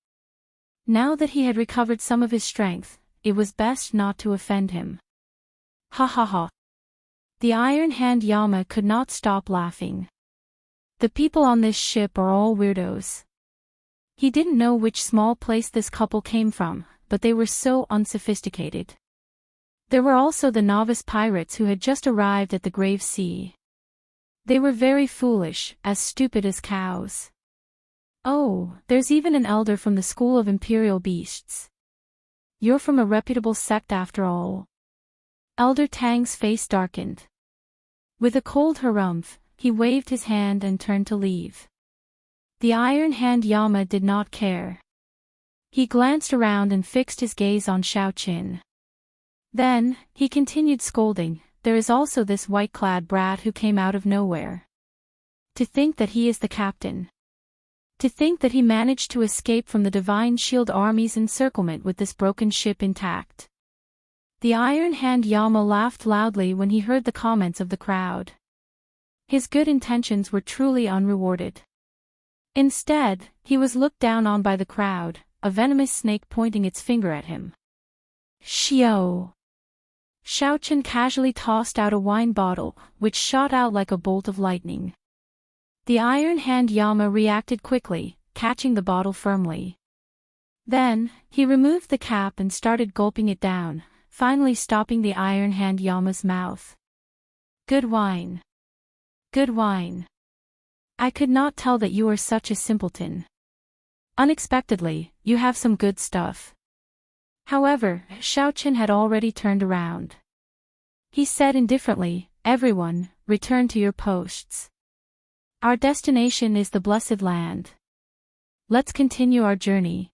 Now that he had recovered some of his strength, it was best not to offend him. Ha ha ha. The Iron Hand Yama could not stop laughing. The people on this ship are all weirdos. He didn't know which small place this couple came from, but they were so unsophisticated. There were also the novice pirates who had just arrived at the Grave Sea. They were very foolish, as stupid as cows. Oh, there's even an elder from the School of Imperial Beasts. You're from a reputable sect after all. Elder Tang's face darkened. With a cold harumph, he waved his hand and turned to leave. The Iron Hand Yama did not care. He glanced around and fixed his gaze on Xiaoqin. Then, he continued scolding, "There is also this white-clad brat who came out of nowhere. To think that he is the captain. To think that he managed to escape from the Divine Shield Army's encirclement with this broken ship intact." The Iron Hand Yama laughed loudly when he heard the comments of the crowd. His good intentions were truly unrewarded. Instead, he was looked down on by the crowd, a venomous snake pointing its finger at him. "Xiao!" Xiaoqin casually tossed out a wine bottle, which shot out like a bolt of lightning. The Iron Hand Yama reacted quickly, catching the bottle firmly. Then, he removed the cap and started gulping it down, finally stopping the Iron Hand Yama's mouth. Good wine. Good wine. I could not tell that you are such a simpleton. Unexpectedly, you have some good stuff. However, Xiaochen had already turned around. He said indifferently, everyone, return to your posts. Our destination is the Blessed Land. Let's continue our journey.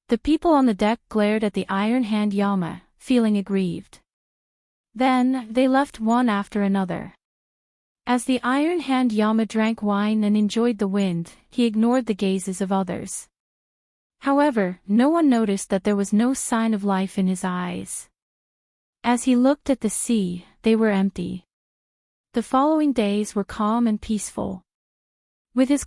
The people on the deck glared at the Iron Hand Yama, feeling aggrieved. Then, they left one after another. As the Iron Hand Yama drank wine and enjoyed the wind, he ignored the gazes of others. However, no one noticed that there was no sign of life in his eyes. As he looked at the sea, they were empty. The following days were calm and peaceful. With his